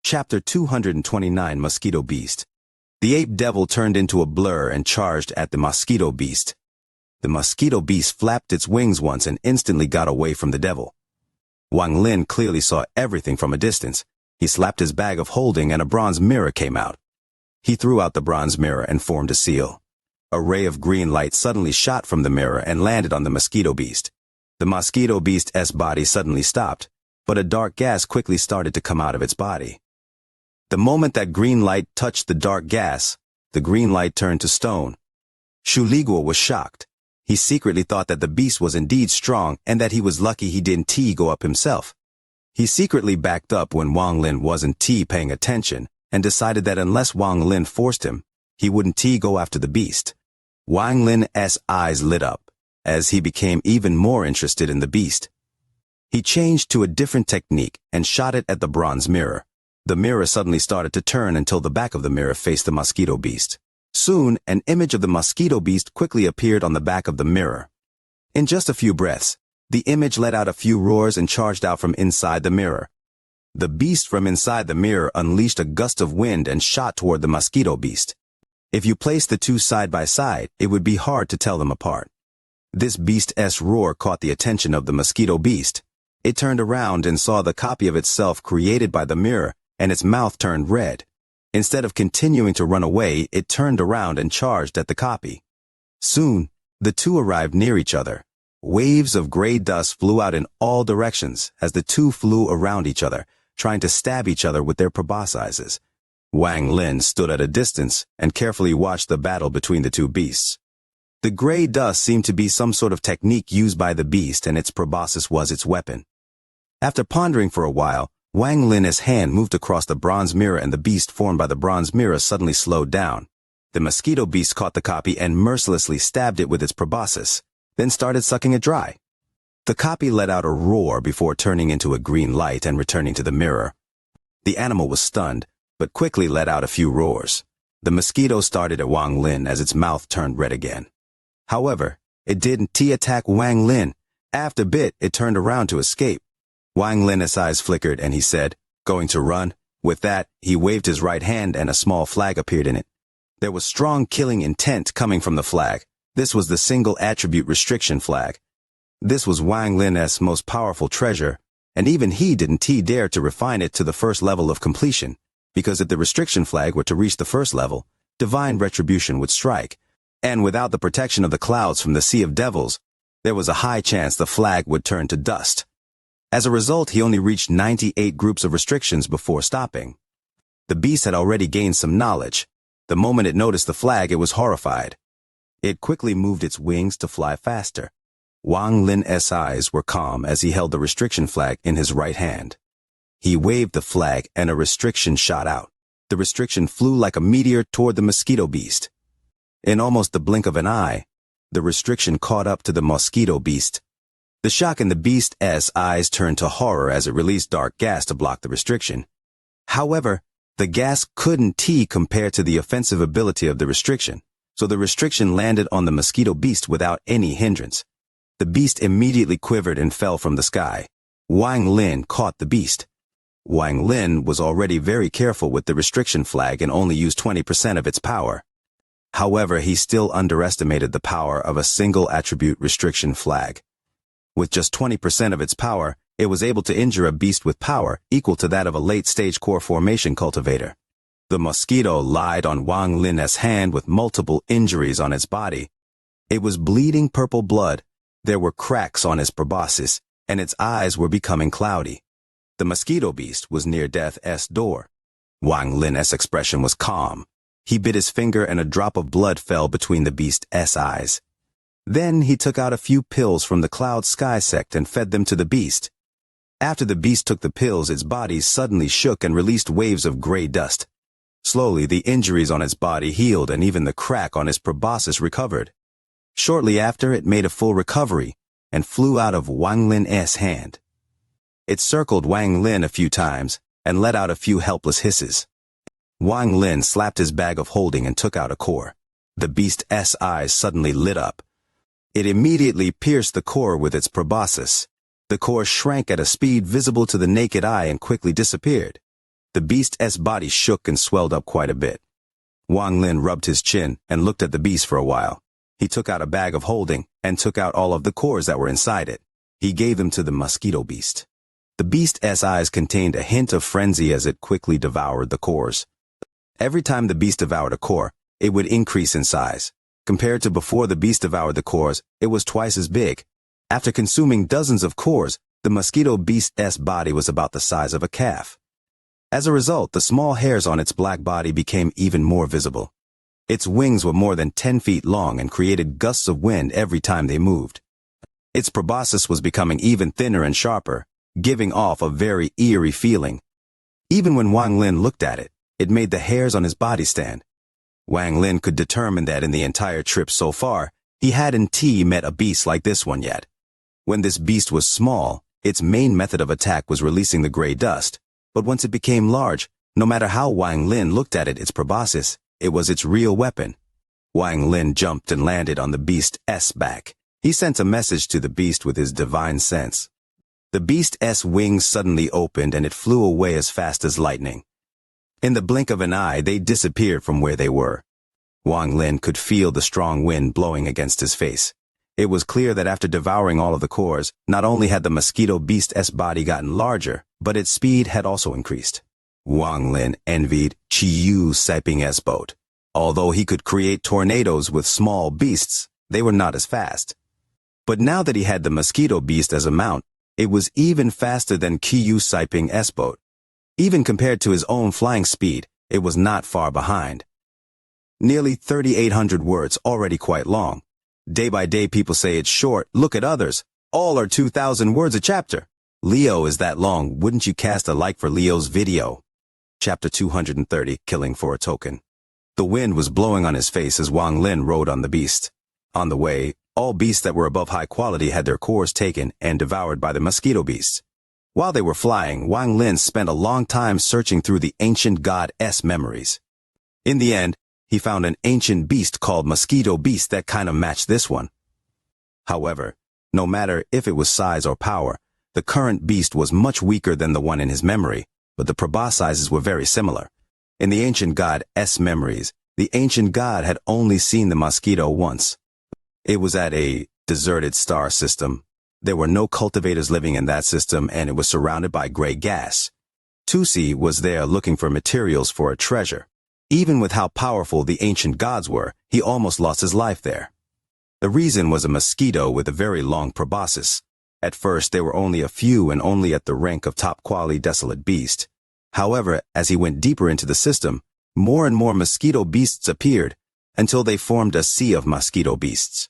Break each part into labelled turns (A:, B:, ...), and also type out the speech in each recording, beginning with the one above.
A: Chapter 229 Mosquito Beast. The ape devil turned into a blur and charged at the mosquito beast. The mosquito beast flapped its wings once and instantly got away from the devil. Wang Lin clearly saw everything from a distance. He slapped his bag of holding and a bronze mirror came out. He threw out the bronze mirror and formed a seal. A ray of green light suddenly shot from the mirror and landed on the mosquito beast. The mosquito beast's body suddenly stopped, but a dark gas quickly started to come out of its body. The moment that green light touched the dark gas, the green light turned to stone. Shu Liguo was shocked. He secretly thought that the beast was indeed strong and that he was lucky he didn't go up himself. He secretly backed up when Wang Lin wasn't paying attention and decided that unless Wang Lin forced him, he wouldn't go after the beast. Wang Lin's eyes lit up as he became even more interested in the beast. He changed to a different technique and shot it at the bronze mirror. The mirror suddenly started to turn until the back of the mirror faced the mosquito beast. Soon, an image of the mosquito beast quickly appeared on the back of the mirror. In just a few breaths, the image let out a few roars and charged out from inside the mirror. The beast from inside the mirror unleashed a gust of wind and shot toward the mosquito beast. If you placed the two side by side, it would be hard to tell them apart. This beast's roar caught the attention of the mosquito beast. It turned around and saw the copy of itself created by the mirror, and its mouth turned red. Instead of continuing to run away, it turned around and charged at the copy. Soon, the two arrived near each other. Waves of gray dust flew out in all directions as the two flew around each other, trying to stab each other with their proboscises. Wang Lin stood at a distance and carefully watched the battle between the two beasts. The gray dust seemed to be some sort of technique used by the beast, and its proboscis was its weapon. After pondering for a while, Wang Lin's hand moved across the bronze mirror and the beast formed by the bronze mirror suddenly slowed down. The mosquito beast caught the copy and mercilessly stabbed it with its proboscis, then started sucking it dry. The copy let out a roar before turning into a green light and returning to the mirror. The animal was stunned, but quickly let out a few roars. The mosquito started at Wang Lin as its mouth turned red again. However, it didn't attack Wang Lin. After a bit, it turned around to escape. Wang Lin's eyes flickered and he said, "Going to run?" With that, he waved his right hand and a small flag appeared in it. There was strong killing intent coming from the flag. This was the single attribute restriction flag. This was Wang Lin's most powerful treasure, and even he didn't dare to refine it to the first level of completion, because if the restriction flag were to reach the first level, divine retribution would strike, and without the protection of the clouds from the Sea of Devils, there was a high chance the flag would turn to dust. As a result, he only reached 98 groups of restrictions before stopping. The beast had already gained some knowledge. The moment it noticed the flag, it was horrified. It quickly moved its wings to fly faster. Wang Lin's eyes were calm as he held the restriction flag in his right hand. He waved the flag and a restriction shot out. The restriction flew like a meteor toward the mosquito beast. In almost the blink of an eye, the restriction caught up to the mosquito beast. The shock in the beast's eyes turned to horror as it released dark gas to block the restriction. However, the gas couldn't compare to the offensive ability of the restriction, so the restriction landed on the mosquito beast without any hindrance. The beast immediately quivered and fell from the sky. Wang Lin caught the beast. Wang Lin was already very careful with the restriction flag and only used 20% of its power. However, he still underestimated the power of a single attribute restriction flag. With just 20% of its power, it was able to injure a beast with power equal to that of a late-stage core formation cultivator. The mosquito lied on Wang Lin's hand with multiple injuries on its body. It was bleeding purple blood, there were cracks on its proboscis, and its eyes were becoming cloudy. The mosquito beast was near death's door. Wang Lin's expression was calm. He bit his finger and a drop of blood fell between the beast's eyes. Then he took out a few pills from the cloud sky sect and fed them to the beast. After the beast took the pills, its body suddenly shook and released waves of gray dust. Slowly, the injuries on its body healed and even the crack on its proboscis recovered. Shortly after, it made a full recovery and flew out of Wang Lin's hand. It circled Wang Lin a few times and let out a few helpless hisses. Wang Lin slapped his bag of holding and took out a core. The beast's eyes suddenly lit up. It immediately pierced the core with its proboscis. The core shrank at a speed visible to the naked eye and quickly disappeared. The beast's body shook and swelled up quite a bit. Wang Lin rubbed his chin and looked at the beast for a while. He took out a bag of holding and took out all of the cores that were inside it. He gave them to the mosquito beast. The beast's eyes contained a hint of frenzy as it quickly devoured the cores. Every time the beast devoured a core, it would increase in size. Compared to before the beast devoured the cores, it was twice as big. After consuming dozens of cores, the mosquito beast's body was about the size of a calf. As a result, the small hairs on its black body became even more visible. Its wings were more than 10 feet long and created gusts of wind every time they moved. Its proboscis was becoming even thinner and sharper, giving off a very eerie feeling. Even when Wang Lin looked at it, it made the hairs on his body stand. Wang Lin could determine that in the entire trip so far, he hadn't met a beast like this one yet. When this beast was small, its main method of attack was releasing the gray dust. But once it became large, no matter how Wang Lin looked at it, its proboscis, it was its real weapon. Wang Lin jumped and landed on the beast's back. He sent a message to the beast with his divine sense. The beast's wings suddenly opened and it flew away as fast as lightning. In the blink of an eye, they disappeared from where they were. Wang Lin could feel the strong wind blowing against his face. It was clear that after devouring all of the cores, not only had the mosquito beast's body gotten larger, but its speed had also increased. Wang Lin envied Xianxia's boat. Although he could create tornadoes with small beasts, they were not as fast. But now that he had the mosquito beast as a mount, it was even faster than Xianxia's boat. Even compared to his own flying speed, it was not far behind. Nearly 3,800 words, already quite long. Day by day people say it's short, look at others. All are 2,000 words a chapter. Leo is that long, wouldn't you cast a like for Leo's video? Chapter 230, Killing for a Token. The wind was blowing on his face as Wang Lin rode on the beast. On the way, all beasts that were above high quality had their cores taken and devoured by the mosquito beasts. While they were flying, Wang Lin spent a long time searching through the ancient god's memories. In the end, he found an ancient beast called Mosquito Beast that kind of matched this one. However, no matter if it was size or power, the current beast was much weaker than the one in his memory, but the proboscises were very similar. In the ancient god's memories, the ancient god had only seen the mosquito once. It was at a deserted star system. There were no cultivators living in that system, and it was surrounded by gray gas. Tusi was there looking for materials for a treasure. Even with how powerful the ancient gods were, he almost lost his life there. The reason was a mosquito with a very long proboscis. At first, there were only a few and only at the rank of top-quality desolate beast. However, as he went deeper into the system, more and more mosquito beasts appeared, until they formed a sea of mosquito beasts.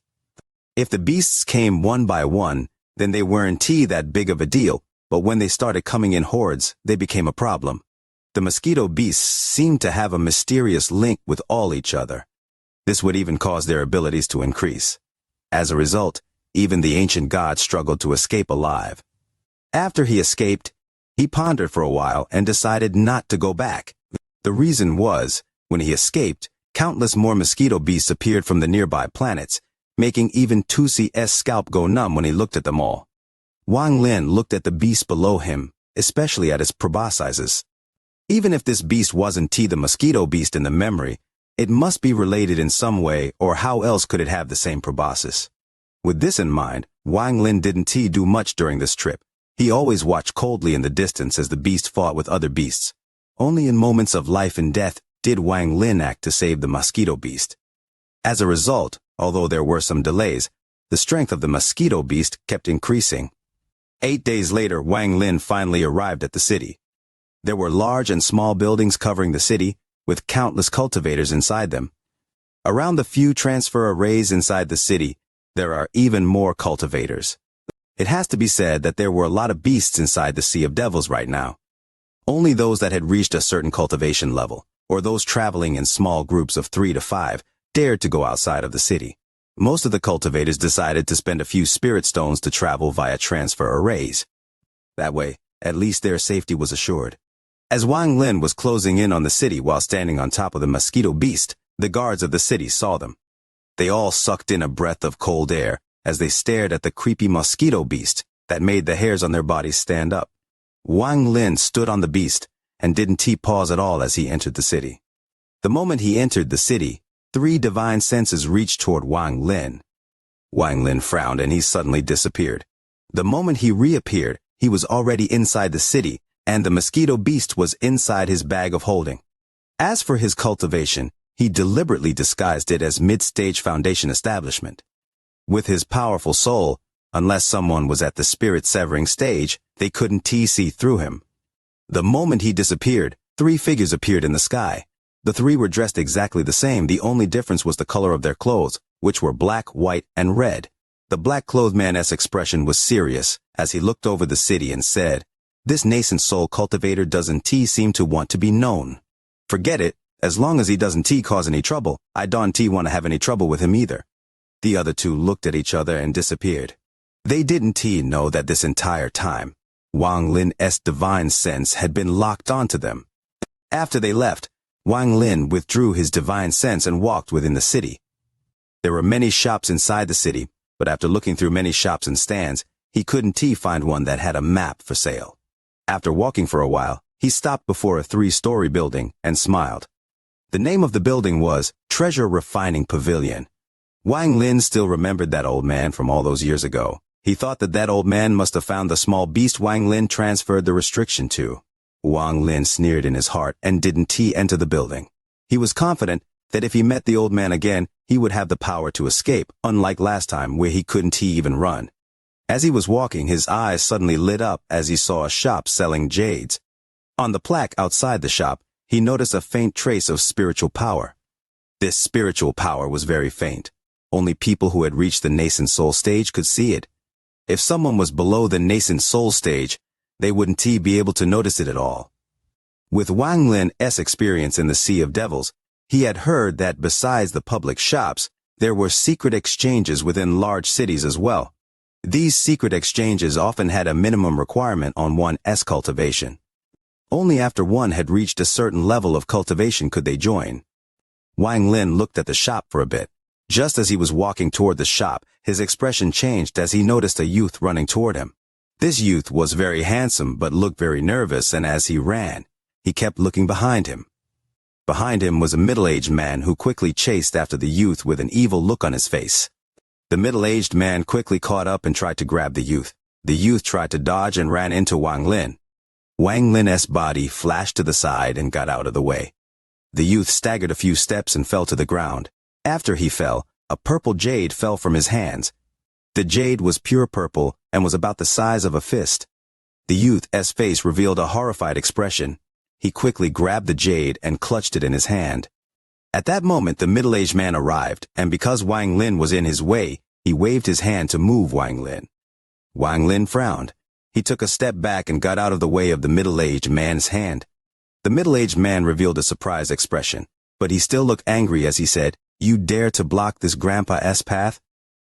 A: If the beasts came one by one, then they weren't that big of a deal, but when they started coming in hordes, they became a problem. The mosquito beasts seemed to have a mysterious link with all each other. This would even cause their abilities to increase. As a result, even the ancient god struggled to escape alive. After he escaped, he pondered for a while and decided not to go back. The reason was, when he escaped, countless more mosquito beasts appeared from the nearby planets, making even Tusi's scalp go numb when he looked at them all. Wang Lin looked at the beast below him, especially at its proboscises. Even if this beast wasn't the mosquito beast in the memory, it must be related in some way, or how else could it have the same proboscis? With this in mind, Wang Lin didn't do much during this trip. He always watched coldly in the distance as the beast fought with other beasts. Only in moments of life and death did Wang Lin act to save the mosquito beast. As a result, although there were some delays, the strength of the mosquito beast kept increasing. 8 days later, Wang Lin finally arrived at the city. There were large and small buildings covering the city, with countless cultivators inside them. Around the few transfer arrays inside the city, there are even more cultivators. It has to be said that there were a lot of beasts inside the Sea of Devils right now. Only those that had reached a certain cultivation level, or those traveling in small groups of 3 to 5, dared to go outside of the city. Most of the cultivators decided to spend a few spirit stones to travel via transfer arrays. That way, at least their safety was assured. As Wang Lin was closing in on the city while standing on top of the mosquito beast, the guards of the city saw them. They all sucked in a breath of cold air as they stared at the creepy mosquito beast that made the hairs on their bodies stand up. Wang Lin stood on the beast and didn't pause at all as he entered the city. The moment he entered the city, 3 divine senses reached toward Wang Lin. Wang Lin frowned and he suddenly disappeared. The moment he reappeared, he was already inside the city, and the mosquito beast was inside his bag of holding. As for his cultivation, he deliberately disguised it as mid-stage foundation establishment. With his powerful soul, unless someone was at the spirit-severing stage, they couldn't see through him. The moment he disappeared, 3 figures appeared in the sky. The 3 were dressed exactly the same, the only difference was the color of their clothes, which were black, white, and red. The black-clothed man's expression was serious, as he looked over the city and said, "This nascent soul cultivator doesn't seem to want to be known. Forget it, as long as he doesn't cause any trouble, I don't want to have any trouble with him either." The other 2 looked at each other and disappeared. They didn't know that this entire time, Wang Lin's divine sense had been locked onto them. After they left, Wang Lin withdrew his divine sense and walked within the city. There were many shops inside the city, but after looking through many shops and stands, he couldn't find one that had a map for sale. After walking for a while, he stopped before a 3-story building and smiled. The name of the building was Treasure Refining Pavilion. Wang Lin still remembered that old man from all those years ago. He thought that old man must have found the small beast Wang Lin transferred the restriction to. Wang Lin sneered in his heart and didn't enter the building. He was confident that if he met the old man again, he would have the power to escape, unlike last time where he couldn't even run. As he was walking, his eyes suddenly lit up as he saw a shop selling jades. On the plaque outside the shop, he noticed a faint trace of spiritual power. This spiritual power was very faint. Only people who had reached the nascent soul stage could see it. If someone was below the nascent soul stage, they wouldn't be able to notice it at all. With Wang Lin's experience in the Sea of Devils, he had heard that besides the public shops, there were secret exchanges within large cities as well. These secret exchanges often had a minimum requirement on one's cultivation. Only after one had reached a certain level of cultivation could they join. Wang Lin looked at the shop for a bit. Just as he was walking toward the shop, his expression changed as he noticed a youth running toward him. This youth was very handsome but looked very nervous, and as he ran, he kept looking behind him. Behind him was a middle-aged man who quickly chased after the youth with an evil look on his face. The middle-aged man quickly caught up and tried to grab the youth. The youth tried to dodge and ran into Wang Lin. Wang Lin's body flashed to the side and got out of the way. The youth staggered a few steps and fell to the ground. After he fell, a purple jade fell from his hands. The jade was pure purple and was about the size of a fist. The youth's face revealed a horrified expression. He quickly grabbed the jade and clutched it in his hand. At that moment, the middle-aged man arrived, and because Wang Lin was in his way, he waved his hand to move Wang Lin. Wang Lin frowned. He took a step back and got out of the way of the middle-aged man's hand. The middle-aged man revealed a surprised expression, but he still looked angry as he said, "You dare to block this grandpa's path?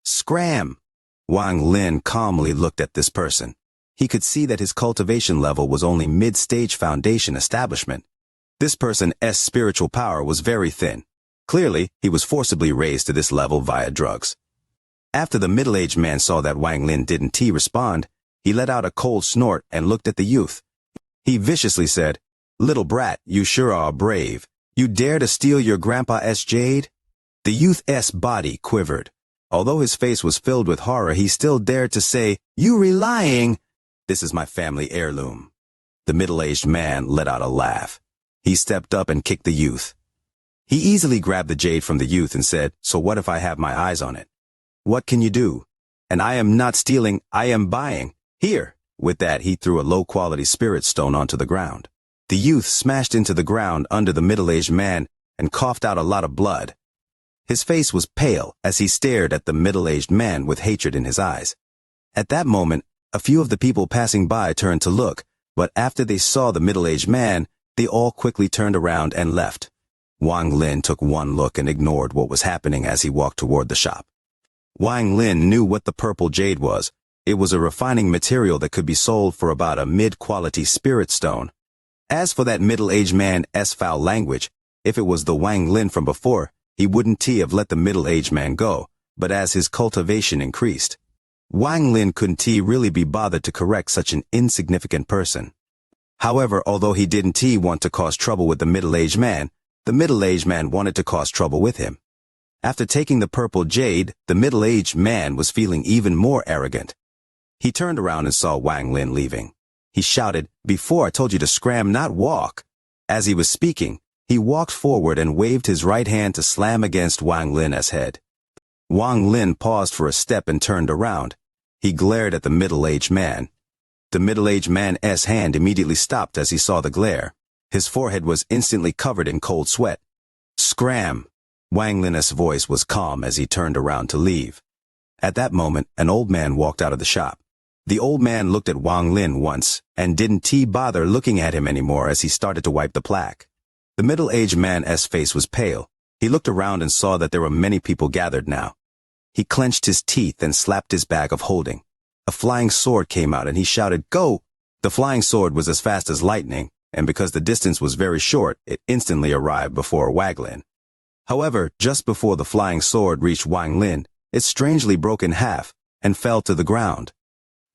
A: Scram!" Wang Lin calmly looked at this person. He could see that his cultivation level was only mid-stage foundation establishment. This person's spiritual power was very thin. Clearly, he was forcibly raised to this level via drugs. After the middle-aged man saw that Wang Lin didn't respond, he let out a cold snort and looked at the youth. He viciously said, "Little brat, you sure are brave. You dare to steal your grandpa's jade?" The youth's body quivered. Although his face was filled with horror, he still dared to say, "You lying! This is my family heirloom." The middle-aged man let out a laugh. He stepped up and kicked the youth. He easily grabbed the jade from the youth and said, "So what if I have my eyes on it? What can you do? And I am not stealing, I am buying. Here." With that, he threw a low-quality spirit stone onto the ground. The youth smashed into the ground under the middle-aged man and coughed out a lot of blood. His face was pale as he stared at the middle-aged man with hatred in his eyes. At that moment, a few of the people passing by turned to look, but after they saw the middle-aged man, they all quickly turned around and left. Wang Lin took one look and ignored what was happening as he walked toward the shop. Wang Lin knew what the purple jade was. It was a refining material that could be sold for about a mid-quality spirit stone. As for that middle-aged man's foul language, if it was the Wang Lin from before, he wouldn't have let the middle-aged man go, but as his cultivation increased, Wang Lin couldn't really be bothered to correct such an insignificant person. However, although he didn't want to cause trouble with the middle-aged man, the middle-aged man wanted to cause trouble with him. After taking the purple jade, the middle-aged man was feeling even more arrogant. He turned around and saw Wang Lin leaving. He shouted, "Before I told you to scram, not walk." As he was speaking, he walked forward and waved his right hand to slam against Wang Lin's head. Wang Lin paused for a step and turned around. He glared at the middle-aged man. The middle-aged man's hand immediately stopped as he saw the glare. His forehead was instantly covered in cold sweat. "Scram!" Wang Lin's voice was calm as he turned around to leave. At that moment, an old man walked out of the shop. The old man looked at Wang Lin once and didn't bother looking at him anymore as he started to wipe the plaque. The middle-aged man's face was pale. He looked around and saw that there were many people gathered now. He clenched his teeth and slapped his bag of holding. A flying sword came out and he shouted, "Go!" The flying sword was as fast as lightning, and because the distance was very short, it instantly arrived before Wang Lin. However, just before the flying sword reached Wang Lin, it strangely broke in half and fell to the ground.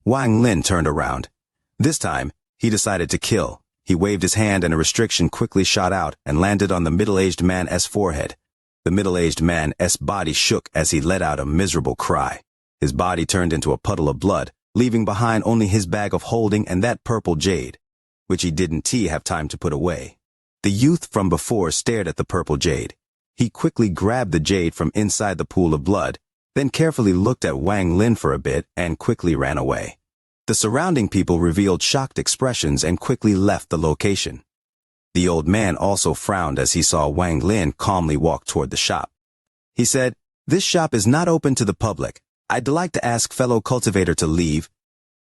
A: Wang Lin turned around. This time, he decided to kill. He waved his hand and a restriction quickly shot out and landed on the middle-aged man's forehead. The middle-aged man's body shook as he let out a miserable cry. His body turned into a puddle of blood, leaving behind only his bag of holding and that purple jade, which he didn't have time to put away. The youth from before stared at the purple jade. He quickly grabbed the jade from inside the pool of blood, then carefully looked at Wang Lin for a bit and quickly ran away. The surrounding people revealed shocked expressions and quickly left the location. The old man also frowned as he saw Wang Lin calmly walk toward the shop. He said, "This shop is not open to the public. I'd like to ask fellow cultivator to leave."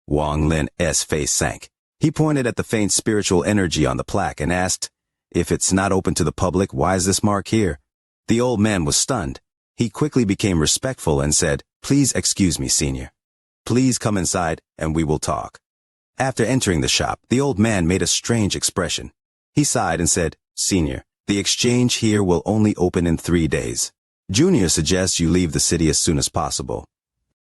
A: Wang Lin's face sank. He pointed at the faint spiritual energy on the plaque and asked, "If it's not open to the public, why is this mark here?" The old man was stunned. He quickly became respectful and said, "Please excuse me, senior. Please come inside and we will talk." After entering the shop, the old man made a strange expression. He sighed and said, "Senior, the exchange here will only open in 3 days. Junior suggests you leave the city as soon as possible."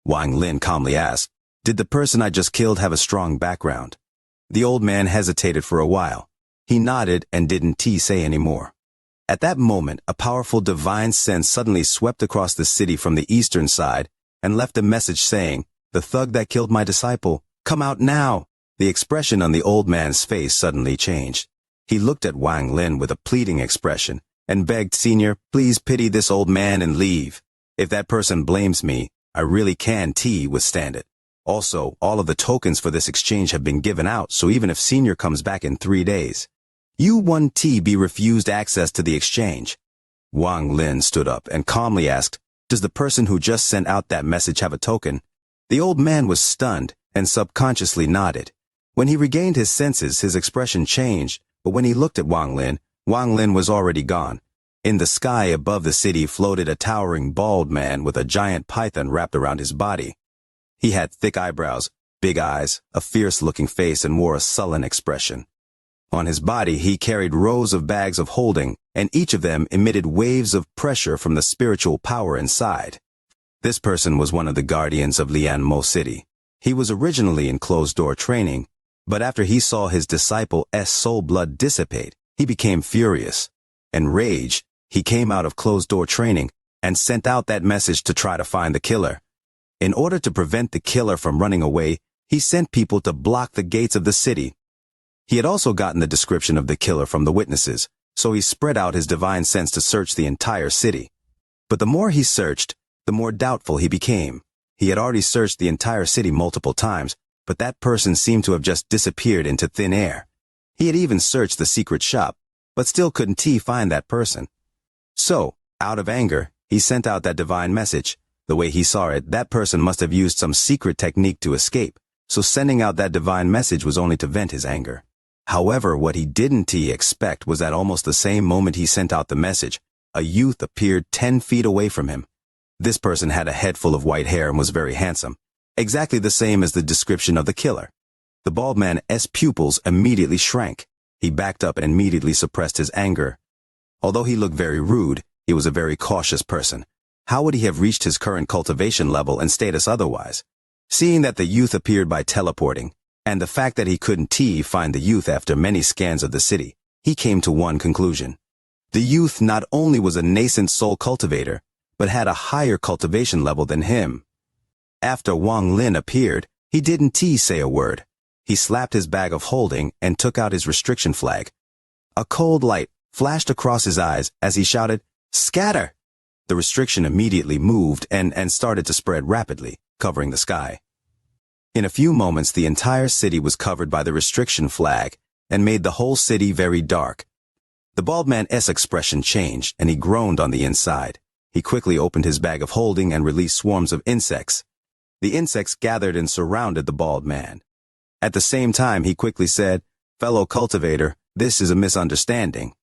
A: Wang Lin calmly asked, "Did the person I just killed have a strong background?" The old man hesitated for a while. He nodded and didn't say any more. At that moment, a powerful divine sense suddenly swept across the city from the eastern side and left a message saying, "The thug that killed my disciple, come out now." The expression on the old man's face suddenly changed. He looked at Wang Lin with a pleading expression and begged, "Senior, please pity this old man and leave. If that person blames me, I really can withstand it. Also, all of the tokens for this exchange have been given out, so even if Senior comes back in 3 days, you won't be refused access to the exchange." Wang Lin stood up and calmly asked, "Does the person who just sent out that message have a token?" The old man was stunned and subconsciously nodded. When he regained his senses, his expression changed, but when he looked at Wang Lin was already gone. In the sky above the city floated a towering bald man with a giant python wrapped around his body. He had thick eyebrows, big eyes, a fierce-looking face, and wore a sullen expression. On his body, he carried rows of bags of holding, and each of them emitted waves of pressure from the spiritual power inside. This person was one of the guardians of Lianmo City. He was originally in closed-door training, but after he saw his disciple's soul blood dissipate, he became furious. Enraged, he came out of closed-door training and sent out that message to try to find the killer. In order to prevent the killer from running away, he sent people to block the gates of the city. He had also gotten the description of the killer from the witnesses, so he spread out his divine sense to search the entire city. But the more he searched, the more doubtful he became. He had already searched the entire city multiple times, but that person seemed to have just disappeared into thin air. He had even searched the secret shop, but still couldn't find that person. So, out of anger, he sent out that divine message. The way he saw it, that person must have used some secret technique to escape, so sending out that divine message was only to vent his anger. However, what he didn't expect was that almost the same moment he sent out the message, a youth appeared 10 feet away from him. This person had a head full of white hair and was very handsome, exactly the same as the description of the killer. The bald man's pupils immediately shrank. He backed up and immediately suppressed his anger. Although he looked very rude, he was a very cautious person. How would he have reached his current cultivation level and status otherwise? Seeing that the youth appeared by teleporting, And the fact that he couldn't find the youth after many scans of the city, he came to one conclusion. The youth not only was a nascent soul cultivator, but had a higher cultivation level than him. After Wang Lin appeared, he didn't say a word. He slapped his bag of holding and took out his restriction flag. A cold light flashed across his eyes as he shouted, "Scatter!" The restriction immediately moved and started to spread rapidly, covering the sky. In a few moments, the entire city was covered by the restriction flag and made the whole city very dark. The bald man's expression changed and he groaned on the inside. He quickly opened his bag of holding and released swarms of insects. The insects gathered and surrounded the bald man. At the same time, he quickly said, "Fellow cultivator, this is a misunderstanding."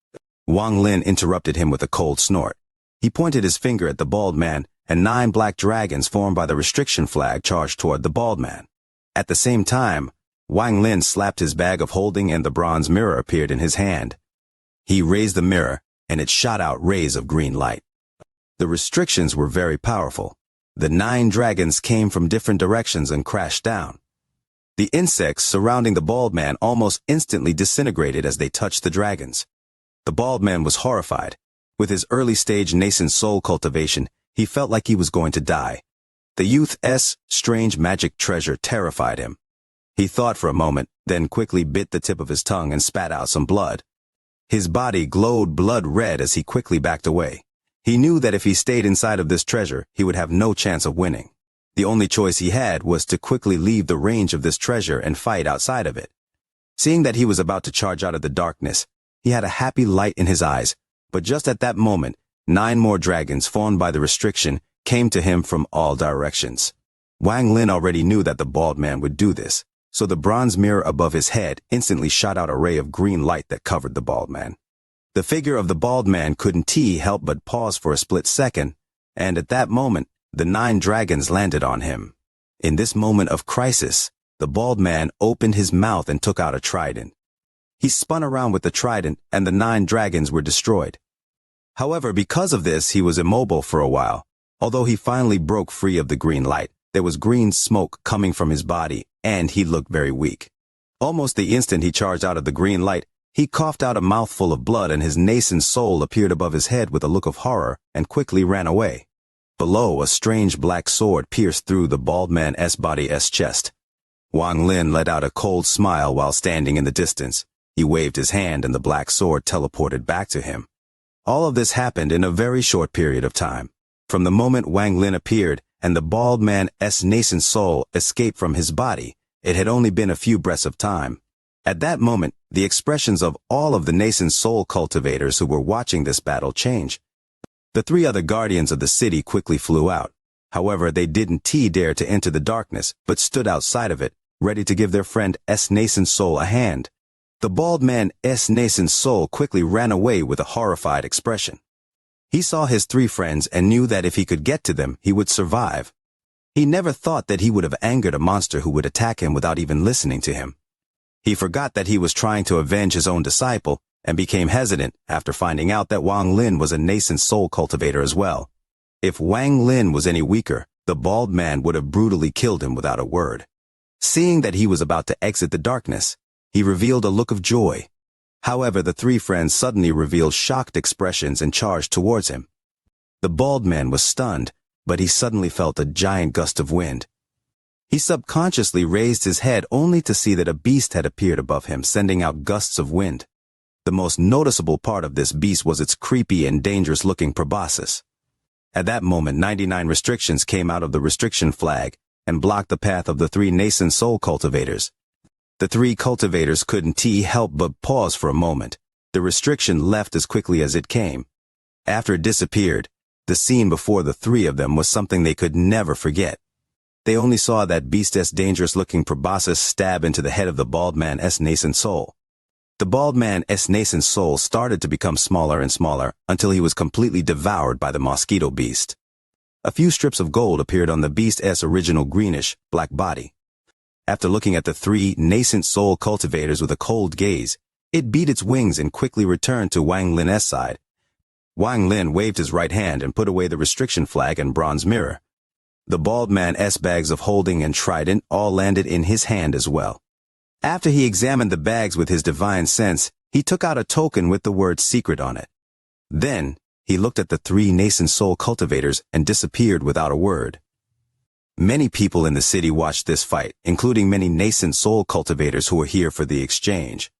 A: Wang Lin interrupted him with a cold snort. He pointed his finger at the bald man, and 9 black dragons formed by the restriction flag charged toward the bald man. At the same time, Wang Lin slapped his bag of holding and the bronze mirror appeared in his hand. He raised the mirror, and it shot out rays of green light. The restrictions were very powerful. The 9 dragons came from different directions and crashed down. The insects surrounding the bald man almost instantly disintegrated as they touched the dragons. The bald man was horrified. With his early-stage nascent soul cultivation, he felt like he was going to die. The youth's strange magic treasure terrified him. He thought for a moment, then quickly bit the tip of his tongue and spat out some blood. His body glowed blood red as he quickly backed away. He knew that if he stayed inside of this treasure, he would have no chance of winning. The only choice he had was to quickly leave the range of this treasure and fight outside of it. Seeing that he was about to charge out of the darkness, he had a happy light in his eyes, but just at that moment, 9 more dragons formed by the restriction came to him from all directions. Wang Lin already knew that the bald man would do this, so the bronze mirror above his head instantly shot out a ray of green light that covered the bald man. The figure of the bald man couldn't help but pause for a split second, and at that moment, the 9 dragons landed on him. In this moment of crisis, the bald man opened his mouth and took out a trident. He spun around with the trident, and the 9 dragons were destroyed. However, because of this, he was immobile for a while. Although he finally broke free of the green light, there was green smoke coming from his body, and he looked very weak. Almost the instant he charged out of the green light, he coughed out a mouthful of blood and his nascent soul appeared above his head with a look of horror and quickly ran away. Below, a strange black sword pierced through the bald man's body's chest. Wang Lin let out a cold smile while standing in the distance. He waved his hand and the black sword teleported back to him. All of this happened in a very short period of time. From the moment Wang Lin appeared and the bald man's nascent soul escaped from his body, it had only been a few breaths of time. At that moment, the expressions of all of the nascent soul cultivators who were watching this battle changed. The 3 other guardians of the city quickly flew out. However, they didn't dare to enter the darkness, but stood outside of it, ready to give their friend's nascent soul a hand. The bald man's nascent soul quickly ran away with a horrified expression. He saw his 3 friends and knew that if he could get to them, he would survive. He never thought that he would have angered a monster who would attack him without even listening to him. He forgot that he was trying to avenge his own disciple and became hesitant after finding out that Wang Lin was a nascent soul cultivator as well. If Wang Lin was any weaker, the bald man would have brutally killed him without a word. Seeing that he was about to exit the darkness, he revealed a look of joy. However, the 3 friends suddenly revealed shocked expressions and charged towards him. The bald man was stunned, but he suddenly felt a giant gust of wind. He subconsciously raised his head only to see that a beast had appeared above him, sending out gusts of wind. The most noticeable part of this beast was its creepy and dangerous-looking proboscis. At that moment, 99 restrictions came out of the restriction flag and blocked the path of the 3 nascent soul cultivators. The 3 cultivators couldn't help but pause for a moment. The restriction left as quickly as it came. After it disappeared, the scene before the 3 of them was something they could never forget. They only saw that beast's dangerous-looking proboscis stab into the head of the bald man's nascent soul. The bald man's nascent soul started to become smaller and smaller until he was completely devoured by the mosquito beast. A few strips of gold appeared on the beast's original greenish-black body. After looking at the 3 nascent soul cultivators with a cold gaze, it beat its wings and quickly returned to Wang Lin's side. Wang Lin waved his right hand and put away the restriction flag and bronze mirror. The bald man's bags of holding and trident all landed in his hand as well. After he examined the bags with his divine sense, he took out a token with the word secret on it. Then, he looked at the 3 nascent soul cultivators and disappeared without a word. Many people in the city watched this fight, including many nascent soul cultivators who were here for the exchange.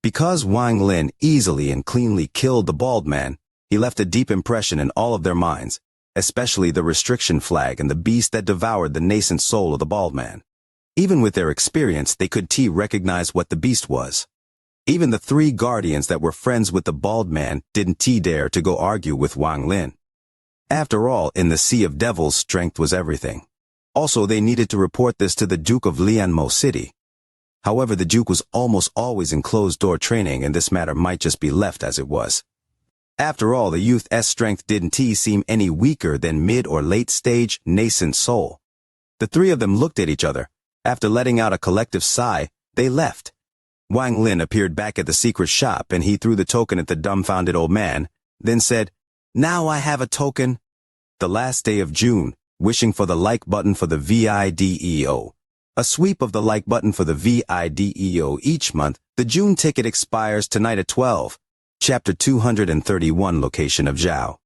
A: Because Wang Lin easily and cleanly killed the bald man, he left a deep impression in all of their minds, especially the restriction flag and the beast that devoured the nascent soul of the bald man. Even with their experience, they could recognize what the beast was. Even the 3 guardians that were friends with the bald man didn't dare to go argue with Wang Lin. After all, in the Sea of Devils, strength was everything. Also, they needed to report this to the Duke of Lianmo City. However, the Duke was almost always in closed-door training, and this matter might just be left as it was. After all, the youth's strength didn't seem any weaker than mid- or late-stage nascent soul. The 3 of them looked at each other. After letting out a collective sigh, they left. Wang Lin appeared back at the secret shop, and he threw the token at the dumbfounded old man, then said, "Now I have a token." The last day of June, wishing for the like button for the VIDEO. A sweep of the like button for the VIDEO each month. The June ticket expires tonight at 12. Chapter 231, Location of Zhao.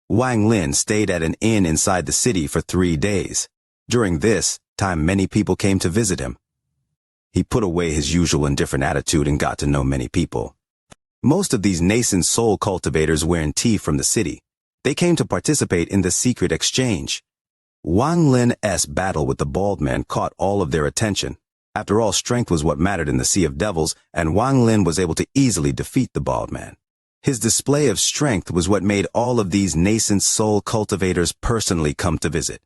A: Wang Lin stayed at an inn inside the city for 3 days. During this time, many people came to visit him. He put away his usual indifferent attitude and got to know many people. Most of these nascent soul cultivators were in from the city. They came to participate in the secret exchange. Wang Lin's battle with the bald man caught all of their attention. After all, strength was what mattered in the Sea of Devils, and Wang Lin was able to easily defeat the bald man. His display of strength was what made all of these nascent soul cultivators personally come to visit.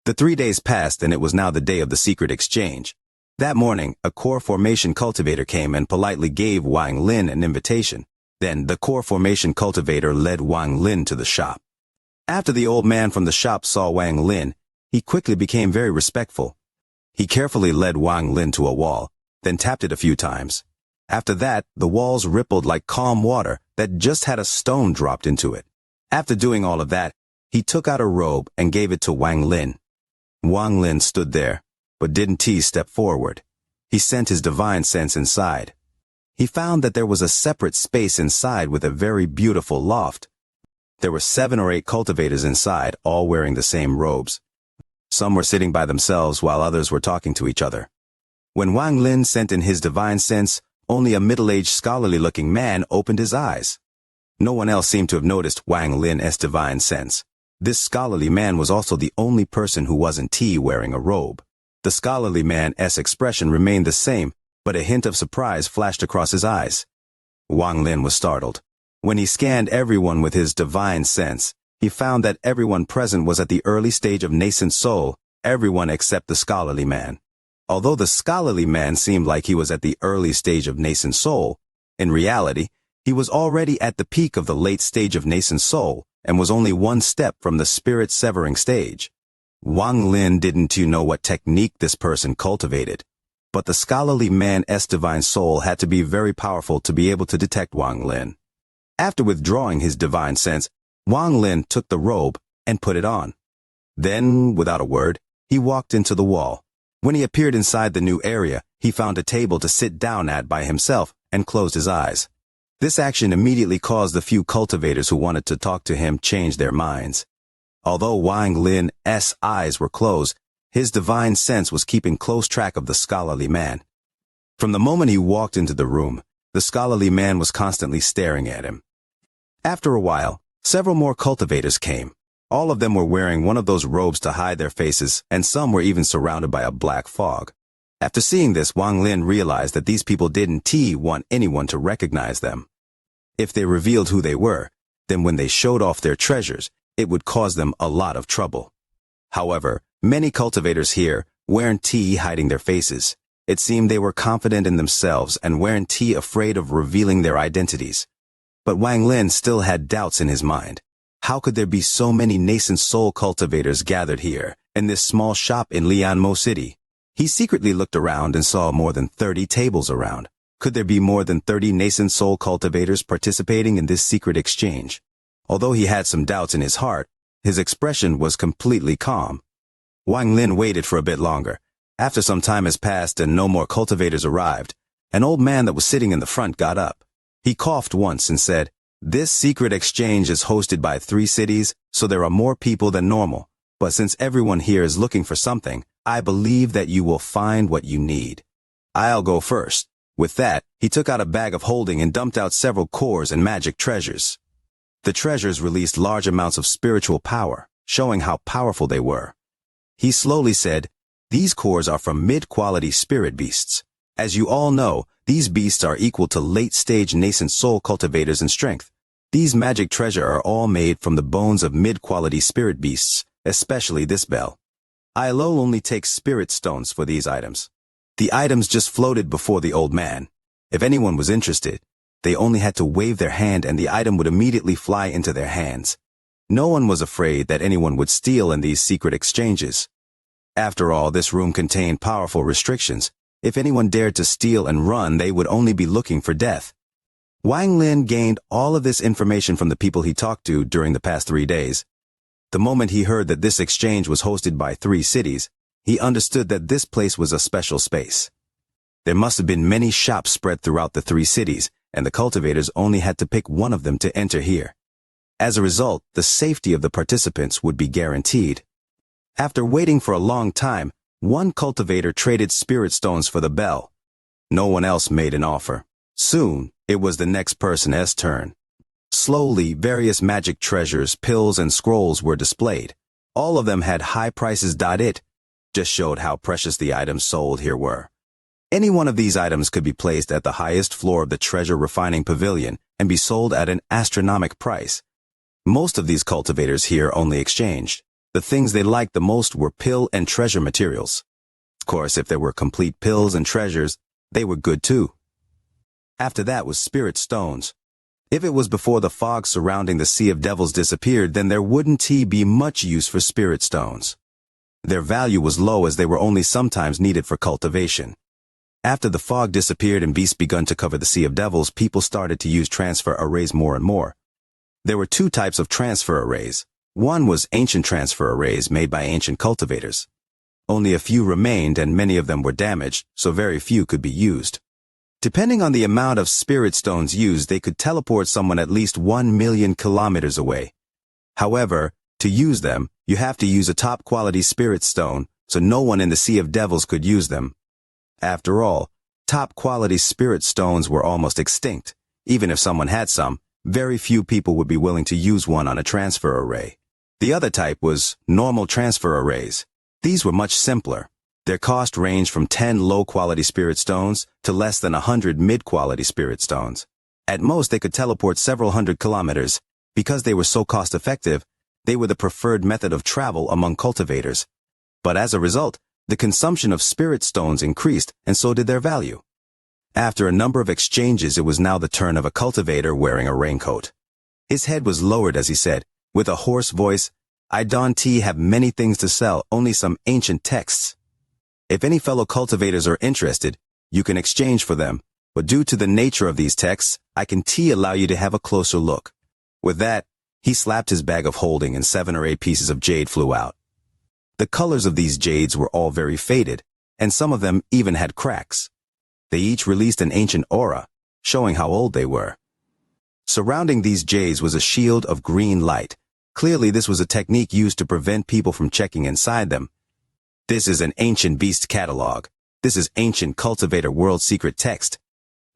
A: The 3 days passed, and it was now the day of the secret exchange. That morning, a core formation cultivator came and politely gave Wang Lin an invitation. Then, the core formation cultivator led Wang Lin to the shop. After the old man from the shop saw Wang Lin, he quickly became very respectful. He carefully led Wang Lin to a wall, then tapped it a few times. After that, the walls rippled like calm water that just had a stone dropped into it. After doing all of that, he took out a robe and gave it to Wang Lin. Wang Lin stood there, but didn't step forward. He sent his divine sense inside. He found that there was a separate space inside with a very beautiful loft. There were 7 or 8 cultivators inside, all wearing the same robes. Some were sitting by themselves while others were talking to each other. When Wang Lin sent in his divine sense, only a middle-aged scholarly-looking man opened his eyes. No one else seemed to have noticed Wang Lin's divine sense. This scholarly man was also the only person who wasn't wearing a robe. The scholarly man's expression remained the same, but a hint of surprise flashed across his eyes. Wang Lin was startled. When he scanned everyone with his divine sense, he found that everyone present was at the early stage of nascent soul, everyone except the scholarly man. Although the scholarly man seemed like he was at the early stage of nascent soul, in reality, he was already at the peak of the late stage of nascent soul and was only 1 step from the spirit-severing stage. Wang Lin didn't know what technique this person cultivated, but the scholarly man's divine soul had to be very powerful to be able to detect Wang Lin. After withdrawing his divine sense, Wang Lin took the robe and put it on. Then, without a word, he walked into the wall. When he appeared inside the new area, he found a table to sit down at by himself and closed his eyes. This action immediately caused the few cultivators who wanted to talk to him change their minds. Although Wang Lin's eyes were closed, his divine sense was keeping close track of the scholarly man. From the moment he walked into the room, the scholarly man was constantly staring at him. After a while, several more cultivators came. All of them were wearing one of those robes to hide their faces, and some were even surrounded by a black fog. After seeing this, Wang Lin realized that these people didn't want anyone to recognize them. If they revealed who they were, then when they showed off their treasures, it would cause them a lot of trouble. However, many cultivators here weren't hiding their faces. It seemed they were confident in themselves and weren't afraid of revealing their identities. But Wang Lin still had doubts in his mind. How could there be so many nascent soul cultivators gathered here, in this small shop in Lianmo City? He secretly looked around and saw more than 30 tables around. Could there be more than 30 nascent soul cultivators participating in this secret exchange? Although he had some doubts in his heart, his expression was completely calm. Wang Lin waited for a bit longer. After some time has passed and no more cultivators arrived, an old man that was sitting in the front got up. He coughed once and said, "This secret exchange is hosted by 3 cities, so there are more people than normal. But since everyone here is looking for something, I believe that you will find what you need. I'll go first." With that, he took out a bag of holding and dumped out several cores and magic treasures. The treasures released large amounts of spiritual power, showing how powerful they were. He slowly said, "These cores are from mid-quality spirit beasts. As you all know, these beasts are equal to late-stage nascent soul cultivators in strength. These magic treasure are all made from the bones of mid-quality spirit beasts, especially this bell. I'll only take spirit stones for these items." The items just floated before the old man. If anyone was interested, they only had to wave their hand and the item would immediately fly into their hands. No one was afraid that anyone would steal in these secret exchanges. After all, this room contained powerful restrictions. If anyone dared to steal and run, they would only be looking for death. Wang Lin gained all of this information from the people he talked to during the past 3 days. The moment he heard that this exchange was hosted by 3 cities, he understood that this place was a special space. There must have been many shops spread throughout the 3 cities, and the cultivators only had to pick one of them to enter here. As a result, the safety of the participants would be guaranteed. After waiting for a long time, one cultivator traded spirit stones for the bell. No one else made an offer. Soon, it was the next person's turn. Slowly, various magic treasures, pills, and scrolls were displayed. All of them had high prices. It just showed how precious the items sold here were. Any one of these items could be placed at the highest floor of the treasure refining pavilion and be sold at an astronomical price. Most of these cultivators here only exchanged. The things they liked the most were pill and treasure materials. Of course, if there were complete pills and treasures, they were good too. After that was spirit stones. If it was before the fog surrounding the Sea of Devils disappeared, then there wouldn't be much use for spirit stones. Their value was low as they were only sometimes needed for cultivation. After the fog disappeared and beasts begun to cover the Sea of Devils, people started to use transfer arrays more and more. There were 2 types of transfer arrays. One was ancient transfer arrays made by ancient cultivators. Only a few remained and many of them were damaged, so very few could be used. Depending on the amount of spirit stones used, they could teleport someone at least 1 million kilometers away. However, to use them, you have to use a top-quality spirit stone, so no one in the Sea of Devils could use them. After all, top-quality spirit stones were almost extinct. Even if someone had some, very few people would be willing to use one on a transfer array. The other type was normal transfer arrays. These were much simpler. Their cost ranged from 10 low-quality spirit stones to less than 100 mid-quality spirit stones. At most, they could teleport several hundred kilometers. Because they were so cost-effective, they were the preferred method of travel among cultivators. But as a result, the consumption of spirit stones increased, and so did their value. After a number of exchanges, it was now the turn of a cultivator wearing a raincoat. His head was lowered as he said, with a hoarse voice, "I don't have many things to sell, only some ancient texts. If any fellow cultivators are interested, you can exchange for them, but due to the nature of these texts, I can allow you to have a closer look." With that, he slapped his bag of holding and 7 or 8 pieces of jade flew out. The colors of these jades were all very faded, and some of them even had cracks. They each released an ancient aura, showing how old they were. Surrounding these jades was a shield of green light. Clearly, this was a technique used to prevent people from checking inside them. This is an ancient beast catalog. This is ancient cultivator world secret text.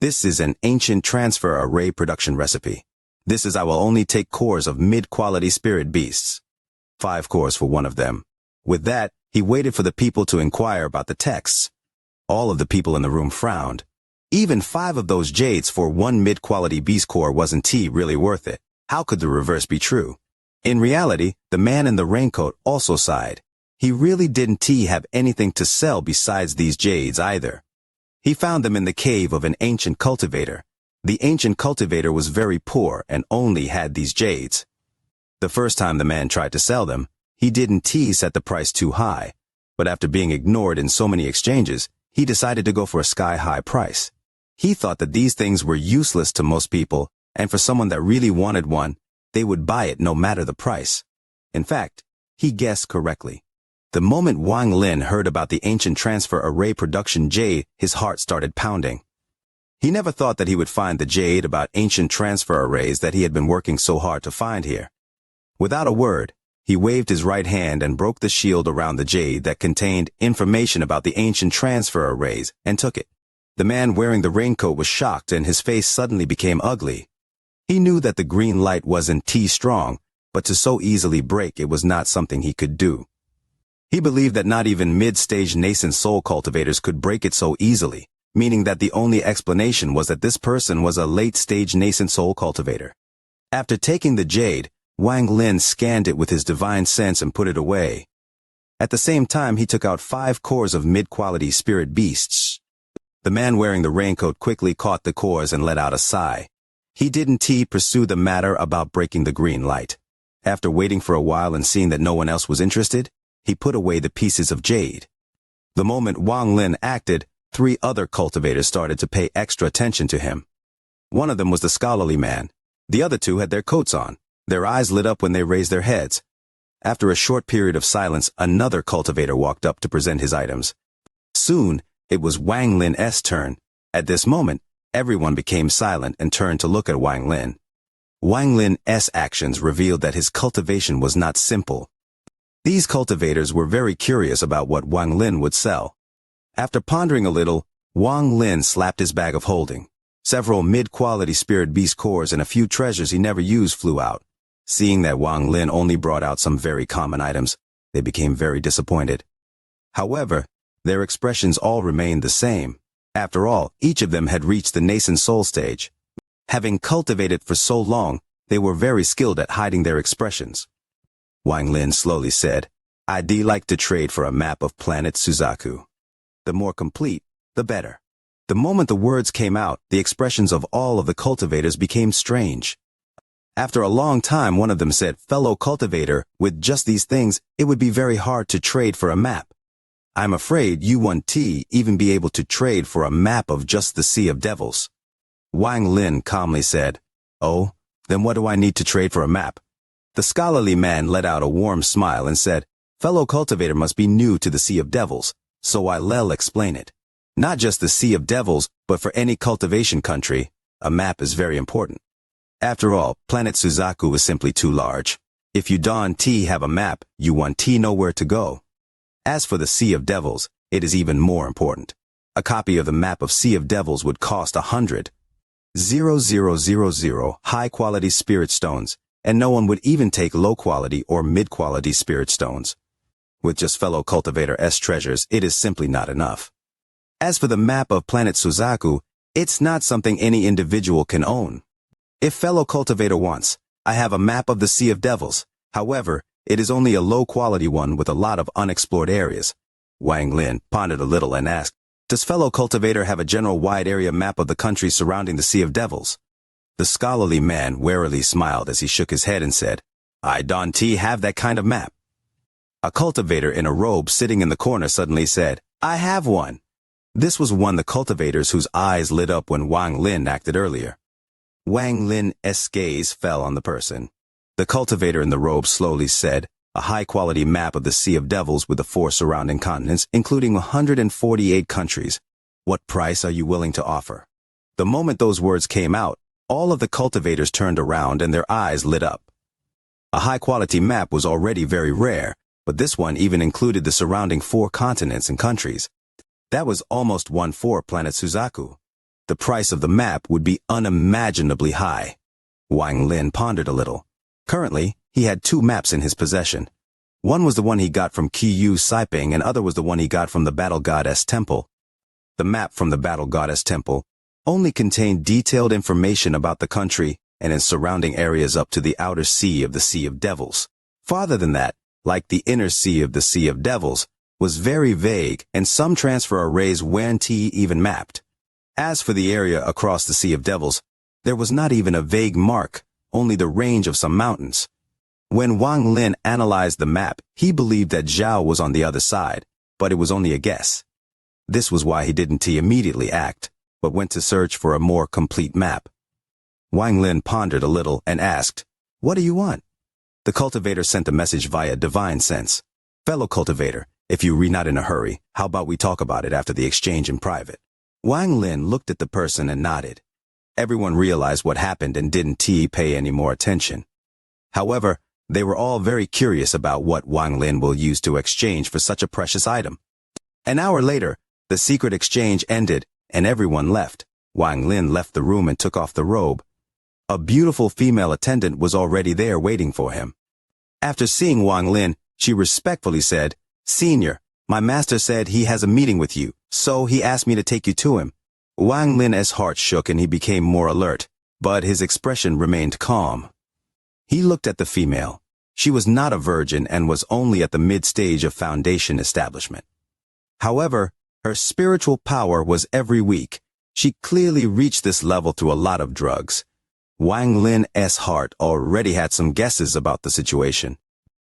A: This is an ancient transfer array production recipe. This is I will only take cores of mid-quality spirit beasts. 5 cores for one of them. With that, he waited for the people to inquire about the texts. All of the people in the room frowned. Even 5 of those jades for 1 mid-quality beast core wasn't really worth it. How could the reverse be true? In reality, the man in the raincoat also sighed. He really didn't have anything to sell besides these jades either. He found them in the cave of an ancient cultivator. The ancient cultivator was very poor and only had these jades. The first time the man tried to sell them, he didn't set the price too high, but after being ignored in so many exchanges, he decided to go for a sky-high price. He thought that these things were useless to most people, and for someone that really wanted one, they would buy it no matter the price. In fact, he guessed correctly. The moment Wang Lin heard about the ancient transfer array production jade, his heart started pounding. He never thought that he would find the jade about ancient transfer arrays that he had been working so hard to find here. Without a word, he waved his right hand and broke the shield around the jade that contained information about the ancient transfer arrays and took it. The man wearing the raincoat was shocked and his face suddenly became ugly. He knew that the green light wasn't T-strong, but to so easily break it was not something he could do. He believed that not even mid-stage nascent soul cultivators could break it so easily, meaning that the only explanation was that this person was a late-stage nascent soul cultivator. After taking the jade, Wang Lin scanned it with his divine sense and put it away. At the same time, he took out 5 cores of mid-quality spirit beasts. The man wearing the raincoat quickly caught the cores and let out a sigh. He didn't pursue the matter about breaking the green light. After waiting for a while and seeing that no one else was interested, he put away the pieces of jade. The moment Wang Lin acted, 3 other cultivators started to pay extra attention to him. One of them was the scholarly man. The other 2 had their coats on. Their eyes lit up when they raised their heads. After a short period of silence, another cultivator walked up to present his items. Soon, it was Wang Lin's turn. At this moment, everyone became silent and turned to look at Wang Lin. Wang Lin's actions revealed that his cultivation was not simple. These cultivators were very curious about what Wang Lin would sell. After pondering a little, Wang Lin slapped his bag of holding. Several mid-quality spirit beast cores and a few treasures he never used flew out. Seeing that Wang Lin only brought out some very common items, they became very disappointed. However, their expressions all remained the same. After all, each of them had reached the nascent soul stage. Having cultivated for so long, they were very skilled at hiding their expressions. Wang Lin slowly said, "I'd like to trade for a map of planet Suzaku. The more complete, the better." The moment the words came out, the expressions of all of the cultivators became strange. After a long time, one of them said, "Fellow cultivator, with just these things, it would be very hard to trade for a map. I'm afraid you won't even be able to trade for a map of just the Sea of Devils." Wang Lin calmly said, "Oh, then what do I need to trade for a map?" The scholarly man let out a warm smile and said, "Fellow cultivator must be new to the Sea of Devils, so I'll explain it. Not just the Sea of Devils, but for any cultivation country, a map is very important. After all, planet Suzaku is simply too large. If you don't have a map, you won't know where to go. As for the Sea of Devils, it is even more important. A copy of the map of Sea of Devils would cost 100,000 high-quality spirit stones, and no one would even take low-quality or mid-quality spirit stones. With just fellow cultivator's treasures, it is simply not enough. As for the map of planet Suzaku, it's not something any individual can own. If fellow cultivator wants, I have a map of the Sea of Devils. However, it is only a low-quality one with a lot of unexplored areas." Wang Lin pondered a little and asked, "Does fellow cultivator have a general wide area map of the country surrounding the Sea of Devils?" The scholarly man warily smiled as he shook his head and said, "I don't have that kind of map." A cultivator in a robe sitting in the corner suddenly said, "I have one." This was one of the cultivators whose eyes lit up when Wang Lin acted earlier. Wang Lin's gaze fell on the person. The cultivator in the robe slowly said, "A high-quality map of the Sea of Devils with the 4 surrounding continents, including 148 countries. What price are you willing to offer?" The moment those words came out, all of the cultivators turned around and their eyes lit up. A high-quality map was already very rare, but this one even included the surrounding 4 continents and countries. That was almost 1/4 planet Suzaku. The price of the map would be unimaginably high. Wang Lin pondered a little. Currently, he had 2 maps in his possession. One was the one he got from Qiyu Saiping and other was the one he got from the Battle Goddess Temple. The map from the Battle Goddess Temple only contained detailed information about the country and its surrounding areas up to the outer sea of the Sea of Devils. Farther than that, like the inner sea of the Sea of Devils, was very vague and some transfer arrays weren't even mapped. As for the area across the Sea of Devils, there was not even a vague mark, only the range of some mountains. When Wang Lin analyzed the map, he believed that Zhao was on the other side, but it was only a guess. This was why he didn't immediately act, but went to search for a more complete map. Wang Lin pondered a little and asked, "What do you want?" The cultivator sent a message via divine sense. Fellow cultivator, if you're not in a hurry, how about we talk about it after the exchange in private? Wang Lin looked at the person and nodded. Everyone realized what happened and didn't pay any more attention. However, they were all very curious about what Wang Lin will use to exchange for such a precious item. An hour later, the secret exchange ended and everyone left. Wang Lin left the room and took off the robe. A beautiful female attendant was already there waiting for him. After seeing Wang Lin, she respectfully said, "Senior, my master said he has a meeting with you, so he asked me to take you to him." Wang Lin's heart shook and he became more alert, but his expression remained calm. He looked at the female. She was not a virgin and was only at the mid-stage of foundation establishment. However, her spiritual power was every week. She clearly reached this level through a lot of drugs. Wang Lin's heart already had some guesses about the situation.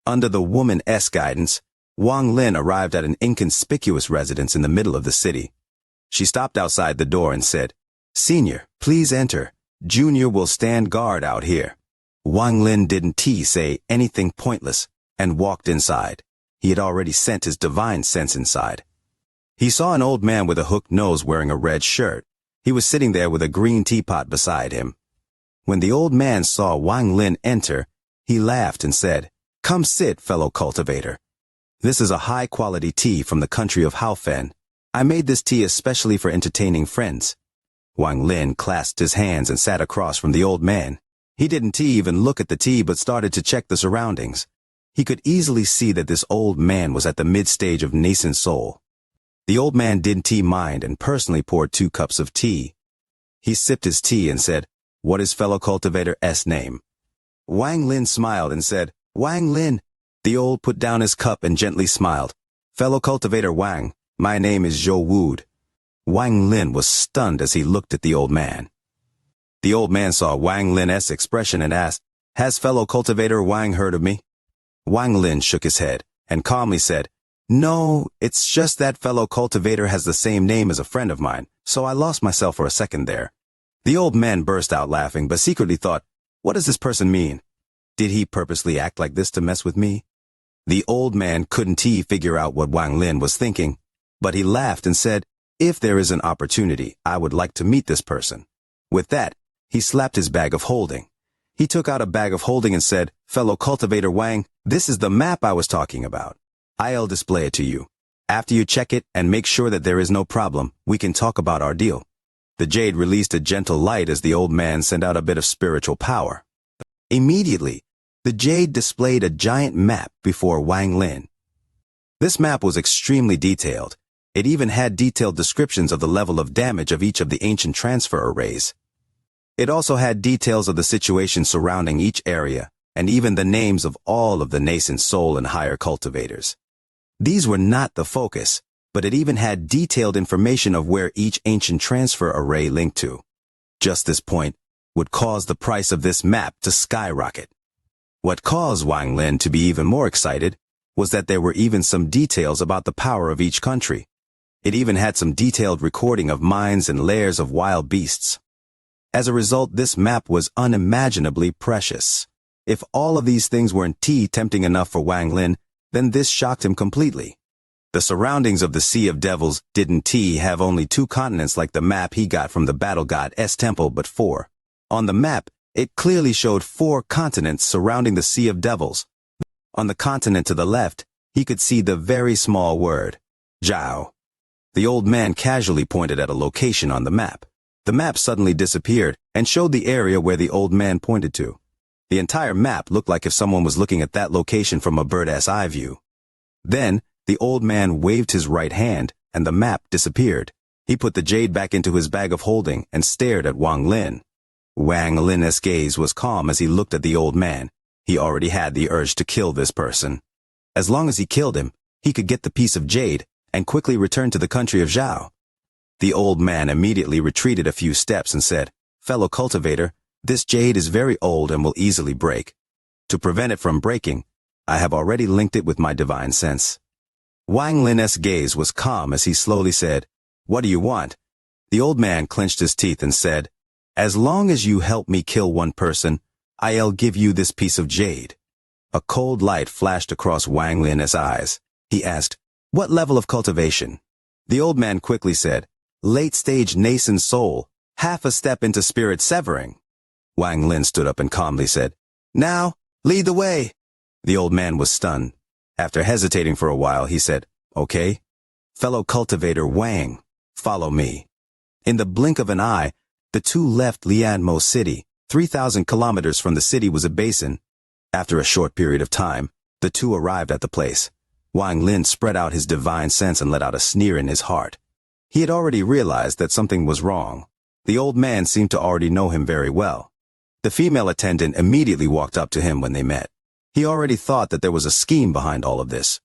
A: Under the woman's guidance, Wang Lin arrived at an inconspicuous residence in the middle of the city. She stopped outside the door and said, "Senior, please enter. Junior will stand guard out here." Wang Lin didn't say anything pointless and walked inside. He had already sent his divine sense inside. He saw an old man with a hooked nose wearing a red shirt. He was sitting there with a green teapot beside him. When the old man saw Wang Lin enter, he laughed and said, "Come sit, fellow cultivator. This is a high-quality tea from the country of Haofen. I made this tea especially for entertaining friends." Wang Lin clasped his hands and sat across from the old man. He didn't even look at the tea but started to check the surroundings. He could easily see that this old man was at the mid-stage of nascent soul. The old man didn't mind and personally poured 2 cups of tea. He sipped his tea and said, "What is fellow cultivator's name?" Wang Lin smiled and said, "Wang Lin." The old put down his cup and gently smiled. "Fellow cultivator Wang, my name is Zhou Wood." Wang Lin was stunned as he looked at the old man. The old man saw Wang Lin's expression and asked, "Has fellow cultivator Wang heard of me?" Wang Lin shook his head and calmly said, "No, it's just that fellow cultivator has the same name as a friend of mine, so I lost myself for a second there." The old man burst out laughing but secretly thought, "What does this person mean? Did he purposely act like this to mess with me?" The old man couldn't figure out what Wang Lin was thinking, but he laughed and said, "If there is an opportunity, I would like to meet this person." With that, he slapped his bag of holding. He took out a bag of holding and said, "Fellow cultivator Wang, this is the map I was talking about. I'll display it to you. After you check it and make sure that there is no problem, we can talk about our deal." The jade released a gentle light as the old man sent out a bit of spiritual power. Immediately, the jade displayed a giant map before Wang Lin. This map was extremely detailed. It even had detailed descriptions of the level of damage of each of the ancient transfer arrays. It also had details of the situation surrounding each area, and even the names of all of the nascent soul and higher cultivators. These were not the focus, but it even had detailed information of where each ancient transfer array linked to. Just this point would cause the price of this map to skyrocket. What caused Wang Lin to be even more excited was that there were even some details about the power of each country. It even had some detailed recording of mines and lairs of wild beasts. As a result, this map was unimaginably precious. If all of these things weren't tempting enough for Wang Lin, then this shocked him completely. The surroundings of the Sea of Devils didn't have only 2 continents like the map he got from the battle god's temple, but 4. On the map, it clearly showed 4 continents surrounding the Sea of Devils. On the continent to the left, he could see the very small word, Zhao. The old man casually pointed at a location on the map. The map suddenly disappeared and showed the area where the old man pointed to. The entire map looked like if someone was looking at that location from a bird's eye view. Then, the old man waved his right hand, and the map disappeared. He put the jade back into his bag of holding and stared at Wang Lin. Wang Lin's gaze was calm as he looked at the old man. He already had the urge to kill this person. As long as he killed him, he could get the piece of jade and quickly return to the country of Zhao. The old man immediately retreated a few steps and said, "Fellow cultivator, this jade is very old and will easily break. To prevent it from breaking, I have already linked it with my divine sense." Wang Lin's gaze was calm as he slowly said, "What do you want?" The old man clenched his teeth and said, "As long as you help me kill one person, I'll give you this piece of jade." A cold light flashed across Wang Lin's eyes. He asked, "What level of cultivation?" The old man quickly said, "Late-stage nascent soul, half a step into spirit severing." Wang Lin stood up and calmly said, "Now, lead the way." The old man was stunned. After hesitating for a while, he said, "Okay. Fellow cultivator Wang, follow me." In the blink of an eye, the two left Lianmo City. 3,000 kilometers from the city was a basin. After a short period of time, the two arrived at the place. Wang Lin spread out his divine sense and let out a sneer in his heart. He had already realized that something was wrong. The old man seemed to already know him very well. The female attendant immediately walked up to him when they met. He already thought that there was a scheme behind all of this.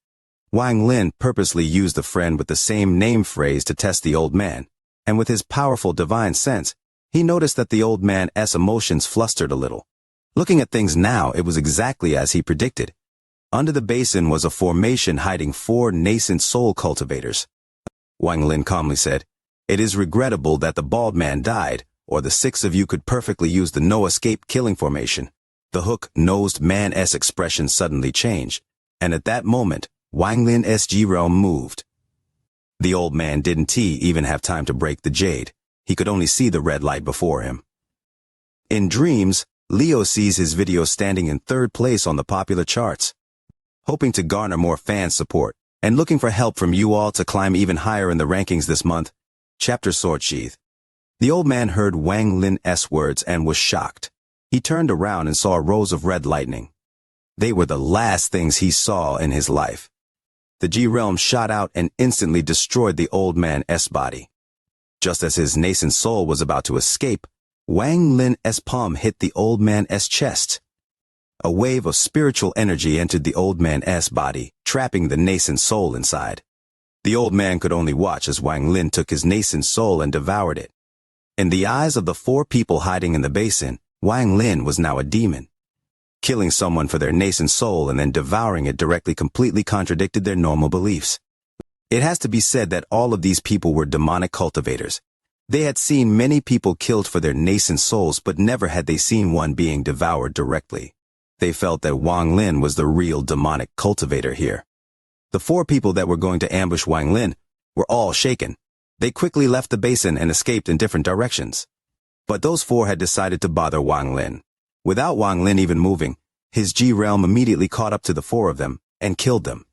A: Wang Lin purposely used the friend with the same name phrase to test the old man, and with his powerful divine sense, he noticed that the old man's emotions flustered a little. Looking at things now, it was exactly as he predicted. Under the basin was a formation hiding 4 nascent soul cultivators. Wang Lin calmly said, "It is regrettable that the bald man died, or the 6 of you could perfectly use the no-escape killing formation." The hook-nosed man's expression suddenly changed, and at that moment, Wang Lin's G realm moved. The old man didn't even have time to break the jade. He could only see the red light before him. In dreams, Leo sees his video standing in 3rd place on the popular charts. Hoping to garner more fan support, and looking for help from you all to climb even higher in the rankings this month. Chapter Sword Sheath. The old man heard Wang Lin's words and was shocked. He turned around and saw rows of red lightning. They were the last things he saw in his life. The G realm shot out and instantly destroyed the old man's body. Just as his nascent soul was about to escape, Wang Lin's palm hit the old man's chest. A wave of spiritual energy entered the old man's body, trapping the nascent soul inside. The old man could only watch as Wang Lin took his nascent soul and devoured it. In the eyes of the 4 people hiding in the basin, Wang Lin was now a demon. Killing someone for their nascent soul and then devouring it directly completely contradicted their normal beliefs. It has to be said that all of these people were demonic cultivators. They had seen many people killed for their nascent souls, but never had they seen one being devoured directly. They felt that Wang Lin was the real demonic cultivator here. The 4 people that were going to ambush Wang Lin were all shaken. They quickly left the basin and escaped in different directions. But those 4 had decided to bother Wang Lin. Without Wang Lin even moving, his G realm immediately caught up to the 4 of them and killed them.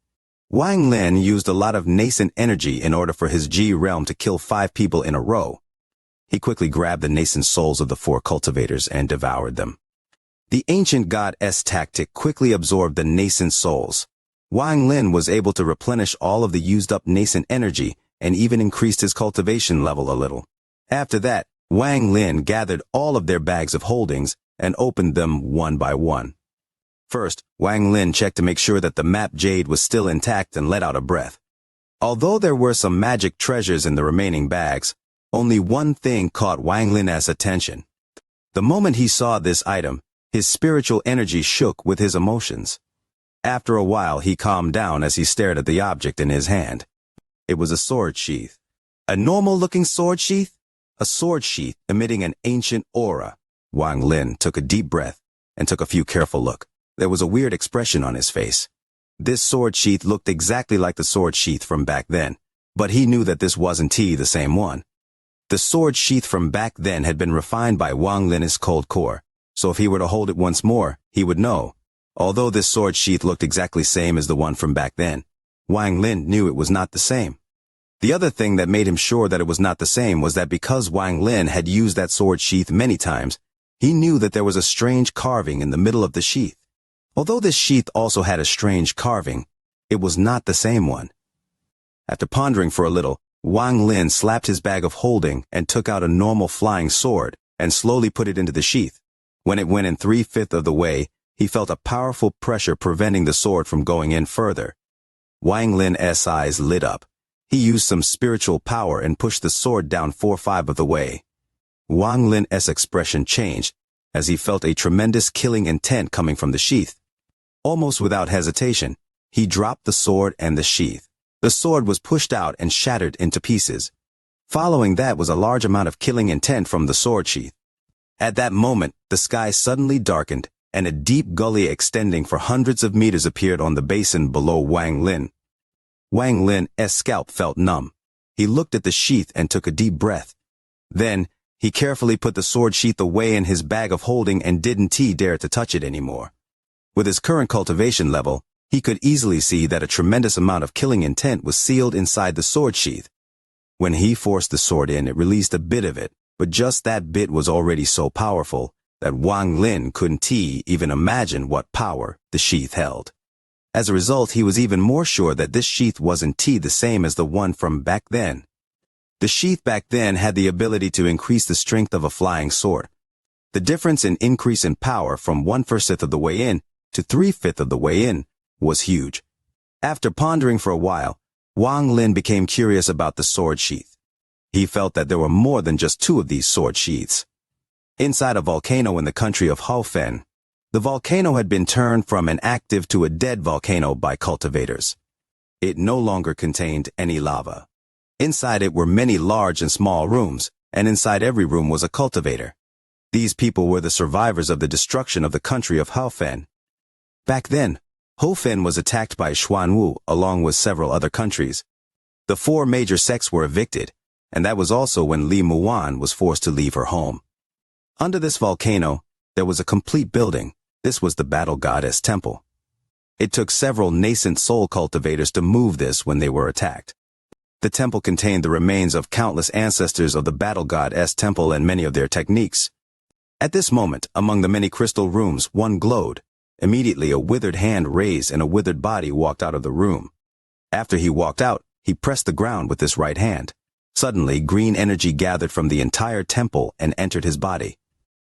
A: Wang Lin used a lot of nascent energy in order for his G realm to kill 5 people in a row. He quickly grabbed the nascent souls of the 4 cultivators and devoured them. The ancient god's tactic quickly absorbed the nascent souls. Wang Lin was able to replenish all of the used-up nascent energy and even increased his cultivation level a little. After that, Wang Lin gathered all of their bags of holdings and opened them one by one. First, Wang Lin checked to make sure that the map jade was still intact and let out a breath. Although there were some magic treasures in the remaining bags, only one thing caught Wang Lin's attention. The moment he saw this item, his spiritual energy shook with his emotions. After a while, he calmed down as he stared at the object in his hand. It was a sword sheath. A normal-looking sword sheath? A sword sheath emitting an ancient aura. Wang Lin took a deep breath and took a few careful look. There was a weird expression on his face. This sword sheath looked exactly like the sword sheath from back then, but he knew that this wasn't the same one. The sword sheath from back then had been refined by Wang Lin's cold core, so if he were to hold it once more, he would know. Although this sword sheath looked exactly same as the one from back then, Wang Lin knew it was not the same. The other thing that made him sure that it was not the same was that because Wang Lin had used that sword sheath many times, he knew that there was a strange carving in the middle of the sheath. Although this sheath also had a strange carving, it was not the same one. After pondering for a little, Wang Lin slapped his bag of holding and took out a normal flying sword and slowly put it into the sheath. When it went in 3/5 of the way, he felt a powerful pressure preventing the sword from going in further. Wang Lin's eyes lit up. He used some spiritual power and pushed the sword down 4/5 of the way. Wang Lin's expression changed as he felt a tremendous killing intent coming from the sheath. Almost without hesitation, he dropped the sword and the sheath. The sword was pushed out and shattered into pieces. Following that was a large amount of killing intent from the sword sheath. At that moment, the sky suddenly darkened, and a deep gully extending for hundreds of meters appeared on the basin below Wang Lin. Wang Lin's scalp felt numb. He looked at the sheath and took a deep breath. Then, he carefully put the sword sheath away in his bag of holding and didn't dare to touch it anymore. With his current cultivation level, he could easily see that a tremendous amount of killing intent was sealed inside the sword sheath. When he forced the sword in, it released a bit of it, but just that bit was already so powerful that Wang Lin couldn't even imagine what power the sheath held. As a result, he was even more sure that this sheath wasn't the same as the one from back then. The sheath back then had the ability to increase the strength of a flying sword. The difference in increase in power from 1/5 of the way in to 3/5 of the way in was huge. After pondering for a while, Wang Lin became curious about the sword sheath. He felt that there were more than just 2 of these sword sheaths. Inside a volcano in the country of Harem, the volcano had been turned from an active to a dead volcano by cultivators. It no longer contained any lava. Inside it were many large and small rooms, and inside every room was a cultivator. These people were the survivors of the destruction of the country of Harem. Back then, Harem was attacked by Xuanwu along with several other countries. The 4 major sects were evicted, and that was also when Li Muan was forced to leave her home. Under this volcano, there was a complete building. This was the battle goddess temple. It took several nascent soul cultivators to move this when they were attacked. The temple contained the remains of countless ancestors of the battle goddess temple and many of their techniques. At this moment, among the many crystal rooms, one glowed. Immediately a withered hand raised and a withered body walked out of the room. After he walked out, he pressed the ground with his right hand. Suddenly, green energy gathered from the entire temple and entered his body.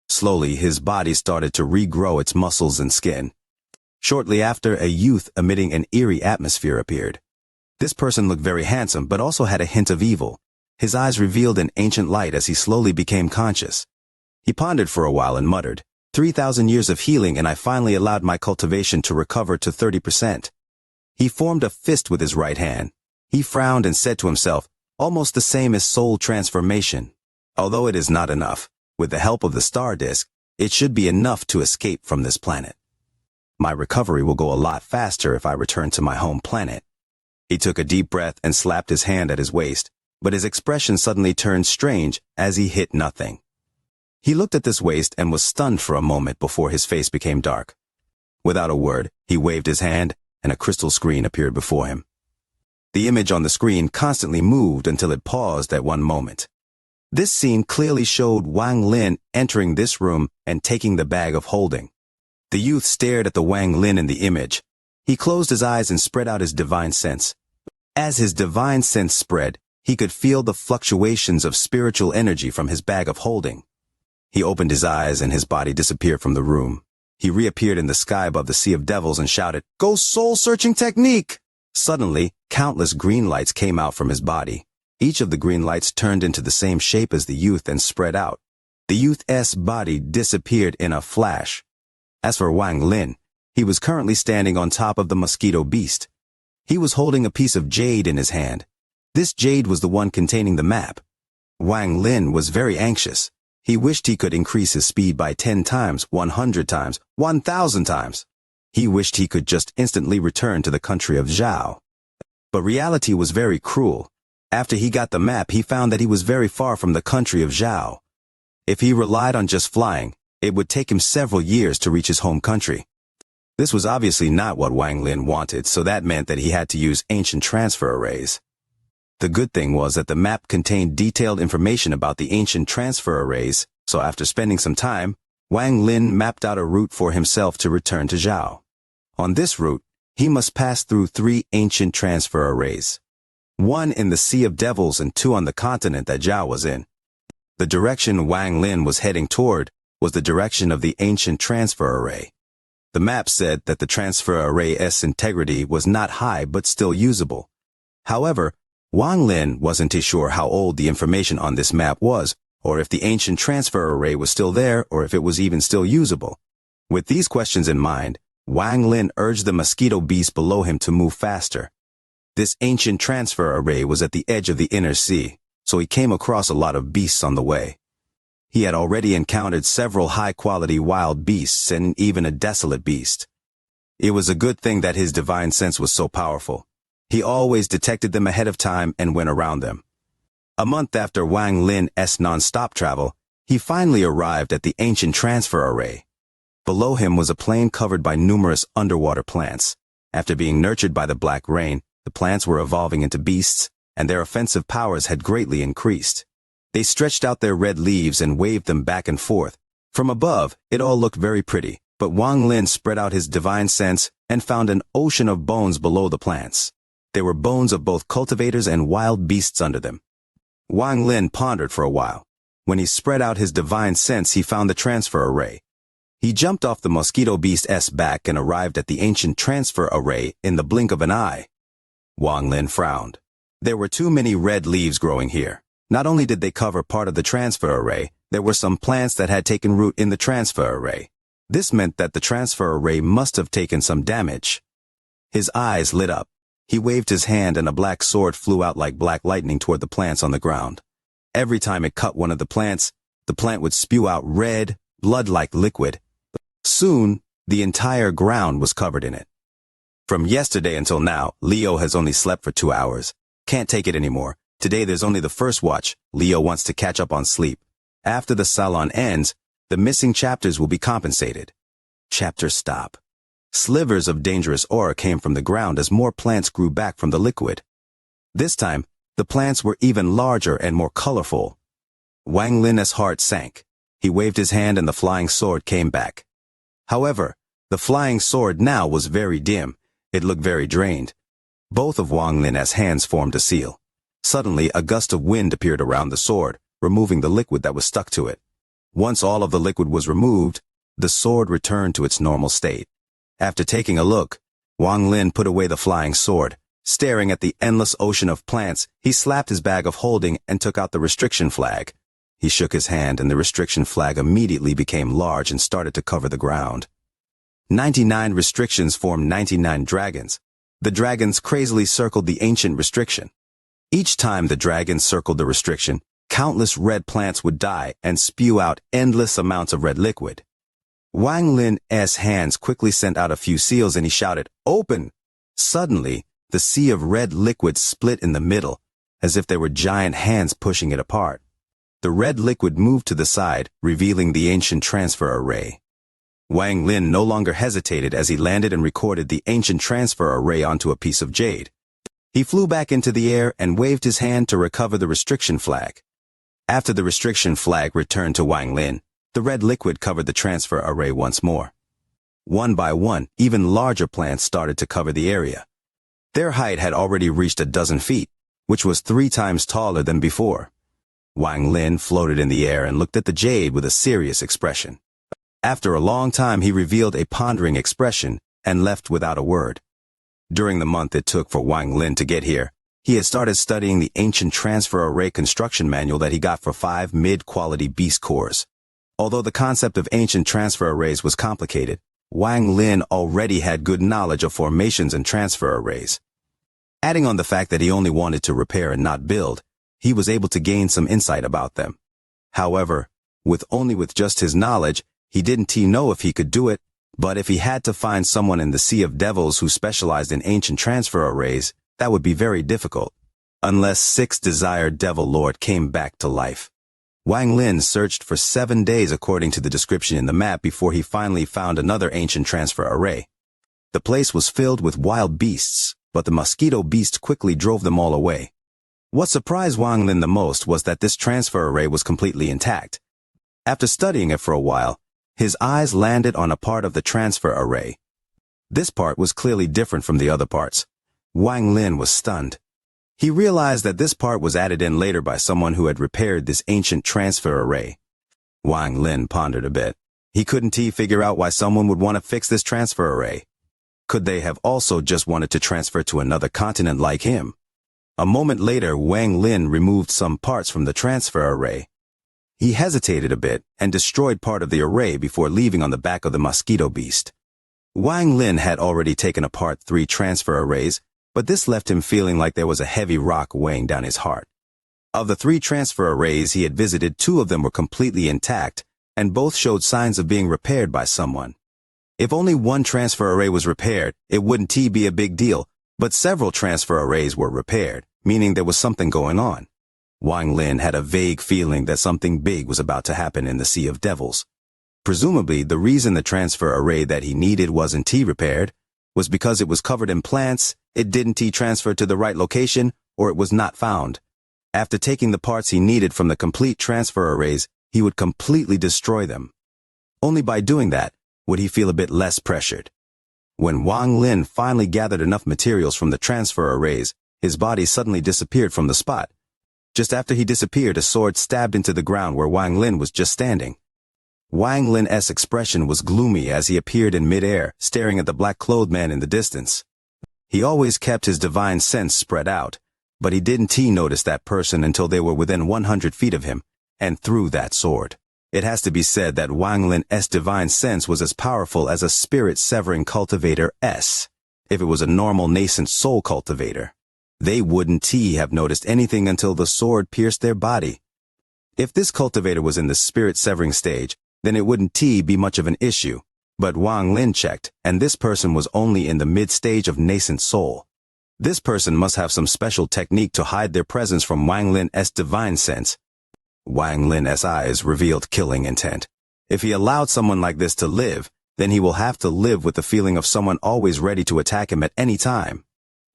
A: Slowly, his body started to regrow its muscles and skin. Shortly after, a youth emitting an eerie atmosphere appeared. This person looked very handsome but also had a hint of evil. His eyes revealed an ancient light as he slowly became conscious. He pondered for a while and muttered, 3,000 years of healing and I finally allowed my cultivation to recover to 30%. He formed a fist with his right hand. He frowned and said to himself, almost the same as soul transformation. Although it is not enough, with the help of the star disk, it should be enough to escape from this planet. My recovery will go a lot faster if I return to my home planet. He took a deep breath and slapped his hand at his waist, but his expression suddenly turned strange as he hit nothing. He looked at this waist and was stunned for a moment before his face became dark. Without a word, he waved his hand, and a crystal screen appeared before him. The image on the screen constantly moved until it paused at one moment. This scene clearly showed Wang Lin entering this room and taking the bag of holding. The youth stared at the Wang Lin in the image. He closed his eyes and spread out his divine sense. As his divine sense spread, he could feel the fluctuations of spiritual energy from his bag of holding. He opened his eyes and his body disappeared from the room. He reappeared in the sky above the sea of devils and shouted, "Go soul-searching technique!" Suddenly, countless green lights came out from his body. Each of the green lights turned into the same shape as the youth and spread out. The youth's body disappeared in a flash. As for Wang Lin, he was currently standing on top of the mosquito beast. He was holding a piece of jade in his hand. This jade was the one containing the map. Wang Lin was very anxious. He wished he could increase his speed by 10 times, 100 times, 1,000 times. He wished he could just instantly return to the country of Zhao. But reality was very cruel. After he got the map, he found that he was very far from the country of Zhao. If he relied on just flying, it would take him several years to reach his home country. This was obviously not what Wang Lin wanted, so that meant that he had to use ancient transfer arrays. The good thing was that the map contained detailed information about the ancient transfer arrays, so after spending some time, Wang Lin mapped out a route for himself to return to Zhao. On this route, he must pass through 3 ancient transfer arrays. 1 in the Sea of Devils and 2 on the continent that Zhao was in. The direction Wang Lin was heading toward was the direction of the ancient transfer array. The map said that the transfer array's integrity was not high but still usable. However, Wang Lin wasn't too sure how old the information on this map was, or if the ancient transfer array was still there, or if it was even still usable. With these questions in mind, Wang Lin urged the mosquito beast below him to move faster. This ancient transfer array was at the edge of the inner sea, so he came across a lot of beasts on the way. He had already encountered several high-quality wild beasts and even a desolate beast. It was a good thing that his divine sense was so powerful. He always detected them ahead of time and went around them. A month after Wang Lin's non-stop travel, he finally arrived at the ancient transfer array. Below him was a plain covered by numerous underwater plants. After being nurtured by the black rain, the plants were evolving into beasts, and their offensive powers had greatly increased. They stretched out their red leaves and waved them back and forth. From above, it all looked very pretty, but Wang Lin spread out his divine sense and found an ocean of bones below the plants. There were bones of both cultivators and wild beasts under them. Wang Lin pondered for a while. When he spread out his divine sense, he found the transfer array. He jumped off the mosquito beast's back and arrived at the ancient transfer array in the blink of an eye. Wang Lin frowned. There were too many red leaves growing here. Not only did they cover part of the transfer array, there were some plants that had taken root in the transfer array. This meant that the transfer array must have taken some damage. His eyes lit up. He waved his hand and a black sword flew out like black lightning toward the plants on the ground. Every time it cut one of the plant would spew out red, blood-like liquid. Soon, the entire ground was covered in it. From yesterday until now, Leo has only slept for 2 hours. Can't take it anymore. Today there's only the first watch. Leo wants to catch up on sleep. After the salon ends, the missing chapters will be compensated. Chapter stop. Slivers of dangerous aura came from the ground as more plants grew back from the liquid. This time, the plants were even larger and more colorful. Wang Lin's heart sank. He waved his hand and the flying sword came back. However, the flying sword now was very dim. It looked very drained. Both of Wang Lin's hands formed a seal. Suddenly, a gust of wind appeared around the sword, removing the liquid that was stuck to it. Once all of the liquid was removed, the sword returned to its normal state. After taking a look, Wang Lin put away the flying sword. Staring at the endless ocean of plants, he slapped his bag of holding and took out the restriction flag. He shook his hand and the restriction flag immediately became large and started to cover the ground. 99 restrictions formed 99 dragons. The dragons crazily circled the ancient restriction. Each time the dragons circled the restriction, countless red plants would die and spew out endless amounts of red liquid. Wang Lin's hands quickly sent out a few seals and he shouted, "Open!" Suddenly, the sea of red liquid split in the middle, as if there were giant hands pushing it apart. The red liquid moved to the side, revealing the ancient transfer array. Wang Lin no longer hesitated as he landed and recorded the ancient transfer array onto a piece of jade. He flew back into the air and waved his hand to recover the restriction flag. After the restriction flag returned to Wang Lin, the red liquid covered the transfer array once more. One by one, even larger plants started to cover the area. Their height had already reached a dozen feet, which was 3 times taller than before. Wang Lin floated in the air and looked at the jade with a serious expression. After a long time, he revealed a pondering expression and left without a word. During the month it took for Wang Lin to get here, he had started studying the ancient transfer array construction manual that he got for 5 mid-quality beast cores. Although the concept of ancient transfer arrays was complicated, Wang Lin already had good knowledge of formations and transfer arrays. Adding on the fact that he only wanted to repair and not build, he was able to gain some insight about them. However, with just his knowledge, he didn't know if he could do it, but if he had to find someone in the Sea of Devils who specialized in ancient transfer arrays, that would be very difficult. Unless 6 desired Devil Lord came back to life. Wang Lin searched for 7 days according to the description in the map before he finally found another ancient transfer array. The place was filled with wild beasts, but the mosquito beast quickly drove them all away. What surprised Wang Lin the most was that this transfer array was completely intact. After studying it for a while, his eyes landed on a part of the transfer array. This part was clearly different from the other parts. Wang Lin was stunned. He realized that this part was added in later by someone who had repaired this ancient transfer array. Wang Lin pondered a bit. He couldn't figure out why someone would want to fix this transfer array. Could they have also just wanted to transfer to another continent like him? A moment later, Wang Lin removed some parts from the transfer array. He hesitated a bit and destroyed part of the array before leaving on the back of the mosquito beast. Wang Lin had already taken apart 3 transfer arrays, but this left him feeling like there was a heavy rock weighing down his heart. Of the 3 transfer arrays he had visited, 2 of them were completely intact, and both showed signs of being repaired by someone. If only 1 transfer array was repaired, it wouldn't be a big deal, but several transfer arrays were repaired, meaning there was something going on. Wang Lin had a vague feeling that something big was about to happen in the Sea of Devils. Presumably, the reason the transfer array that he needed wasn't repaired was because it was covered in plants, it didn't transfer to the right location, or it was not found. After taking the parts he needed from the complete transfer arrays, he would completely destroy them. Only by doing that would he feel a bit less pressured. When Wang Lin finally gathered enough materials from the transfer arrays, his body suddenly disappeared from the spot. Just after he disappeared, a sword stabbed into the ground where Wang Lin was just standing. Wang Lin's expression was gloomy as he appeared in midair, staring at the black-clothed man in the distance. He always kept his divine sense spread out, but he didn't notice that person until they were within 100 feet of him, and threw that sword. It has to be said that Wang Lin's divine sense was as powerful as a spirit-severing cultivator S. If it was a normal nascent soul cultivator, they wouldn't have noticed anything until the sword pierced their body. If this cultivator was in the spirit-severing stage, then it wouldn't be much of an issue. But Wang Lin checked, and this person was only in the mid-stage of nascent soul. This person must have some special technique to hide their presence from Wang Lin's divine sense. Wang Lin's eyes revealed killing intent. If he allowed someone like this to live, then he will have to live with the feeling of someone always ready to attack him at any time.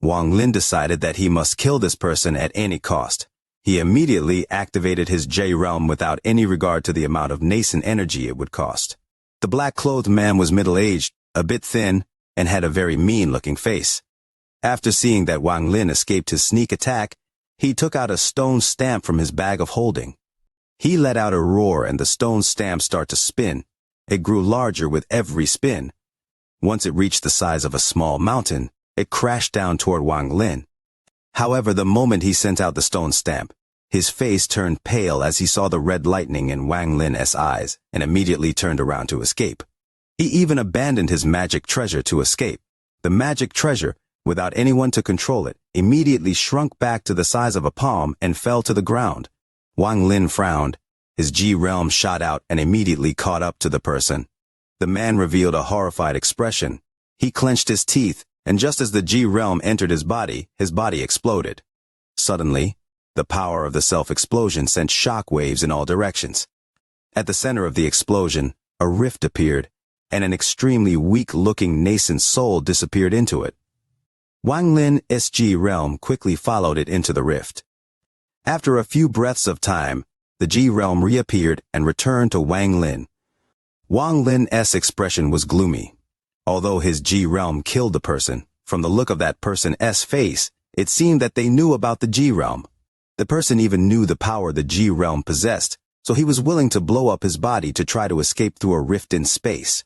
A: Wang Lin decided that he must kill this person at any cost. He immediately activated his J realm without any regard to the amount of nascent energy it would cost. The black-clothed man was middle-aged, a bit thin, and had a very mean-looking face. After seeing that Wang Lin escaped his sneak attack, he took out a stone stamp from his bag of holding. He let out a roar and the stone stamp started to spin. It grew larger with every spin. Once it reached the size of a small mountain, it crashed down toward Wang Lin. However, the moment he sent out the stone stamp, his face turned pale as he saw the red lightning in Wang Lin's eyes and immediately turned around to escape. He even abandoned his magic treasure to escape. The magic treasure, without anyone to control it, immediately shrunk back to the size of a palm and fell to the ground. Wang Lin frowned. His G realm shot out and immediately caught up to the person. The man revealed a horrified expression. He clenched his teeth, and just as the G realm entered his body exploded. Suddenly, the power of the self-explosion sent shock waves in all directions. At the center of the explosion, a rift appeared, and an extremely weak-looking nascent soul disappeared into it. Wang Lin's G realm quickly followed it into the rift. After a few breaths of time, the G realm reappeared and returned to Wang Lin. Wang Lin's expression was gloomy. Although his G realm killed the person, from the look of that person's face, it seemed that they knew about the G realm. The person even knew the power the G realm possessed, so he was willing to blow up his body to try to escape through a rift in space.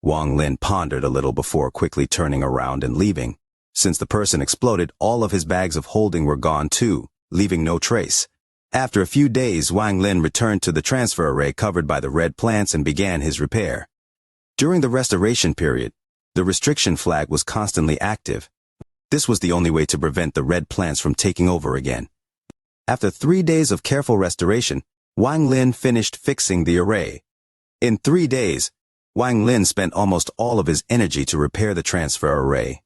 A: Wang Lin pondered a little before quickly turning around and leaving. Since the person exploded, all of his bags of holding were gone too, leaving no trace. After a few days, Wang Lin returned to the transfer array covered by the red plants and began his repair. During the restoration period, the restriction flag was constantly active. This was the only way to prevent the red plants from taking over again. After 3 days of careful restoration, Wang Lin finished fixing the array. In 3 days, Wang Lin spent almost all of his energy to repair the transfer array.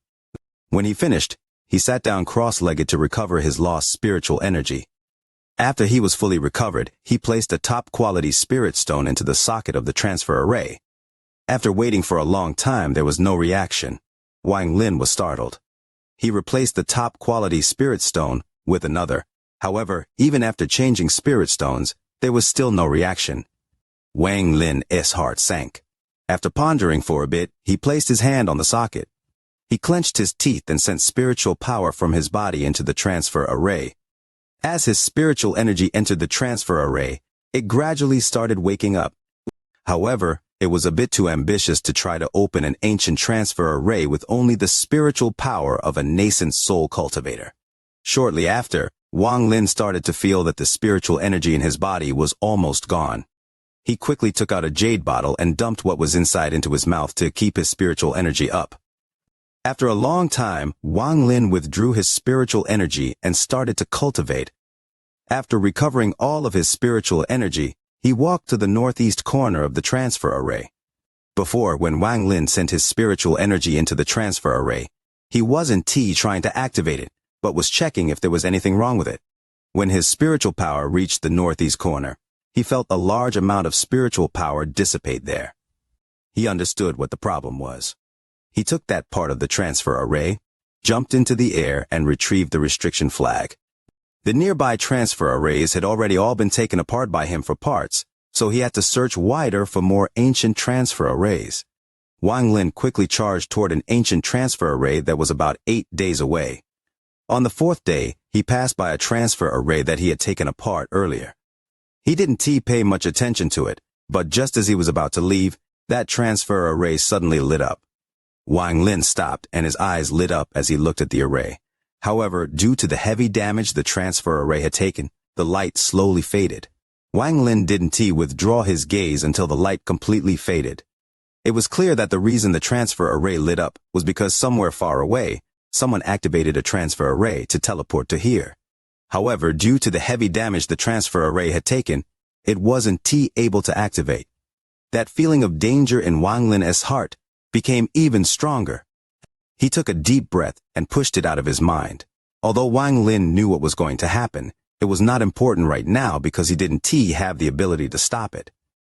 A: When he finished, he sat down cross-legged to recover his lost spiritual energy. After he was fully recovered, he placed a top-quality spirit stone into the socket of the transfer array. After waiting for a long time, there was no reaction. Wang Lin was startled. He replaced the top-quality spirit stone with another. However, even after changing spirit stones, there was still no reaction. Wang Lin's heart sank. After pondering for a bit, he placed his hand on the socket. He clenched his teeth and sent spiritual power from his body into the transfer array. As his spiritual energy entered the transfer array, it gradually started waking up. However, it was a bit too ambitious to try to open an ancient transfer array with only the spiritual power of a nascent soul cultivator. Shortly after, Wang Lin started to feel that the spiritual energy in his body was almost gone. He quickly took out a jade bottle and dumped what was inside into his mouth to keep his spiritual energy up. After a long time, Wang Lin withdrew his spiritual energy and started to cultivate. After recovering all of his spiritual energy, he walked to the northeast corner of the transfer array. Before, when Wang Lin sent his spiritual energy into the transfer array, he wasn't trying to activate it, but was checking if there was anything wrong with it. When his spiritual power reached the northeast corner, he felt a large amount of spiritual power dissipate there. He understood what the problem was. He took that part of the transfer array, jumped into the air, and retrieved the restriction flag. The nearby transfer arrays had already all been taken apart by him for parts, so he had to search wider for more ancient transfer arrays. Wang Lin quickly charged toward an ancient transfer array that was about 8 days away. On the 4th day, he passed by a transfer array that he had taken apart earlier. He didn't pay much attention to it, but just as he was about to leave, that transfer array suddenly lit up. Wang Lin stopped and his eyes lit up as he looked at the array. However, due to the heavy damage the transfer array had taken, the light slowly faded. Wang Lin didn't withdraw his gaze until the light completely faded. It was clear that the reason the transfer array lit up was because somewhere far away, someone activated a transfer array to teleport to here. However, due to the heavy damage the transfer array had taken, it wasn't able to activate. That feeling of danger in Wang Lin's heart became even stronger. He took a deep breath and pushed it out of his mind. Although Wang Lin knew what was going to happen, it was not important right now because he didn't have the ability to stop it.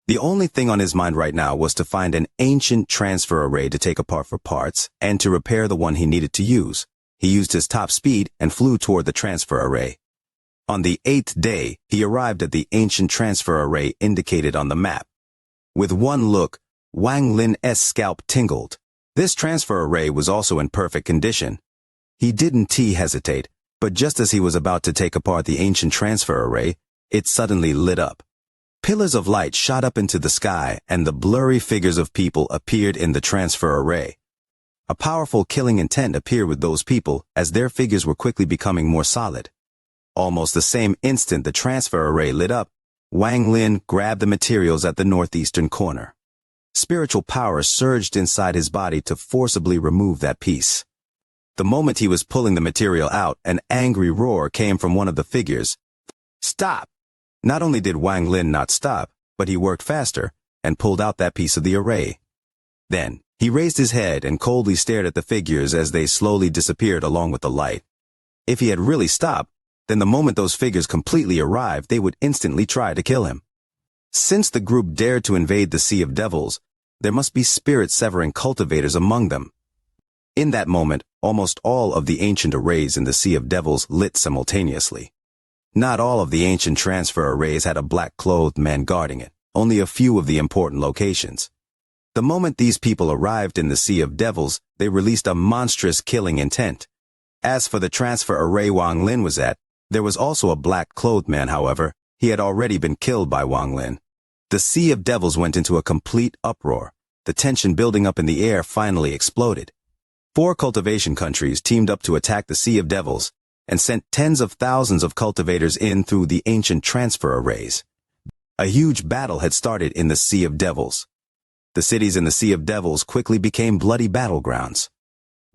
A: The only thing on his mind right now was to find an ancient transfer array to take apart for parts and to repair the one he needed to use. He used his top speed and flew toward the transfer array. On the 8th day, he arrived at the ancient transfer array indicated on the map. With one look, Wang Lin's scalp tingled. This transfer array was also in perfect condition. He didn't hesitate, but just as he was about to take apart the ancient transfer array, it suddenly lit up. Pillars of light shot up into the sky and the blurry figures of people appeared in the transfer array. A powerful killing intent appeared with those people as their figures were quickly becoming more solid. Almost the same instant the transfer array lit up, Wang Lin grabbed the materials at the northeastern corner. Spiritual power surged inside his body to forcibly remove that piece. The moment he was pulling the material out, an angry roar came from one of the figures. Stop! Not only did Wang Lin not stop, but he worked faster and pulled out that piece of the array. Then, he raised his head and coldly stared at the figures as they slowly disappeared along with the light. If he had really stopped, then the moment those figures completely arrived, they would instantly try to kill him. Since the group dared to invade the Sea of Devils, there must be spirit-severing cultivators among them. In that moment, almost all of the ancient arrays in the Sea of Devils lit simultaneously. Not all of the ancient transfer arrays had a black-clothed man guarding it, only a few of the important locations. The moment these people arrived in the Sea of Devils, they released a monstrous killing intent. As for the transfer array Wang Lin was at, there was also a black-clothed man, however. He had already been killed by Wang Lin. The Sea of Devils went into a complete uproar. The tension building up in the air finally exploded. 4 cultivation countries teamed up to attack the Sea of Devils and sent tens of thousands of cultivators in through the ancient transfer arrays. A huge battle had started in the Sea of Devils. The cities in the Sea of Devils quickly became bloody battlegrounds.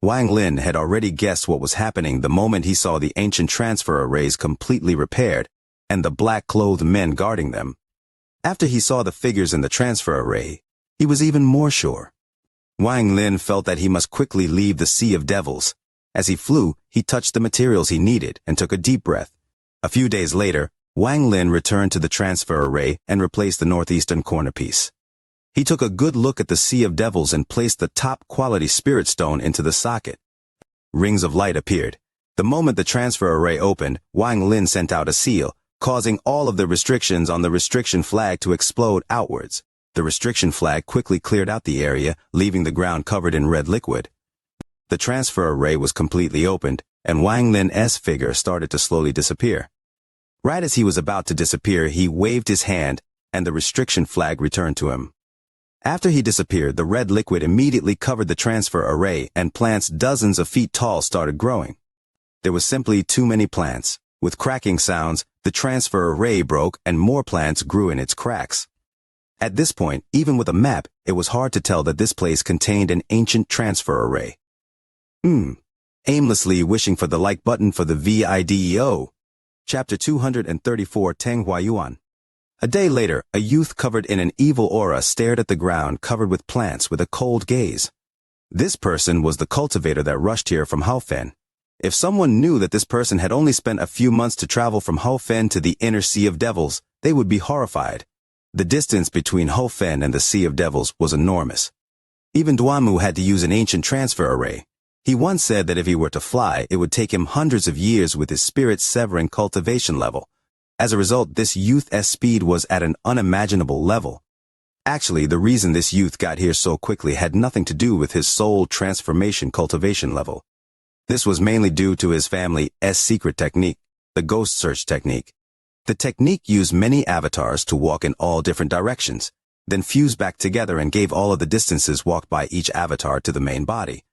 A: Wang Lin had already guessed what was happening the moment he saw the ancient transfer arrays completely repaired and the black-clothed men guarding them. After he saw the figures in the transfer array, he was even more sure. Wang Lin felt that he must quickly leave the Sea of Devils. As he flew, he touched the materials he needed and took a deep breath. A few days later, Wang Lin returned to the transfer array and replaced the northeastern corner piece. He took a good look at the Sea of Devils and placed the top-quality spirit stone into the socket. Rings of light appeared. The moment the transfer array opened, Wang Lin sent out a seal, causing all of the restrictions on the restriction flag to explode outwards. The restriction flag quickly cleared out the area, leaving the ground covered in red liquid. The transfer array was completely opened, and Wang Lin's figure started to slowly disappear. Right as he was about to disappear, he waved his hand, and the restriction flag returned to him. After he disappeared, the red liquid immediately covered the transfer array, and plants dozens of feet tall started growing. There was simply too many plants. With cracking sounds, the transfer array broke and more plants grew in its cracks. At this point, even with a map, it was hard to tell that this place contained an ancient transfer array. Aimlessly wishing for the like button for the video. Chapter 234 Teng Huayuan. A day later, a youth covered in an evil aura stared at the ground covered with plants with a cold gaze. This person was the cultivator that rushed here from Haofen. If someone knew that this person had only spent a few months to travel from Haofen to the inner Sea of Devils, they would be horrified. The distance between Haofen and the Sea of Devils was enormous. Even Duamu had to use an ancient transfer array. He once said that if he were to fly, it would take him hundreds of years with his spirit-severing cultivation level. As a result, this youth's speed was at an unimaginable level. Actually, the reason this youth got here so quickly had nothing to do with his soul transformation cultivation level. This was mainly due to his family's secret technique, the ghost search technique. The technique used many avatars to walk in all different directions, then fused back together and gave all of the distances walked by each avatar to the main body.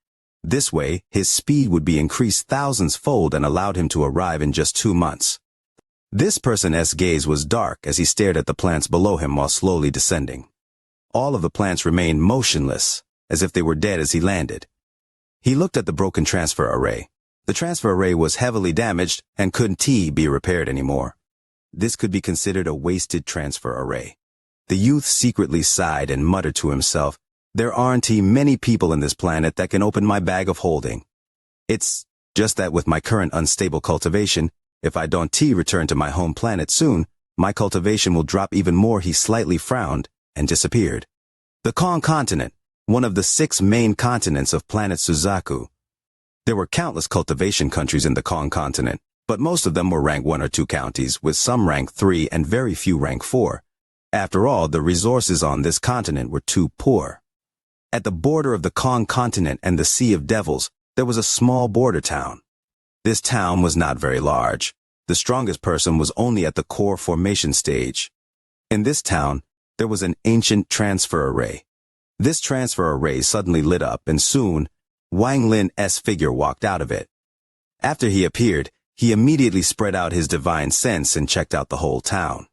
A: This way, his speed would be increased thousands-fold and allowed him to arrive in just 2 months. This person's gaze was dark as he stared at the plants below him while slowly descending. All of the plants remained motionless, as if they were dead as he landed. He looked at the broken transfer array. The transfer array was heavily damaged and couldn't be repaired anymore. This could be considered a wasted transfer array. The youth secretly sighed and muttered to himself, "There aren't many people in this planet that can open my bag of holding. It's just that with my current unstable cultivation, if I don't return to my home planet soon, my cultivation will drop even more." He slightly frowned and disappeared. The Kong continent, one of the 6 main continents of planet Suzaku. There were countless cultivation countries in the Kong continent, but most of them were rank 1 or 2 counties, with some rank 3 and very few rank 4. After all, the resources on this continent were too poor. At the border of the Kong continent and the Sea of Devils, there was a small border town. This town was not very large. The strongest person was only at the core formation stage. In this town, there was an ancient transfer array. This transfer array suddenly lit up, and soon, Wang Lin's figure walked out of it. After he appeared, he immediately spread out his divine sense and checked out the whole town.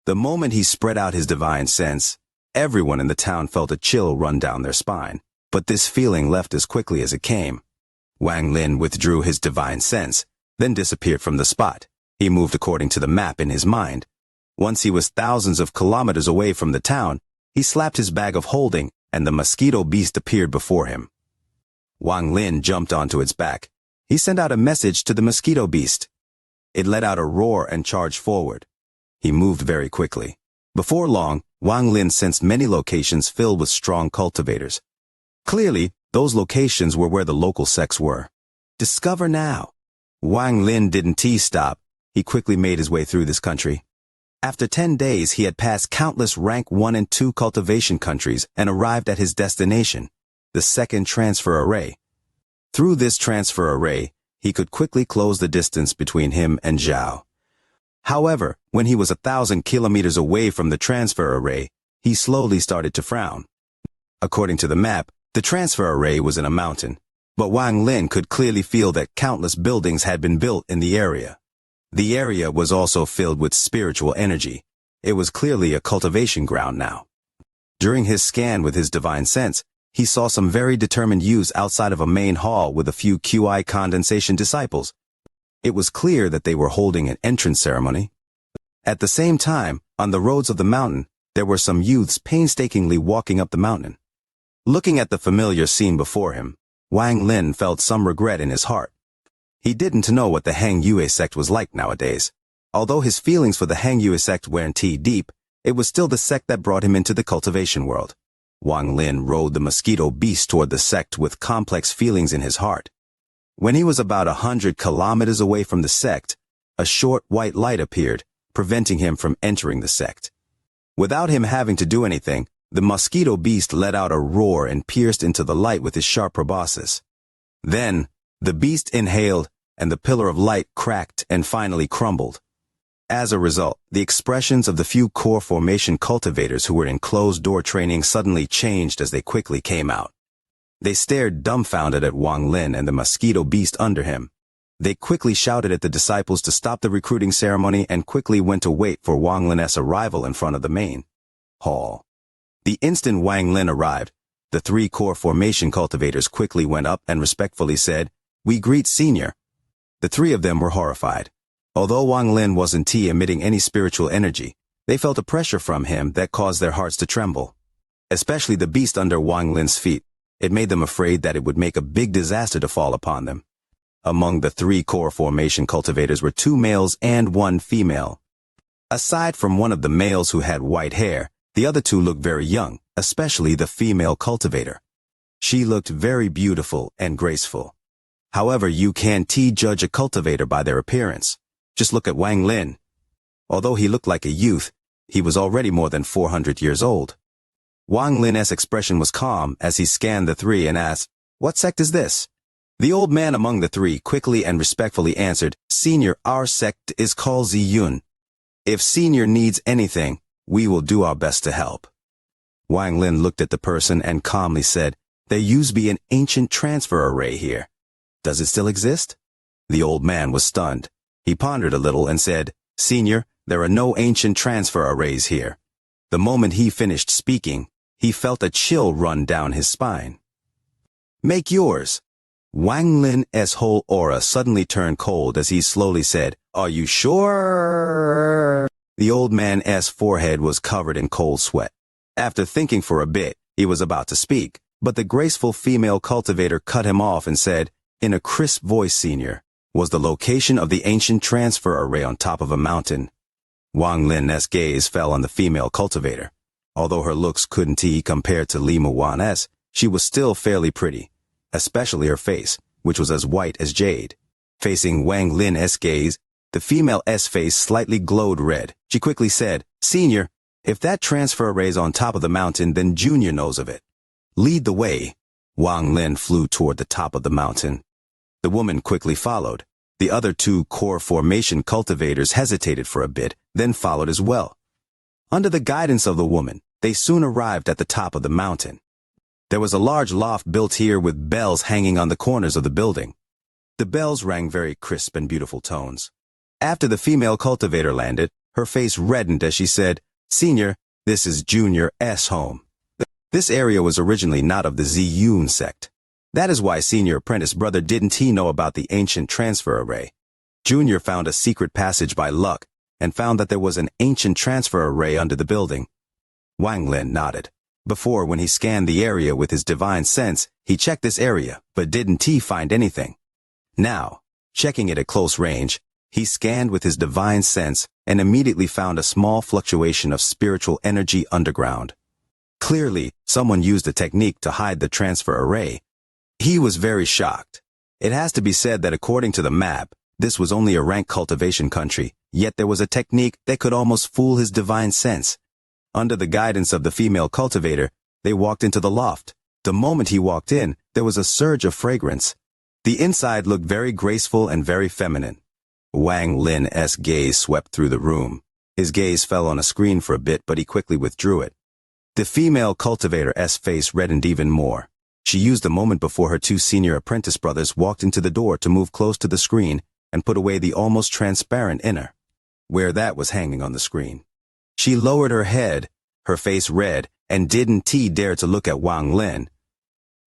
A: The moment he spread out his divine sense, everyone in the town felt a chill run down their spine, but this feeling left as quickly as it came. Wang Lin withdrew his divine sense, then disappeared from the spot. He moved according to the map in his mind. Once he was thousands of kilometers away from the town, he slapped his bag of holding, and the mosquito beast appeared before him. Wang Lin jumped onto its back. He sent out a message to the mosquito beast. It let out a roar and charged forward. He moved very quickly. Before long, Wang Lin sensed many locations filled with strong cultivators. Clearly, those locations were where the local sects were. Discover now. Wang Lin didn't stop. He quickly made his way through this country. After 10 days, he had passed countless rank 1 and 2 cultivation countries and arrived at his destination, the second transfer array. Through this transfer array, he could quickly close the distance between him and Zhao. However, when he was 1,000 kilometers away from the transfer array, he slowly started to frown. According to the map, the transfer array was in a mountain, but Wang Lin could clearly feel that countless buildings had been built in the area. The area was also filled with spiritual energy. It was clearly a cultivation ground now. During his scan with his divine sense, he saw some very determined youths outside of a main hall with a few QI condensation disciples. It was clear that they were holding an entrance ceremony. At the same time, on the roads of the mountain, there were some youths painstakingly walking up the mountain. Looking at the familiar scene before him, Wang Lin felt some regret in his heart. He didn't know what the Hang Yue sect was like nowadays. Although his feelings for the Hang Yue sect weren't deep, it was still the sect that brought him into the cultivation world. Wang Lin rode the mosquito beast toward the sect with complex feelings in his heart. When he was about 100 kilometers away from the sect, a short white light appeared, preventing him from entering the sect. Without him having to do anything, the mosquito beast let out a roar and pierced into the light with his sharp proboscis. Then, the beast inhaled, and the pillar of light cracked and finally crumbled. As a result, the expressions of the few core formation cultivators who were in closed-door training suddenly changed as they quickly came out. They stared dumbfounded at Wang Lin and the mosquito beast under him. They quickly shouted at the disciples to stop the recruiting ceremony and quickly went to wait for Wang Lin's arrival in front of the main hall. The instant Wang Lin arrived, the 3 core formation cultivators quickly went up and respectfully said, "We greet Senior." The 3 of them were horrified. Although Wang Lin wasn't emitting any spiritual energy, they felt a pressure from him that caused their hearts to tremble. Especially the beast under Wang Lin's feet. It made them afraid that it would make a big disaster to fall upon them. Among the 3 core formation cultivators were 2 males and 1 female. Aside from one of the males who had white hair, the other 2 looked very young, especially the female cultivator. She looked very beautiful and graceful. However, you can't judge a cultivator by their appearance. Just look at Wang Lin. Although he looked like a youth, he was already more than 400 years old. Wang Lin's expression was calm as he scanned the 3 and asked, "What sect is this?" The old man among the 3 quickly and respectfully answered, "Senior, our sect is called Ziyun. If Senior needs anything, we will do our best to help." Wang Lin looked at the person and calmly said, "There used to be an ancient transfer array here. Does it still exist?" The old man was stunned. He pondered a little and said, "Senior, there are no ancient transfer arrays here." The moment he finished speaking, he felt a chill run down his spine. "Make yours." Wang Lin's whole aura suddenly turned cold as he slowly said, "Are you sure?" The old man's forehead was covered in cold sweat. After thinking for a bit, he was about to speak, but the graceful female cultivator cut him off and said, in a crisp voice, "Senior, was the location of the ancient transfer array on top of a mountain?" Wang Lin's gaze fell on the female cultivator. Although her looks couldn't compare to Li Muwan's, she was still fairly pretty, especially her face, which was as white as jade. Facing Wang Lin's gaze, the female's face slightly glowed red. She quickly said, "Senior, if that transfer array is on top of the mountain, then Junior knows of it. Lead the way." Wang Lin flew toward the top of the mountain. The woman quickly followed. The other 2 core formation cultivators hesitated for a bit, then followed as well. Under the guidance of the woman, they soon arrived at the top of the mountain. There was a large loft built here with bells hanging on the corners of the building. The bells rang very crisp and beautiful tones. After the female cultivator landed, her face reddened as she said, "Senior, this is Junior's home. This area was originally not of the Ziyun sect. That is why Senior apprentice brother didn't know about the ancient transfer array. Junior found a secret passage by luck and found that there was an ancient transfer array under the building." Wang Lin nodded. Before, when he scanned the area with his divine sense, he checked this area, but didn't find anything. Now, checking it at close range, he scanned with his divine sense and immediately found a small fluctuation of spiritual energy underground. Clearly, someone used a technique to hide the transfer array. He was very shocked. It has to be said that according to the map, this was only a rank cultivation country, yet there was a technique that could almost fool his divine sense. Under the guidance of the female cultivator, they walked into the loft. The moment he walked in, there was a surge of fragrance. The inside looked very graceful and very feminine. Wang Lin's gaze swept through the room. His gaze fell on a screen for a bit, but he quickly withdrew it. The female cultivator's face reddened even more. She used the moment before her 2 senior apprentice brothers walked into the door to move close to the screen and put away the almost transparent inner, where that was hanging on the screen. She lowered her head, her face red, and didn't dare to look at Wang Lin.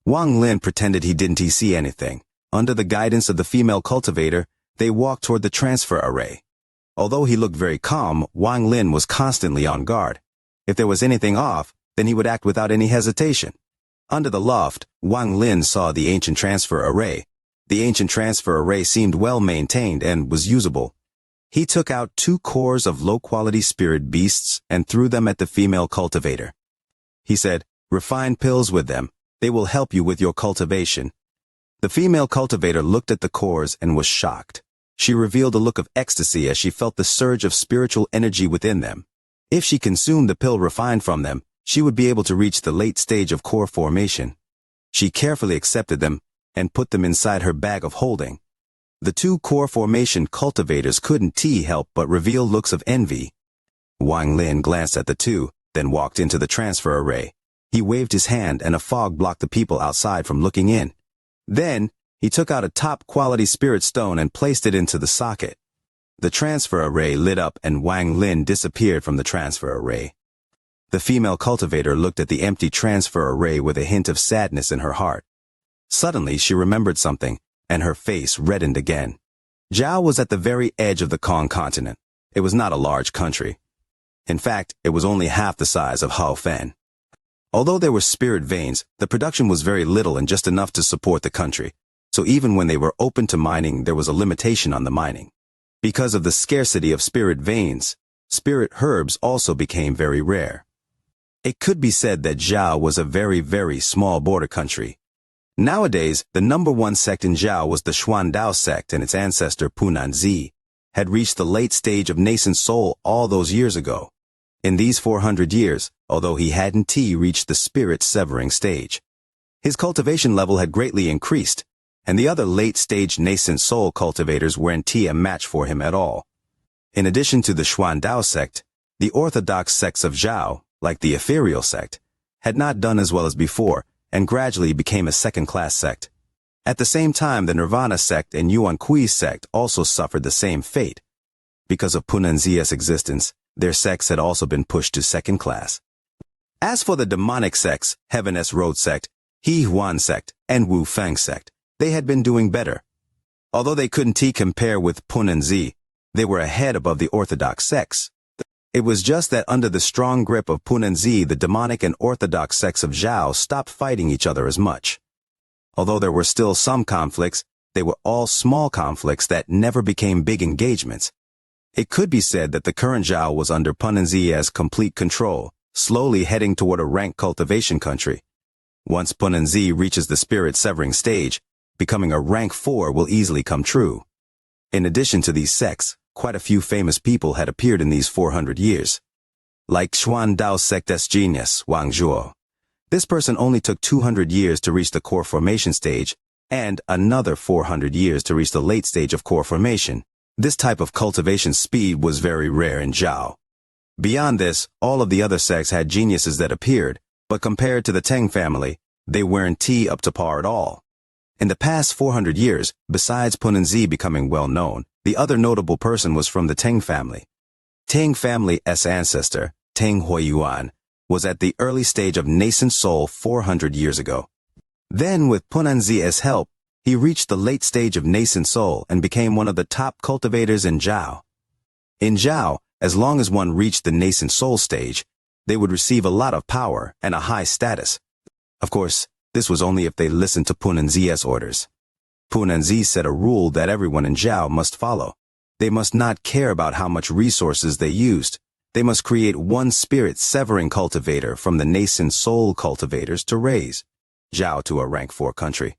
A: Wang Lin pretended he didn't see anything. Under the guidance of the female cultivator, they walked toward the transfer array. Although he looked very calm, Wang Lin was constantly on guard. If there was anything off, then he would act without any hesitation. Under the loft, Wang Lin saw the ancient transfer array. The ancient transfer array seemed well maintained and was usable. He took out 2 cores of low-quality spirit beasts and threw them at the female cultivator. He said, "Refine pills with them. They will help you with your cultivation." The female cultivator looked at the cores and was shocked. She revealed a look of ecstasy as she felt the surge of spiritual energy within them. If she consumed the pill refined from them, she would be able to reach the late stage of core formation. She carefully accepted them and put them inside her bag of holding. The 2 core formation cultivators couldn't help but reveal looks of envy. Wang Lin glanced at the 2, then walked into the transfer array. He waved his hand and a fog blocked the people outside from looking in. Then, he took out a top-quality spirit stone and placed it into the socket. The transfer array lit up and Wang Lin disappeared from the transfer array. The female cultivator looked at the empty transfer array with a hint of sadness in her heart. Suddenly, she remembered something, and her face reddened again. Zhao was at the very edge of the Kong continent. It was not a large country. In fact, it was only half the size of Haofen. Although there were spirit veins, the production was very little and just enough to support the country. So even when they were open to mining, there was a limitation on the mining. Because of the scarcity of spirit veins, spirit herbs also became very rare. It could be said that Zhao was a very, very small border country. Nowadays, the number one sect in Zhao was the Xuandao sect, and its ancestor Punanzi had reached the late stage of nascent soul all those years ago. In these 400 years, although he hadn't reached the spirit severing stage, his cultivation level had greatly increased, and the other late-stage nascent soul cultivators weren't a match for him at all. In addition to the Xuandao sect, the orthodox sects of Zhao, like the ethereal sect, had not done as well as before, and gradually became a second-class sect. At the same time, the Nirvana sect and Yuan Kui sect also suffered the same fate. Because of Punanzi's existence, their sects had also been pushed to second class. As for the demonic sects, Heaven S Road sect, He Huan sect, and Wu Fang sect, they had been doing better. Although they couldn't compare with Punanzi, they were ahead above the orthodox sects. It was just that under the strong grip of Punanzi, the demonic and orthodox sects of Zhao stopped fighting each other as much. Although there were still some conflicts, they were all small conflicts that never became big engagements. It could be said that the current Zhao was under Punanzi's complete control, slowly heading toward a rank cultivation country. Once Punanzi reaches the spirit severing stage, becoming a rank 4 will easily come true. In addition to these sects, quite a few famous people had appeared in these 400 years. Like Xuandao sect's genius, Wang Zhuo. This person only took 200 years to reach the core formation stage, and another 400 years to reach the late stage of core formation. This type of cultivation speed was very rare in Zhao. Beyond this, all of the other sects had geniuses that appeared, but compared to the Tang family, they weren't up to par at all. In the past 400 years, besides Punanzi becoming well known, the other notable person was from the Tang family. Tang family's ancestor, Tang Huiyuan, was at the early stage of nascent soul 400 years ago. Then, with Punanzi's help, he reached the late stage of nascent soul and became one of the top cultivators in Zhao. In Zhao, as long as one reached the nascent soul stage, they would receive a lot of power and a high status. Of course, this was only if they listened to Punanzi's orders. Punanzi set a rule that everyone in Zhao must follow. They must not care about how much resources they used. They must create one spirit-severing cultivator from the nascent soul cultivators to raise Zhao to a rank 4 country.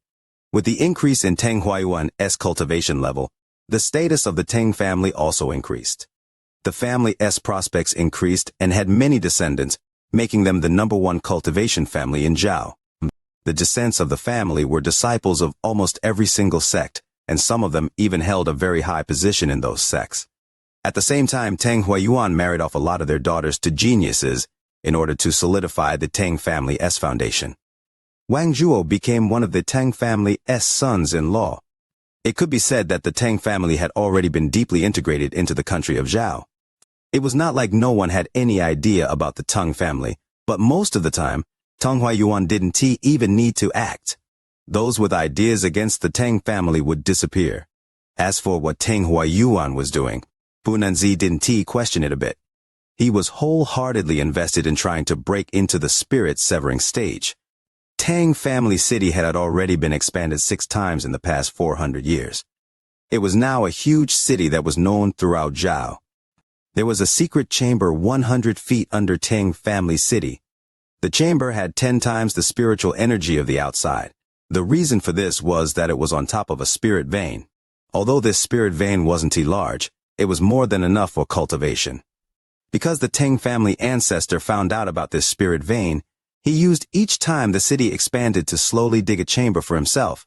A: With the increase in Tang Huiyuan's cultivation level, the status of the Tang family also increased. The family's prospects increased and had many descendants, making them the number 1 cultivation family in Zhao. The descendants of the family were disciples of almost every single sect, and some of them even held a very high position in those sects. At the same time, Tang Huiyuan married off a lot of their daughters to geniuses in order to solidify the Tang family's foundation. Wang Zhuo became one of the Tang family's sons-in-law. It could be said that the Tang family had already been deeply integrated into the country of Zhao. It was not like no one had any idea about the Tang family, but most of the time, Tang Huiyuan didn't even need to act. Those with ideas against the Tang family would disappear. As for what Tang Huiyuan was doing, Punanzi didn't question it a bit. He was wholeheartedly invested in trying to break into the spirit-severing stage. Tang family city had already been expanded 6 times in the past 400 years. It was now a huge city that was known throughout Zhao. There was a secret chamber 100 feet under Tang family city. The chamber had 10 times the spiritual energy of the outside. The reason for this was that it was on top of a spirit vein. Although this spirit vein wasn't large, it was more than enough for cultivation. Because the Tang family ancestor found out about this spirit vein, he used each time the city expanded to slowly dig a chamber for himself.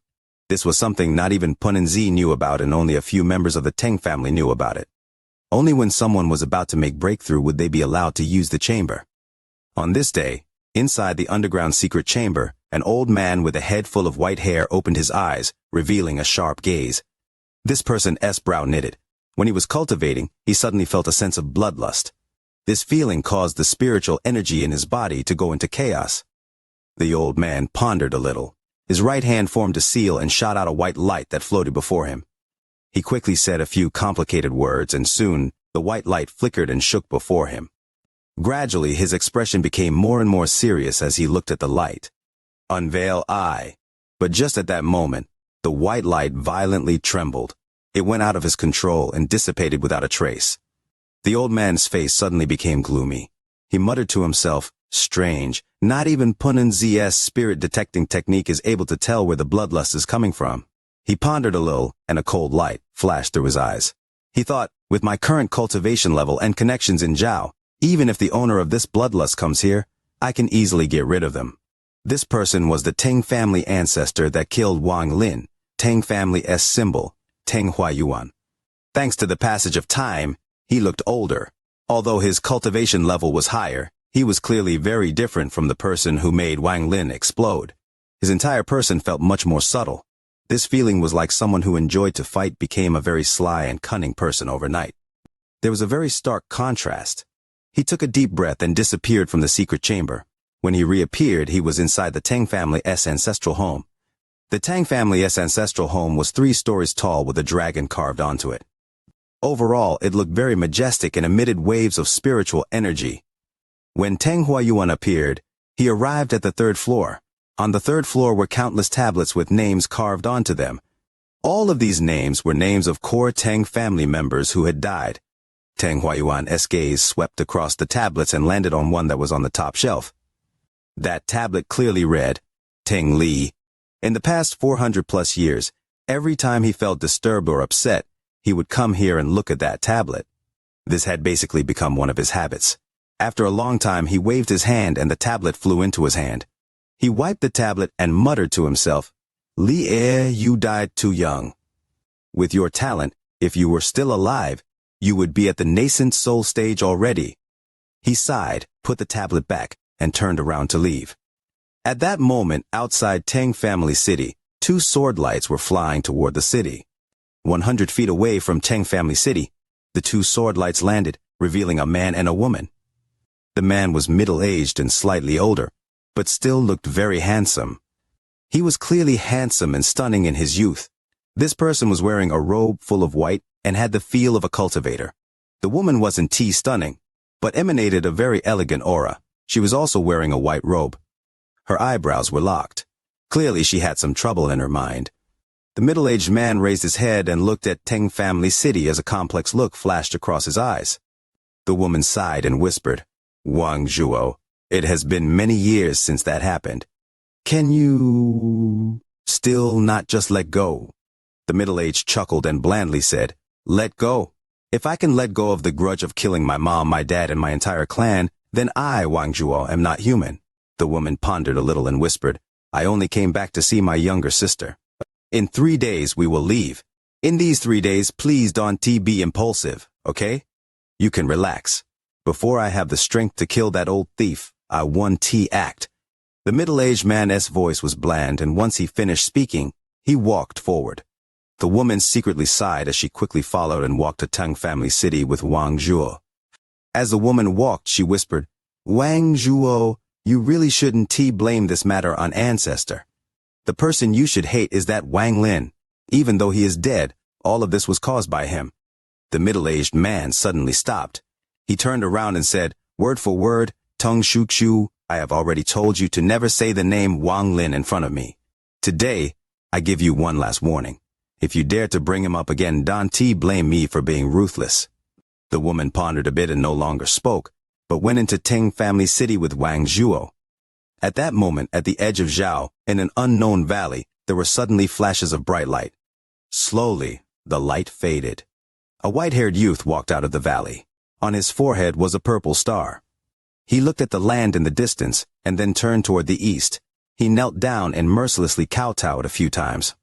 A: This was something not even Punanzi knew about, and only a few members of the Tang family knew about it. Only when someone was about to make breakthrough would they be allowed to use the chamber. On this day, inside the underground secret chamber, an old man with a head full of white hair opened his eyes, revealing a sharp gaze. This person's brow knitted. When he was cultivating, he suddenly felt a sense of bloodlust. This feeling caused the spiritual energy in his body to go into chaos. The old man pondered a little. His right hand formed a seal and shot out a white light that floated before him. He quickly said a few complicated words, and soon, the white light flickered and shook before him. Gradually, his expression became more and more serious as he looked at the light. Unveil eye. But just at that moment, the white light violently trembled. It went out of his control and dissipated without a trace. The old man's face suddenly became gloomy. He muttered to himself, "Strange, not even Punan's spirit-detecting technique is able to tell where the bloodlust is coming from." He pondered a little, and a cold light flashed through his eyes. He thought, with my current cultivation level and connections in Zhao, even if the owner of this bloodlust comes here, I can easily get rid of them. This person was the Tang family ancestor that killed Wang Lin, Tang family's symbol, Tang Huayuan. Thanks to the passage of time, he looked older. Although his cultivation level was higher, he was clearly very different from the person who made Wang Lin explode. His entire person felt much more subtle. This feeling was like someone who enjoyed to fight became a very sly and cunning person overnight. There was a very stark contrast. He took a deep breath and disappeared from the secret chamber. When he reappeared, he was inside the Tang family's ancestral home. The Tang family's ancestral home was 3 stories tall with a dragon carved onto it. Overall, it looked very majestic and emitted waves of spiritual energy. When Tang Huayuan appeared, he arrived at the 3rd floor. On the 3rd floor were countless tablets with names carved onto them. All of these names were names of core Tang family members who had died. Tang Huayuan's gaze swept across the tablets and landed on one that was on the top shelf. That tablet clearly read, Tang Li. In the past 400+ years, every time he felt disturbed or upset, he would come here and look at that tablet. This had basically become one of his habits. After a long time, he waved his hand and the tablet flew into his hand. He wiped the tablet and muttered to himself, Li, you died too young. With your talent, if you were still alive, you would be at the nascent soul stage already. He sighed, put the tablet back, and turned around to leave. At that moment, outside Tang Family City, 2 sword lights were flying toward the city. 100 feet away from Tang Family City, the 2 sword lights landed, revealing a man and a woman. The man was middle-aged and slightly older, but still looked very handsome. He was clearly handsome and stunning in his youth. This person was wearing a robe full of white and had the feel of a cultivator. The woman wasn't stunning, but emanated a very elegant aura. She was also wearing a white robe. Her eyebrows were locked. Clearly she had some trouble in her mind. The middle-aged man raised his head and looked at Tang Family City as a complex look flashed across his eyes. The woman sighed and whispered, Wang Zhuo, it has been many years since that happened. Can you still not just let go? The middle-aged chuckled and blandly said, Let go. If I can let go of the grudge of killing my mom, my dad, and my entire clan, then I, Wang Zhuo, am not human. The woman pondered a little and whispered, I only came back to see my younger sister. In 3 days we will leave. In these 3 days, please don't be impulsive, okay? You can relax. Before I have the strength to kill that old thief, I want to act. The middle-aged man's voice was bland, and once he finished speaking, he walked forward. The woman secretly sighed as she quickly followed and walked to Tang Family City with Wang Zhuo. As the woman walked, she whispered, Wang Zhuo, you really shouldn't blame this matter on ancestor. The person you should hate is that Wang Lin. Even though he is dead, all of this was caused by him. The middle-aged man suddenly stopped. He turned around and said, word for word, Tung Shu Shu, I have already told you to never say the name Wang Lin in front of me. Today, I give you one last warning. If you dare to bring him up again, don't blame me for being ruthless. The woman pondered a bit and no longer spoke, but went into Tang Family City with Wang Zhuo. At that moment, at the edge of Zhao, in an unknown valley, there were suddenly flashes of bright light. Slowly, the light faded. A white-haired youth walked out of the valley. On his forehead was a purple star. He looked at the land in the distance, and then turned toward the east. He knelt down and mercilessly kowtowed a few times.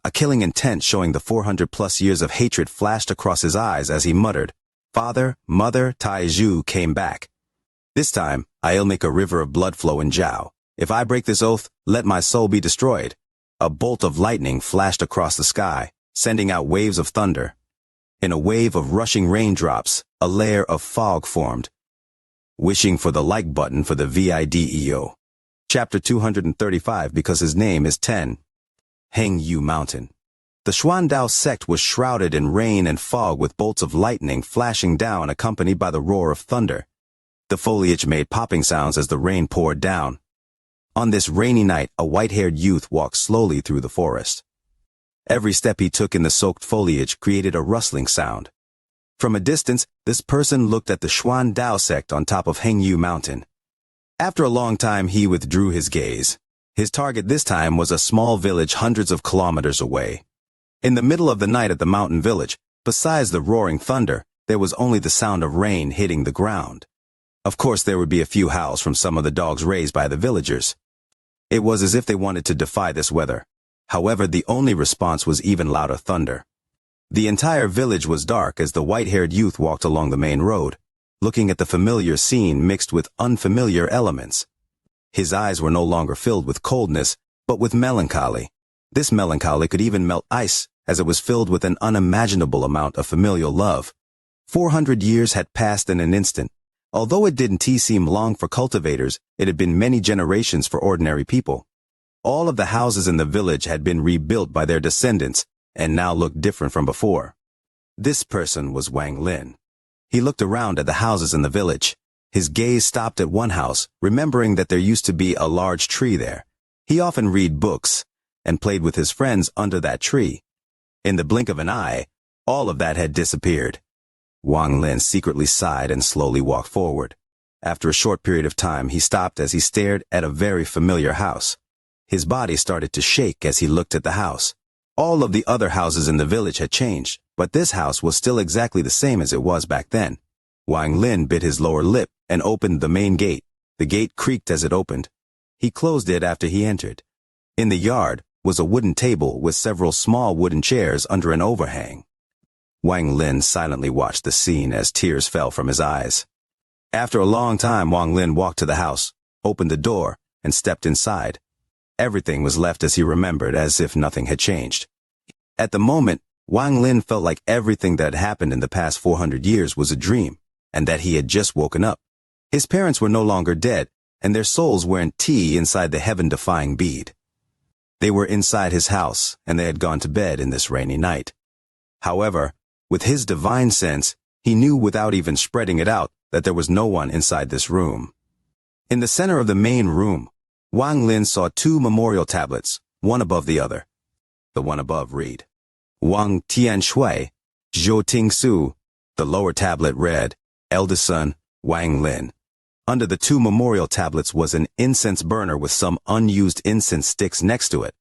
A: A killing intent showing the 400+ years of hatred flashed across his eyes as he muttered, Father, Mother, Taizhu came back. This time, I'll make a river of blood flow in Zhao. If I break this oath, let my soul be destroyed. A bolt of lightning flashed across the sky, sending out waves of thunder. In a wave of rushing raindrops, a layer of fog formed. Wishing for the like button for the video. Chapter 235 because his name is 10. Heng Yu Mountain. The Xuandao sect was shrouded in rain and fog with bolts of lightning flashing down accompanied by the roar of thunder. The foliage made popping sounds as the rain poured down. On this rainy night, a white-haired youth walked slowly through the forest. Every step he took in the soaked foliage created a rustling sound. From a distance, this person looked at the Xuandao sect on top of Hengyu Mountain. After a long time, he withdrew his gaze. His target this time was a small village hundreds of kilometers away. In the middle of the night at the mountain village, besides the roaring thunder, there was only the sound of rain hitting the ground. Of course, there would be a few howls from some of the dogs raised by the villagers. It was as if they wanted to defy this weather. However, the only response was even louder thunder. The entire village was dark as the white-haired youth walked along the main road, looking at the familiar scene mixed with unfamiliar elements. His eyes were no longer filled with coldness, but with melancholy. This melancholy could even melt ice, as it was filled with an unimaginable amount of familial love. 400 years had passed in an instant. Although it didn't seem long for cultivators, it had been many generations for ordinary people. All of the houses in the village had been rebuilt by their descendants, and now looked different from before. This person was Wang Lin. He looked around at the houses in the village. His gaze stopped at one house, remembering that there used to be a large tree there. He often read books, and played with his friends under that tree. In the blink of an eye, all of that had disappeared. Wang Lin secretly sighed and slowly walked forward. After a short period of time, he stopped as he stared at a very familiar house. His body started to shake as he looked at the house. All of the other houses in the village had changed, but this house was still exactly the same as it was back then. Wang Lin bit his lower lip and opened the main gate. The gate creaked as it opened. He closed it after he entered. In the yard was a wooden table with several small wooden chairs under an overhang. Wang Lin silently watched the scene as tears fell from his eyes. After a long time, Wang Lin walked to the house, opened the door, and stepped inside. Everything was left as he remembered, as if nothing had changed. At the moment, Wang Lin felt like everything that had happened in the past 400 years was a dream, and that he had just woken up. His parents were no longer dead, and their souls were in tea inside the heaven-defying bead. They were inside his house, and they had gone to bed in this rainy night. However, with his divine sense, he knew without even spreading it out that there was no one inside this room. In the center of the main room, Wang Lin saw two memorial tablets, one above the other. The one above read, Wang Tianshui, Zhou Tingsu. The lower tablet read, Eldest son, Wang Lin. Under the two memorial tablets was an incense burner with some unused incense sticks next to it.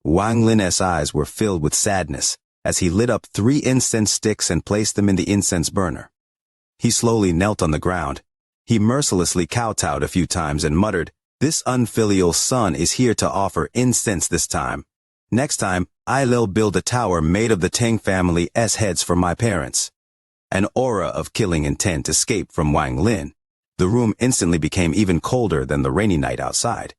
A: Wang Lin's eyes were filled with sadness as he lit up 3 incense sticks and placed them in the incense burner. He slowly knelt on the ground. He mercilessly kowtowed a few times and muttered, This unfilial son is here to offer incense this time. Next time, I'll build a tower made of the Tang family's heads for my parents. An aura of killing intent escaped from Wang Lin. The room instantly became even colder than the rainy night outside.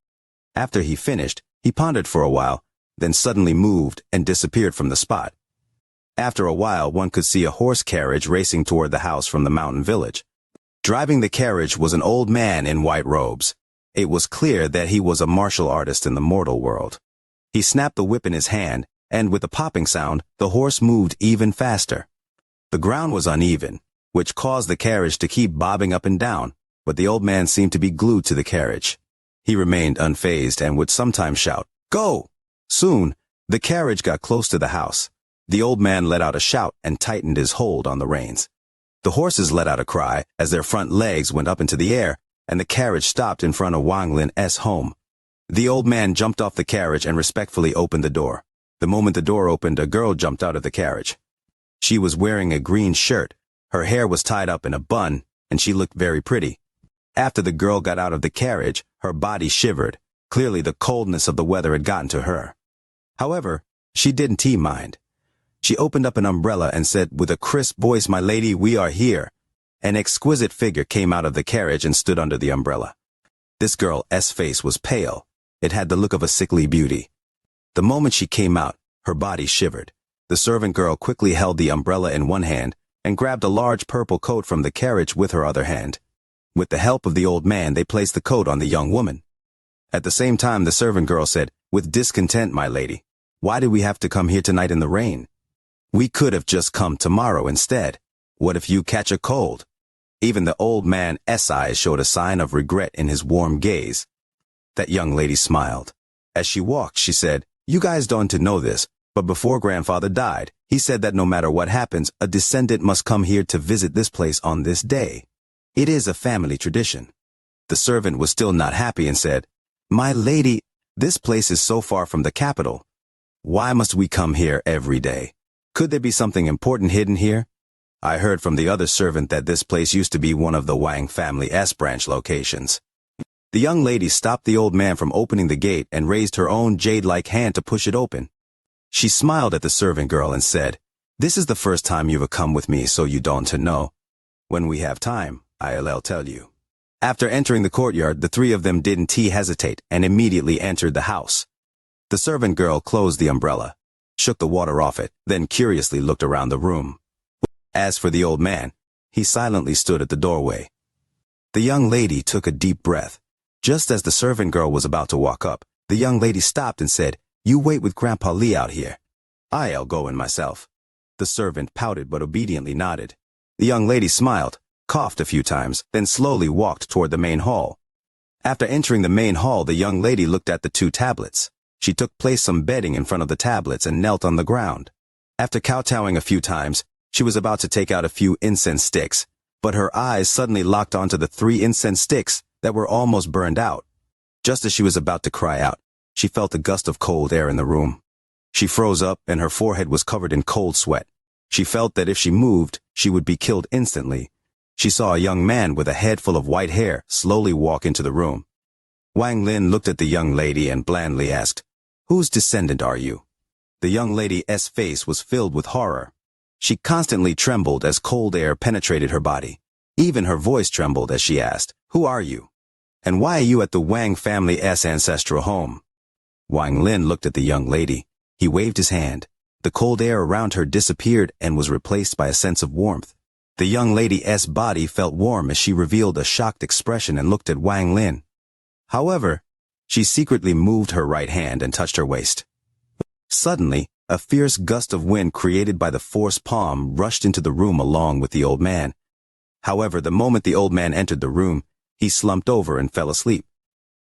A: After he finished, he pondered for a while, then suddenly moved and disappeared from the spot. After a while, one could see a horse carriage racing toward the house from the mountain village. Driving the carriage was an old man in white robes. It was clear that he was a martial artist in the mortal world. He snapped the whip in his hand, and with a popping sound, the horse moved even faster. The ground was uneven, which caused the carriage to keep bobbing up and down, but the old man seemed to be glued to the carriage. He remained unfazed and would sometimes shout, Go! Soon, the carriage got close to the house. The old man let out a shout and tightened his hold on the reins. The horses let out a cry as their front legs went up into the air, and the carriage stopped in front of Wang Lin's home. The old man jumped off the carriage and respectfully opened the door. The moment the door opened, a girl jumped out of the carriage. She was wearing a green shirt, her hair was tied up in a bun, and she looked very pretty. After the girl got out of the carriage, her body shivered. Clearly the coldness of the weather had gotten to her. However, she didn't mind. She opened up an umbrella and said with a crisp voice, My lady, we are here. An exquisite figure came out of the carriage and stood under the umbrella. This girl's face was pale. It had the look of a sickly beauty. The moment she came out, her body shivered. The servant girl quickly held the umbrella in one hand and grabbed a large purple coat from the carriage with her other hand. With the help of the old man, they placed the coat on the young woman. At the same time, the servant girl said, With discontent, my lady. Why did we have to come here tonight in the rain? We could have just come tomorrow instead. What if you catch a cold? Even the old man's eyes showed a sign of regret in his warm gaze. That young lady smiled. As she walked, she said, "You guys don't know this, but before grandfather died, he said that no matter what happens, a descendant must come here to visit this place on this day. It is a family tradition." The servant was still not happy and said, "My lady, this place is so far from the capital. Why must we come here every day? Could there be something important hidden here? I heard from the other servant that this place used to be one of the Wang family's branch locations." The young lady stopped the old man from opening the gate and raised her own jade-like hand to push it open. She smiled at the servant girl and said, "This is the first time you've come with me, so you don't know. When we have time, I'll tell you." After entering the courtyard, the three of them didn't hesitate and immediately entered the house. The servant girl closed the umbrella, shook the water off it, then curiously looked around the room. As for the old man, he silently stood at the doorway. The young lady took a deep breath. Just as the servant girl was about to walk up, the young lady stopped and said, "You wait with Grandpa Lee out here. I'll go in myself." The servant pouted but obediently nodded. The young lady smiled, coughed a few times, then slowly walked toward the main hall. After entering the main hall, the young lady looked at the two tablets. She took some bedding in front of the tablets and knelt on the ground. After kowtowing a few times, she was about to take out a few incense sticks, but her eyes suddenly locked onto the 3 incense sticks that were almost burned out. Just as she was about to cry out, she felt a gust of cold air in the room. She froze up and her forehead was covered in cold sweat. She felt that if she moved, she would be killed instantly. She saw a young man with a head full of white hair slowly walk into the room. Wang Lin looked at the young lady and blandly asked, "Whose descendant are you?" The young lady's face was filled with horror. She constantly trembled as cold air penetrated her body. Even her voice trembled as she asked, "Who are you? And why are you at the Wang family's ancestral home?" Wang Lin looked at the young lady. He waved his hand. The cold air around her disappeared and was replaced by a sense of warmth. The young lady's body felt warm as she revealed a shocked expression and looked at Wang Lin. However, she secretly moved her right hand and touched her waist. Suddenly, a fierce gust of wind created by the forced palm rushed into the room along with the old man. However, the moment the old man entered the room, he slumped over and fell asleep.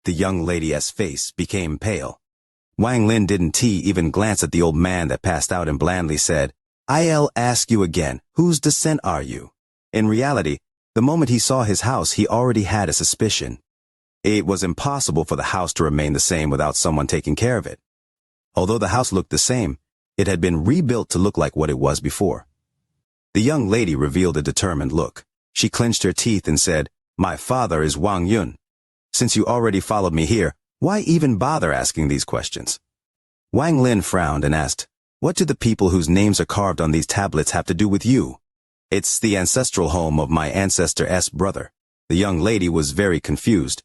A: The young lady's face became pale. Wang Lin didn't even glance at the old man that passed out and blandly said, "I'll ask you again, whose descent are you?" In reality, the moment he saw his house, he already had a suspicion. It was impossible for the house to remain the same without someone taking care of it. Although the house looked the same, it had been rebuilt to look like what it was before. The young lady revealed a determined look. She clenched her teeth and said, "My father is Wang Yun. Since you already followed me here, why even bother asking these questions?" Wang Lin frowned and asked, "What do the people whose names are carved on these tablets have to do with you?" "It's the ancestral home of my ancestor's brother." The young lady was very confused.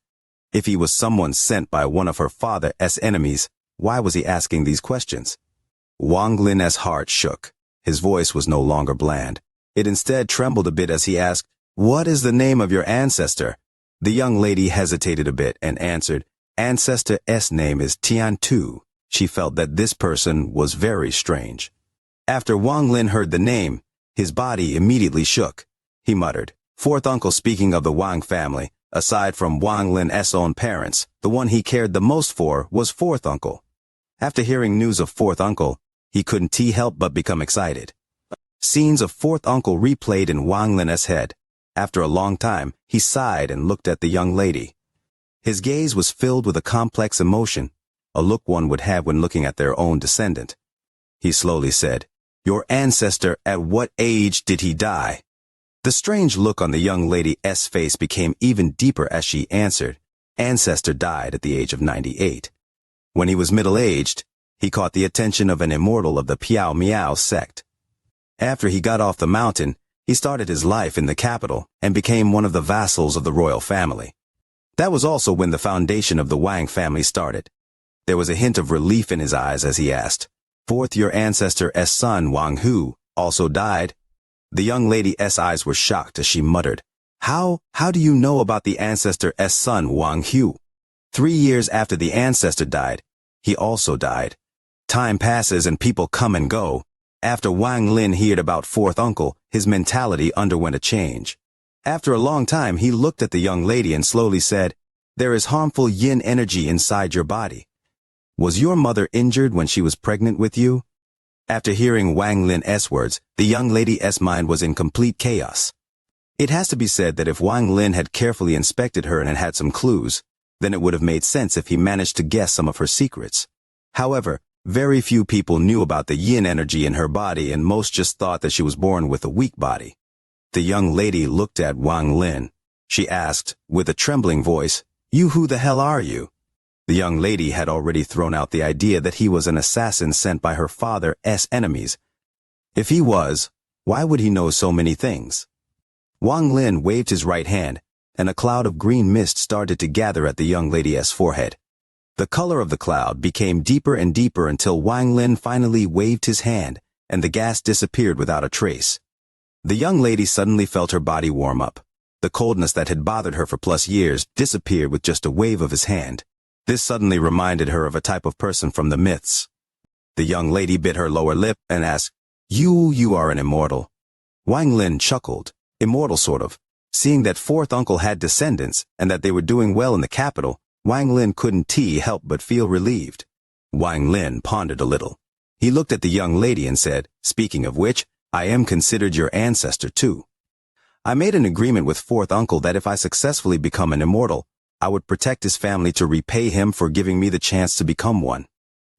A: If he was someone sent by one of her father's enemies, why was he asking these questions? Wang Lin's heart shook. His voice was no longer bland. It instead trembled a bit as he asked, "What is the name of your ancestor?" The young lady hesitated a bit and answered, "Ancestor's name is Tian Tu." She felt that this person was very strange. After Wang Lin heard the name, his body immediately shook. He muttered, "Fourth uncle." Speaking of the Wang family, aside from Wang Lin's own parents, the one he cared the most for was fourth uncle. After hearing news of fourth uncle, he couldn't help but become excited. Scenes of fourth uncle replayed in Wang Lin's head. After a long time, he sighed and looked at the young lady. His gaze was filled with a complex emotion, a look one would have when looking at their own descendant. He slowly said, "Your ancestor, at what age did he die?" The strange look on the young lady's face became even deeper as she answered, "Ancestor died at the age of 98. When he was middle-aged, he caught the attention of an immortal of the Piao Miao sect. After he got off the mountain, he started his life in the capital and became one of the vassals of the royal family. That was also when the foundation of the Wang family started." There was a hint of relief in his eyes as he asked, "Fourth, your ancestor's son, Wang Hu, also died?" The young lady's eyes were shocked as she muttered, How do you know about the ancestor's son, Wang Hu?" 3 years after the ancestor died, he also died. Time passes and people come and go. After Wang Lin heard about fourth uncle, his mentality underwent a change. After a long time, he looked at the young lady and slowly said, "There is harmful yin energy inside your body. Was your mother injured when she was pregnant with you?" After hearing Wang Lin's words, the young lady's mind was in complete chaos. It has to be said that if Wang Lin had carefully inspected her and had some clues, then it would have made sense if he managed to guess some of her secrets. However, very few people knew about the yin energy in her body, and most just thought that she was born with a weak body. The young lady looked at Wang Lin. She asked, with a trembling voice, "You, who the hell are you?" The young lady had already thrown out the idea that he was an assassin sent by her father's enemies. If he was, why would he know so many things? Wang Lin waved his right hand, and a cloud of green mist started to gather at the young lady's forehead. The color of the cloud became deeper and deeper until Wang Lin finally waved his hand, and the gas disappeared without a trace. The young lady suddenly felt her body warm up. The coldness that had bothered her for plus years disappeared with just a wave of his hand. This suddenly reminded her of a type of person from the myths. The young lady bit her lower lip and asked, You are an immortal." Wang Lin chuckled. Immortal, sort of. Seeing that fourth uncle had descendants and that they were doing well in the capital, Wang Lin couldn't help but feel relieved. Wang Lin pondered a little. He looked at the young lady and said, "Speaking of which, I am considered your ancestor too. I made an agreement with fourth uncle that if I successfully become an immortal, I would protect his family to repay him for giving me the chance to become one."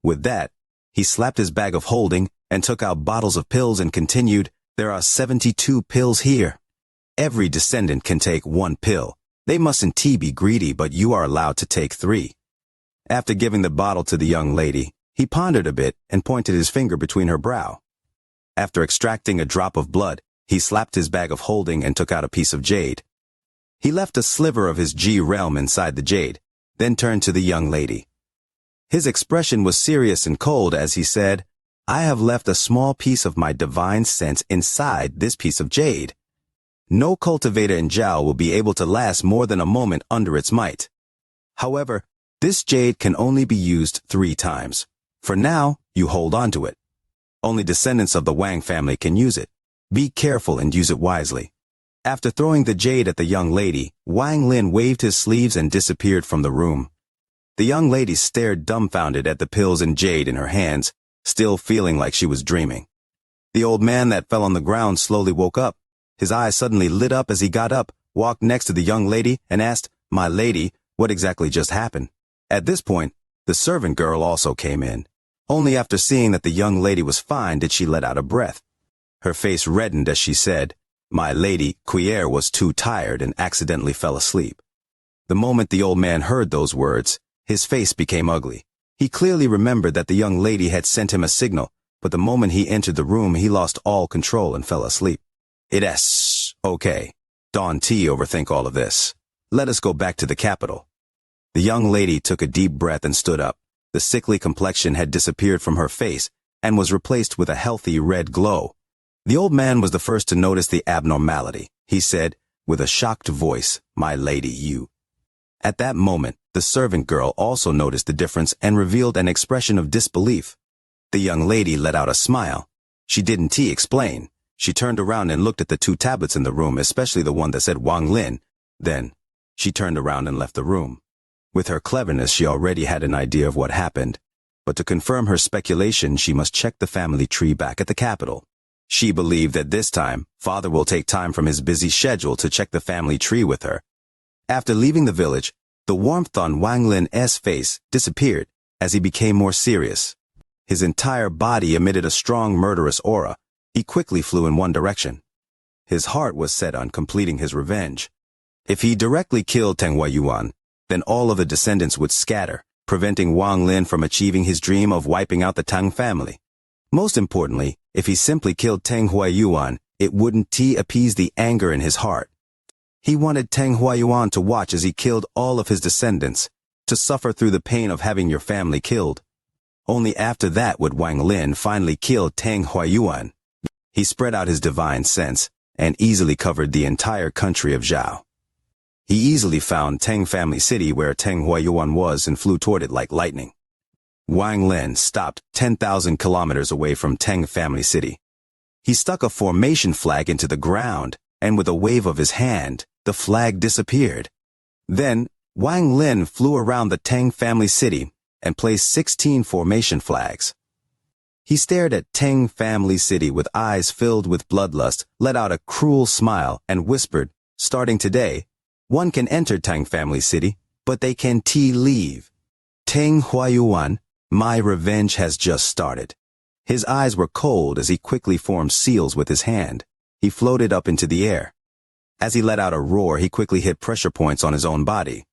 A: With that, he slapped his bag of holding and took out bottles of pills and continued, "There are 72 pills here. Every descendant can take one pill. They mustn't be greedy, but you are allowed to take 3. After giving the bottle to the young lady, he pondered a bit and pointed his finger between her brow. After extracting a drop of blood, he slapped his bag of holding and took out a piece of jade. He left a sliver of his G realm inside the jade, then turned to the young lady. His expression was serious and cold as he said, "I have left a small piece of my divine sense inside this piece of jade. No cultivator in Zhao will be able to last more than a moment under its might. However, this jade can only be used 3 times. For now, you hold on to it. Only descendants of the Wang family can use it. Be careful and use it wisely." After throwing the jade at the young lady, Wang Lin waved his sleeves and disappeared from the room. The young lady stared dumbfounded at the pills and jade in her hands, still feeling like she was dreaming. The old man that fell on the ground slowly woke up. His eyes suddenly lit up as he got up, walked next to the young lady, and asked, "My lady, what exactly just happened?" At this point, the servant girl also came in. Only after seeing that the young lady was fine did she let out a breath. Her face reddened as she said, "My lady, Cuillere was too tired and accidentally fell asleep." The moment the old man heard those words, his face became ugly. He clearly remembered that the young lady had sent him a signal, but the moment he entered the room he lost all control and fell asleep. "It's okay. Don't overthink all of this. Let us go back to the capital." The young lady took a deep breath and stood up. The sickly complexion had disappeared from her face and was replaced with a healthy red glow. The old man was the first to notice the abnormality. He said, with a shocked voice, "My lady, you." At that moment, the servant girl also noticed the difference and revealed an expression of disbelief. The young lady let out a smile. She didn't explain. She turned around and looked at the 2 tablets in the room, especially the one that said Wang Lin. Then, she turned around and left the room. With her cleverness, she already had an idea of what happened. But to confirm her speculation, she must check the family tree back at the capital. She believed that this time, father will take time from his busy schedule to check the family tree with her. After leaving the village, the warmth on Wang Lin's face disappeared as he became more serious. His entire body emitted a strong murderous aura. He quickly flew in one direction. His heart was set on completing his revenge. If he directly killed Teng Huayuan, then all of the descendants would scatter, preventing Wang Lin from achieving his dream of wiping out the Tang family. Most importantly, if he simply killed Teng Huayuan, it wouldn't appease the anger in his heart. He wanted Teng Huayuan to watch as he killed all of his descendants, to suffer through the pain of having your family killed. Only after that would Wang Lin finally kill Teng Huayuan. He spread out his divine sense and easily covered the entire country of Zhao. He easily found Teng Family City where Teng Huayuan was and flew toward it like lightning. Wang Lin stopped 10,000 kilometers away from Tang family city. He stuck a formation flag into the ground, and with a wave of his hand, the flag disappeared. Then, Wang Lin flew around the Tang family city and placed 16 formation flags. He stared at Tang family city with eyes filled with bloodlust, let out a cruel smile, and whispered, "Starting today, one can enter Tang family city, but they can't leave. Tang Huayuan, my revenge has just started." His eyes were cold as he quickly formed seals with his hand. He floated up into the air. As he let out a roar, he quickly hit pressure points on his own body.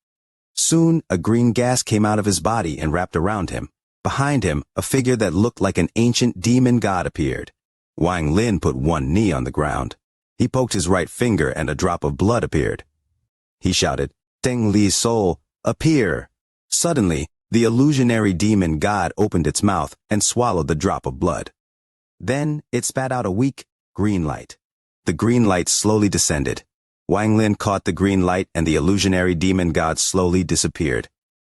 A: Soon, a green gas came out of his body and wrapped around him. Behind him, a figure that looked like an ancient demon god appeared. Wang Lin put one knee on the ground. He poked his right finger and a drop of blood appeared. He shouted, "Teng Li's soul, appear!" Suddenly, the illusionary demon god opened its mouth and swallowed the drop of blood. Then, it spat out a weak, green light. The green light slowly descended. Wang Lin caught the green light and the illusionary demon god slowly disappeared.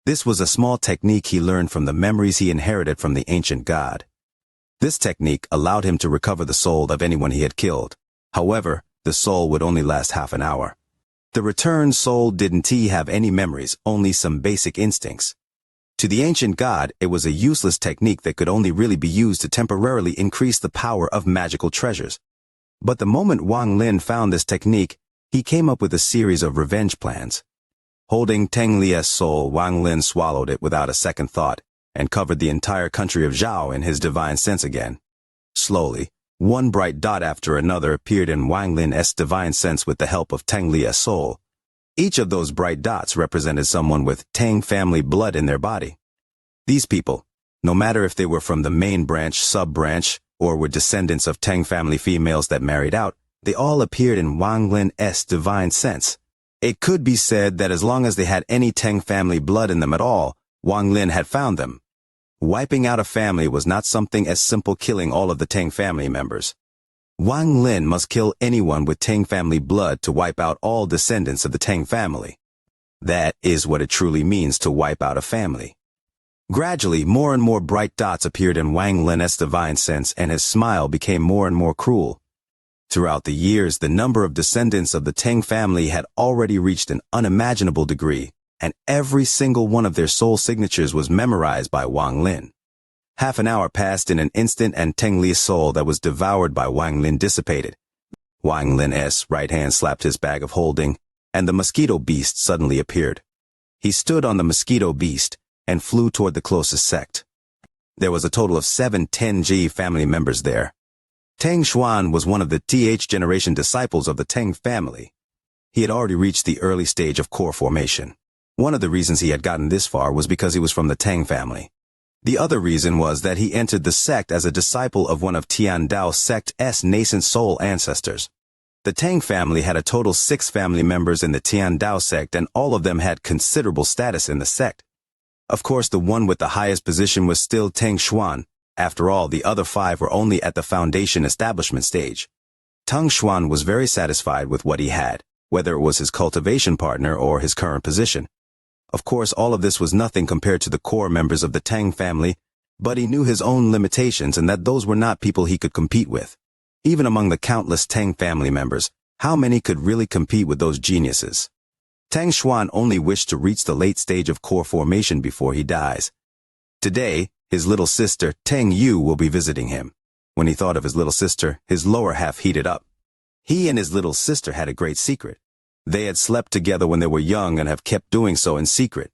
A: This was a small technique he learned from the memories he inherited from the ancient god. This technique allowed him to recover the soul of anyone he had killed. However, the soul would only last half an hour. The returned soul didn't have any memories, only some basic instincts. To the ancient god, it was a useless technique that could only really be used to temporarily increase the power of magical treasures. But the moment Wang Lin found this technique, he came up with a series of revenge plans. Holding Teng Li's soul, Wang Lin swallowed it without a second thought, and covered the entire country of Zhao in his divine sense again. Slowly, one bright dot after another appeared in Wang Lin's divine sense with the help of Teng Li's soul. Each of those bright dots represented someone with Tang family blood in their body. These people, no matter if they were from the main branch, sub-branch, or were descendants of Tang family females that married out, they all appeared in Wang Lin's divine sense. It could be said that as long as they had any Tang family blood in them at all, Wang Lin had found them. Wiping out a family was not something as simple killing all of the Tang family members. Wang Lin must kill anyone with Tang family blood to wipe out all descendants of the Tang family. That is what it truly means to wipe out a family. Gradually, more and more bright dots appeared in Wang Lin's divine sense, and his smile became more and more cruel. Throughout the years, the number of descendants of the Tang family had already reached an unimaginable degree, and every single one of their soul signatures was memorized by Wang Lin. Half an hour passed in an instant, and Teng Li's soul that was devoured by Wang Lin dissipated. Wang Lin's right hand slapped his bag of holding, and the mosquito beast suddenly appeared. He stood on the mosquito beast and flew toward the closest sect. There was a total of 7 Tenji family members there. Tang Xuan was one of the Th generation disciples of the Tang family. He had already reached the early stage of core formation. One of the reasons he had gotten this far was because he was from the Tang family. The other reason was that he entered the sect as a disciple of one of Tian Dao sect's nascent soul ancestors. The Tang family had a total 6 family members in the Tian Dao sect, and all of them had considerable status in the sect. Of course, the one with the highest position was still Tang Xuan. After all, the other 5 were only at the foundation establishment stage. Tang Xuan was very satisfied with what he had, whether it was his cultivation partner or his current position. Of course, all of this was nothing compared to the core members of the Tang family, but he knew his own limitations and that those were not people he could compete with. Even among the countless Tang family members, how many could really compete with those geniuses? Tang Xuan only wished to reach the late stage of core formation before he dies. Today, his little sister, Tang Yu, will be visiting him. When he thought of his little sister, his lower half heated up. He and his little sister had a great secret. They had slept together when they were young and have kept doing so in secret.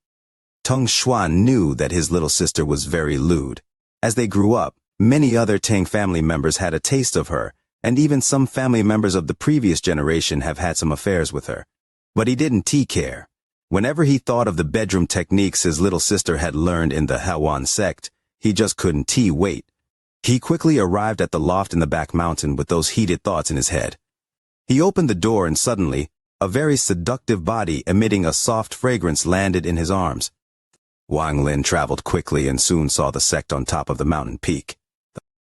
A: Tang Xuan knew that his little sister was very lewd. As they grew up, many other Tang family members had a taste of her, and even some family members of the previous generation have had some affairs with her. But he didn't care. Whenever he thought of the bedroom techniques his little sister had learned in the Hawan sect, he just couldn't wait. He quickly arrived at the loft in the back mountain with those heated thoughts in his head. He opened the door, and suddenly, a very seductive body emitting a soft fragrance landed in his arms. Wang Lin traveled quickly and soon saw the sect on top of the mountain peak.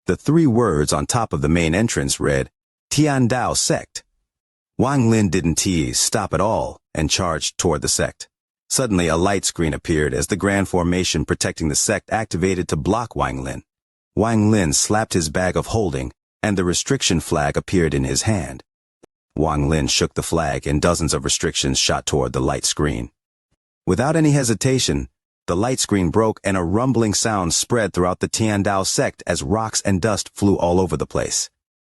A: The 3 words on top of the main entrance read, Tian Dao Sect. Wang Lin didn't stop at all and charged toward the sect. Suddenly a light screen appeared as the grand formation protecting the sect activated to block Wang Lin. Wang Lin slapped his bag of holding, and the restriction flag appeared in his hand. Wang Lin shook the flag and dozens of restrictions shot toward the light screen. Without any hesitation, the light screen broke and a rumbling sound spread throughout the Tiandao sect as rocks and dust flew all over the place.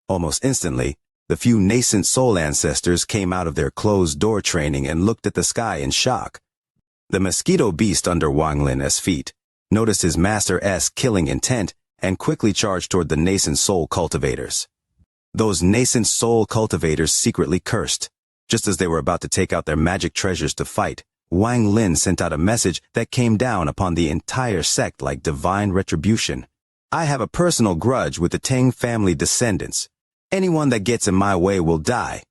A: Almost instantly, the few nascent soul ancestors came out of their closed-door training and looked at the sky in shock. The mosquito beast under Wang Lin's feet noticed his master's killing intent and quickly charged toward the nascent soul cultivators. Those nascent soul cultivators secretly cursed. Just as they were about to take out their magic treasures to fight, Wang Lin sent out a message that came down upon the entire sect like divine retribution. I have a personal grudge with the Tang family descendants. Anyone that gets in my way will die.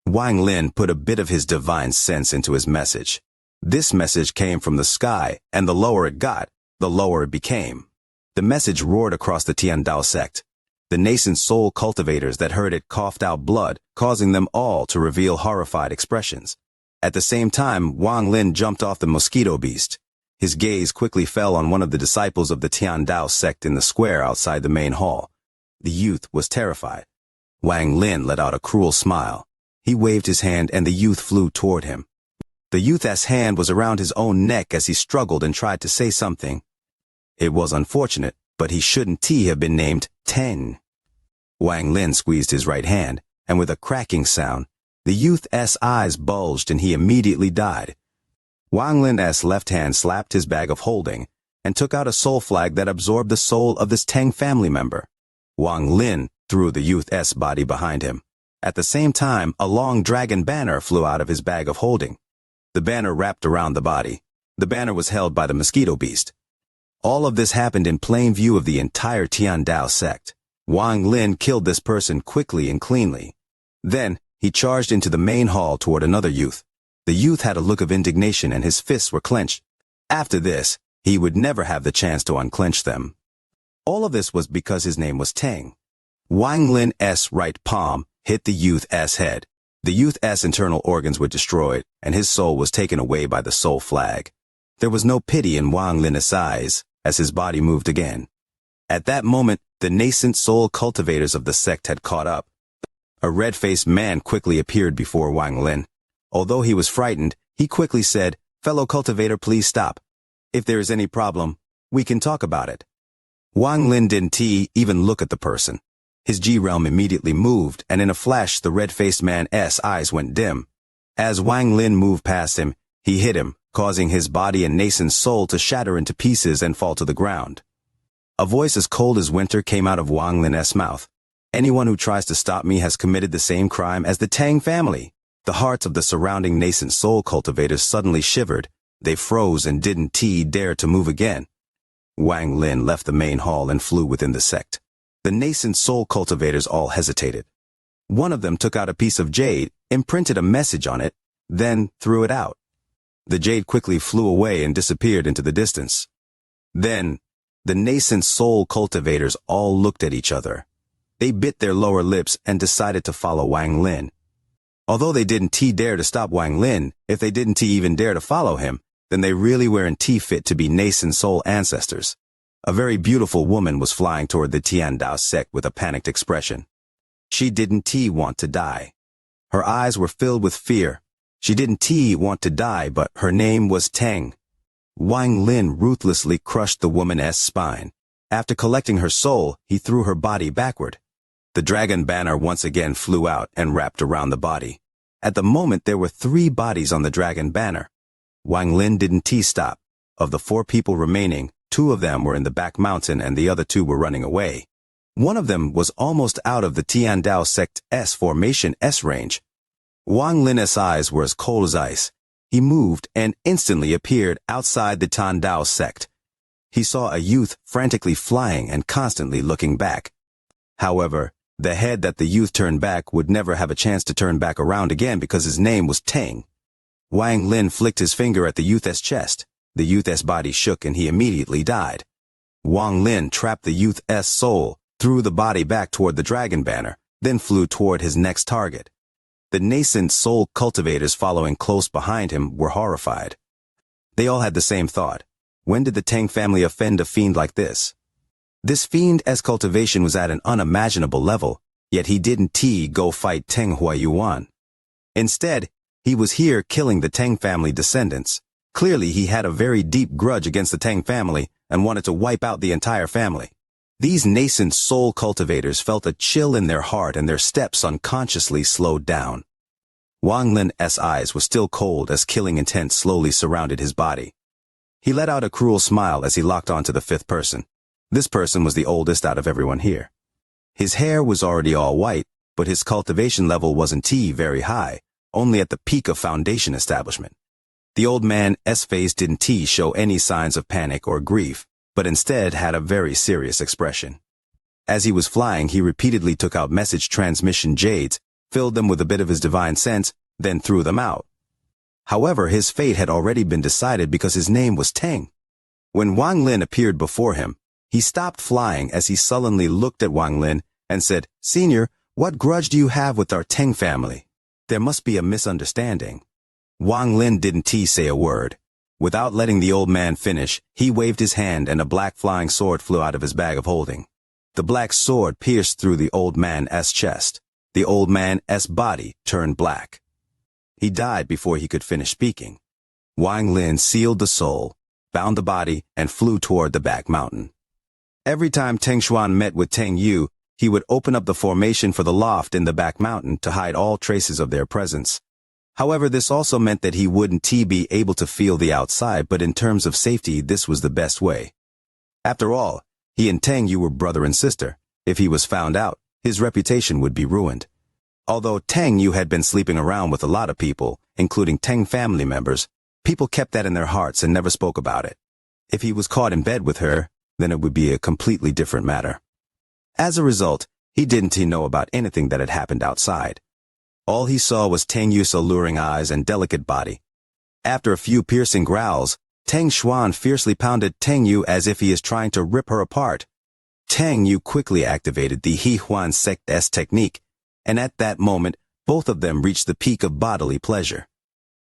A: Wang Lin put a bit of his divine sense into his message. This message came from the sky, and the lower it got, the lower it became. The message roared across the Tiandao sect. The nascent soul cultivators that heard it coughed out blood, causing them all to reveal horrified expressions. At the same time, Wang Lin jumped off the mosquito beast. His gaze quickly fell on one of the disciples of the Tiandao sect in the square outside the main hall. The youth was terrified. Wang Lin let out a cruel smile. He waved his hand and the youth flew toward him. The youth's hand was around his own neck as he struggled and tried to say something. It was unfortunate, but he shouldn't have been named Tang. Wang Lin squeezed his right hand, and with a cracking sound, the youth's eyes bulged and he immediately died. Wang Lin's left hand slapped his bag of holding and took out a soul flag that absorbed the soul of this Tang family member. Wang Lin threw the youth's body behind him. At the same time, a long dragon banner flew out of his bag of holding. The banner wrapped around the body. The banner was held by the mosquito beast. All of this happened in plain view of the entire Tiandao sect. Wang Lin killed this person quickly and cleanly. Then, he charged into the main hall toward another youth. The youth had a look of indignation and his fists were clenched. After this, he would never have the chance to unclench them. All of this was because his name was Tang. Wang Lin's right palm hit the youth's head. The youth's internal organs were destroyed, and his soul was taken away by the soul flag. There was no pity in Wang Lin's eyes as his body moved again. At that moment, the nascent soul cultivators of the sect had caught up. A red-faced man quickly appeared before Wang Lin. Although he was frightened, he quickly said, "Fellow cultivator, please stop. If there is any problem, we can talk about it." Wang Lin didn't even look at the person. His G-realm immediately moved, and in a flash the red-faced man's eyes went dim. As Wang Lin moved past him, he hit him, causing his body and nascent soul to shatter into pieces and fall to the ground. A voice as cold as winter came out of Wang Lin's mouth. "Anyone who tries to stop me has committed the same crime as the Tang family." The hearts of the surrounding nascent soul cultivators suddenly shivered. They froze and didn't dare to move again. Wang Lin left the main hall and flew within the sect. The nascent soul cultivators all hesitated. One of them took out a piece of jade, imprinted a message on it, then threw it out. The jade quickly flew away and disappeared into the distance. Then, the nascent soul cultivators all looked at each other. They bit their lower lips and decided to follow Wang Lin. Although they didn't dare to stop Wang Lin, if they didn't even dare to follow him, then they really weren't fit to be nascent soul ancestors. A very beautiful woman was flying toward the Tiandao sect with a panicked expression. She didn't want to die. Her eyes were filled with fear. She didn't want to die, but her name was Tang. Wang Lin ruthlessly crushed the woman's spine. After collecting her soul, he threw her body backward. The dragon banner once again flew out and wrapped around the body. At the moment, there were 3 bodies on the dragon banner. Wang Lin didn't stop. Of the 4 people remaining, 2 of them were in the back mountain and the other 2 were running away. One of them was almost out of the Tiandao sect's formation range. Wang Lin's eyes were as cold as ice. He moved and instantly appeared outside the Tiandao sect. He saw a youth frantically flying and constantly looking back. However, the head that the youth turned back would never have a chance to turn back around again because his name was Tang. Wang Lin flicked his finger at the youth's chest. The youth's body shook and he immediately died. Wang Lin trapped the youth's soul, threw the body back toward the dragon banner, then flew toward his next target. The nascent soul cultivators following close behind him were horrified. They all had the same thought. When did the Tang family offend a fiend like this? This fiend's cultivation was at an unimaginable level, yet he didn't go fight Teng Huayuan. Instead, he was here killing the Tang family descendants. Clearly, he had a very deep grudge against the Tang family and wanted to wipe out the entire family. These nascent soul cultivators felt a chill in their heart and their steps unconsciously slowed down. Wang Lin's eyes were still cold as killing intent slowly surrounded his body. He let out a cruel smile as he locked onto the fifth person. This person was the oldest out of everyone here. His hair was already all white, but his cultivation level wasn't very high, only at the peak of foundation establishment. The old man's face didn't show any signs of panic or grief, but instead had a very serious expression. As he was flying, he repeatedly took out message transmission jades, filled them with a bit of his divine sense, then threw them out. However, his fate had already been decided because his name was Teng. When Wang Lin appeared before him, he stopped flying as he sullenly looked at Wang Lin and said, "Senior, what grudge do you have with our Teng family? There must be a misunderstanding." Wang Lin didn't say a word. Without letting the old man finish, he waved his hand and a black flying sword flew out of his bag of holding. The black sword pierced through the old man's chest. The old man's body turned black. He died before he could finish speaking. Wang Lin sealed the soul, bound the body, and flew toward the back mountain. Every time Teng Xuan met with Teng Yu, he would open up the formation for the loft in the back mountain to hide all traces of their presence. However, this also meant that he wouldn't be able to feel the outside, but in terms of safety, this was the best way. After all, he and Teng Yu were brother and sister. If he was found out, his reputation would be ruined. Although Teng Yu had been sleeping around with a lot of people, including Teng family members, people kept that in their hearts and never spoke about it. If he was caught in bed with her, then it would be a completely different matter. As a result, he didn't know about anything that had happened outside. All he saw was Teng Yu's alluring eyes and delicate body. After a few piercing growls, Teng Xuan fiercely pounded Teng Yu as if he is trying to rip her apart. Teng Yu quickly activated the He Huan Sect's technique, and at that moment, both of them reached the peak of bodily pleasure.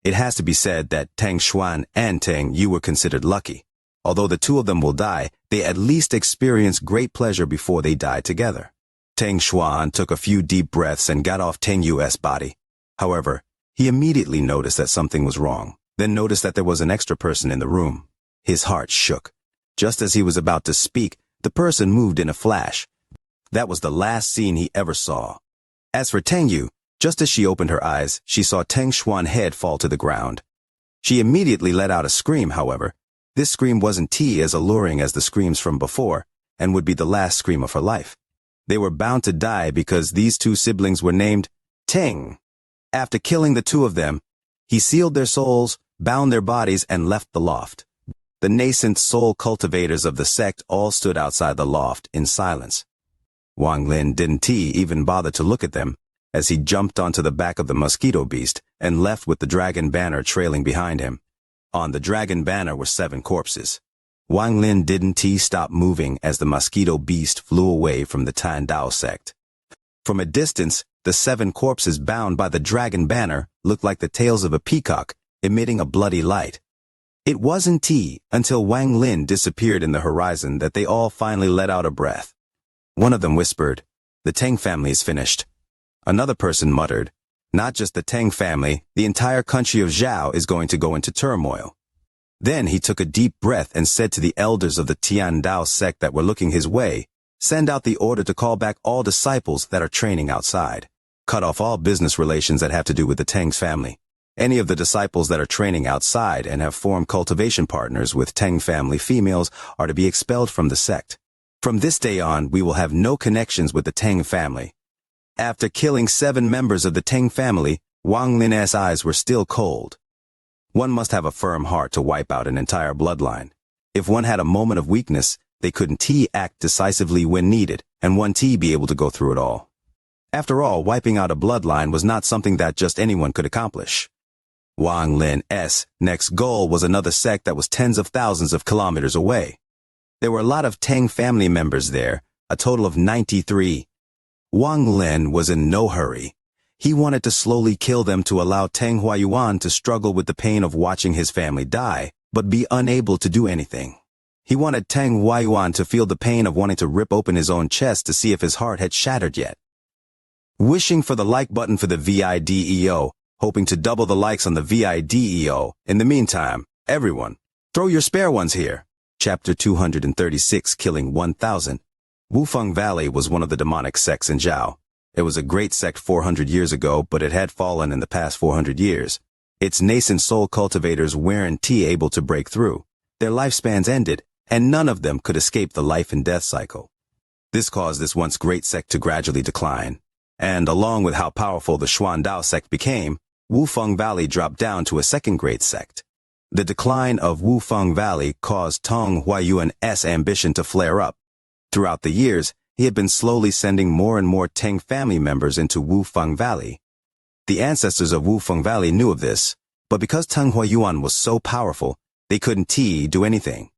A: It has to be said that Teng Xuan and Teng Yu were considered lucky. Although the two of them will die, they at least experienced great pleasure before they died together. Teng Xuan took a few deep breaths and got off Teng Yu's body. However, he immediately noticed that something was wrong, then noticed that there was an extra person in the room. His heart shook. Just as he was about to speak, the person moved in a flash. That was the last scene he ever saw. As for Teng Yu, just as she opened her eyes, she saw Teng Xuan's head fall to the ground. She immediately let out a scream, however. This scream wasn't as alluring as the screams from before, and would be the last scream of her life. They were bound to die because these two siblings were named Teng. After killing the two of them, he sealed their souls, bound their bodies, and left the loft. The nascent soul cultivators of the sect all stood outside the loft in silence. Wang Lin didn't even bother to look at them, as he jumped onto the back of the mosquito beast and left with the dragon banner trailing behind him. On the dragon banner were 7 corpses. Wang Lin didn't stop moving as the mosquito beast flew away from the Tan Dao sect. From a distance, the 7 corpses bound by the dragon banner looked like the tails of a peacock, emitting a bloody light. It wasn't until Wang Lin disappeared in the horizon that they all finally let out a breath. One of them whispered, "The Teng family is finished." Another person muttered, "Not just the Teng family, the entire country of Zhao is going to go into turmoil." Then he took a deep breath and said to the elders of the Tian Dao sect that were looking his way, "Send out the order to call back all disciples that are training outside. Cut off all business relations that have to do with the Teng's family. Any of the disciples that are training outside and have formed cultivation partners with Teng family females are to be expelled from the sect. From this day on, we will have no connections with the Teng family." After killing 7 members of the Teng family, Wang Lin's eyes were still cold. One must have a firm heart to wipe out an entire bloodline. If one had a moment of weakness, they couldn't act decisively when needed, and one be able to go through it all. After all, wiping out a bloodline was not something that just anyone could accomplish. Wang Lin's next goal was another sect that was tens of thousands of kilometers away. There were a lot of Teng family members there, a total of 93. Wang Lin was in no hurry. He wanted to slowly kill them to allow Teng Huayuan to struggle with the pain of watching his family die, but be unable to do anything. He wanted Tang Huayuan to feel the pain of wanting to rip open his own chest to see if his heart had shattered yet. Wishing for the like button for the VIDEO, hoping to double the likes on the VIDEO. In the meantime, everyone, throw your spare ones here. Chapter 236, Killing 1000. Wufeng Valley was one of the demonic sects in Zhao. It was a great sect 400 years ago, but it had fallen in the past 400 years. Its nascent soul cultivators weren't able to break through. Their lifespans ended, and none of them could escape the life and death cycle. This caused this once great sect to gradually decline. And along with how powerful the Xuandao sect became, Wufeng Valley dropped down to a second great sect. The decline of Wufeng Valley caused Tang Huayuan's ambition to flare up. Throughout the years, he had been slowly sending more and more Tang family members into Wufeng Valley. The ancestors of Wufeng Valley knew of this, but because Tang Huayuan was so powerful, they couldn't do anything.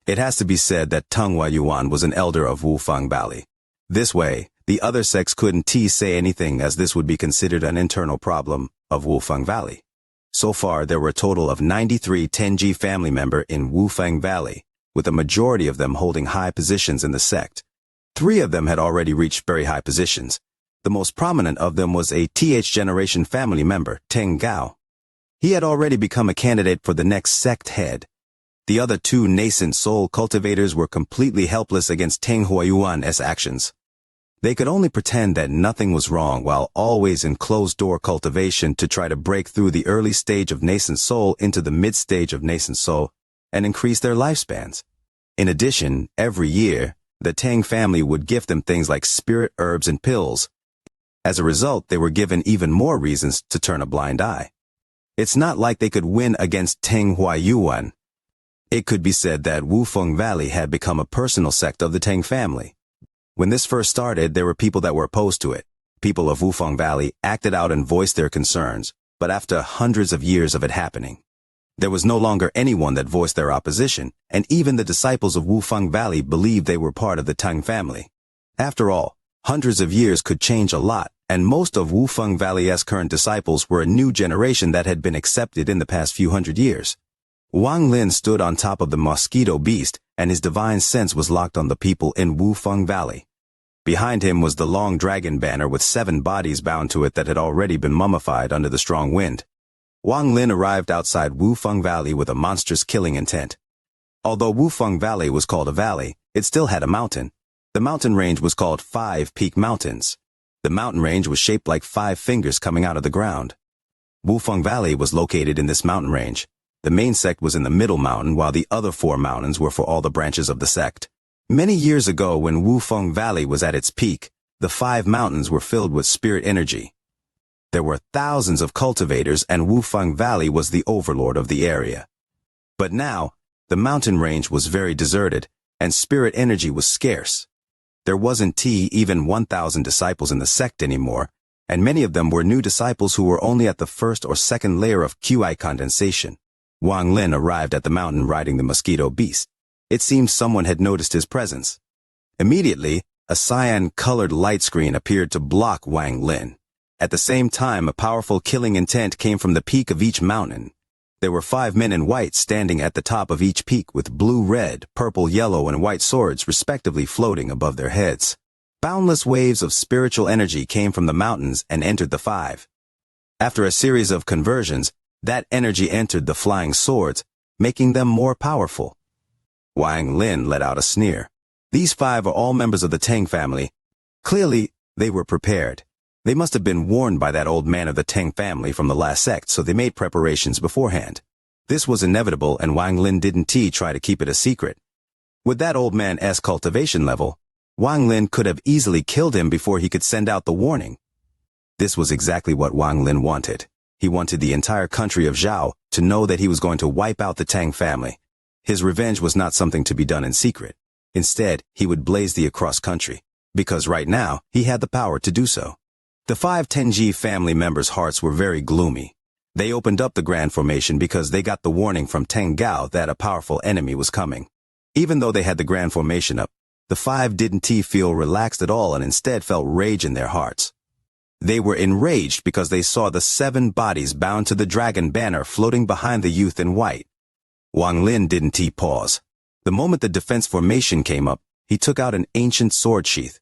A: It has to be said that Tang Huayuan was an elder of Wufeng Valley. This way, the other sects couldn't say anything, as this would be considered an internal problem of Wufeng Valley. So far, there were a total of 93 Tenji family members in Wufeng Valley, with a majority of them holding high positions in the sect. 3 of them had already reached very high positions. The most prominent of them was a Th-generation family member, Teng Gao. He had already become a candidate for the next sect head. The other 2 nascent soul cultivators were completely helpless against Tang Huayuan's actions. They could only pretend that nothing was wrong while always in closed-door cultivation to try to break through the early stage of nascent soul into the mid-stage of nascent soul and increase their lifespans. In addition, every year, the Tang family would gift them things like spirit herbs and pills. As a result, they were given even more reasons to turn a blind eye. It's not like they could win against Tang Huayuan. It could be said that Wufeng Valley had become a personal sect of the Tang family. When this first started, there were people that were opposed to it. People of Wufeng Valley acted out and voiced their concerns, but after hundreds of years of it happening, there was no longer anyone that voiced their opposition, and even the disciples of Wufeng Valley believed they were part of the Tang family. After all, hundreds of years could change a lot, and most of Wufeng Valley's current disciples were a new generation that had been accepted in the past few hundred years. Wang Lin stood on top of the mosquito beast, and his divine sense was locked on the people in Wufeng Valley. Behind him was the long dragon banner with 7 bodies bound to it that had already been mummified under the strong wind. Wang Lin arrived outside Wufeng Valley with a monstrous killing intent. Although Wufeng Valley was called a valley, it still had a mountain. The mountain range was called 5 Peak Mountains. The mountain range was shaped like 5 fingers coming out of the ground. Wufeng Valley was located in this mountain range. The main sect was in the middle mountain, while the other 4 mountains were for all the branches of the sect. Many years ago, when Wufeng Valley was at its peak, the 5 mountains were filled with spirit energy. There were thousands of cultivators, and Wufeng Valley was the overlord of the area. But now, the mountain range was very deserted, and spirit energy was scarce. There wasn't even 1,000 disciples in the sect anymore, and many of them were new disciples who were only at the first or second layer of QI condensation. Wang Lin arrived at the mountain riding the mosquito beast. It seemed someone had noticed his presence. Immediately, a cyan-colored light screen appeared to block Wang Lin. At the same time, a powerful killing intent came from the peak of each mountain. There were 5 men in white standing at the top of each peak with blue, red, purple, yellow, and white swords respectively floating above their heads. Boundless waves of spiritual energy came from the mountains and entered the 5. After a series of conversions, that energy entered the flying swords, making them more powerful. Wang Lin let out a sneer. These 5 are all members of the Tang family. Clearly, they were prepared. They must have been warned by that old man of the Tang family from the last sect, so they made preparations beforehand. This was inevitable, and Wang Lin didn't try to keep it a secret. With that old man's cultivation level, Wang Lin could have easily killed him before he could send out the warning. This was exactly what Wang Lin wanted. He wanted the entire country of Zhao to know that he was going to wipe out the Tang family. His revenge was not something to be done in secret. Instead, he would blaze the across country, because right now, he had the power to do so. The 5 Tenji family members' hearts were very gloomy. They opened up the Grand Formation because they got the warning from Teng Gao that a powerful enemy was coming. Even though they had the Grand Formation up, the 5 didn't feel relaxed at all and instead felt rage in their hearts. They were enraged because they saw the 7 bodies bound to the dragon banner floating behind the youth in white. Wang Lin didn't pause. The moment the defense formation came up, he took out an ancient sword sheath.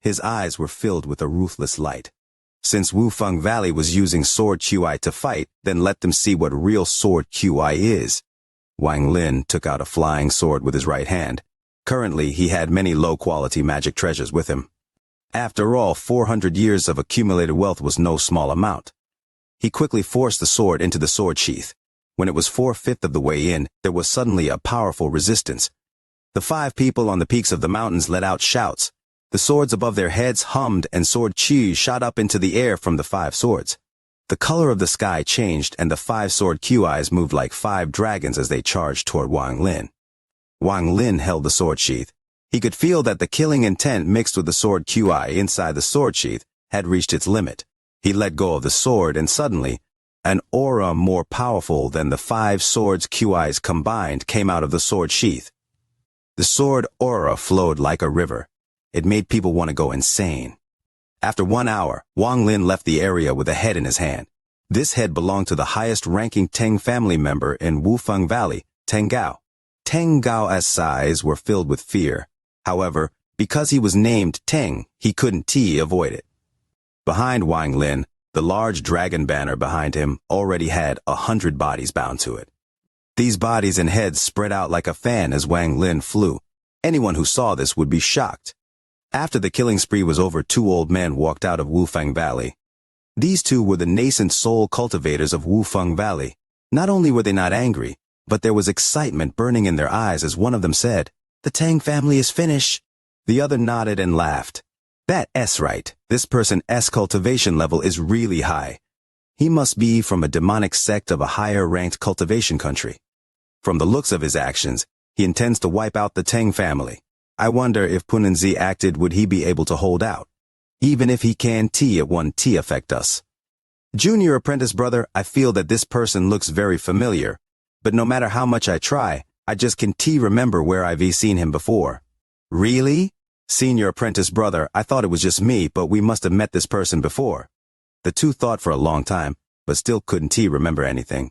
A: His eyes were filled with a ruthless light. Since Wufeng Valley was using sword QI to fight, then let them see what real sword QI is. Wang Lin took out a flying sword with his right hand. Currently, he had many low-quality magic treasures with him. After all, 400 years of accumulated wealth was no small amount. He quickly forced the sword into the sword sheath. When it was 4/5 of the way in, there was suddenly a powerful resistance. The 5 people on the peaks of the mountains let out shouts. The swords above their heads hummed and sword chi shot up into the air from the 5 swords. The color of the sky changed and the 5 sword QIs moved like 5 dragons as they charged toward Wang Lin. Wang Lin held the sword sheath. He could feel that the killing intent mixed with the sword QI inside the sword sheath had reached its limit. He let go of the sword and suddenly, an aura more powerful than the 5 swords QIs combined came out of the sword sheath. The sword aura flowed like a river. It made people want to go insane. After 1 hour, Wang Lin left the area with a head in his hand. This head belonged to the highest-ranking Tang family member in Wufeng Valley, Tang Gao. Tang Gao's eyes were filled with fear. However, because he was named Tang, he couldn't avoid it. Behind Wang Lin, the large dragon banner behind him already had 100 bodies bound to it. These bodies and heads spread out like a fan as Wang Lin flew. Anyone who saw this would be shocked. After the killing spree was over, 2 old men walked out of Wufeng Valley. These 2 were the nascent soul cultivators of Wufeng Valley. Not only were they not angry, but there was excitement burning in their eyes as one of them said, "The Tang family is finished." The other nodded and laughed. That's right. This person's cultivation level is really high. He must be from a demonic sect of a higher-ranked cultivation country. From the looks of his actions, he intends to wipe out the Tang family. I wonder if Punanzi acted, would he be able to hold out? Even if he can it won't affect us. Junior apprentice brother, I feel that this person looks very familiar, but no matter how much I try, I just can't remember where I've seen him before. Really? Senior apprentice brother, I thought it was just me, but we must have met this person before. The 2 thought for a long time, but still couldn't remember anything.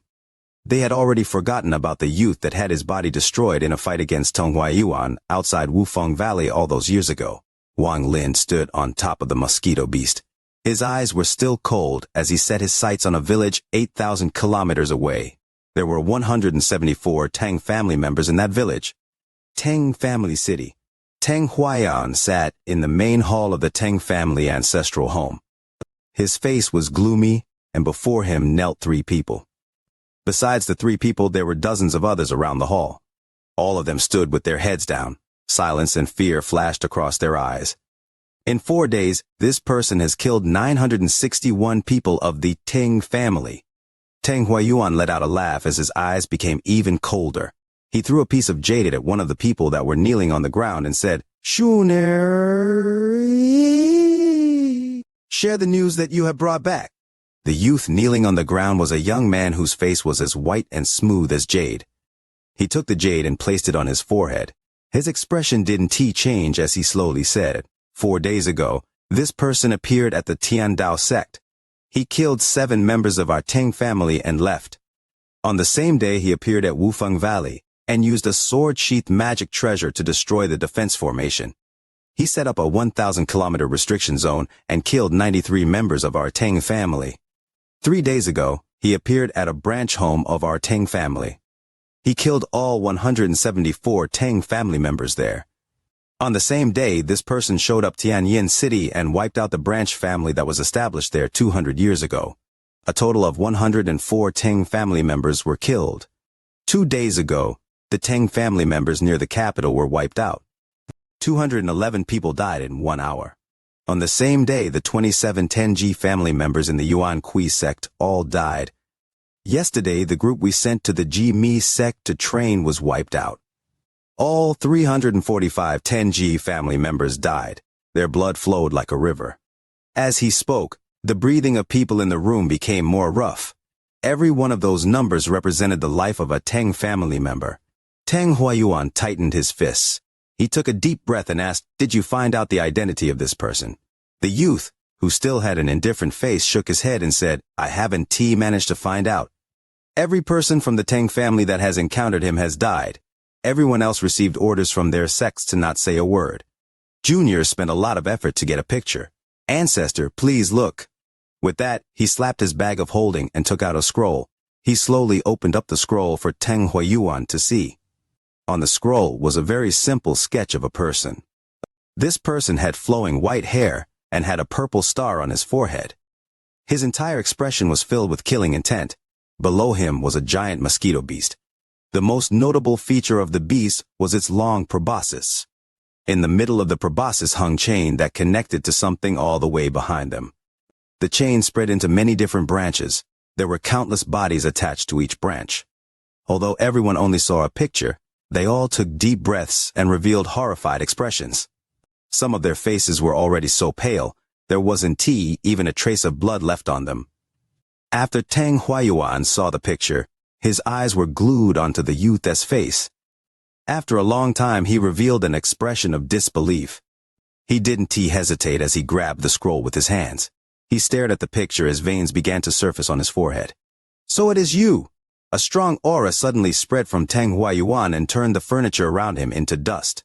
A: They had already forgotten about the youth that had his body destroyed in a fight against Tong Huayuan outside Wufeng Valley all those years ago. Wang Lin stood on top of the mosquito beast. His eyes were still cold as he set his sights on a village 8,000 kilometers away. There were 174 Tang family members in that village. Tang Family City. Tang Huayan sat in the main hall of the Tang family ancestral home. His face was gloomy, and before him knelt 3 people. Besides the 3 people, there were dozens of others around the hall. All of them stood with their heads down. Silence and fear flashed across their eyes. In 4 days, this person has killed 961 people of the Tang family. Tang Huayuan let out a laugh as his eyes became even colder. He threw a piece of jade at one of the people that were kneeling on the ground and said, "Shuner, share the news that you have brought back." The youth kneeling on the ground was a young man whose face was as white and smooth as jade. He took the jade and placed it on his forehead. His expression didn't change as he slowly said, 4 days ago, this person appeared at the Tiandao sect. He killed 7 members of our Tang family and left. On the same day, he appeared at Wufeng Valley and used a sword-sheath magic treasure to destroy the defense formation. He set up a 1,000-kilometer restriction zone and killed 93 members of our Tang family. 3 days ago, he appeared at a branch home of our Tang family. He killed all 174 Tang family members there. On the same day, this person showed up Tianyin City and wiped out the branch family that was established there 200 years ago. A total of 104 Tang family members were killed. 2 days ago, the Tang family members near the capital were wiped out. 211 people died in 1 hour. On the same day, the 27 Tenji family members in the Yuan Kui sect all died. Yesterday, the group we sent to the Ji Mi sect to train was wiped out. All 345 Tenji family members died. Their blood flowed like a river. As he spoke, the breathing of people in the room became more rough. Every one of those numbers represented the life of a Tang family member. Tang Huayuan tightened his fists. He took a deep breath and asked, "Did you find out the identity of this person?" The youth, who still had an indifferent face, shook his head and said, "I haven't managed to find out." Every person from the Tang family that has encountered him has died. Everyone else received orders from their sects to not say a word. Junior spent a lot of effort to get a picture. Ancestor, please look. With that, he slapped his bag of holding and took out a scroll. He slowly opened up the scroll for Teng Huayuan to see. On the scroll was a very simple sketch of a person. This person had flowing white hair and had a purple star on his forehead. His entire expression was filled with killing intent. Below him was a giant mosquito beast. The most notable feature of the beast was its long proboscis. In the middle of the proboscis hung chain that connected to something all the way behind them. The chain spread into many different branches. There were countless bodies attached to each branch. Although everyone only saw a picture, they all took deep breaths and revealed horrified expressions. Some of their faces were already so pale, there wasn't even a trace of blood left on them. After Teng Huayuan saw the picture, his eyes were glued onto the youth's face. After a long time, he revealed an expression of disbelief. He didn't hesitate as he grabbed the scroll with his hands. He stared at the picture as veins began to surface on his forehead. So it is you! A strong aura suddenly spread from Teng Huayuan and turned the furniture around him into dust.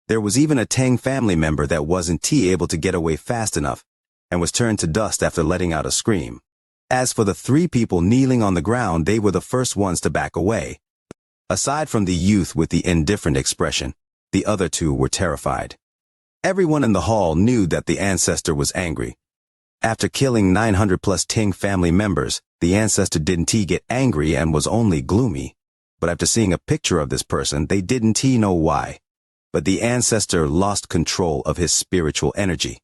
A: There was even a Tang family member that wasn't able to get away fast enough, and was turned to dust after letting out a scream. As for the three people kneeling on the ground, they were the first ones to back away. Aside from the youth with the indifferent expression, the other two were terrified. Everyone in the hall knew that the ancestor was angry. After killing 900 plus Tang family members, the ancestor didn't get angry and was only gloomy. But after seeing a picture of this person, they didn't know why. But the ancestor lost control of his spiritual energy.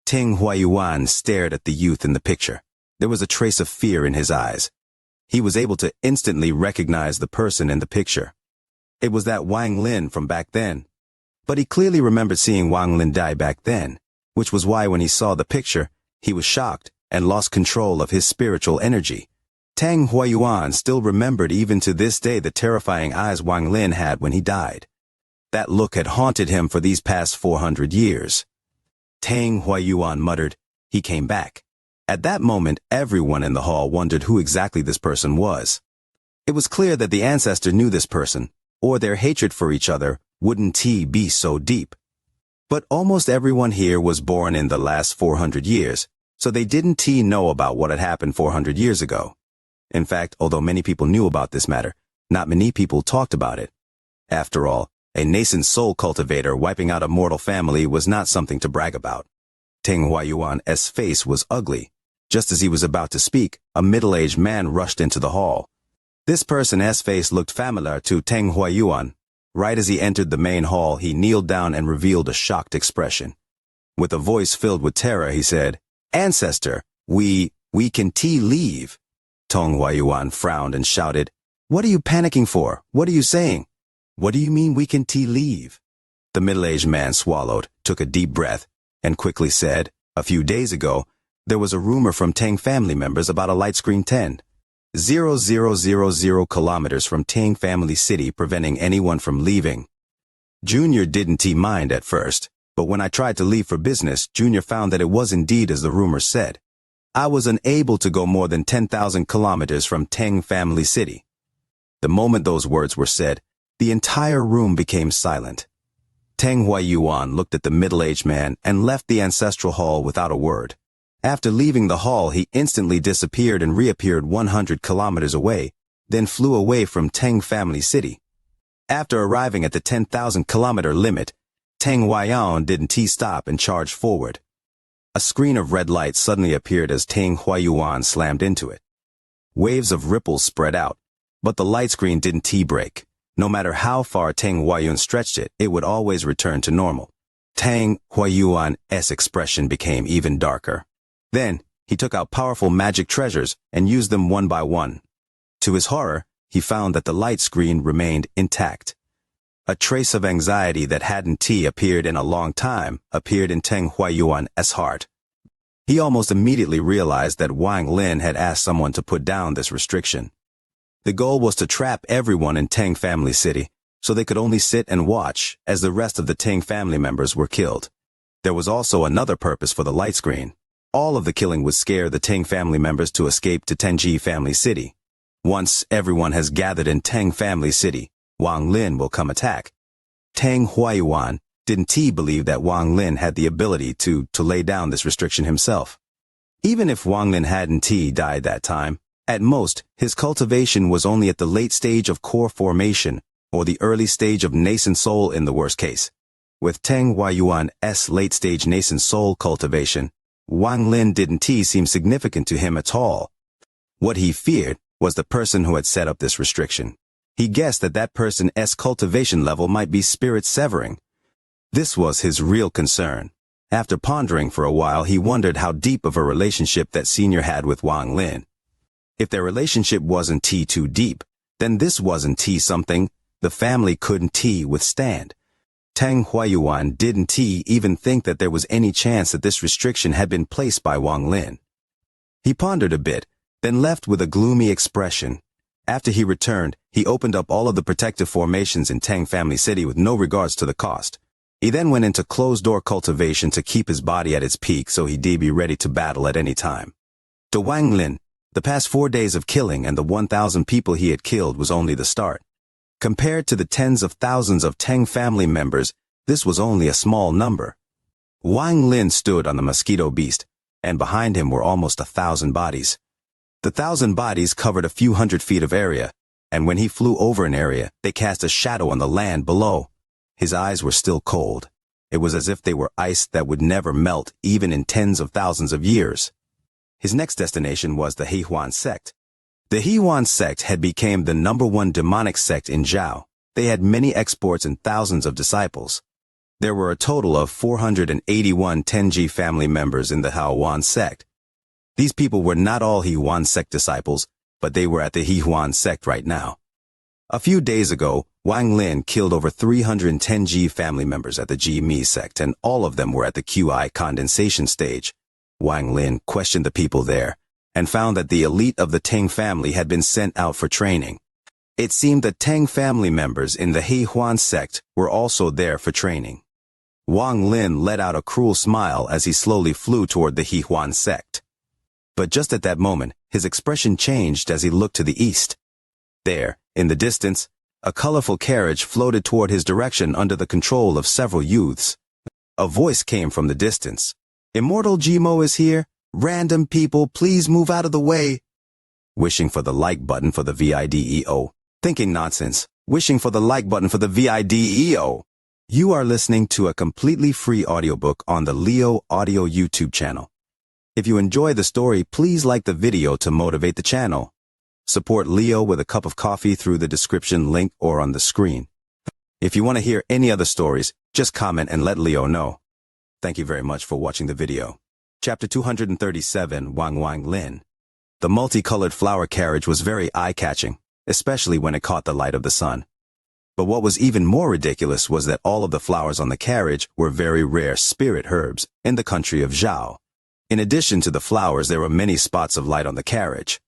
A: Teng Huayuan stared at the youth in the picture. There was a trace of fear in his eyes. He was able to instantly recognize the person in the picture. It was that Wang Lin from back then. But he clearly remembered seeing Wang Lin die back then, which was why when he saw the picture, he was shocked and lost control of his spiritual energy. Teng Huayuan still remembered even to this day the terrifying eyes Wang Lin had when he died. That look had haunted him for these past 400 years. Teng Huayuan muttered, "He came back." At that moment, everyone in the hall wondered who exactly this person was. It was clear that the ancestor knew this person, or their hatred for each other wouldn't be so deep. But almost everyone here was born in the last 400 years, so they didn't know about what had happened 400 years ago. In fact, although many people knew about this matter, not many people talked about it. After all, a nascent soul cultivator wiping out a mortal family was not something to brag about. Teng Huayuan's face was ugly. Just as he was about to speak, a middle-aged man rushed into the hall. This person's face looked familiar to Teng Huayuan. Right as he entered the main hall, he kneeled down and revealed a shocked expression. With a voice filled with terror, he said, "Ancestor, we can leave." Teng Huayuan frowned and shouted, "What are you panicking for? What are you saying? What do you mean we can leave?" The middle-aged man swallowed, took a deep breath, and quickly said, "A few days ago, there was a rumor from Tang family members about a light screen 10,000 kilometers from Tang family city preventing anyone from leaving." Junior didn't mind at first, but when I tried to leave for business, Junior found that it was indeed as the rumor said. I was unable to go more than 10,000 kilometers from Tang family city. The moment those words were said, the entire room became silent. Teng Huayuan looked at the middle-aged man and left the ancestral hall without a word. After leaving the hall, he instantly disappeared and reappeared 100 kilometers away, then flew away from Tang family city. After arriving at the 10,000 kilometer limit, Teng Huayuan didn't stop and charged forward. A screen of red light suddenly appeared as Teng Huayuan slammed into it. Waves of ripples spread out, but the light screen didn't break. No matter how far Teng Huayuan stretched it, it would always return to normal. Teng Huayuan's expression became even darker. Then, he took out powerful magic treasures and used them one by one. To his horror, he found that the light screen remained intact. A trace of anxiety that hadn't appeared in a long time appeared in Teng Huayuan's heart. He almost immediately realized that Wang Lin had asked someone to put down this restriction. The goal was to trap everyone in Tang family city, so they could only sit and watch as the rest of the Tang family members were killed. There was also another purpose for the light screen. All of the killing would scare the Tang family members to escape to Tenji family city. Once everyone has gathered in Tang family city, Wang Lin will come attack. Tang Huayuan didn't believe that Wang Lin had the ability to lay down this restriction himself. Even if Wang Lin hadn't died that time, at most, his cultivation was only at the late stage of core formation, or the early stage of nascent soul in the worst case. With Tang Huayuan's late-stage nascent soul cultivation, Wang Lin didn't seem significant to him at all. What he feared was the person who had set up this restriction. He guessed that that person's cultivation level might be spirit severing. This was his real concern. After pondering for a while, he wondered how deep of a relationship that senior had with Wang Lin. If their relationship wasn't too deep, then this wasn't something the family couldn't withstand. Tang Huayuan didn't even think that there was any chance that this restriction had been placed by Wang Lin. He pondered a bit, then left with a gloomy expression. After he returned, he opened up all of the protective formations in Tang family city with no regards to the cost. He then went into closed-door cultivation to keep his body at its peak so he'd be ready to battle at any time. To Wang Lin, the past 4 days of killing and the 1,000 people he had killed was only the start. Compared to the tens of thousands of Tang family members, this was only a small number. Wang Lin stood on the mosquito beast, and behind him were almost 1,000 bodies. The 1,000 bodies covered a few hundred feet of area, and when he flew over an area, they cast a shadow on the land below. His eyes were still cold. It was as if they were ice that would never melt even in tens of thousands of years. His next destination was the Hehuan sect. The Hehuan sect had become the #1 demonic sect in Zhao. They had many exports and thousands of disciples. There were a total of 481 Tenji family members in the Hehuan sect. These people were not all Hehuan sect disciples, but they were at the Hehuan sect right now. A few days ago, Wang Lin killed over 300 Tenji family members at the Ji-Mi sect, and all of them were at the QI condensation stage. Wang Lin questioned the people there, and found that the elite of the Tang family had been sent out for training. It seemed that Tang family members in the Hehuan sect were also there for training. Wang Lin let out a cruel smile as he slowly flew toward the Hehuan sect. But just at that moment, his expression changed as he looked to the east. There, in the distance, a colorful carriage floated toward his direction under the control of several youths. A voice came from the distance. "Immortal Gmo is here. Random people, please move out of the way." Wishing for the like button for the video. Thinking nonsense. Wishing for the like button for the video. You are listening to a completely free audiobook on the Leo Audio YouTube channel. If you enjoy the story, please like the video to motivate the channel. Support Leo with a cup of coffee through the description link or on the screen. If you want to hear any other stories, just comment and let Leo know. Thank you very much for watching the video. Chapter 237, Wang Lin. The multicolored flower carriage was very eye-catching, especially when it caught the light of the sun. But what was even more ridiculous was that all of the flowers on the carriage were very rare spirit herbs in the country of Zhao. In addition to the flowers, there were many spots of light on the carriage.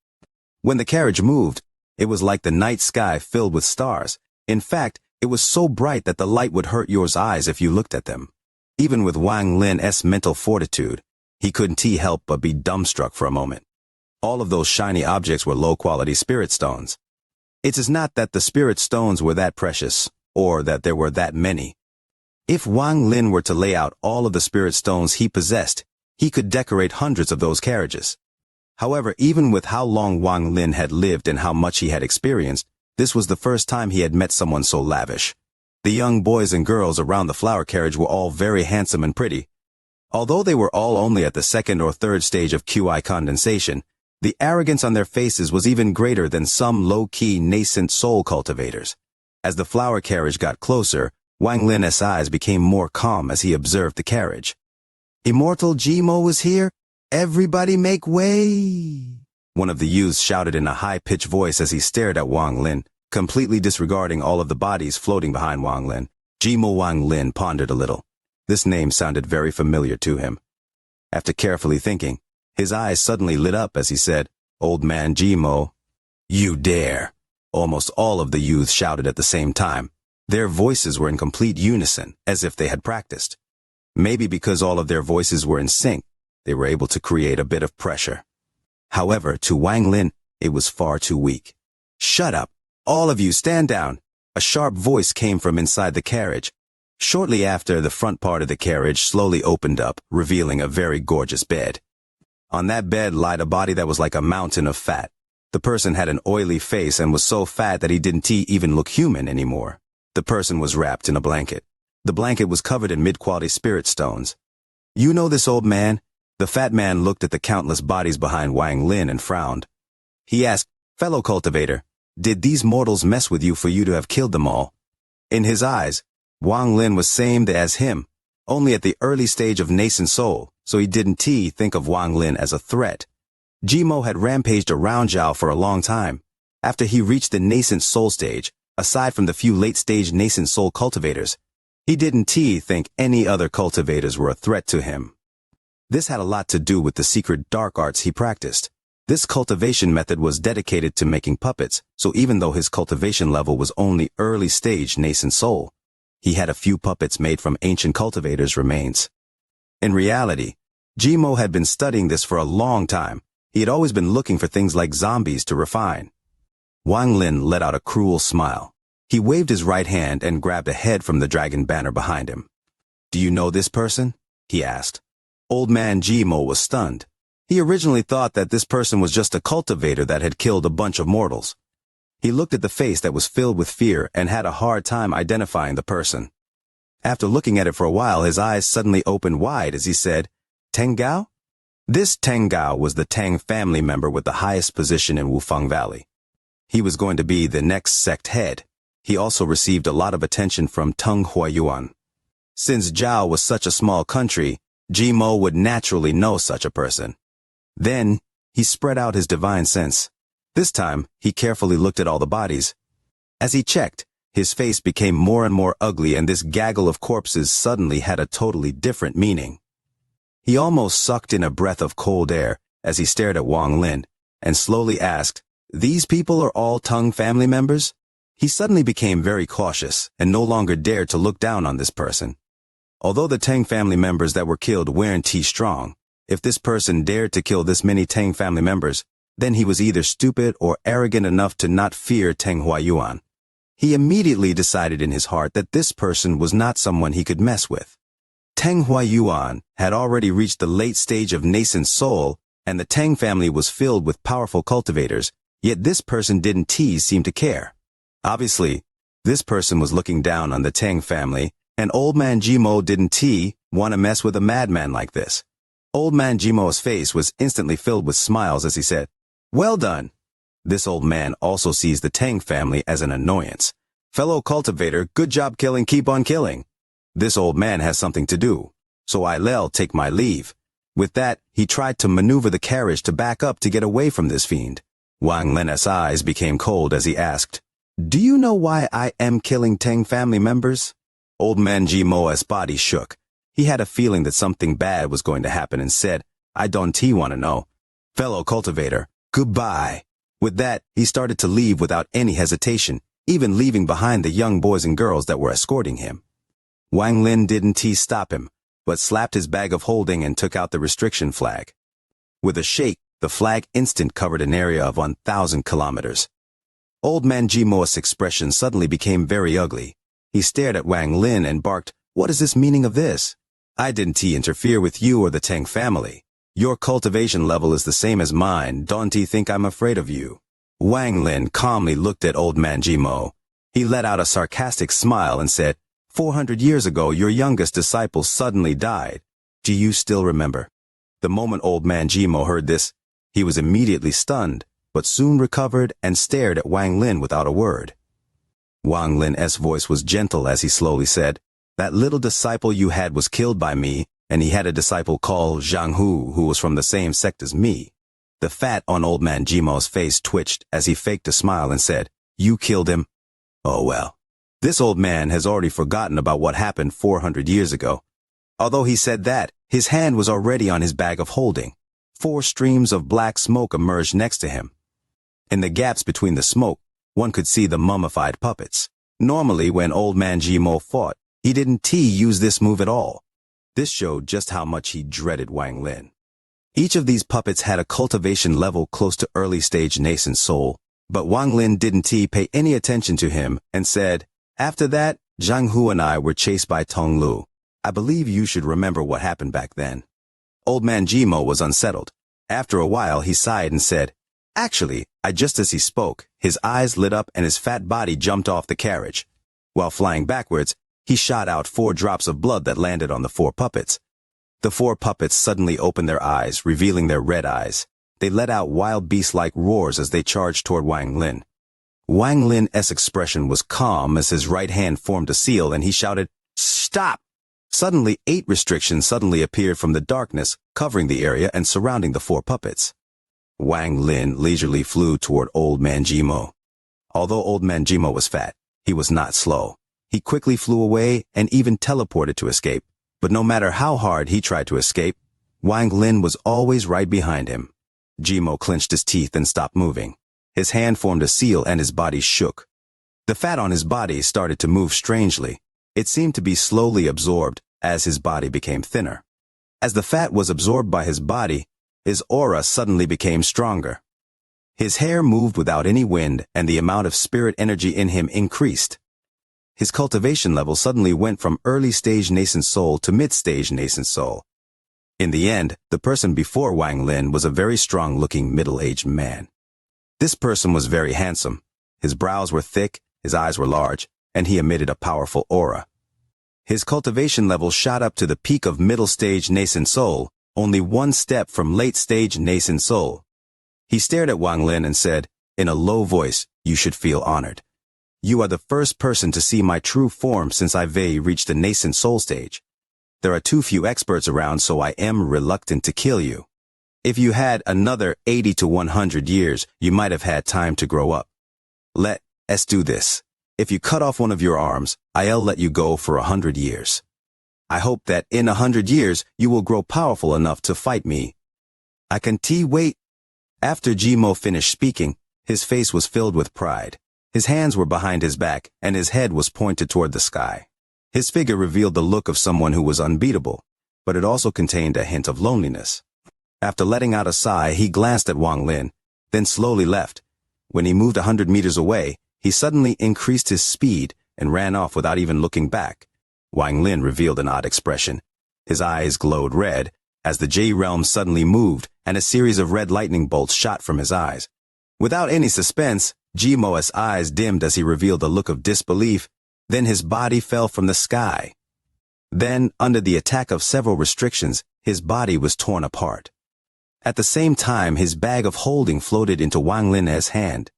A: When the carriage moved, it was like the night sky filled with stars. In fact, it was so bright that the light would hurt your eyes if you looked at them. Even with Wang Lin's mental fortitude, he couldn't help but be dumbstruck for a moment. All of those shiny objects were low-quality spirit stones. It is not that the spirit stones were that precious, or that there were that many. If Wang Lin were to lay out all of the spirit stones he possessed, he could decorate hundreds of those carriages. However, even with how long Wang Lin had lived and how much he had experienced, this was the first time he had met someone so lavish. The young boys and girls around the flower carriage were all very handsome and pretty. Although they were all only at the second or third stage of QI condensation, the arrogance on their faces was even greater than some low-key nascent soul cultivators. As the flower carriage got closer, Wang Lin's eyes became more calm as he observed the carriage. "Immortal Gmo is here. Everybody make way!" One of the youths shouted in a high-pitched voice as he stared at Wang Lin, completely disregarding all of the bodies floating behind Wang Lin. Gmo Wang Lin pondered a little. This name sounded very familiar to him. After carefully thinking, his eyes suddenly lit up as he said, "Old man Gmo, you dare!" Almost all of the youths shouted at the same time. Their voices were in complete unison, as if they had practiced. Maybe because all of their voices were in sync, they were able to create a bit of pressure. However, to Wang Lin, it was far too weak. "Shut up! All of you stand down!" A sharp voice came from inside the carriage. Shortly after, the front part of the carriage slowly opened up, revealing a very gorgeous bed. On that bed lied a body that was like a mountain of fat. The person had an oily face and was so fat that he didn't even look human anymore. The person was wrapped in a blanket. The blanket was covered in mid-quality spirit stones. "You know this old man?" The fat man looked at the countless bodies behind Wang Lin and frowned. He asked, "Fellow cultivator, did these mortals mess with you for you to have killed them all?" In his eyes, Wang Lin was same as him, only at the early stage of nascent soul, so he didn't think of Wang Lin as a threat. Jimo had rampaged around Zhao for a long time. After he reached the nascent soul stage, aside from the few late-stage nascent soul cultivators, he didn't think any other cultivators were a threat to him. This had a lot to do with the secret dark arts he practiced. This cultivation method was dedicated to making puppets, so even though his cultivation level was only early-stage nascent soul, he had a few puppets made from ancient cultivators' remains. In reality, Jimo had been studying this for a long time. He had always been looking for things like zombies to refine. Wang Lin let out a cruel smile. He waved his right hand and grabbed a head from the dragon banner behind him. "Do you know this person?" he asked. Old man Jimo was stunned. He originally thought that this person was just a cultivator that had killed a bunch of mortals. He looked at the face that was filled with fear and had a hard time identifying the person. After looking at it for a while, his eyes suddenly opened wide as he said, "Teng Gao?" This Teng Gao was the Tang family member with the highest position in Wufang Valley. He was going to be the next sect head. He also received a lot of attention from Tung Huayuan. Since Zhao was such a small country, Jimo would naturally know such a person. Then, he spread out his divine sense. This time, he carefully looked at all the bodies. As he checked, his face became more and more ugly, and this gaggle of corpses suddenly had a totally different meaning. He almost sucked in a breath of cold air as he stared at Wang Lin, and slowly asked, "These people are all Tang family members?" He suddenly became very cautious and no longer dared to look down on this person. Although the Tang family members that were killed weren't too strong, if this person dared to kill this many Tang family members, then he was either stupid or arrogant enough to not fear Teng Huayuan. He immediately decided in his heart that this person was not someone he could mess with. Teng Huayuan had already reached the late stage of nascent soul, and the Tang family was filled with powerful cultivators, yet this person didn't seem to care. Obviously, this person was looking down on the Tang family, and old man Jimo didn't want to mess with a madman like this. Old man Jimo's face was instantly filled with smiles as he said, "Well done." This old man also sees the Tang family as an annoyance. "Fellow cultivator, good job killing, keep on killing. This old man has something to do, so I'll take my leave." With that, he tried to maneuver the carriage to back up to get away from this fiend. Wang Lin's eyes became cold as he asked, "Do you know why I am killing Tang family members?" Old man Jimo's body shook. He had a feeling that something bad was going to happen and said, "I don't want to know. Fellow cultivator, goodbye." With that, he started to leave without any hesitation, even leaving behind the young boys and girls that were escorting him. Wang Lin didn't stop him, but slapped his bag of holding and took out the restriction flag. With a shake, the flag instant covered an area of 1,000 kilometers. Old man Jimo's expression suddenly became very ugly. He stared at Wang Lin and barked, "What is this meaning of this? I didn't interfere with you or the Tang family. Your cultivation level is the same as mine. Don't think I'm afraid of you." Wang Lin calmly looked at old man Jimo. He let out a sarcastic smile and said, 400 years ago, your youngest disciple suddenly died. Do you still remember?" The moment old man Jimo heard this, he was immediately stunned, but soon recovered and stared at Wang Lin without a word. Wang Lin's voice was gentle as he slowly said, "That little disciple you had was killed by me, and he had a disciple called Zhang Hu who was from the same sect as me." The fat on old man Jimo's face twitched as he faked a smile and said, "You killed him? Oh well. This old man has already forgotten about what happened 400 years ago." Although he said that, his hand was already on his bag of holding. 4 streams of black smoke emerged next to him. In the gaps between the smoke, one could see the mummified puppets. Normally, when old man Jimo fought, he didn't use this move at all. This showed just how much he dreaded Wang Lin. Each of these puppets had a cultivation level close to early stage nascent soul, But Wang Lin didn't pay any attention to him and said, "After that, Zhang Hu and I were chased by Tong Lu. I believe you should remember what happened back then." Old man Jimo was unsettled. After a while he sighed and said, "Actually, just as he spoke, his eyes lit up and his fat body jumped off the carriage. While flying backwards, he shot out 4 drops of blood that landed on the 4 puppets. The 4 puppets suddenly opened their eyes, revealing their red eyes. They let out wild beast-like roars as they charged toward Wang Lin. Wang Lin's expression was calm as his right hand formed a seal and he shouted, "Stop!" Suddenly 8 restrictions suddenly appeared from the darkness, covering the area and surrounding the 4 puppets. Wang Lin leisurely flew toward Old Man Jimo. Although Old Man Jimo was fat, he was not slow. He quickly flew away and even teleported to escape. But no matter how hard he tried to escape, Wang Lin was always right behind him. Jimo clenched his teeth and stopped moving. His hand formed a seal and his body shook. The fat on his body started to move strangely. It seemed to be slowly absorbed as his body became thinner. As the fat was absorbed by his body, his aura suddenly became stronger. His hair moved without any wind and the amount of spirit energy in him increased. His cultivation level suddenly went from early-stage nascent soul to mid-stage nascent soul. In the end, the person before Wang Lin was a very strong-looking middle-aged man. This person was very handsome. His brows were thick, his eyes were large, and he emitted a powerful aura. His cultivation level shot up to the peak of middle-stage nascent soul, only 1 step from late-stage nascent soul. He stared at Wang Lin and said, in a low voice, "You should feel honored. You are the first person to see my true form since I've reached the nascent soul stage. There are too few experts around, so I am reluctant to kill you. If you had another 80 to 100 years, you might have had time to grow up. Let's do this. If you cut off one of your arms, I'll let you go for 100 years. I hope that in 100 years, you will grow powerful enough to fight me. I can't wait." After Jimo finished speaking, his face was filled with pride. His hands were behind his back, and his head was pointed toward the sky. His figure revealed the look of someone who was unbeatable, but it also contained a hint of loneliness. After letting out a sigh, he glanced at Wang Lin, then slowly left. When he moved 100 meters away, he suddenly increased his speed and ran off without even looking back. Wang Lin revealed an odd expression. His eyes glowed red, as the J-realm suddenly moved and a series of red lightning bolts shot from his eyes. Without any suspense, Jimo's eyes dimmed as he revealed a look of disbelief. Then his body fell from the sky. Then, under the attack of several restrictions, his body was torn apart. At the same time, his bag of holding floated into Wang Lin's hand.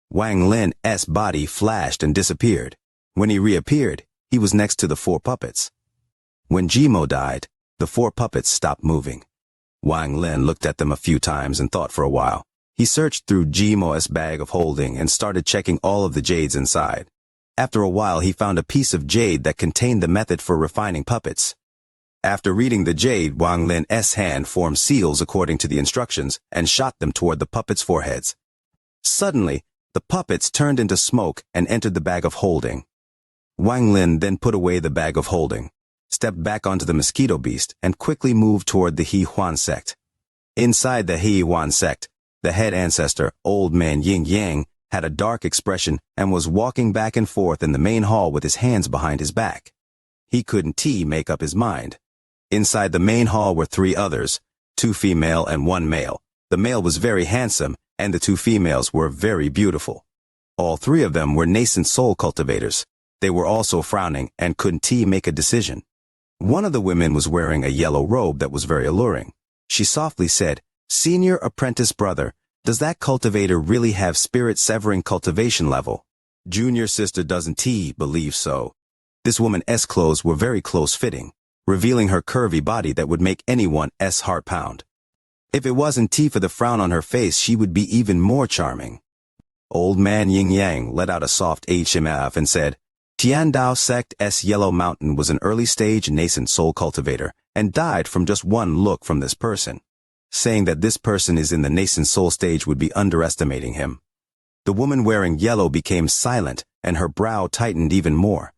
A: Wang Lin's body flashed and disappeared. When he reappeared, he was next to the 4 puppets. When Jimo died, the 4 puppets stopped moving. Wang Lin looked at them a few times and thought for a while. He searched through Jimo's bag of holding and started checking all of the jades inside. After a while, he found a piece of jade that contained the method for refining puppets. After reading the jade, Wang Lin's hand formed seals according to the instructions and shot them toward the puppets' foreheads. Suddenly, the puppets turned into smoke and entered the bag of holding. Wang Lin then put away the bag of holding, stepped back onto the mosquito beast, and quickly moved toward the He Huan sect. Inside the He Huan sect, the head ancestor, Old Man Yin Yang, had a dark expression and was walking back and forth in the main hall with his hands behind his back. He couldn't make up his mind. Inside the main hall were 3 others, 2 female and 1 male. The male was very handsome, and the 2 females were very beautiful. All 3 of them were nascent soul cultivators. They were also frowning and couldn't make a decision. One of the women was wearing a yellow robe that was very alluring. She softly said, "Senior apprentice brother, does that cultivator really have spirit-severing cultivation level?" Junior sister doesn't believe so. This woman's clothes were very close-fitting, revealing her curvy body that would make anyone's heart pound. If it wasn't for the frown on her face, she would be even more charming. Old Man Yin Yang let out a soft HMF and said, "Tiandao Sect's Yellow Mountain was an early-stage nascent soul cultivator and died from just one look from this person. Saying that this person is in the nascent soul stage would be underestimating him." The woman wearing yellow became silent, and her brow tightened even more.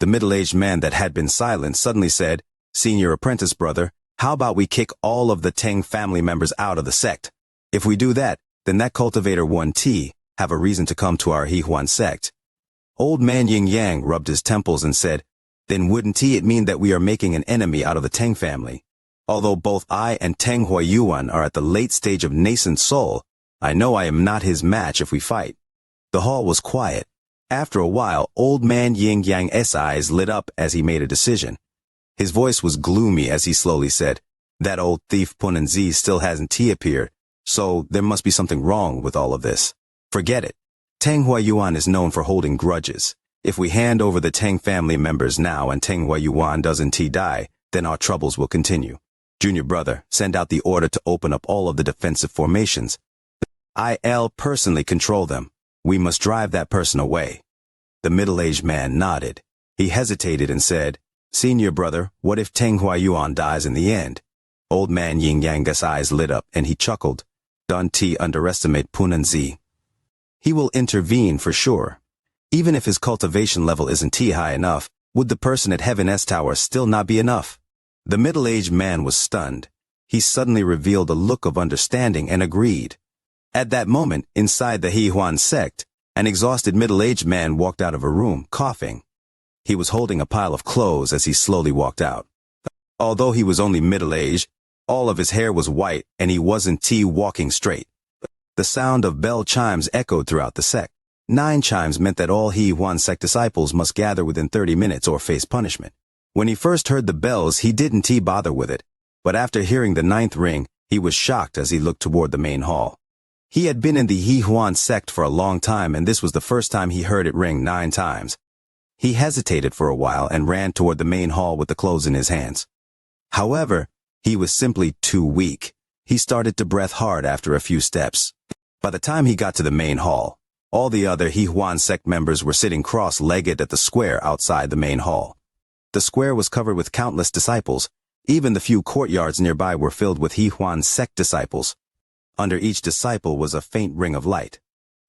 A: The middle-aged man that had been silent suddenly said, "Senior apprentice brother, how about we kick all of the Teng family members out of the sect? If we do that, then that cultivator won have a reason to come to our He-Huan sect. Old man Yin Yang rubbed his temples and said, then wouldn't it mean that we are making an enemy out of the Tang family? Although both I and Tang Huayuan are at the late stage of nascent soul, I know I am not his match if we fight. The hall was quiet. After a while, old man Yin Yang's eyes lit up as he made a decision. His voice was gloomy as he slowly said, that old thief Punanzi still hasn't appeared, so there must be something wrong with all of this. Forget it. Tang Huayuan is known for holding grudges. If we hand over the Tang family members now and Tang Huayuan doesn't die, then our troubles will continue. Junior brother, send out the order to open up all of the defensive formations. I'll personally control them. We must drive that person away. The middle-aged man nodded. He hesitated and said, Senior brother, what if Tang Huayuan dies in the end? Old man Yin Yang's eyes lit up and he chuckled. Don't underestimate Punanzi. He will intervene for sure. Even if his cultivation level isn't high enough, would the person at Heaven's Tower still not be enough? The middle-aged man was stunned. He suddenly revealed a look of understanding and agreed. At that moment, inside the He-Huan sect, an exhausted middle-aged man walked out of a room, coughing. He was holding a pile of clothes as he slowly walked out. Although he was only middle-aged, all of his hair was white and he wasn't walking straight. The sound of bell chimes echoed throughout the sect. 9 chimes meant that all He-Huan sect disciples must gather within 30 minutes or face punishment. When he first heard the bells, he didn't bother with it, but after hearing the 9th ring, he was shocked as he looked toward the main hall. He had been in the He-Huan sect for a long time, and this was the first time he heard it ring 9 times. He hesitated for a while and ran toward the main hall with the clothes in his hands. However, he was simply too weak. He started to breath hard after a few steps. By the time he got to the main hall, all the other He-Huan sect members were sitting cross-legged at the square outside the main hall. The square was covered with countless disciples. Even the few courtyards nearby were filled with He-Huan sect disciples. Under each disciple was a faint ring of light.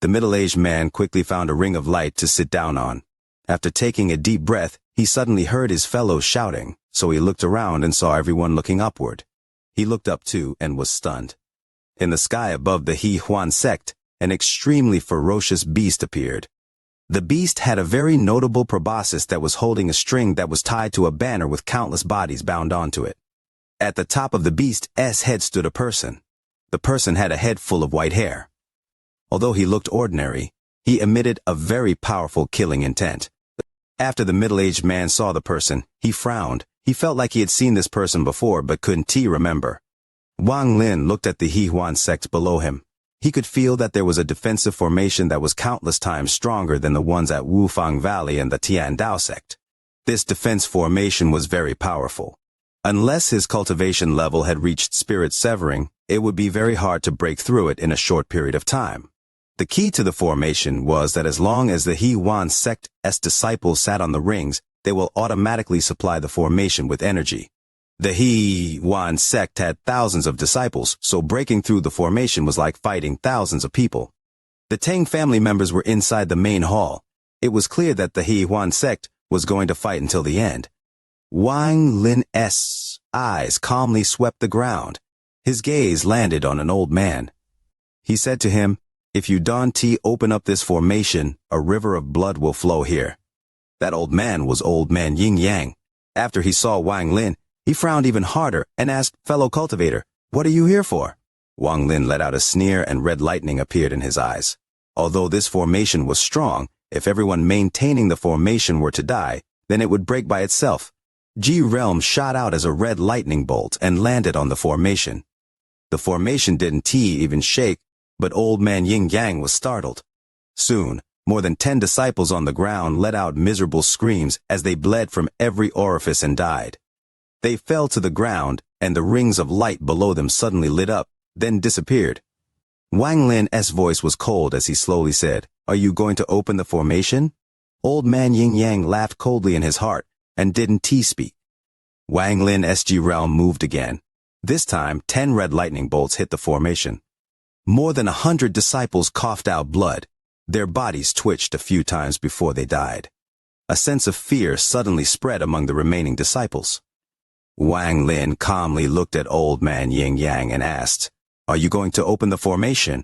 A: The middle-aged man quickly found a ring of light to sit down on. After taking a deep breath, he suddenly heard his fellows shouting, so he looked around and saw everyone looking upward. He looked up too and was stunned. In the sky above the He-Huan sect, an extremely ferocious beast appeared. The beast had a very notable proboscis that was holding a string that was tied to a banner with countless bodies bound onto it. At the top of the beast's head stood a person. The person had a head full of white hair. Although he looked ordinary, he emitted a very powerful killing intent. After the middle-aged man saw the person, he frowned. He felt like he had seen this person before but couldn't remember. Wang Lin looked at the He-Huan sect below him. He could feel that there was a defensive formation that was countless times stronger than the ones at Wufang Valley and the Tiandao sect. This defense formation was very powerful. Unless his cultivation level had reached spirit severing, it would be very hard to break through it in a short period of time. The key to the formation was that as long as the He-Huan sect's disciples sat on the rings, they will automatically supply the formation with energy. The He-Huan sect had thousands of disciples, so breaking through the formation was like fighting thousands of people. The Tang family members were inside the main hall. It was clear that the He-Huan sect was going to fight until the end. Wang Lin's eyes calmly swept the ground. His gaze landed on an old man. He said to him, "If you don't open up this formation, a river of blood will flow here." That old man was old man Yin Yang. After he saw Wang Lin, he frowned even harder and asked, "Fellow cultivator, what are you here for?" Wang Lin let out a sneer and red lightning appeared in his eyes. Although this formation was strong, if everyone maintaining the formation were to die, then it would break by itself. G-Realm shot out as a red lightning bolt and landed on the formation. The formation didn't even shake, but old man Yin Yang was startled. Soon, more than 10 disciples on the ground let out miserable screams as they bled from every orifice and died. They fell to the ground, and the rings of light below them suddenly lit up, then disappeared. Wang Lin's voice was cold as he slowly said, "Are you going to open the formation?" Old man Yin Yang laughed coldly in his heart, and didn't speak. Wang Lin's G-Realm moved again. This time, 10 red lightning bolts hit the formation. More than 100 disciples coughed out blood. Their bodies twitched a few times before they died. A sense of fear suddenly spread among the remaining disciples. Wang Lin calmly looked at old man Yin Yang and asked, "Are you going to open the formation?"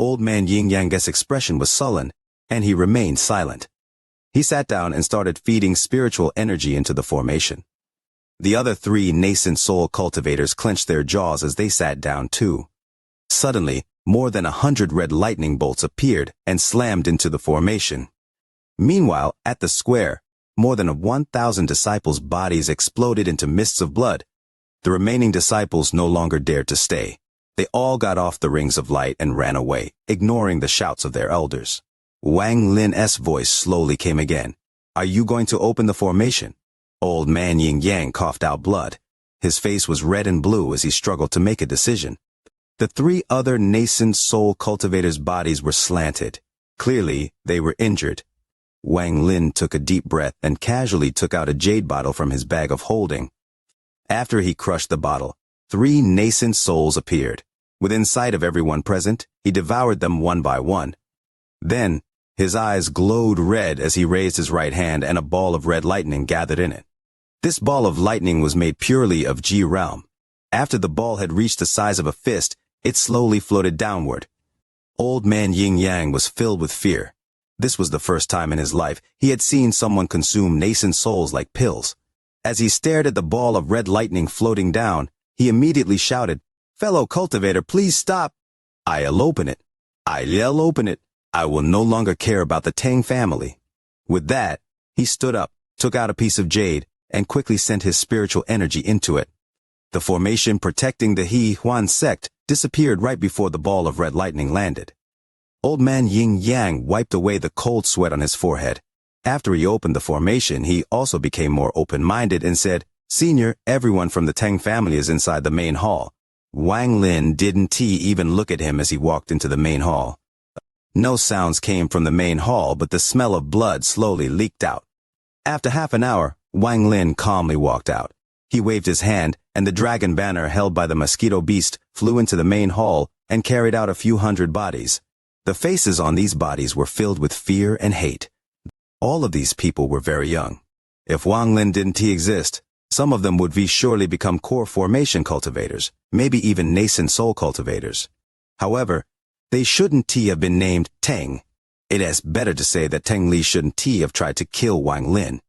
A: Old man Yin Yang's expression was sullen, and he remained silent. He sat down and started feeding spiritual energy into the formation. The other 3 nascent soul cultivators clenched their jaws as they sat down too. Suddenly, more than 100 red lightning bolts appeared and slammed into the formation. Meanwhile, at the square, more than 1,000 disciples' bodies exploded into mists of blood. The remaining disciples no longer dared to stay. They all got off the rings of light and ran away, ignoring the shouts of their elders. Wang Lin's voice slowly came again. "Are you going to open the formation?" Old man Yin Yang coughed out blood. His face was red and blue as he struggled to make a decision. The 3 other nascent soul cultivators' bodies were slanted. Clearly, they were injured. Wang Lin took a deep breath and casually took out a jade bottle from his bag of holding. After he crushed the bottle, 3 nascent souls appeared. Within sight of everyone present, he devoured them one by one. Then, his eyes glowed red as he raised his right hand and a ball of red lightning gathered in it. This ball of lightning was made purely of Ji realm. After the ball had reached the size of a fist, it slowly floated downward. Old man Yin Yang was filled with fear. This was the first time in his life he had seen someone consume nascent souls like pills. As he stared at the ball of red lightning floating down, he immediately shouted, "Fellow cultivator, please stop! I'll open it. I'll open it. I will no longer care about the Tang family." With that, he stood up, took out a piece of jade, and quickly sent his spiritual energy into it. The formation protecting the He Huan sect disappeared right before the ball of red lightning landed. Old man Yin Yang wiped away the cold sweat on his forehead. After he opened the formation, he also became more open-minded and said, "Senior, everyone from the Tang family is inside the main hall." Wang Lin didn't even look at him as he walked into the main hall. No sounds came from the main hall, but the smell of blood slowly leaked out. After half an hour, Wang Lin calmly walked out. He waved his hand, and the dragon banner held by the mosquito beast flew into the main hall and carried out a few hundred bodies. The faces on these bodies were filled with fear and hate. All of these people were very young. If Wang Lin didn't exist, some of them would surely become core formation cultivators, maybe even nascent soul cultivators. However, they shouldn't have been named Tang. It is better to say that Tang Li shouldn't have tried to kill Wang Lin.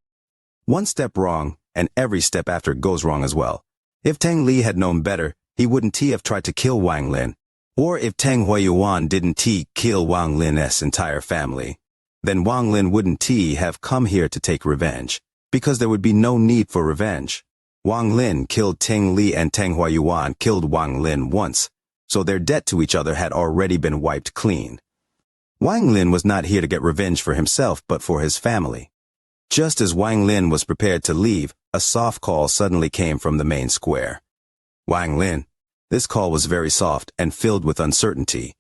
A: One step wrong, and every step after goes wrong as well. If Tang Li had known better, he wouldn't have tried to kill Wang Lin. Or if Tang Huiyuan didn't kill Wang Lin's entire family, then Wang Lin wouldn't have come here to take revenge, because there would be no need for revenge. Wang Lin killed Tang Li and Tang Huiyuan killed Wang Lin once, so their debt to each other had already been wiped clean. Wang Lin was not here to get revenge for himself but for his family. Just as Wang Lin was prepared to leave, a soft call suddenly came from the main square. "Wang Lin." This call was very soft and filled with uncertainty.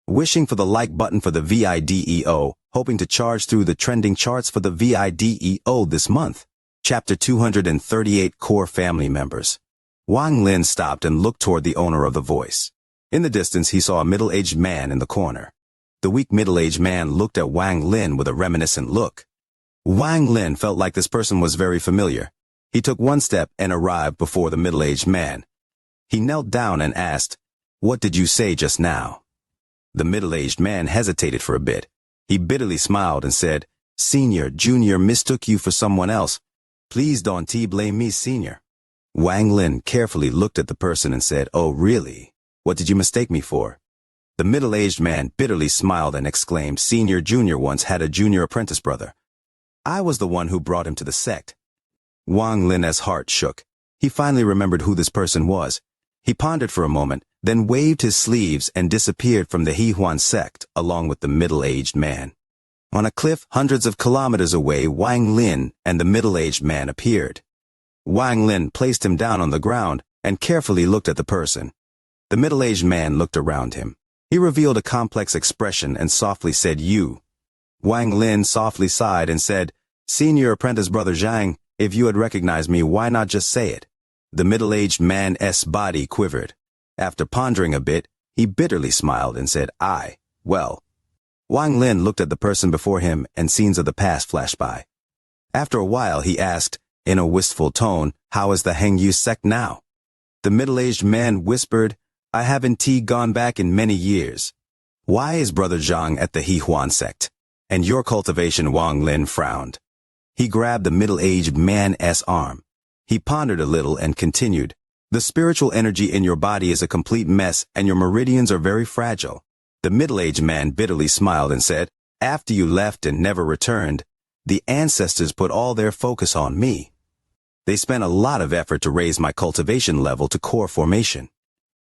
A: Wishing for the like button for the VIDEO, hoping to charge through the trending charts for the VIDEO this month. Chapter 238 Core Family Members. Wang Lin stopped and looked toward the owner of the voice. In the distance, he saw a middle-aged man in the corner. The weak middle-aged man looked at Wang Lin with a reminiscent look. Wang Lin felt like this person was very familiar. He took one step and arrived before the middle-aged man. He knelt down and asked, "What did you say just now?" The middle-aged man hesitated for a bit. He bitterly smiled and said, "Senior, Junior mistook you for someone else. Please don't blame me, Senior." Wang Lin carefully looked at the person and said, "Oh, really? What did you mistake me for?" The middle-aged man bitterly smiled and exclaimed, "Senior Junior once had a junior apprentice brother. I was the one who brought him to the sect." Wang Lin's heart shook. He finally remembered who this person was. He pondered for a moment, then waved his sleeves and disappeared from the He Huan sect along with the middle-aged man. On a cliff hundreds of kilometers away, Wang Lin and the middle-aged man appeared. Wang Lin placed him down on the ground and carefully looked at the person. The middle-aged man looked around him. He revealed a complex expression and softly said, "You." Wang Lin softly sighed and said, "Senior apprentice brother Zhang, if you had recognized me, why not just say it?" The middle-aged man's body quivered. After pondering a bit, he bitterly smiled and said, Well." Wang Lin looked at the person before him and scenes of the past flashed by. After a while, he asked, in a wistful tone, "How is the Hengyu sect now?" The middle-aged man whispered, "I haven't gone back in many years." Why is Brother Zhang at the He Huan sect? And your cultivation? Wang Lin frowned. He grabbed the middle-aged man's arm. He pondered a little and continued, the spiritual energy in your body is a complete mess and your meridians are very fragile. The middle-aged man bitterly smiled and said, after you left and never returned, the ancestors put all their focus on me. They spent a lot of effort to raise my cultivation level to core formation.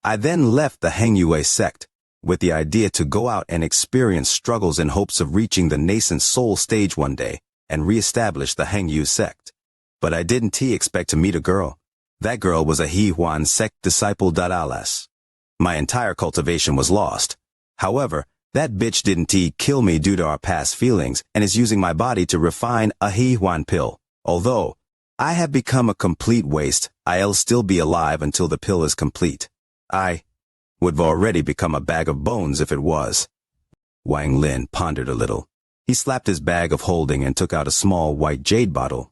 A: I then left the Hengyue sect with the idea to go out and experience struggles in hopes of reaching the nascent soul stage one day and re-establish the Hengyu sect. But I didn't expect to meet a girl. That girl was a He Huan sect disciple. Alas, my entire cultivation was lost. However, that bitch didn't kill me due to our past feelings and is using my body to refine a He Huan pill. Although I have become a complete waste, I'll still be alive until the pill is complete. I would have already become a bag of bones if it was. Wang Lin pondered a little. He slapped his bag of holding and took out a small white jade bottle.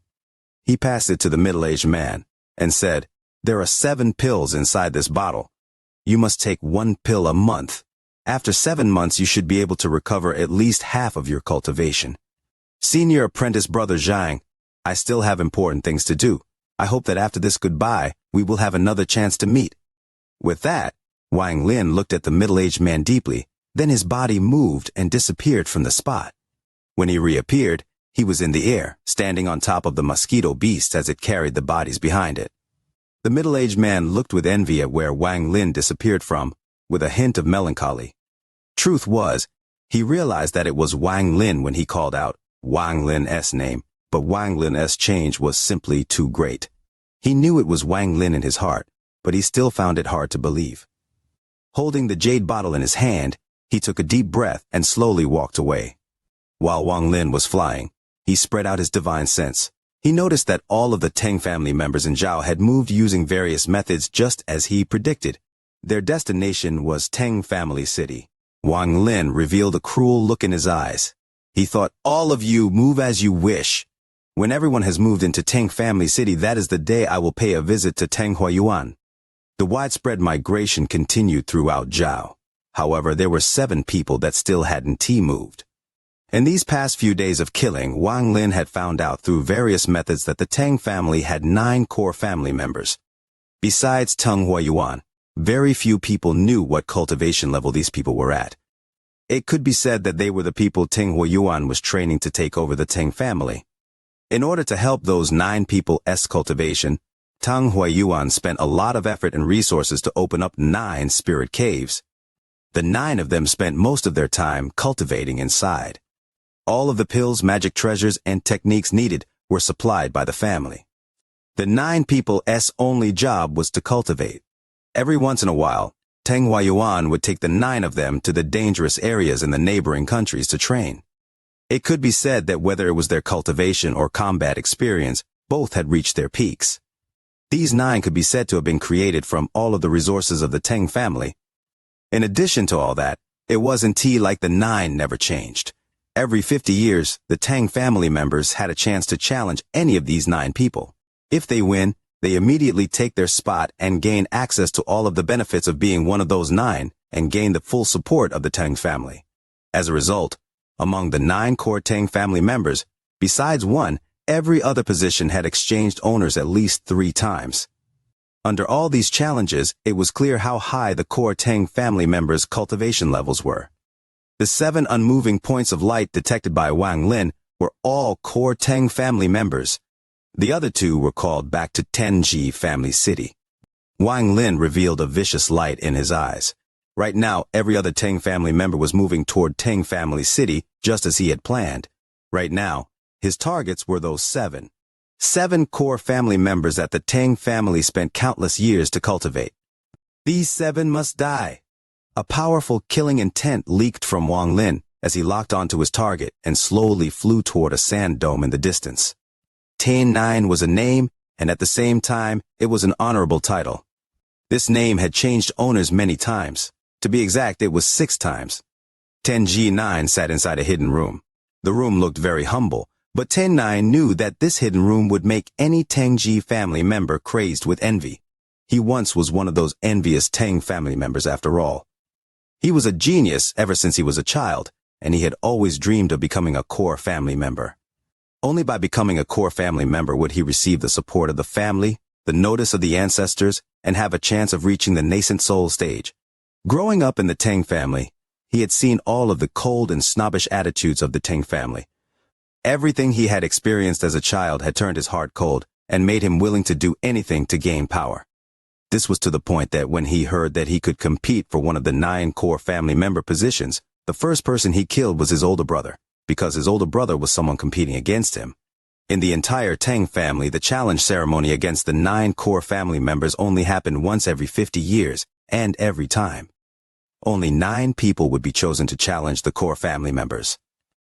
A: He passed it to the middle-aged man and said, there are 7 pills inside this bottle. You must take 1 pill a month. After 7 months, you should be able to recover at least half of your cultivation. Senior apprentice Brother Zhang, I still have important things to do. I hope that after this goodbye, we will have another chance to meet. With that, Wang Lin looked at the middle-aged man deeply, then his body moved and disappeared from the spot. When he reappeared, he was in the air, standing on top of the mosquito beast as it carried the bodies behind it. The middle-aged man looked with envy at where Wang Lin disappeared from, with a hint of melancholy. Truth was, he realized that it was Wang Lin when he called out Wang Lin's name, but Wang Lin's change was simply too great. He knew it was Wang Lin in his heart, but he still found it hard to believe. Holding the jade bottle in his hand, he took a deep breath and slowly walked away. While Wang Lin was flying, he spread out his divine sense. He noticed that all of the Tang family members in Zhao had moved using various methods just as he predicted. Their destination was Tang Family City. Wang Lin revealed a cruel look in his eyes. He thought, all of you move as you wish. When everyone has moved into Tang Family City, that is the day I will pay a visit to Tang Huayuan. The widespread migration continued throughout Zhao. However, there were 7 people that still hadn't moved. In these past few days of killing, Wang Lin had found out through various methods that the Tang family had 9 core family members. Besides Tang Huayuan, very few people knew what cultivation level these people were at. It could be said that they were the people Tang Huayuan was training to take over the Tang family. In order to help those 9 people's cultivation, Tang Huayuan spent a lot of effort and resources to open up 9 spirit caves. The 9 of them spent most of their time cultivating inside. All of the pills, magic treasures, and techniques needed were supplied by the family. The 9 people's only job was to cultivate. Every once in a while, Tang Huayuan would take the 9 of them to the dangerous areas in the neighboring countries to train. It could be said that whether it was their cultivation or combat experience, both had reached their peaks. These 9 could be said to have been created from all of the resources of the Tang family. In addition to all that, it wasn't like the 9 never changed. Every 50 years, the Tang family members had a chance to challenge any of these 9 people. If they win, they immediately take their spot and gain access to all of the benefits of being one of those 9 and gain the full support of the Tang family. As a result, among the 9 core Tang family members, besides one, every other position had exchanged owners at least 3 times. Under all these challenges, it was clear how high the core Tang family members' cultivation levels were. The 7 unmoving points of light detected by Wang Lin were all core Tang family members. The other 2 were called back to Tenji Family City. Wang Lin revealed a vicious light in his eyes. Right now, every other Tang family member was moving toward Tang Family City just as he had planned. Right now, his targets were those 7. 7 core family members that the Tang family spent countless years to cultivate. These 7 must die. A powerful killing intent leaked from Wang Lin as he locked onto his target and slowly flew toward a sand dome in the distance. Tan 9 was a name, and at the same time, it was an honorable title. This name had changed owners many times. To be exact, it was 6 times. Tenji 9 sat inside a hidden room. The room looked very humble, but Ten 9 knew that this hidden room would make any Tenji family member crazed with envy. He once was one of those envious Tang family members after all. He was a genius ever since he was a child, and he had always dreamed of becoming a core family member. Only by becoming a core family member would he receive the support of the family, the notice of the ancestors, and have a chance of reaching the nascent soul stage. Growing up in the Tang family, he had seen all of the cold and snobbish attitudes of the Tang family. Everything he had experienced as a child had turned his heart cold and made him willing to do anything to gain power. This was to the point that when he heard that he could compete for one of the 9 core family member positions, the first person he killed was his older brother, because his older brother was someone competing against him. In the entire Tang family, the challenge ceremony against the 9 core family members only happened once every 50 years, and every time. Only 9 people would be chosen to challenge the core family members.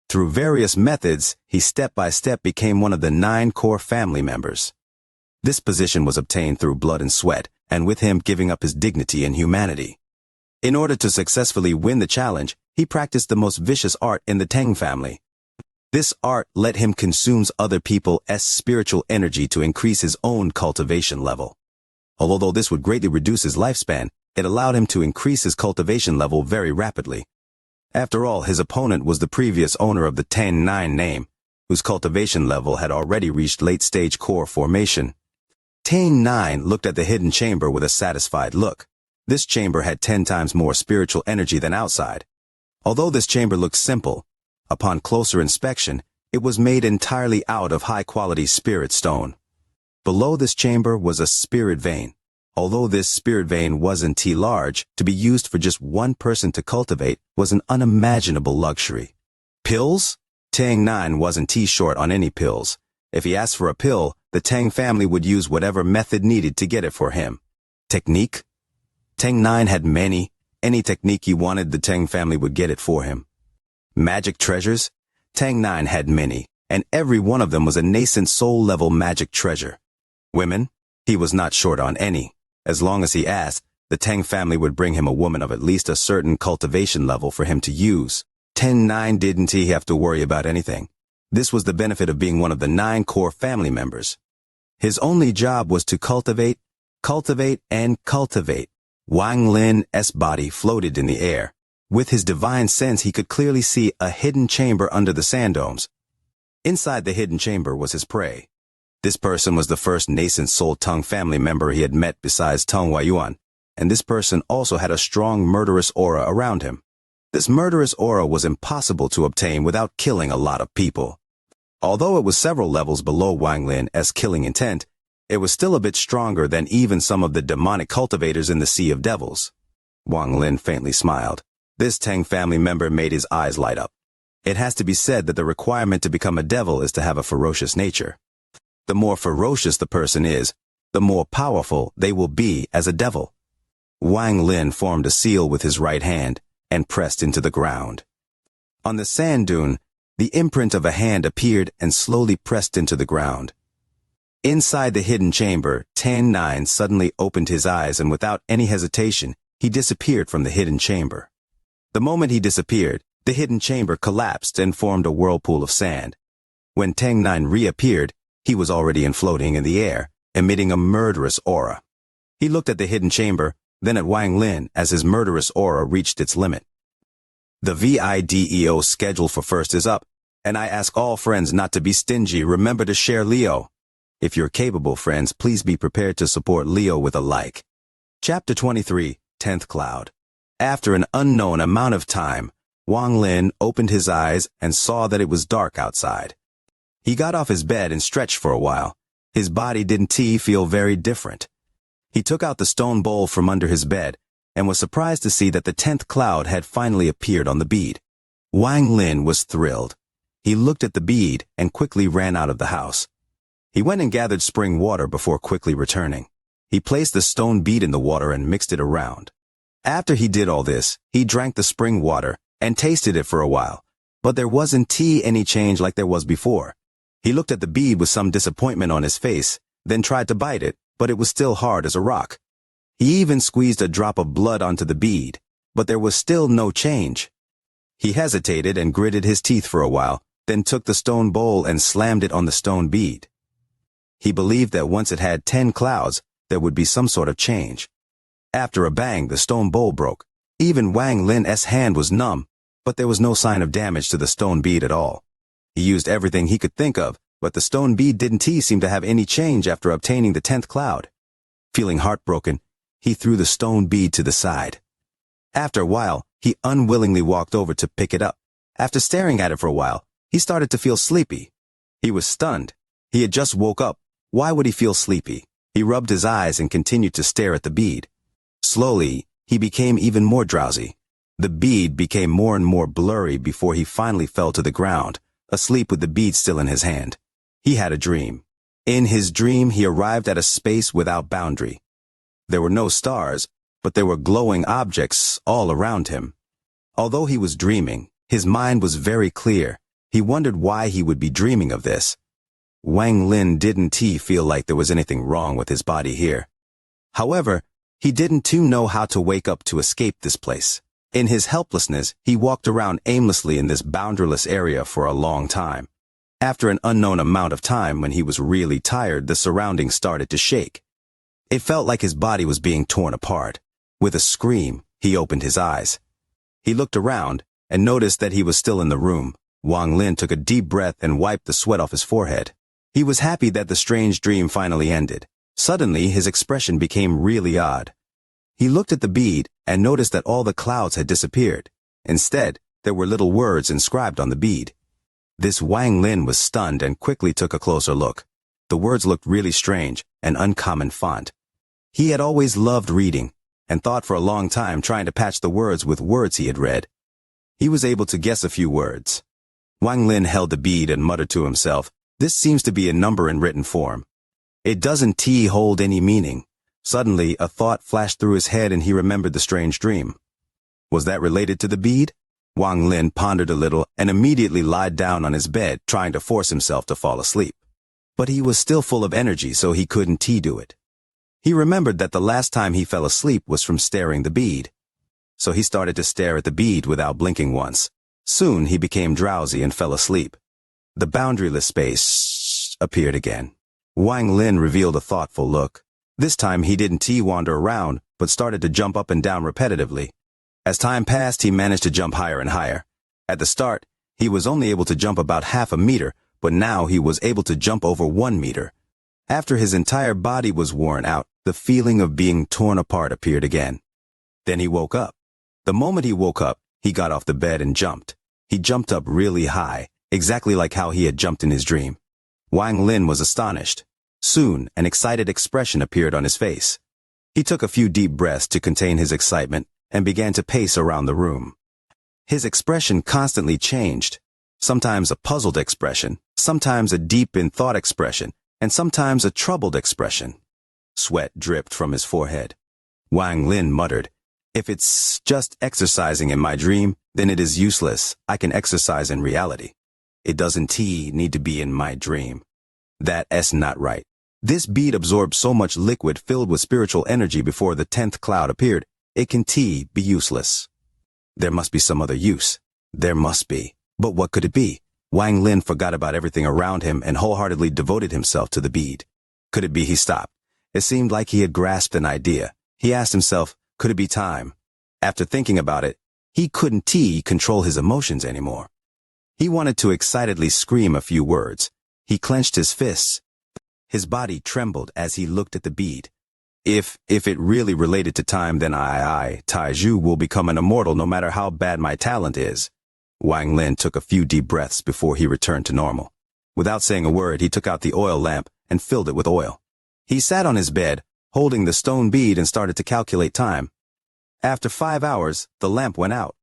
A: Through various methods, he step by step became one of the 9 core family members. This position was obtained through blood and sweat, and with him giving up his dignity and humanity. In order to successfully win the challenge, he practiced the most vicious art in the Tang family. This art let him consume other people's spiritual energy to increase his own cultivation level. Although this would greatly reduce his lifespan, it allowed him to increase his cultivation level very rapidly. After all, his opponent was the previous owner of the Tang 9 name, whose cultivation level had already reached late-stage core formation. Tang 9 looked at the hidden chamber with a satisfied look. This chamber had 10 times more spiritual energy than outside. Although this chamber looked simple, upon closer inspection, it was made entirely out of high-quality spirit stone. Below this chamber was a spirit vein. Although this spirit vein wasn't too large, to be used for just one person to cultivate was an unimaginable luxury. Pills? Tang 9 wasn't too short on any pills. If he asked for a pill, the Tang family would use whatever method needed to get it for him. Technique? Tang 9 had many. Any technique he wanted, the Tang family would get it for him. Magic treasures? Tang 9 had many, and every one of them was a nascent soul-level magic treasure. Women? He was not short on any. As long as he asked, the Tang family would bring him a woman of at least a certain cultivation level for him to use. Tang 9 didn't he have to worry about anything. This was the benefit of being one of the 9 core family members. His only job was to cultivate, and cultivate. Wang Lin's body floated in the air. With his divine sense, he could clearly see a hidden chamber under the sand domes. Inside the hidden chamber was his prey. This person was the first nascent soul Tang family member he had met besides Tang Huayuan, and this person also had a strong murderous aura around him. This murderous aura was impossible to obtain without killing a lot of people. Although it was several levels below Wang Lin's killing intent, it was still a bit stronger than even some of the demonic cultivators in the Sea of Devils. Wang Lin faintly smiled. This Tang family member made his eyes light up. It has to be said that the requirement to become a devil is to have a ferocious nature. The more ferocious the person is, the more powerful they will be as a devil. Wang Lin formed a seal with his right hand and pressed into the ground. On the sand dune, the imprint of a hand appeared and slowly pressed into the ground. Inside the hidden chamber, Tang 9 suddenly opened his eyes, and without any hesitation, he disappeared from the hidden chamber. The moment he disappeared, the hidden chamber collapsed and formed a whirlpool of sand. When Tang 9 reappeared, he was already floating in the air, emitting a murderous aura. He looked at the hidden chamber, then at Wang Lin as his murderous aura reached its limit. The video schedule for first is up, and I ask all friends not to be stingy. Remember to share Leo. If you're capable, friends, please be prepared to support Leo with a like. Chapter 23, 10th Cloud. After an unknown amount of time, Wang Lin opened his eyes and saw that it was dark outside. He got off his bed and stretched for a while. His body didn't feel very different. He took out the stone bowl from under his bed and was surprised to see that the 10th cloud had finally appeared on the bead. Wang Lin was thrilled. He looked at the bead and quickly ran out of the house. He went and gathered spring water before quickly returning. He placed the stone bead in the water and mixed it around. After he did all this, he drank the spring water and tasted it for a while, but there wasn't any change like there was before. He looked at the bead with some disappointment on his face, then tried to bite it, but it was still hard as a rock. He even squeezed a drop of blood onto the bead, but there was still no change. He hesitated and gritted his teeth for a while, then took the stone bowl and slammed it on the stone bead. He believed that once it had 10 clouds, there would be some sort of change. After a bang, the stone bowl broke. Even Wang Lin's hand was numb, but there was no sign of damage to the stone bead at all. He used everything he could think of, but the stone bead didn't seem to have any change after obtaining the 10th cloud. Feeling heartbroken, he threw the stone bead to the side. After a while, he unwillingly walked over to pick it up. After staring at it for a while, he started to feel sleepy. He was stunned. He had just woke up. Why would he feel sleepy? He rubbed his eyes and continued to stare at the bead. Slowly, he became even more drowsy. The bead became more and more blurry before he finally fell to the ground, asleep with the bead still in his hand. He had a dream. In his dream, he arrived at a space without boundary. There were no stars, but there were glowing objects all around him. Although he was dreaming, his mind was very clear. He wondered why he would be dreaming of this. Wang Lin didn't feel like there was anything wrong with his body here. However, he didn't know how to wake up to escape this place. In his helplessness, he walked around aimlessly in this boundaryless area for a long time. After an unknown amount of time, when he was really tired, the surroundings started to shake. It felt like his body was being torn apart. With a scream, he opened his eyes. He looked around and noticed that he was still in the room. Wang Lin took a deep breath and wiped the sweat off his forehead. He was happy that the strange dream finally ended. Suddenly, his expression became really odd. He looked at the bead and noticed that all the clouds had disappeared. Instead, there were little words inscribed on the bead. This Wang Lin was stunned and quickly took a closer look. The words looked really strange, an uncommon font. He had always loved reading, and thought for a long time trying to patch the words with words he had read. He was able to guess a few words. Wang Lin held the bead and muttered to himself, "This seems to be a number in written form. It doesn't hold any meaning." Suddenly, a thought flashed through his head and he remembered the strange dream. Was that related to the bead? Wang Lin pondered a little and immediately lied down on his bed, trying to force himself to fall asleep. But he was still full of energy, so he couldn't do it. He remembered that the last time he fell asleep was from staring the bead. So he started to stare at the bead without blinking once. Soon he became drowsy and fell asleep. The boundaryless space appeared again. Wang Lin revealed a thoughtful look. This time he didn't wander around, but started to jump up and down repetitively. As time passed, he managed to jump higher and higher. At the start, he was only able to jump about half a meter, but now he was able to jump over 1 meter. After his entire body was worn out, the feeling of being torn apart appeared again. Then he woke up. The moment he woke up, he got off the bed and jumped. He jumped up really high, exactly like how he had jumped in his dream. Wang Lin was astonished. Soon, an excited expression appeared on his face. He took a few deep breaths to contain his excitement and began to pace around the room. His expression constantly changed. Sometimes a puzzled expression, sometimes a deep in thought expression, and sometimes a troubled expression. Sweat dripped from his forehead. Wang Lin muttered, "If it's just exercising in my dream, then it is useless. I can exercise in reality. It doesn't need to be in my dream. That's not right." This bead absorbed so much liquid filled with spiritual energy before the 10th cloud appeared. It can be useless. There must be some other use. There must be. But what could it be? Wang Lin forgot about everything around him and wholeheartedly devoted himself to the bead. Could it be he stopped? It seemed like he had grasped an idea. He asked himself, could it be time? After thinking about it, he couldn't control his emotions anymore. He wanted to excitedly scream a few words. He clenched his fists. His body trembled as he looked at the bead. If it really related to time, then Taiju will become an immortal no matter how bad my talent is. Wang Lin took a few deep breaths before he returned to normal. Without saying a word, he took out the oil lamp and filled it with oil. He sat on his bed, holding the stone bead, and started to calculate time. After 5 hours, the lamp went out.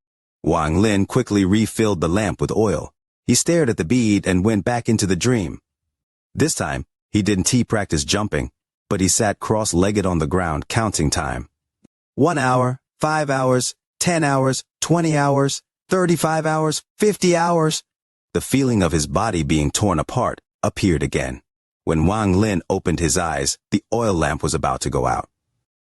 A: Wang Lin quickly refilled the lamp with oil. He stared at the bead and went back into the dream. This time, he didn't practice jumping, but he sat cross-legged on the ground counting time. 1 hour, 5 hours, 10 hours, 20 hours, 35 hours, 50 hours. The feeling of his body being torn apart appeared again. When Wang Lin opened his eyes, the oil lamp was about to go out.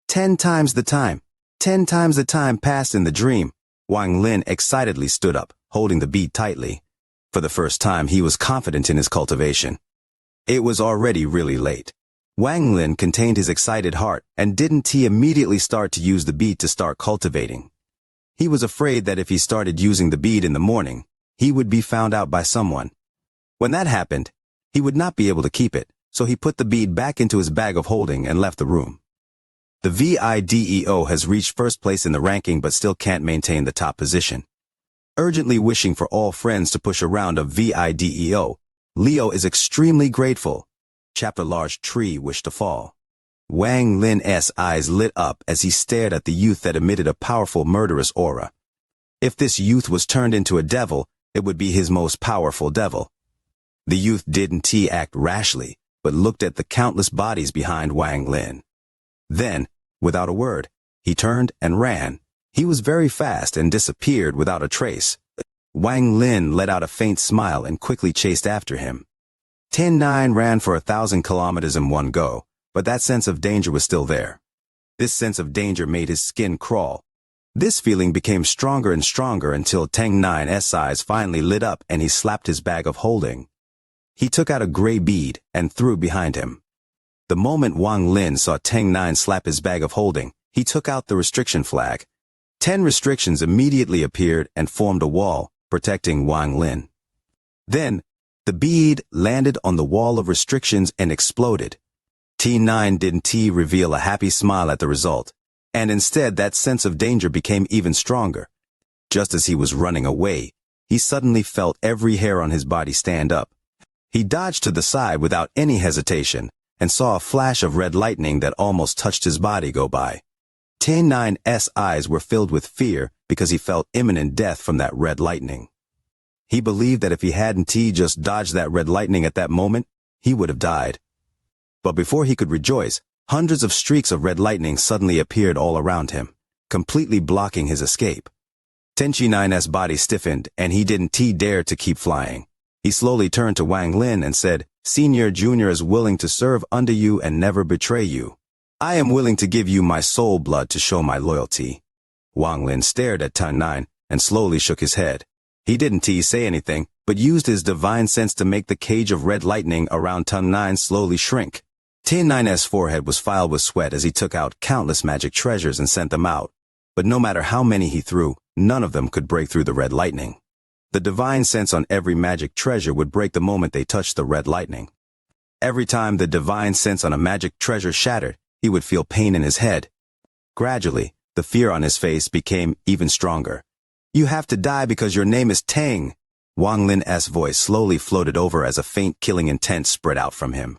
A: 10 times the time. 10 times the time passed in the dream. Wang Lin excitedly stood up, holding the bead tightly. For the first time, he was confident in his cultivation. It was already really late. Wang Lin contained his excited heart and didn't immediately start to use the bead to start cultivating. He was afraid that if he started using the bead in the morning, he would be found out by someone. When that happened, he would not be able to keep it, so he put the bead back into his bag of holding and left the room. The VIDEO has reached first place in the ranking but still can't maintain the top position. Urgently wishing for all friends to push a round of VIDEO, Leo is extremely grateful. Chapter Large Tree Wish to Fall. Wang Lin's eyes lit up as he stared at the youth that emitted a powerful murderous aura. If this youth was turned into a devil, it would be his most powerful devil. The youth didn't act rashly, but looked at the countless bodies behind Wang Lin. Then, without a word, he turned and ran. He was very fast and disappeared without a trace. Wang Lin let out a faint smile and quickly chased after him. 10-9 ran for 1,000 kilometers in one go, but that sense of danger was still there. This sense of danger made his skin crawl. This feeling became stronger and stronger until Tang 9's eyes finally lit up and he slapped his bag of holding. He took out a gray bead and threw behind him. The moment Wang Lin saw Tang 9 slap his bag of holding, he took out the restriction flag. 10 restrictions immediately appeared and formed a wall, protecting Wang Lin. Then, the bead landed on the wall of restrictions and exploded. T9 didn't reveal a happy smile at the result, and instead that sense of danger became even stronger. Just as he was running away, he suddenly felt every hair on his body stand up. He dodged to the side without any hesitation, and saw a flash of red lightning that almost touched his body go by. T9's eyes were filled with fear because he felt imminent death from that red lightning. He believed that if he hadn't just dodged that red lightning at that moment, he would have died. But before he could rejoice, hundreds of streaks of red lightning suddenly appeared all around him, completely blocking his escape. Tenchi 9's body stiffened, and he didn't dare to keep flying. He slowly turned to Wang Lin and said, "Senior Junior is willing to serve under you and never betray you. I am willing to give you my soul blood to show my loyalty." Wang Lin stared at Tang 9 and slowly shook his head. He didn't say anything, but used his divine sense to make the cage of red lightning around Tang 9 slowly shrink. Tang 9's forehead was filled with sweat as he took out countless magic treasures and sent them out. But no matter how many he threw, none of them could break through the red lightning. The divine sense on every magic treasure would break the moment they touched the red lightning. Every time the divine sense on a magic treasure shattered, he would feel pain in his head. Gradually, the fear on his face became even stronger. "You have to die because your name is Tang." Wang Lin's voice slowly floated over as a faint killing intent spread out from him.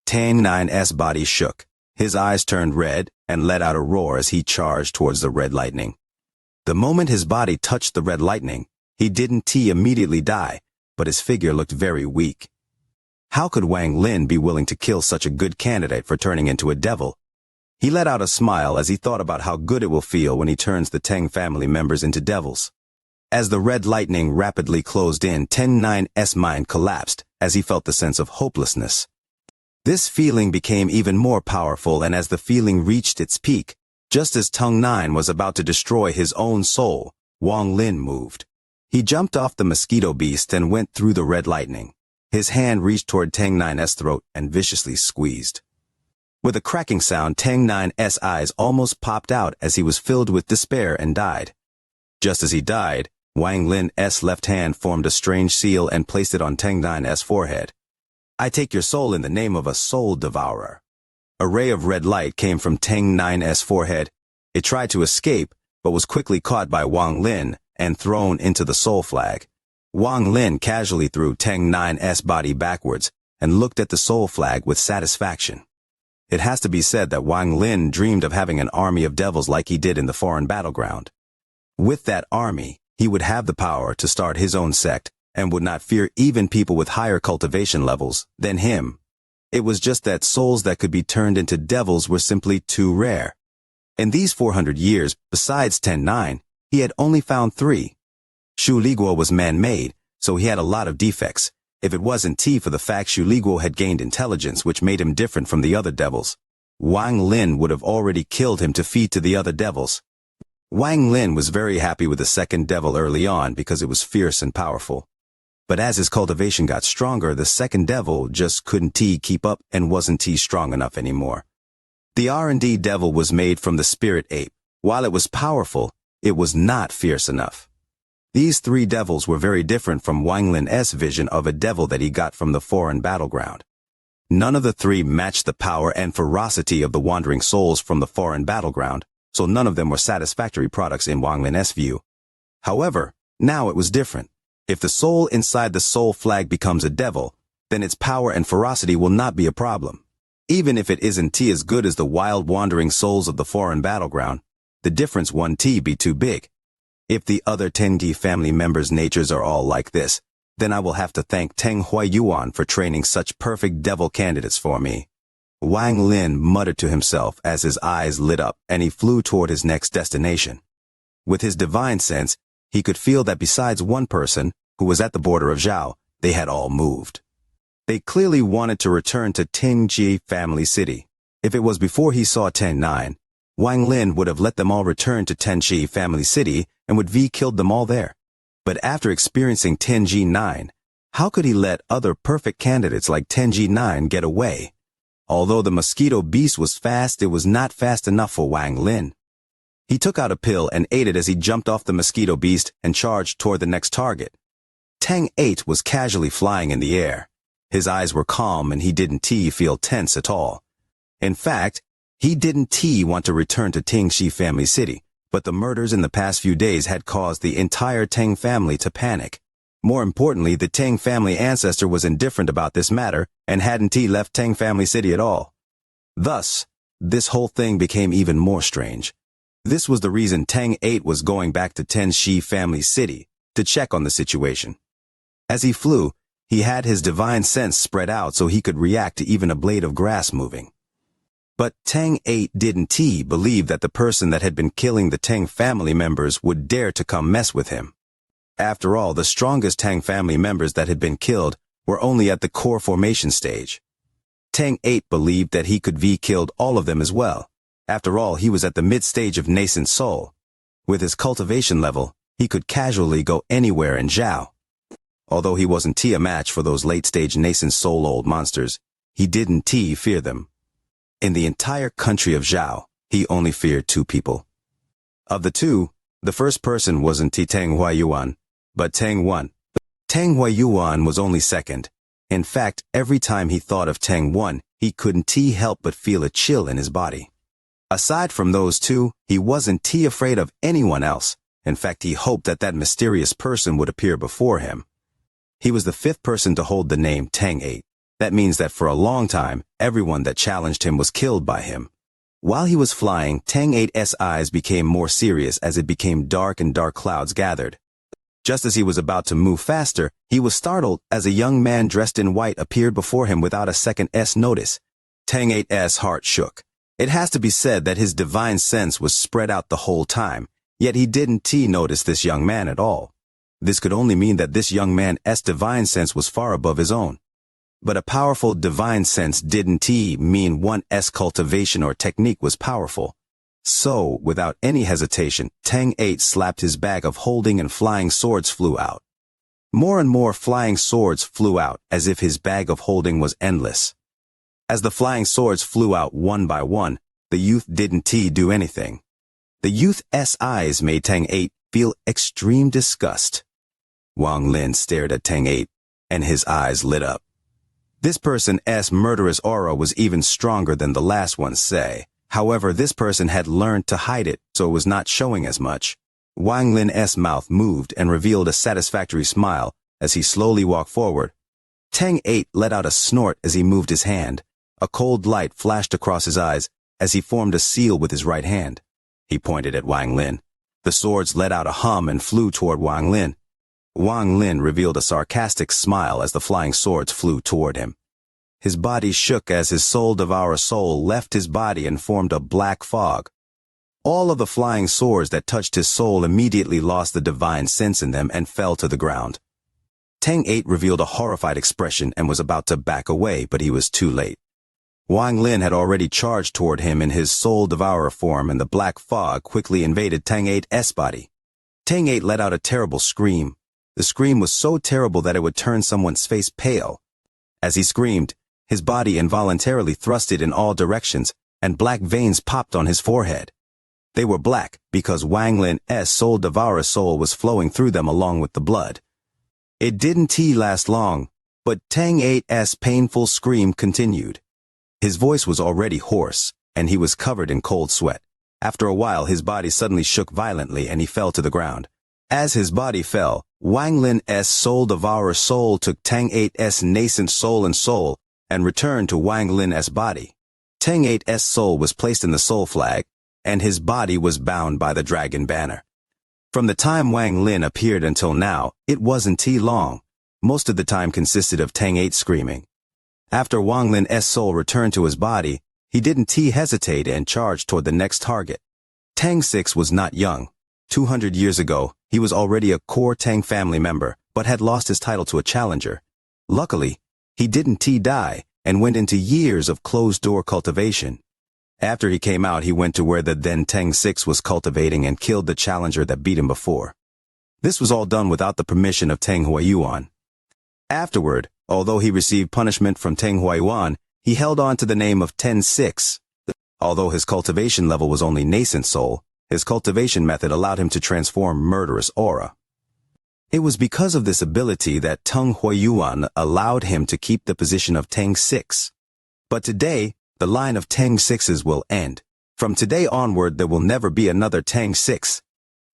A: Tang 9's body shook. His eyes turned red and let out a roar as he charged towards the red lightning. The moment his body touched the red lightning, he didn't immediately die, but his figure looked very weak. How could Wang Lin be willing to kill such a good candidate for turning into a devil? He let out a smile as he thought about how good it will feel when he turns the Tang family members into devils. As the red lightning rapidly closed in, Tang 9's mind collapsed as he felt the sense of hopelessness. This feeling became even more powerful, and as the feeling reached its peak, just as Tang 9 was about to destroy his own soul, Wang Lin moved. He jumped off the mosquito beast and went through the red lightning. His hand reached toward Tang 9's throat and viciously squeezed. With a cracking sound, Tang 9's eyes almost popped out as he was filled with despair and died. Just as he died, Wang Lin's left hand formed a strange seal and placed it on Tang 9's forehead. "I take your soul in the name of a soul devourer." A ray of red light came from Tang 9's forehead. It tried to escape, but was quickly caught by Wang Lin and thrown into the soul flag. Wang Lin casually threw Tang 9's body backwards and looked at the soul flag with satisfaction. It has to be said that Wang Lin dreamed of having an army of devils like he did in the foreign battleground. With that army, he would have the power to start his own sect and would not fear even people with higher cultivation levels than him. It was just that souls that could be turned into devils were simply too rare. In these 400 years, besides Tang 9, he had only found 3. Shu Liguo was man-made, so he had a lot of defects. If it wasn't for the fact Shu Liguo had gained intelligence which made him different from the other devils, Wang Lin would have already killed him to feed to the other devils. Wang Lin was very happy with the second devil early on because it was fierce and powerful. But as his cultivation got stronger, the second devil just couldn't keep up and wasn't strong enough anymore. The R&D devil was made from the spirit ape. While it was powerful, It was not fierce enough. These three devils were very different from Wang Lin's vision of a devil that he got from the foreign battleground. None of the three matched the power and ferocity of the wandering souls from the foreign battleground, so none of them were satisfactory products in Wang Lin's view. However, now it was different. If the soul inside the soul flag becomes a devil, then its power and ferocity will not be a problem. Even if it isn't as good as the wild wandering souls of the foreign battleground, the difference won't be too big. If the other Tengji family members' natures are all like this, then I will have to thank Teng Huayuan for training such perfect devil candidates for me. Wang Lin muttered to himself as his eyes lit up and he flew toward his next destination. With his divine sense, he could feel that besides one person, who was at the border of Zhao, they had all moved. They clearly wanted to return to Tengji family city. If it was before he saw Ten Nine, Wang Lin would have let them all return to Tengji family city and would killed them all there. But after experiencing Tengji 9, how could he let other perfect candidates like Tengji 9 get away? Although the mosquito beast was fast, it was not fast enough for Wang Lin. He took out a pill and ate it as he jumped off the mosquito beast and charged toward the next target. Teng 8 was casually flying in the air. His eyes were calm and he didn't feel tense at all. In fact, he didn't want to return to Tengji family city, but the murders in the past few days had caused the entire Teng family to panic. More importantly, the Teng family ancestor was indifferent about this matter and hadn't left Teng family city at all. Thus, this whole thing became even more strange. This was the reason Teng 8 was going back to Tengji family city to check on the situation. As he flew, he had his divine sense spread out so he could react to even a blade of grass moving. But Teng 8 didn't believe that the person that had been killing the Teng family members would dare to come mess with him. After all, the strongest Teng family members that had been killed were only at the core formation stage. Teng 8 believed that he could killed all of them as well. After all, he was at the mid-stage of nascent soul. With his cultivation level, he could casually go anywhere in Zhao. Although he wasn't a match for those late-stage nascent soul old monsters, he didn't fear them. In the entire country of Zhao, he only feared two people. Of the two, the first person wasn't Teng Huayuan, but Teng 1. Teng Huayuan was only second. In fact, every time he thought of Teng 1, he couldn't help but feel a chill in his body. Aside from those two, he wasn't afraid of anyone else. In fact, he hoped that that mysterious person would appear before him. He was the fifth person to hold the name Teng 8. That means that for a long time, everyone that challenged him was killed by him. While he was flying, Teng 8's eyes became more serious as it became dark and dark clouds gathered. Just as he was about to move faster, he was startled as a young man dressed in white appeared before him without a second's notice. Teng 8's heart shook. It has to be said that his divine sense was spread out the whole time, yet he didn't notice this young man at all. This could only mean that this young man's divine sense was far above his own. But a powerful divine sense didn't mean one's cultivation or technique was powerful. So, without any hesitation, Teng 8 slapped his bag of holding and flying swords flew out. More and more flying swords flew out as if his bag of holding was endless. As the flying swords flew out one by one, the youth didn't do anything. The youth's eyes made Teng 8 feel extreme disgust. Wang Lin stared at Teng 8, and his eyes lit up. This person's murderous aura was even stronger than the last one, say. However, this person had learned to hide it, so it was not showing as much. Wang Lin's mouth moved and revealed a satisfactory smile as he slowly walked forward. Teng 8 let out a snort as he moved his hand. A cold light flashed across his eyes as he formed a seal with his right hand. He pointed at Wang Lin. The swords let out a hum and flew toward Wang Lin. Wang Lin revealed a sarcastic smile as the flying swords flew toward him. His body shook as his soul-devourer soul left his body and formed a black fog. All of the flying swords that touched his soul immediately lost the divine sense in them and fell to the ground. Teng 8 revealed a horrified expression and was about to back away, but he was too late. Wang Lin had already charged toward him in his soul-devourer form, and the black fog quickly invaded Teng 8's body. Teng 8 let out a terrible scream. The scream was so terrible that it would turn someone's face pale. As he screamed, his body involuntarily thrusted in all directions, and black veins popped on his forehead. They were black because Wang Lin's soul devourer soul was flowing through them along with the blood. It didn't last long, but Tang 8's painful scream continued. His voice was already hoarse, and he was covered in cold sweat. After a while, his body suddenly shook violently and he fell to the ground. As his body fell, Wang Lin's soul devourer soul took Tang 8's nascent soul and returned to Wang Lin's body. Tang 8's soul was placed in the soul flag, and his body was bound by the dragon banner. From the time Wang Lin appeared until now, it wasn't long. Most of the time consisted of Tang 8 screaming. After Wang Lin's soul returned to his body, he didn't hesitate and charged toward the next target. Tang 6 was not young. 200 years ago, he was already a core Tang family member, but had lost his title to a challenger. Luckily, he didn't die and went into years of closed-door cultivation. After he came out, he went to where the then Tang 6 was cultivating and killed the challenger that beat him before. This was all done without the permission of Tang Huayuan. Afterward, although he received punishment from Tang Huayuan, he held on to the name of Tang 6. Although his cultivation level was only nascent soul, his cultivation method allowed him to transform murderous aura. It was because of this ability that Tang Huayuan allowed him to keep the position of Tang 6. But today, the line of Tang 6s will end. From today onward, there will never be another Tang 6.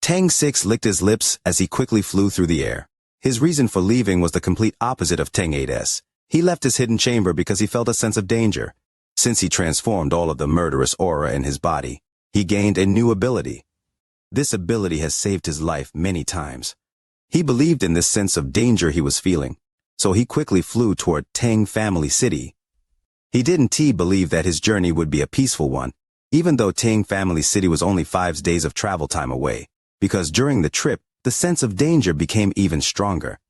A: Tang 6 licked his lips as he quickly flew through the air. His reason for leaving was the complete opposite of Tang 8's. He left his hidden chamber because he felt a sense of danger. Since he transformed all of the murderous aura in his body, he gained a new ability. This ability has saved his life many times. He believed in this sense of danger he was feeling, so he quickly flew toward Tang Family City. He didn't believe that his journey would be a peaceful one, even though Tang Family City was only 5 days of travel time away, because during the trip, the sense of danger became even stronger.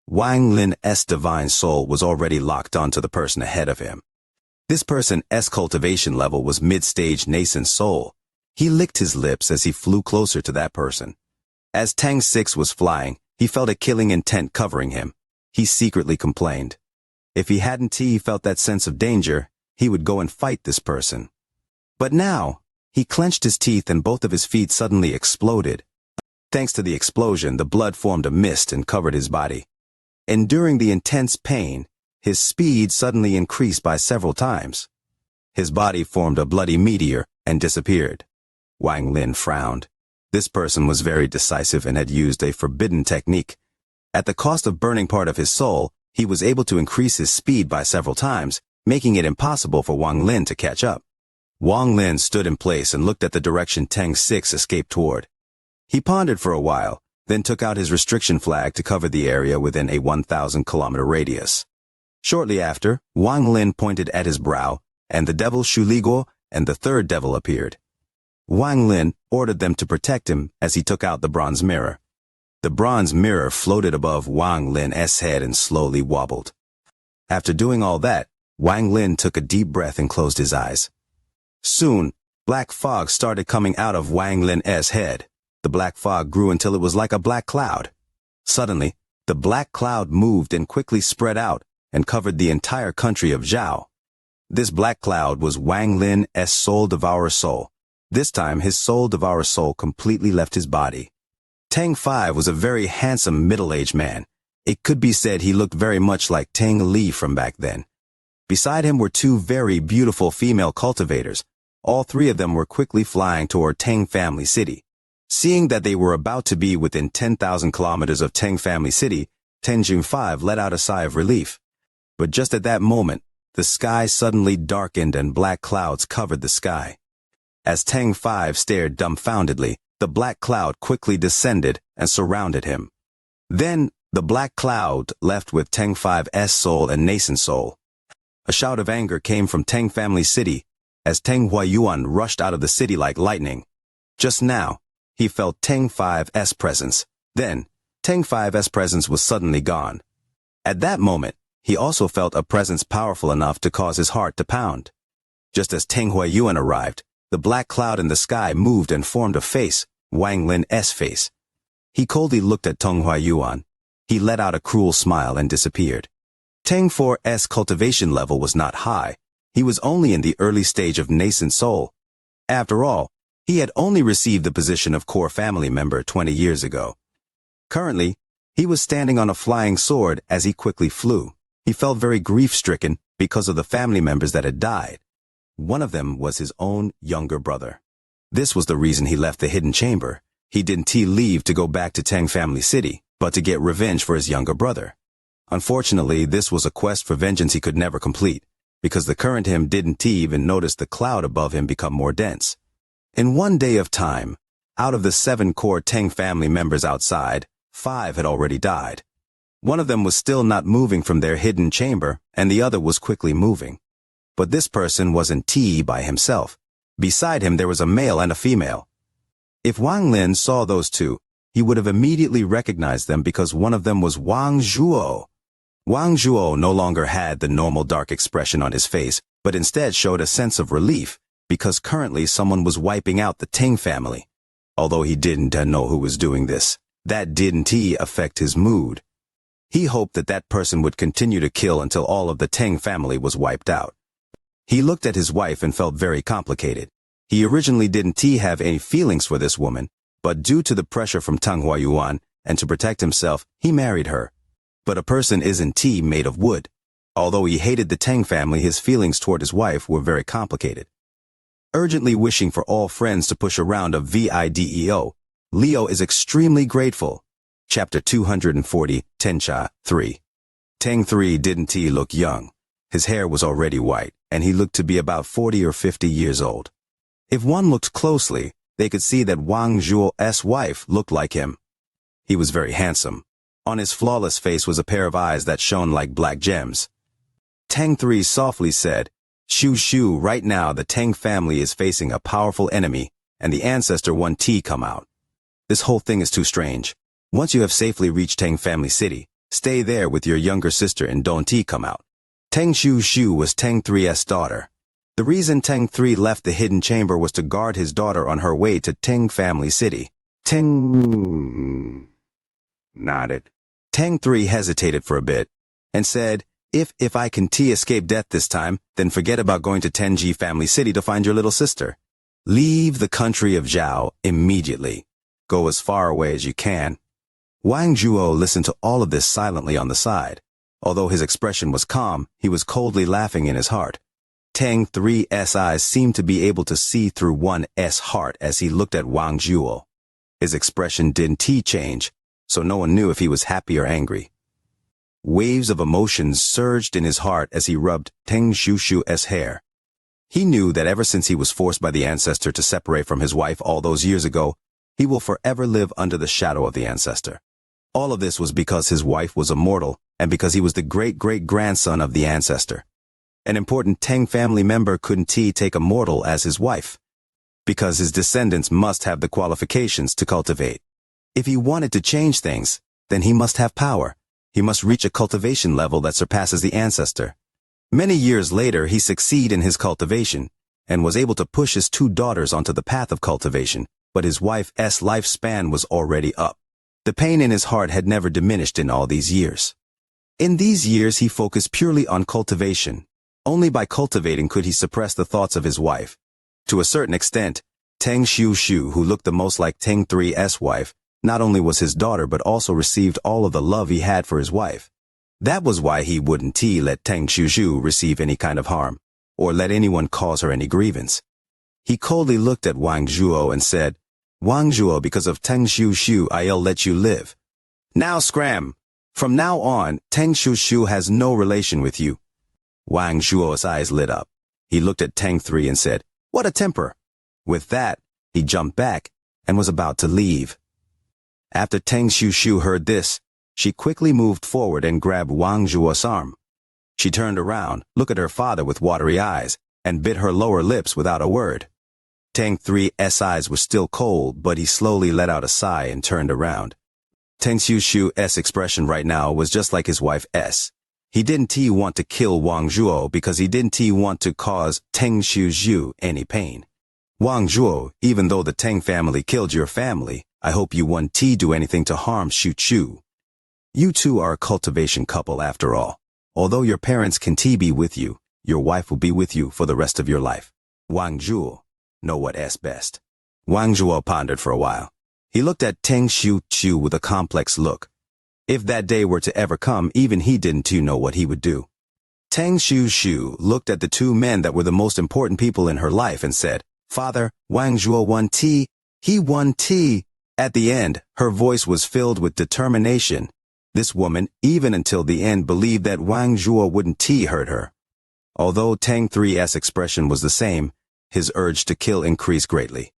A: Wang Lin's divine soul was already locked onto the person ahead of him. This person's cultivation level was mid-stage nascent soul. He licked his lips as he flew closer to that person. As Tang 6 was flying, he felt a killing intent covering him. He secretly complained. If he hadn't felt that sense of danger, he would go and fight this person. But now, he clenched his teeth and both of his feet suddenly exploded. Thanks to the explosion, the blood formed a mist and covered his body. Enduring the intense pain, his speed suddenly increased by several times. His body formed a bloody meteor and disappeared. Wang Lin frowned. This person was very decisive and had used a forbidden technique. At the cost of burning part of his soul, he was able to increase his speed by several times, making it impossible for Wang Lin to catch up. Wang Lin stood in place and looked at the direction Tang 6 escaped toward. He pondered for a while, then took out his restriction flag to cover the area within a 1,000-kilometer radius. Shortly after, Wang Lin pointed at his brow, and the devil Shuligo and the third devil appeared. Wang Lin ordered them to protect him as he took out the bronze mirror. The bronze mirror floated above Wang Lin's head and slowly wobbled. After doing all that, Wang Lin took a deep breath and closed his eyes. Soon, black fog started coming out of Wang Lin's head. The black fog grew until it was like a black cloud. Suddenly, the black cloud moved and quickly spread out and covered the entire country of Zhao. This black cloud was Wang Lin's soul devourer soul. This time, his soul devourer soul completely left his body. Tang 5 was a very handsome middle-aged man. It could be said he looked very much like Tang Li from back then. Beside him were 2 very beautiful female cultivators. All 3 of them were quickly flying toward Tang Family City. Seeing that they were about to be within 10,000 kilometers of Tang Family City, Tang 5 let out a sigh of relief. But just at that moment, the sky suddenly darkened and black clouds covered the sky. As Tang 5 stared dumbfoundedly, the black cloud quickly descended and surrounded him. Then, the black cloud left with Tang 5's soul and nascent soul. A shout of anger came from Tang Family City as Tang Huayuan rushed out of the city like lightning. Just now, he felt Tang 5's presence. Then, Tang 5's presence was suddenly gone. At that moment, he also felt a presence powerful enough to cause his heart to pound. Just as Tang Huayuan arrived, the black cloud in the sky moved and formed a face, Wang Lin's face. He coldly looked at Tang Huayuan. He let out a cruel smile and disappeared. Tang 4's cultivation level was not high. He was only in the early stage of nascent soul. After all, He had only received the position of core family member 20 years ago. Currently, he was standing on a flying sword as he quickly flew. He felt very grief-stricken because of the family members that had died. One of them was his own younger brother. This was the reason he left the hidden chamber. He didn't leave to go back to Tang Family City, but to get revenge for his younger brother. Unfortunately, this was a quest for vengeance he could never complete, because the current him didn't even notice the cloud above him become more dense. In one day of time, out of the 7 core Tang family members outside, 5 had already died. One of them was still not moving from their hidden chamber, and the other was quickly moving. But this person wasn't by himself. Beside him there was a male and a female. If Wang Lin saw those two, he would have immediately recognized them because one of them was Wang Zhuo. Wang Zhuo no longer had the normal dark expression on his face, but instead showed a sense of relief, because currently someone was wiping out the Tang family. Although he didn't know who was doing this, that didn't affect his mood. He hoped that that person would continue to kill until all of the Tang family was wiped out. He looked at his wife and felt very complicated. He originally didn't have any feelings for this woman, but due to the pressure from Tang Huayuan and to protect himself, he married her. But a person isn't made of wood. Although he hated the Tang family, his feelings toward his wife were very complicated. Urgently wishing for all friends to push a round of video, Leo is extremely grateful. Chapter 240, Tencha 3. Tang 3 didn't look young. His hair was already white, and he looked to be about 40 or 50 years old. If one looked closely, they could see that Wang Zhuo's wife looked like him. He was very handsome. On his flawless face was a pair of eyes that shone like black gems. Tang 3 softly said, Shu, right now the Tang family is facing a powerful enemy, and the ancestor want come out. This whole thing is too strange. Once you have safely reached Tang Family City, stay there with your younger sister and don't come out. Tang Shu was Tang 3's daughter. The reason Tang 3 left the hidden chamber was to guard his daughter on her way to Tang Family City. Tang nodded. Tang 3 hesitated for a bit and said, If I can escape death this time, then forget about going to Tenji Family City to find your little sister. Leave the country of Zhao immediately. Go as far away as you can. Wang Zhuo listened to all of this silently on the side. Although his expression was calm, he was coldly laughing in his heart. Tang 3's eyes seemed to be able to see through one's heart as he looked at Wang Zhuo. His expression didn't change, so no one knew if he was happy or angry. Waves of emotions surged in his heart as he rubbed Tang Shu's hair. He knew that ever since he was forced by the ancestor to separate from his wife all those years ago, he will forever live under the shadow of the ancestor. All of this was because his wife was immortal and because he was the great-great-grandson of the ancestor. An important Tang family member couldn't take a mortal as his wife, because his descendants must have the qualifications to cultivate. If he wanted to change things, then he must have power. He must reach a cultivation level that surpasses the ancestor. Many years later, he succeeded in his cultivation and was able to push his 2 daughters onto the path of cultivation, but his wife's lifespan was already up. The pain in his heart had never diminished in all these years. In these years, he focused purely on cultivation. Only by cultivating could he suppress the thoughts of his wife. To a certain extent, Tang Shu, who looked the most like Tang 3's wife, not only was his daughter but also received all of the love he had for his wife. That was why he wouldn't let Tang Shu receive any kind of harm, or let anyone cause her any grievance. He coldly looked at Wang Zhuo and said, Wang Zhuo, because of Tang Shu, I'll let you live. Now scram! From now on, Tang Shu has no relation with you. Wang Zhuo's eyes lit up. He looked at Tang 3 and said, What a temper! With that, he jumped back and was about to leave. After Tang Shu heard this, she quickly moved forward and grabbed Wang Zhuo's arm. She turned around, looked at her father with watery eyes, and bit her lower lips without a word. Tang 3's eyes were still cold, but he slowly let out a sigh and turned around. Tang Shu's expression right now was just like his wife's. He didn't want to kill Wang Zhuo because he didn't want to cause Tang Shu any pain. Wang Zhuo, even though the Tang family killed your family, I hope you won't do anything to harm Shu. You two are a cultivation couple after all. Although your parents can be with you, your wife will be with you for the rest of your life. Wang Zhuo, know what's best. Wang Zhuo pondered for a while. He looked at Teng Xiu with a complex look. If that day were to ever come, even he didn't too know what he would do. Teng Xiu looked at the two men that were the most important people in her life and said, "Father, Wang Zhuo won tea. He won tea." At the end, her voice was filled with determination. This woman, even until the end, believed that Wang Zhuo wouldn't hurt her. Although Teng 3's expression was the same, his urge to kill increased greatly.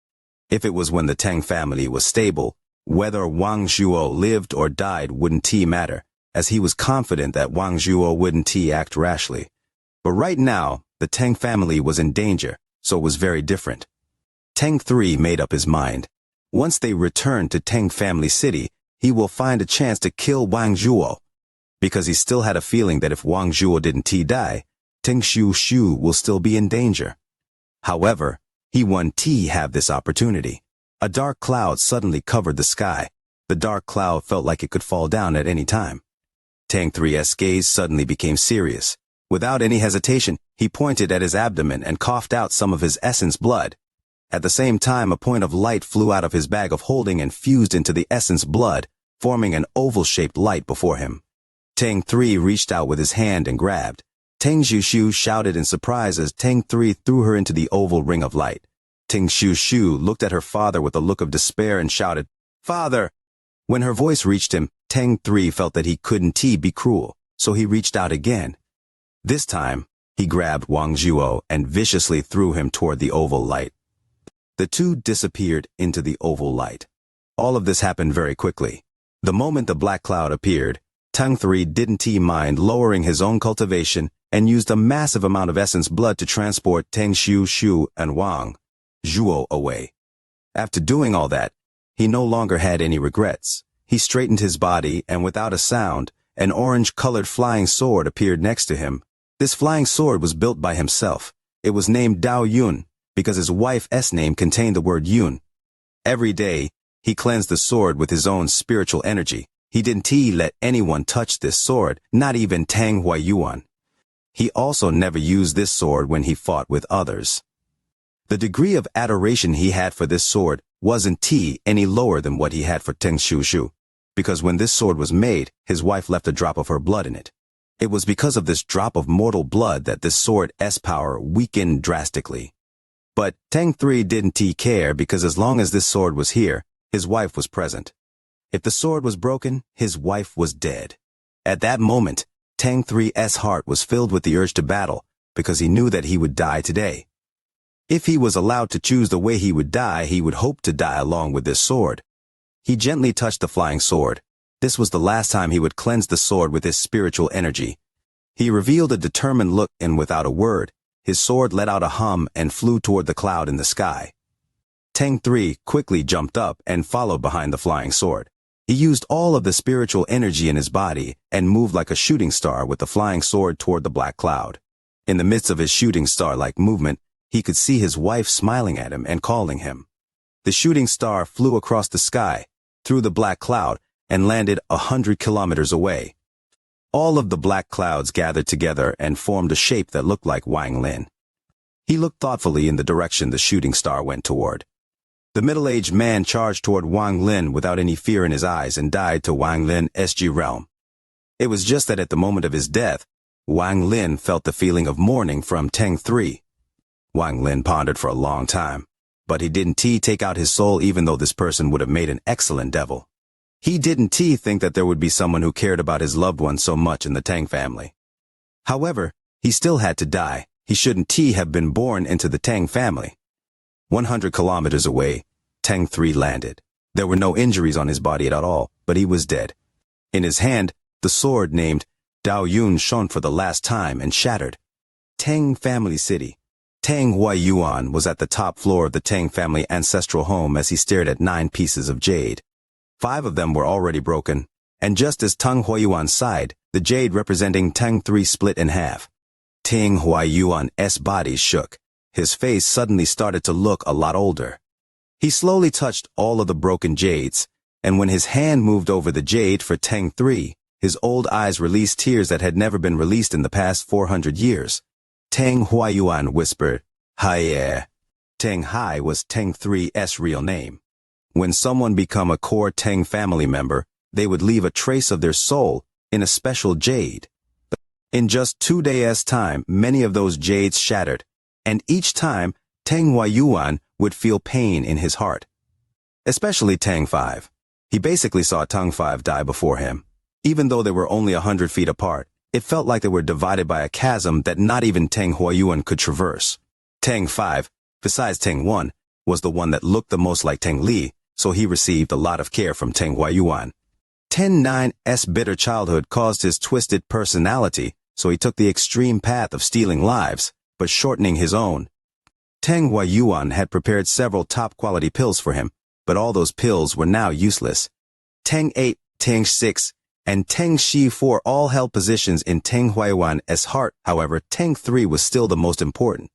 A: If it was when the Teng family was stable, whether Wang Zhuo lived or died wouldn't matter, as he was confident that Wang Zhuo wouldn't act rashly. But right now, the Teng family was in danger, so it was very different. Teng 3 made up his mind. Once they return to Teng family city, he will find a chance to kill Wang Zhuo. Because he still had a feeling that if Wang Zhuo didn't die, Teng Xiu will still be in danger. However, he wouldn't have this opportunity. A dark cloud suddenly covered the sky. The dark cloud felt like it could fall down at any time. Teng 3's gaze suddenly became serious. Without any hesitation, he pointed at his abdomen and coughed out some of his essence blood. At the same time, a point of light flew out of his bag of holding and fused into the essence blood, forming an oval-shaped light before him. Teng 3 reached out with his hand and grabbed. Teng Xiu shouted in surprise as Teng 3 threw her into the oval ring of light. Teng Xiu looked at her father with a look of despair and shouted, "Father!" When her voice reached him, Teng 3 felt that he couldn't be cruel, so he reached out again. This time, he grabbed Wang Zhuo and viciously threw him toward the oval light. The two disappeared into the oval light. All of this happened very quickly. The moment the black cloud appeared, Teng 3 didn't mind lowering his own cultivation and used a massive amount of essence blood to transport Teng Xiu and Wang Zhuo away. After doing all that, he no longer had any regrets. He straightened his body and without a sound, an orange-colored flying sword appeared next to him. This flying sword was built by himself. It was named Dao Yun, because his wife's name contained the word Yun. Every day, he cleansed the sword with his own spiritual energy. He didn't let anyone touch this sword, not even Tang Huayuan. He also never used this sword when he fought with others. The degree of adoration he had for this sword wasn't any lower than what he had for Teng Xiu, because when this sword was made, his wife left a drop of her blood in it. It was because of this drop of mortal blood that this sword's power weakened drastically. But Teng 3 didn't care because as long as this sword was here, his wife was present. If the sword was broken, his wife was dead. At that moment, Teng 3's heart was filled with the urge to battle because he knew that he would die today. If he was allowed to choose the way he would die, he would hope to die along with this sword. He gently touched the flying sword. This was the last time he would cleanse the sword with his spiritual energy. He revealed a determined look and without a word, his sword let out a hum and flew toward the cloud in the sky. Teng 3 quickly jumped up and followed behind the flying sword. He used all of the spiritual energy in his body and moved like a shooting star with the flying sword toward the black cloud. In the midst of his shooting star-like movement, he could see his wife smiling at him and calling him. The shooting star flew across the sky, through the black cloud, and landed 100 kilometers away. All of the black clouds gathered together and formed a shape that looked like Wang Lin. He looked thoughtfully in the direction the shooting star went toward. The middle-aged man charged toward Wang Lin without any fear in his eyes and died to Wang Lin's realm. It was just that at the moment of his death, Wang Lin felt the feeling of mourning from Teng 3. Wang Lin pondered for a long time, but he didn't take out his soul even though this person would have made an excellent devil. He didn't think that there would be someone who cared about his loved one so much in the Tang family. However, he still had to die. He shouldn't have been born into the Tang family. 100 kilometers away, Teng 3 landed. There were no injuries on his body at all, but he was dead. In his hand, the sword named Dao Yun shone for the last time and shattered. Tang family city. Tang Huayuan was at the top floor of the Tang family ancestral home as he stared at 9 pieces of jade. 5 of them were already broken, and just as Tang Huayuan sighed, the jade representing Teng 3 split in half. Tang Huayuan's body shook. His face suddenly started to look a lot older. He slowly touched all of the broken jades, and when his hand moved over the jade for Teng 3, his old eyes released tears that had never been released in the past 400 years. Tang Huayuan whispered, "Hi. Teng Hai was Teng 3's real name. When someone became a core Teng family member, they would leave a trace of their soul in a special jade. In just 2 days' time, many of those jades shattered, and each time, Teng Huayuan would feel pain in his heart. Especially Teng 5. He basically saw Teng 5 die before him. Even though they were only 100 feet apart, it felt like they were divided by a chasm that not even Teng Huayuan could traverse. Teng 5, besides Teng 1, was the one that looked the most like Teng Li, so he received a lot of care from Teng Huayuan. Teng 9's bitter childhood caused his twisted personality, so he took the extreme path of stealing lives, but shortening his own. Teng Huayuan had prepared several top-quality pills for him, but all those pills were now useless. Teng 8, Teng 6, and Teng Shi 4 all held positions in Teng Huayuan's heart. However, Teng 3 was still the most important.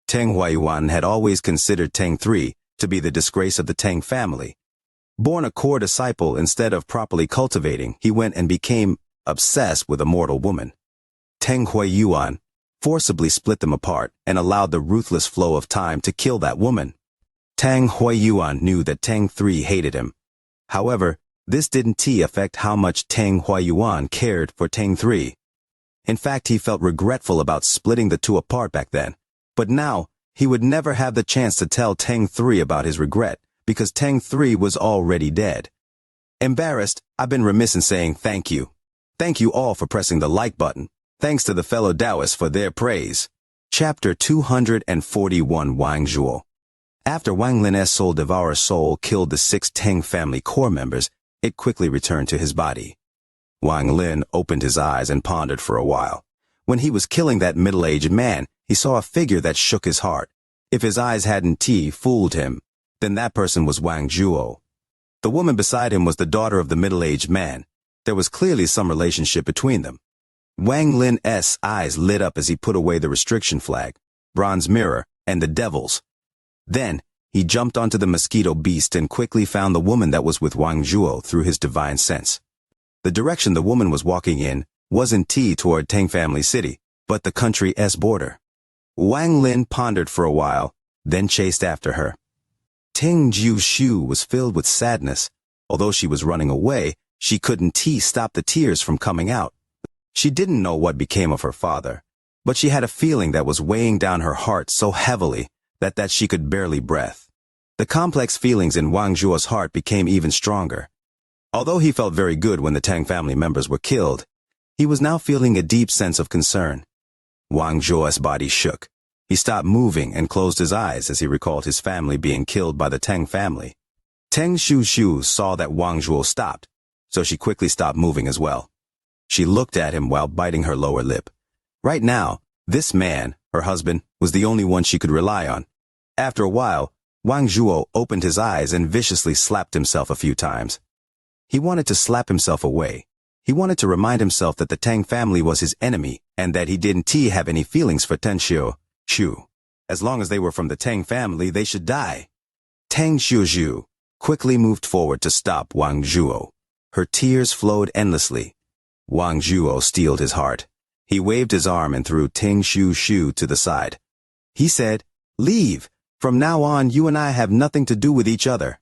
A: Teng Huayuan had always considered Teng 3 to be the disgrace of the Teng family. Born a core disciple instead of properly cultivating, he went and became obsessed with a mortal woman. Teng Huayuan forcibly split them apart and allowed the ruthless flow of time to kill that woman. Teng Huayuan knew that Teng 3 hated him. However, this didn't affect how much Teng Huayuan cared for Teng 3. In fact, he felt regretful about splitting the two apart back then. But now, he would never have the chance to tell Teng 3 about his regret, because Teng 3 was already dead. Embarrassed, I've been remiss in saying thank you. Thank you all for pressing the like button. Thanks to the fellow Taoists for their praise. Chapter 241 Wang Zhuo. After Wang Lin's soul devourer soul killed the 6 Teng family core members, it quickly returned to his body. Wang Lin opened his eyes and pondered for a while. When he was killing that middle-aged man, he saw a figure that shook his heart. If his eyes hadn't fooled him, then that person was Wang Zhuo. The woman beside him was the daughter of the middle-aged man. There was clearly some relationship between them. Wang Lin's eyes lit up as he put away the restriction flag, bronze mirror, and the devils. Then, he jumped onto the mosquito beast and quickly found the woman that was with Wang Zhuo through his divine sense. The direction the woman was walking in wasn't toward Teng Family City, but the country's border. Wang Lin pondered for a while, then chased after her. Teng Jiu was filled with sadness. Although she was running away, she couldn't stop the tears from coming out. She didn't know what became of her father, but she had a feeling that was weighing down her heart so heavily that she could barely breathe. The complex feelings in Wang Zhuo's heart became even stronger. Although he felt very good when the Teng family members were killed, he was now feeling a deep sense of concern. Wang Zhuo's body shook. He stopped moving and closed his eyes as he recalled his family being killed by the Teng family. Teng Shu saw that Wang Zhuo stopped, so she quickly stopped moving as well. She looked at him while biting her lower lip. Right now, this man, her husband, was the only one she could rely on. After a while, Wang Zhuo opened his eyes and viciously slapped himself a few times. He wanted to slap himself away. He wanted to remind himself that the Teng family was his enemy and that he didn't have any feelings for Teng Shu. As long as they were from the Teng family, they should die. Teng Shu quickly moved forward to stop Wang Zhuo. Her tears flowed endlessly. Wang Zhuo steeled his heart. He waved his arm and threw Teng Shu to the side. He said, "Leave. From now on, you and I have nothing to do with each other."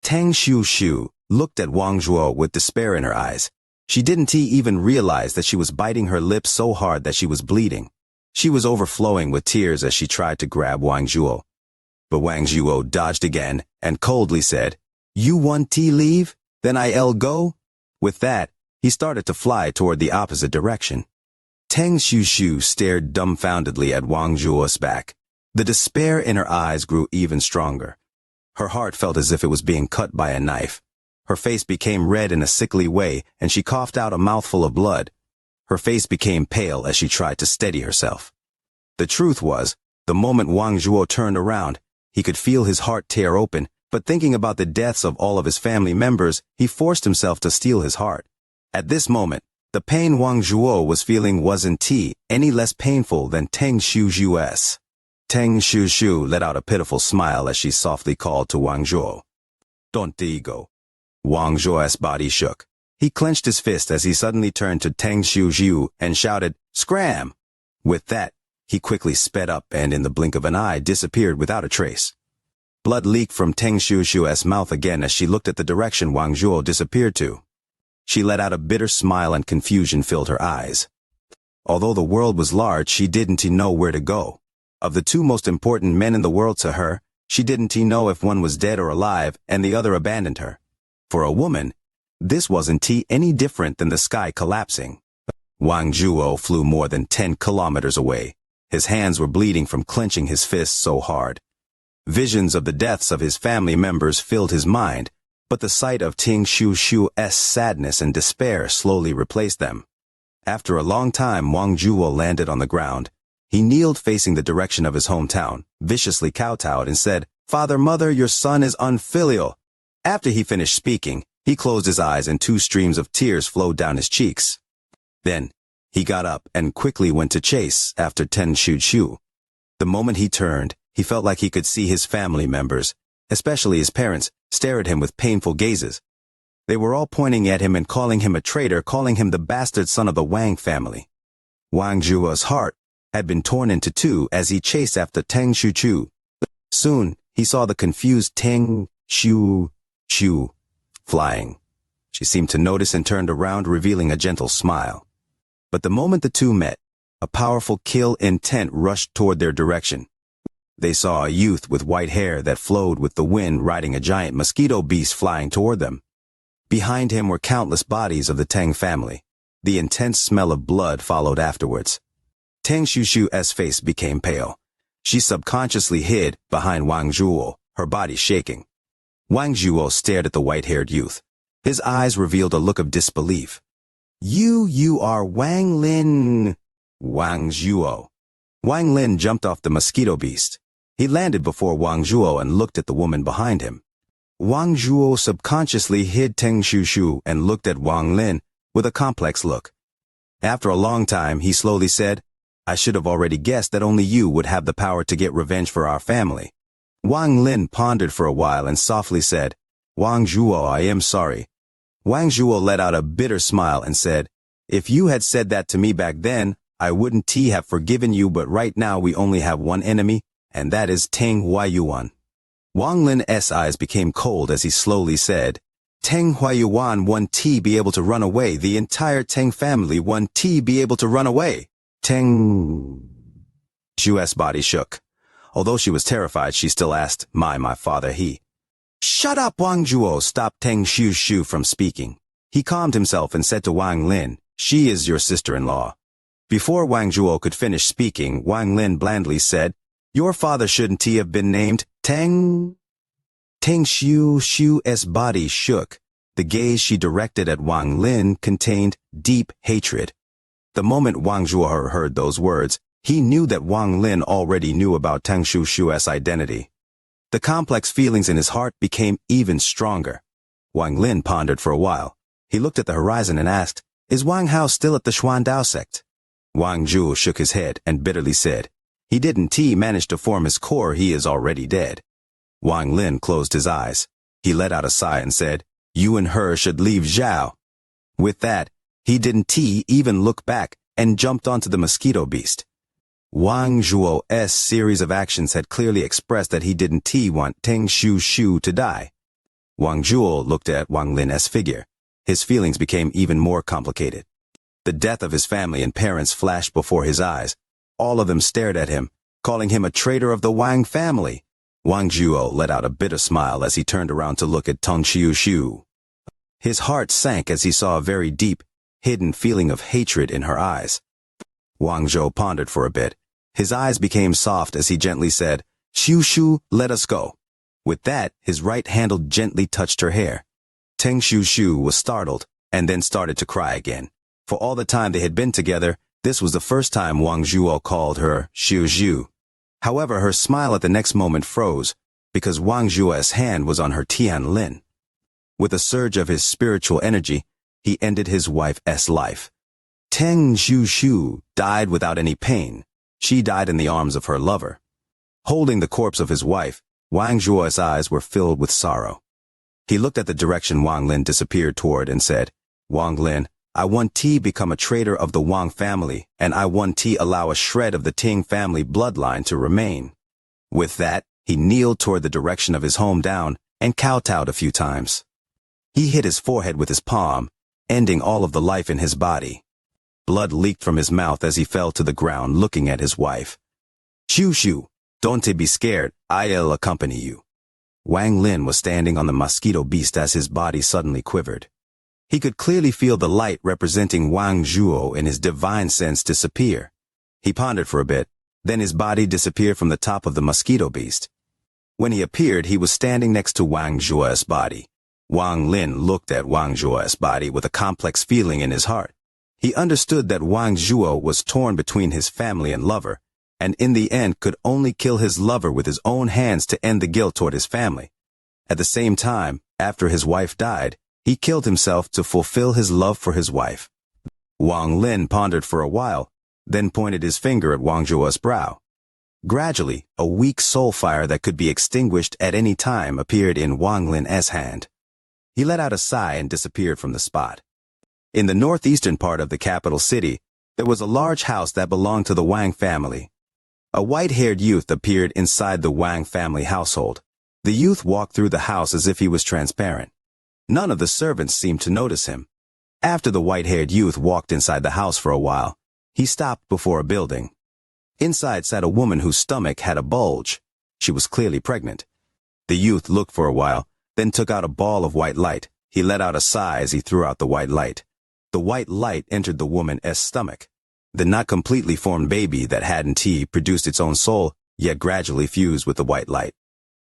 A: Teng Shu looked at Wang Zhuo with despair in her eyes. She didn't even realize that she was biting her lips so hard that she was bleeding. She was overflowing with tears as she tried to grab Wang Zhuo. But Wang Zhuo dodged again and coldly said, "You want to leave? Then I'll go." With that, he started to fly toward the opposite direction. Teng Shu stared dumbfoundedly at Wang Zhuo's back. The despair in her eyes grew even stronger. Her heart felt as if it was being cut by a knife. Her face became red in a sickly way, and she coughed out a mouthful of blood. Her face became pale as she tried to steady herself. The truth was, the moment Wang Zhuo turned around, he could feel his heart tear open, but thinking about the deaths of all of his family members, he forced himself to steel his heart. At this moment, the pain Wang Zhuo was feeling wasn't any less painful than Teng Shu's. Teng Shu let out a pitiful smile as she softly called to Wang Zhuo. "Don't go." Wang Zhuo's body shook. He clenched his fist as he suddenly turned to Teng Shu and shouted, "Scram!" With that, He quickly sped up and in the blink of an eye disappeared without a trace. Blood leaked from Teng Xiushu's mouth again as she looked at the direction Wang Zhuo disappeared to. She let out a bitter smile and confusion filled her eyes. Although the world was large, she didn't know where to go. Of the two most important men in the world to her, she didn't know if one was dead or alive and the other abandoned her. For a woman, this wasn't any different than the sky collapsing. Wang Zhuo flew more than 10 kilometers away. His hands were bleeding from clenching his fists so hard. Visions of the deaths of his family members filled his mind, but the sight of Teng Xiushu's sadness and despair slowly replaced them. After a long time, Wang Zhuo landed on the ground. He kneeled facing the direction of his hometown, viciously kowtowed and said, "Father, mother, your son is unfilial." After he finished speaking, he closed his eyes and 2 streams of tears flowed down his cheeks. Then, he got up and quickly went to chase after Teng Xiushu. The moment he turned, he felt like he could see his family members, especially his parents, stare at him with painful gazes. They were all pointing at him and calling him a traitor, calling him the bastard son of the Wang family. Wang Zhuo's heart had been torn into 2 as he chased after Teng Xiushu. Soon, he saw the confused Teng Xiushu flying. She seemed to notice and turned around, revealing a gentle smile. But the moment the 2 met, a powerful kill intent rushed toward their direction. They saw a youth with white hair that flowed with the wind riding a giant mosquito beast flying toward them. Behind him were countless bodies of the Teng family. The intense smell of blood followed afterwards. Teng Xiushu's face became pale. She subconsciously hid behind Wang Zhuo, her body shaking. Wang Zhuo stared at the white-haired youth. His eyes revealed a look of disbelief. You are Wang Lin." Wang Zhuo. Wang Lin jumped off the mosquito beast. He landed before Wang Zhuo and looked at the woman behind him. Wang Zhuo subconsciously hid Teng Xiushu and looked at Wang Lin with a complex look. After a long time, he slowly said, "I should have already guessed that only you would have the power to get revenge for our family." Wang Lin pondered for a while and softly said, "Wang Zhuo, I am sorry." Wang Zhuo let out a bitter smile and said, "If you had said that to me back then, I wouldn't have forgiven you, but right now we only have one enemy, and that is Teng Huayuan." Wang Lin's eyes became cold as he slowly said, "Teng Huayuan won't be able to run away. The entire Teng family won't be able to run away." Teng Xiushu's body shook. Although she was terrified, she still asked, My father, he." "Shut up!" Wang Zhuo stopped Teng Xiushu from speaking. He calmed himself and said to Wang Lin, "She is your sister-in-law." Before Wang Zhuo could finish speaking, Wang Lin blandly said, "Your father shouldn't he have been named Teng?" Teng Xiushu's body shook. The gaze she directed at Wang Lin contained deep hatred. The moment Wang Zhuo heard those words, he knew that Wang Lin already knew about Teng Xiushu's identity. The complex feelings in his heart became even stronger. Wang Lin pondered for a while. He looked at the horizon and asked, "Is Wang Hao still at the Xuandao sect?" Wang Zhuo shook his head and bitterly said, "He didn't manage to form his core, he is already dead." Wang Lin closed his eyes. He let out a sigh and said, "You and her should leave Zhao." With that, he didn't even look back and jumped onto the mosquito beast. Wang Zhuo's series of actions had clearly expressed that he didn't want Teng Xiushu to die. Wang Zhuo looked at Wang Lin's figure. His feelings became even more complicated. The death of his family and parents flashed before his eyes. All of them stared at him, calling him a traitor of the Wang family. Wang Zhuo let out a bitter smile as he turned around to look at Teng Xiushu. His heart sank as he saw a very deep, hidden feeling of hatred in her eyes. Wang Zhuo pondered for a bit. His eyes became soft as he gently said, "Xiushu, let us go." With that, his right hand gently touched her hair. Teng Xiushu was startled, and then started to cry again. For all the time they had been together, this was the first time Wang Zhuo called her Xiushu. However, her smile at the next moment froze, because Wang Zhuo's hand was on her Tian Lin. With a surge of his spiritual energy, he ended his wife's life. Teng Xiushu died without any pain. She died in the arms of her lover. Holding the corpse of his wife, Wang Zhuo's eyes were filled with sorrow. He looked at the direction Wang Lin disappeared toward and said, "Wang Lin, I want T become a traitor of the Wang family, and I want T allow a shred of the Ting family bloodline to remain. With that, he kneeled toward the direction of his home down and kowtowed a few times. He hit his forehead with his palm, ending all of the life in his body. Blood leaked from his mouth as he fell to the ground looking at his wife. Shoo shoo, don't be scared, I'll accompany you. Wang Lin was standing on the mosquito beast as his body suddenly quivered. He could clearly feel the light representing Wang Zhuo in his divine sense disappear. He pondered for a bit, then his body disappeared from the top of the mosquito beast. When he appeared, he was standing next to Wang Zhuo's body. Wang Lin looked at Wang Zhuo's body with a complex feeling in his heart. He understood that Wang Zhuo was torn between his family and lover, and in the end could only kill his lover with his own hands to end the guilt toward his family. At the same time, after his wife died, he killed himself to fulfill his love for his wife. Wang Lin pondered for a while, then pointed his finger at Wang Zhuo's brow. Gradually, a weak soul fire that could be extinguished at any time appeared in Wang Lin's hand. He let out a sigh and disappeared from the spot. In the northeastern part of the capital city, there was a large house that belonged to the Wang family. A white-haired youth appeared inside the Wang family household. The youth walked through the house as if he was transparent. None of the servants seemed to notice him. After the white-haired youth walked inside the house for a while, he stopped before a building. Inside sat a woman whose stomach had a bulge. She was clearly pregnant. The youth looked for a while, then took out a ball of white light. He let out a sigh as he threw out the white light. The white light entered the woman's stomach. The not completely formed baby that hadn't produced its own soul, yet gradually fused with the white light.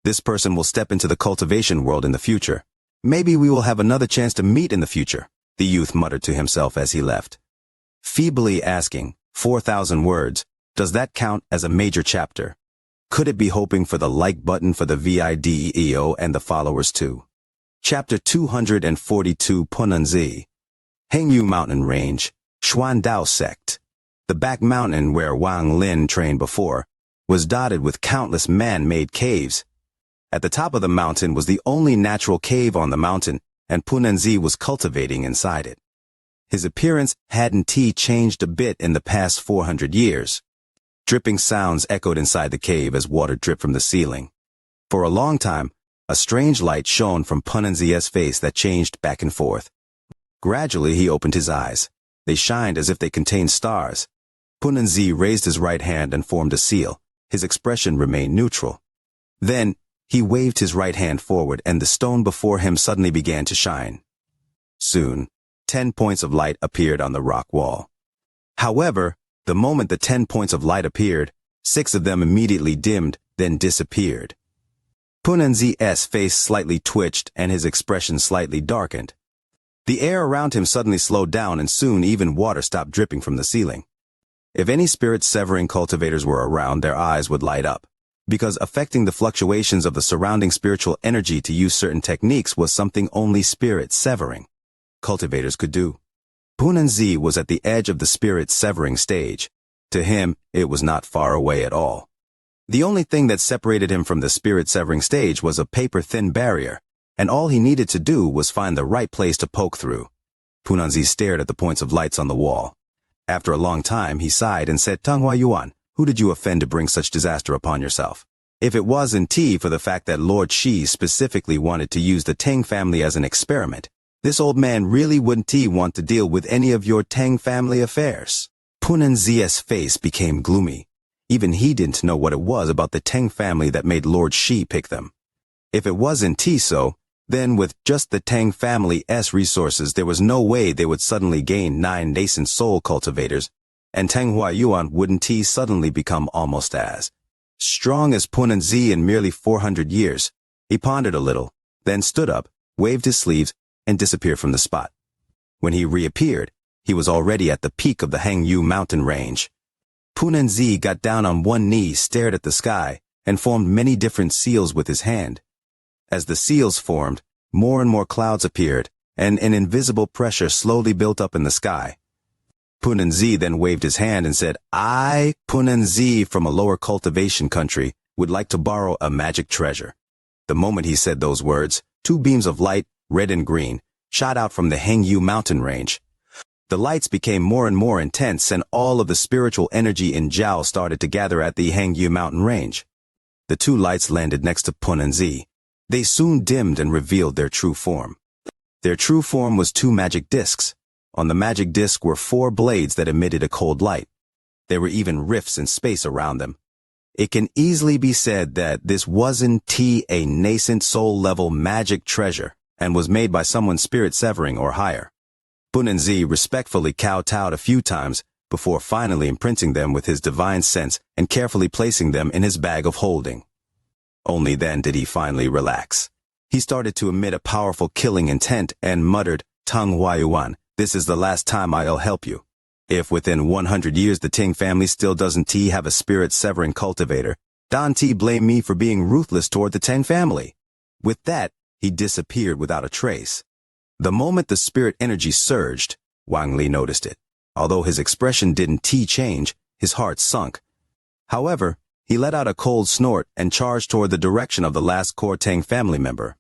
A: This person will step into the cultivation world in the future. Maybe we will have another chance to meet in the future, the youth muttered to himself as he left. Feebly asking, 4,000 words, does that count as a major chapter? Could it be hoping for the like button for the video and the followers too? Chapter 242 Punanzi. Hengyu Mountain Range, Xuandao Sect. The back mountain where Wang Lin trained before was dotted with countless man-made caves. At the top of the mountain was the only natural cave on the mountain, and Punanzi was cultivating inside it. His appearance hadn't changed a bit in the past 400 years. Dripping sounds echoed inside the cave as water dripped from the ceiling. For a long time, a strange light shone from Punanzi's face that changed back and forth. Gradually, he opened his eyes. They shined as if they contained stars. Punanzi raised his right hand and formed a seal. His expression remained neutral. Then, he waved his right hand forward and the stone before him suddenly began to shine. Soon, 10 points of light appeared on the rock wall. However, the moment the 10 points of light appeared, 6 of them immediately dimmed, then disappeared. Punanzi's face slightly twitched and his expression slightly darkened. The air around him suddenly slowed down and soon even water stopped dripping from the ceiling. If any spirit-severing cultivators were around, their eyes would light up, because affecting the fluctuations of the surrounding spiritual energy to use certain techniques was something only spirit-severing cultivators could do. Punanzi was at the edge of the spirit-severing stage. To him, it was not far away at all. The only thing that separated him from the spirit-severing stage was a paper-thin barrier, and all he needed to do was find the right place to poke through. Punanzi stared at the points of lights on the wall. After a long time, he sighed and said, "Tanghua Yuan, who did you offend to bring such disaster upon yourself? If it wasn't for the fact that Lord Shi specifically wanted to use the Tang family as an experiment, this old man really wouldn't want to deal with any of your Tang family affairs." Punanzi's face became gloomy. Even he didn't know what it was about the Tang family that made Lord Shi pick them. If it wasn't so, then with just the Tang family's resources, there was no way they would suddenly gain 9 nascent soul cultivators, and Tanghua Yuan wouldn't suddenly become almost as strong as Punanzi in merely 400 years. He pondered a little, then stood up, waved his sleeves, and disappeared from the spot. When he reappeared, he was already at the peak of the Hengyu mountain range. Punanzi got down on one knee, stared at the sky, and formed many different seals with his hand. As the seals formed, more and more clouds appeared, and an invisible pressure slowly built up in the sky. Punanzi then waved his hand and said, "I, Punanzi from a lower cultivation country, would like to borrow a magic treasure." The moment he said those words, 2 beams of light, red and green, shot out from the Hengyu mountain range. The lights became more and more intense, and all of the spiritual energy in Zhao started to gather at the Hangyu mountain range. The two lights landed next to Pun and Zi. They soon dimmed and revealed their true form. Their true form was two magic discs. On the magic disc were 4 blades that emitted a cold light. There were even rifts in space around them. It can easily be said that this wasn't a nascent soul-level magic treasure and was made by someone spirit-severing or higher. Pun and Zi respectfully kowtowed a few times before finally imprinting them with his divine sense and carefully placing them in his bag of holding. Only then did he finally relax. He started to emit a powerful killing intent and muttered, "Teng Huayuan, this is the last time I'll help you. If within 100 years the Ting family still doesn't have a spirit-severing cultivator, don't blame me for being ruthless toward the Teng family." With that, he disappeared without a trace. The moment the spirit energy surged, Wang Lin noticed it. Although his expression didn't change, his heart sunk. However, he let out a cold snort and charged toward the direction of the last core Tang family member.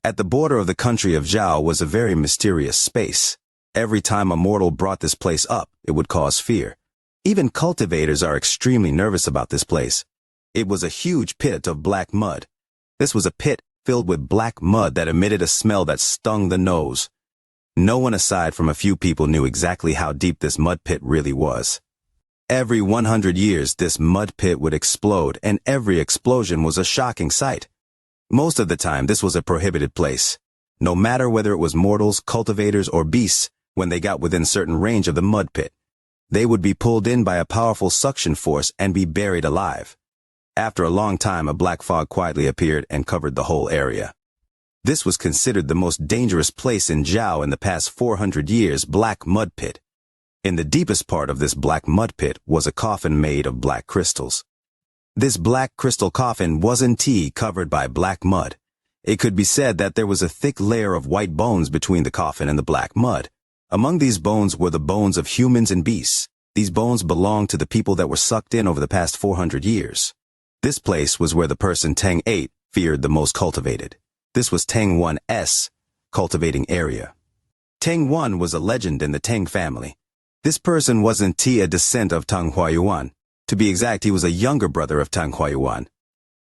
A: At the border of the country of Zhao was a very mysterious space. Every time a mortal brought this place up, it would cause fear. Even cultivators are extremely nervous about this place. It was a huge pit of black mud. This was a pit filled with black mud that emitted a smell that stung the nose. No one aside from a few people knew exactly how deep this mud pit really was. Every 100 years, this mud pit would explode, and every explosion was a shocking sight. Most of the time, this was a prohibited place. No matter whether it was mortals, cultivators, or beasts, when they got within certain range of the mud pit, they would be pulled in by a powerful suction force and be buried alive. After a long time, a black fog quietly appeared and covered the whole area. This was considered the most dangerous place in Zhao in the past 400 years, black mud pit. In the deepest part of this black mud pit was a coffin made of black crystals. This black crystal coffin wasn't covered by black mud. It could be said that there was a thick layer of white bones between the coffin and the black mud. Among these bones were the bones of humans and beasts. These bones belonged to the people that were sucked in over the past 400 years. This place was where the person Tang 8 feared the most cultivated. This was Tang 1's cultivating area. Tang 1 was a legend in the Tang family. This person wasn't a descent of Teng Huayuan. To be exact, he was a younger brother of Teng Huayuan.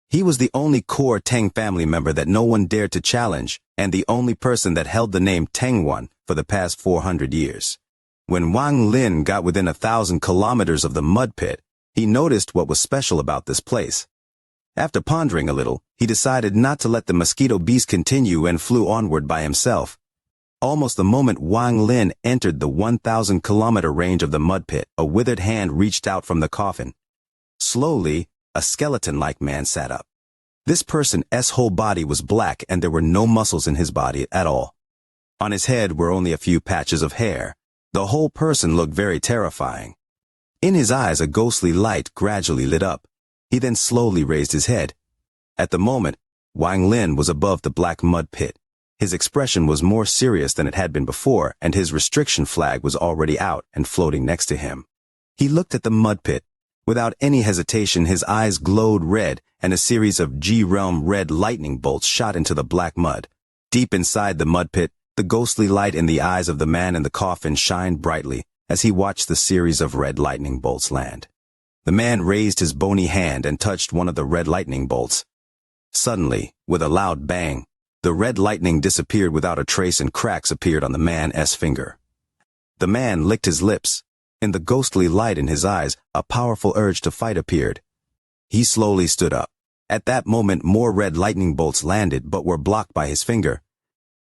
A: He was the only core Tang family member that no one dared to challenge, and the only person that held the name Tang 1 for the past 400 years. When Wang Lin got within 1,000 kilometers of the mud pit, he noticed what was special about this place. After pondering a little, he decided not to let the mosquito beast continue and flew onward by himself. Almost the moment Wang Lin entered the 1,000-kilometer range of the mud pit, a withered hand reached out from the coffin. Slowly, a skeleton-like man sat up. This person's whole body was black and there were no muscles in his body at all. On his head were only a few patches of hair. The whole person looked very terrifying. In his eyes, a ghostly light gradually lit up. He then slowly raised his head. At the moment, Wang Lin was above the black mud pit. His expression was more serious than it had been before, and his restriction flag was already out and floating next to him. He looked at the mud pit. Without any hesitation, his eyes glowed red, and a series of G-realm red lightning bolts shot into the black mud. Deep inside the mud pit, the ghostly light in the eyes of the man in the coffin shined brightly as he watched the series of red lightning bolts land. The man raised his bony hand and touched one of the red lightning bolts. Suddenly, with a loud bang, the red lightning disappeared without a trace and cracks appeared on the man's finger. The man licked his lips. In the ghostly light in his eyes, a powerful urge to fight appeared. He slowly stood up. At that moment, more red lightning bolts landed but were blocked by his finger.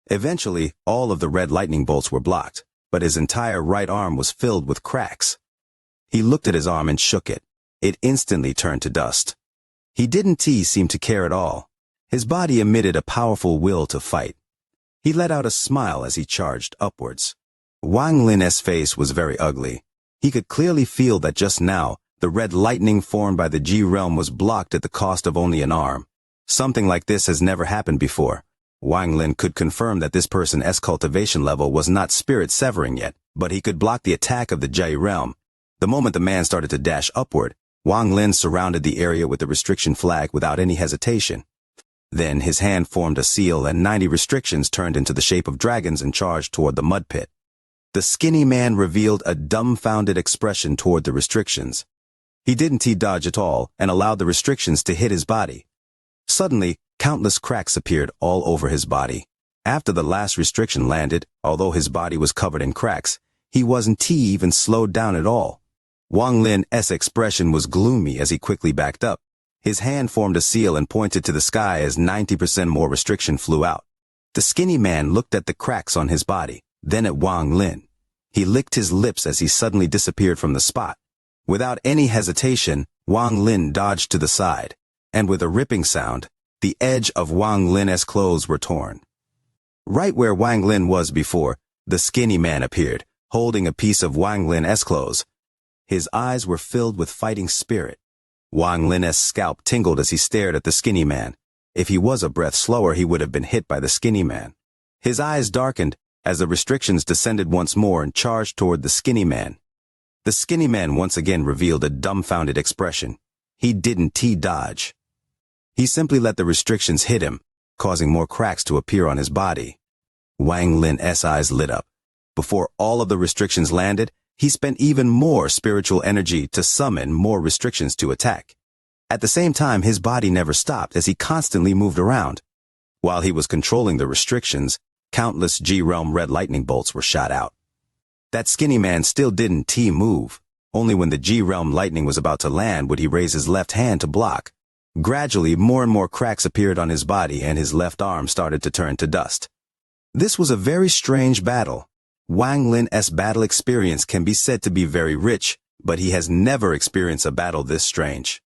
A: Eventually, all of the red lightning bolts were blocked, but his entire right arm was filled with cracks. He looked at his arm and shook it. It instantly turned to dust. He didn't seem to care at all. His body emitted a powerful will to fight. He let out a smile as he charged upwards. Wang Lin's face was very ugly. He could clearly feel that just now, the red lightning formed by the G-realm was blocked at the cost of only an arm. Something like this has never happened before. Wang Lin could confirm that this person's cultivation level was not spirit-severing yet, but he could block the attack of the G-realm. The moment the man started to dash upward, Wang Lin surrounded the area with the restriction flag without any hesitation. Then his hand formed a seal and 90 restrictions turned into the shape of dragons and charged toward the mud pit. The skinny man revealed a dumbfounded expression toward the restrictions. He didn't dodge at all and allowed the restrictions to hit his body. Suddenly, countless cracks appeared all over his body. After the last restriction landed, although his body was covered in cracks, he wasn't even slowed down at all. Wang Lin's expression was gloomy as he quickly backed up. His hand formed a seal and pointed to the sky as 90% more restriction flew out. The skinny man looked at the cracks on his body, then at Wang Lin. He licked his lips as he suddenly disappeared from the spot. Without any hesitation, Wang Lin dodged to the side, and with a ripping sound, the edge of Wang Lin's clothes were torn. Right where Wang Lin was before, the skinny man appeared, holding a piece of Wang Lin's clothes. His eyes were filled with fighting spirit. Wang Lin's scalp tingled as he stared at the skinny man. If he was a breath slower, he would have been hit by the skinny man. His eyes darkened as the restrictions descended once more and charged toward the skinny man. The skinny man once again revealed a dumbfounded expression. He didn't dodge. He simply let the restrictions hit him, causing more cracks to appear on his body. Wang Lin's eyes lit up. Before all of the restrictions landed, he spent even more spiritual energy to summon more restrictions to attack. At the same time, his body never stopped as he constantly moved around. While he was controlling the restrictions, countless G-realm red lightning bolts were shot out. That skinny man still didn't move. Only when the G-realm lightning was about to land would he raise his left hand to block. Gradually, more and more cracks appeared on his body and his left arm started to turn to dust. This was a very strange battle. Wang Lin's battle experience can be said to be very rich, but he has never experienced a battle this strange.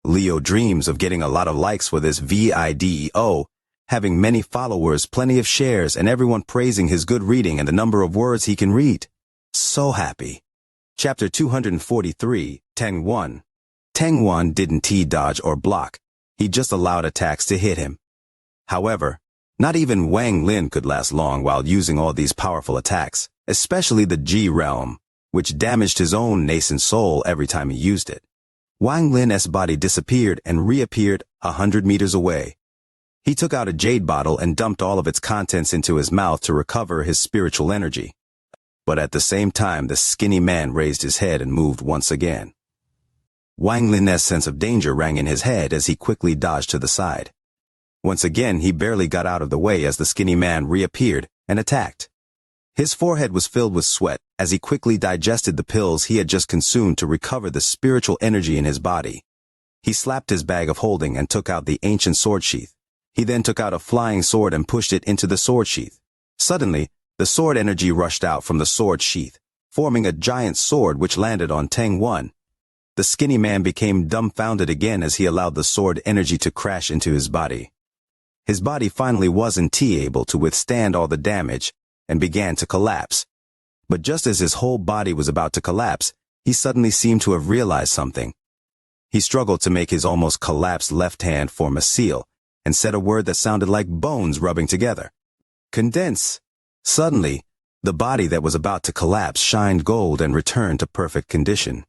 A: Leo dreams of getting a lot of likes for this video, having many followers, plenty of shares, and everyone praising his good reading and the number of words he can read. So happy. Chapter 243, Teng Wan. Teng Wan didn't dodge or block. He just allowed attacks to hit him. However, not even Wang Lin could last long while using all these powerful attacks, especially the G-realm, which damaged his own nascent soul every time he used it. Wang Lin's body disappeared and reappeared 100 meters away. He took out a jade bottle and dumped all of its contents into his mouth to recover his spiritual energy. But at the same time, the skinny man raised his head and moved once again. Wang Lin's sense of danger rang in his head as he quickly dodged to the side. Once again, he barely got out of the way as the skinny man reappeared and attacked. His forehead was filled with sweat as he quickly digested the pills he had just consumed to recover the spiritual energy in his body. He slapped his bag of holding and took out the ancient sword sheath. He then took out a flying sword and pushed it into the sword sheath. Suddenly, the sword energy rushed out from the sword sheath, forming a giant sword which landed on Teng Wan. The skinny man became dumbfounded again as he allowed the sword energy to crash into his body. His body finally wasn't able to withstand all the damage and began to collapse. But just as his whole body was about to collapse, he suddenly seemed to have realized something. He struggled to make his almost collapsed left hand form a seal and said a word that sounded like bones rubbing together. Condense. Suddenly, the body that was about to collapse shined gold and returned to perfect condition.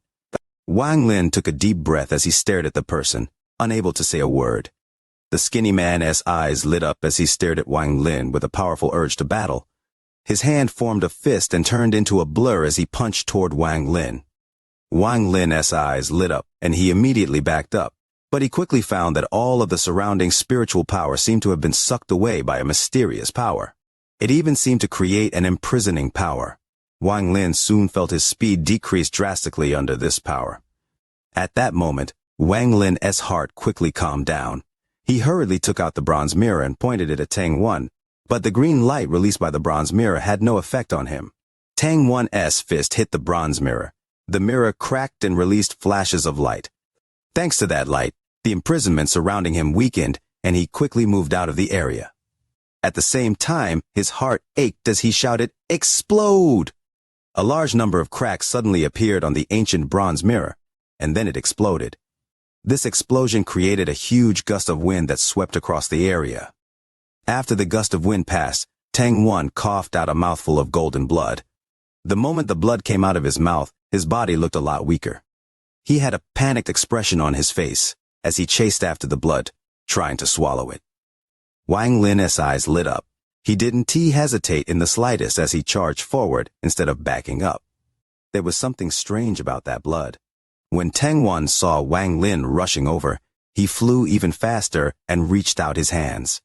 A: Wang Lin took a deep breath as he stared at the person, unable to say a word. The skinny man's eyes lit up as he stared at Wang Lin with a powerful urge to battle. His hand formed a fist and turned into a blur as he punched toward Wang Lin. Wang Lin's eyes lit up and he immediately backed up, but he quickly found that all of the surrounding spiritual power seemed to have been sucked away by a mysterious power. It even seemed to create an imprisoning power. Wang Lin soon felt his speed decrease drastically under this power. At that moment, Wang Lin's heart quickly calmed down. He hurriedly took out the bronze mirror and pointed it at Teng Wan, but the green light released by the bronze mirror had no effect on him. Teng Wan's fist hit the bronze mirror. The mirror cracked and released flashes of light. Thanks to that light, the imprisonment surrounding him weakened, and he quickly moved out of the area. At the same time, his heart ached as he shouted, "Explode!" A large number of cracks suddenly appeared on the ancient bronze mirror, and then it exploded. This explosion created a huge gust of wind that swept across the area. After the gust of wind passed, Teng Wan coughed out a mouthful of golden blood. The moment the blood came out of his mouth, his body looked a lot weaker. He had a panicked expression on his face as he chased after the blood, trying to swallow it. Wang Lin's eyes lit up. He didn't hesitate in the slightest as he charged forward instead of backing up. There was something strange about that blood. When Tang Wan saw Wang Lin rushing over, he flew even faster and reached out his hands.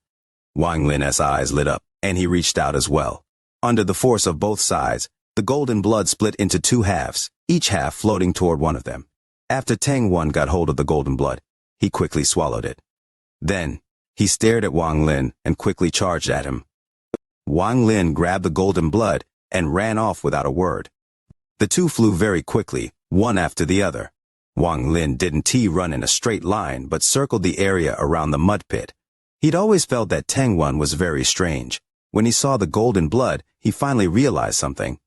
A: Wang Lin's eyes lit up, and he reached out as well. Under the force of both sides, the golden blood split into two halves, each half floating toward one of them. After Tang Wan got hold of the golden blood, he quickly swallowed it. Then, he stared at Wang Lin and quickly charged at him. Wang Lin grabbed the golden blood and ran off without a word. The two flew very quickly, one after the other. Wang Lin didn't run in a straight line but circled the area around the mud pit. He'd always felt that Tang Wan was very strange. When he saw the golden blood, he finally realized something.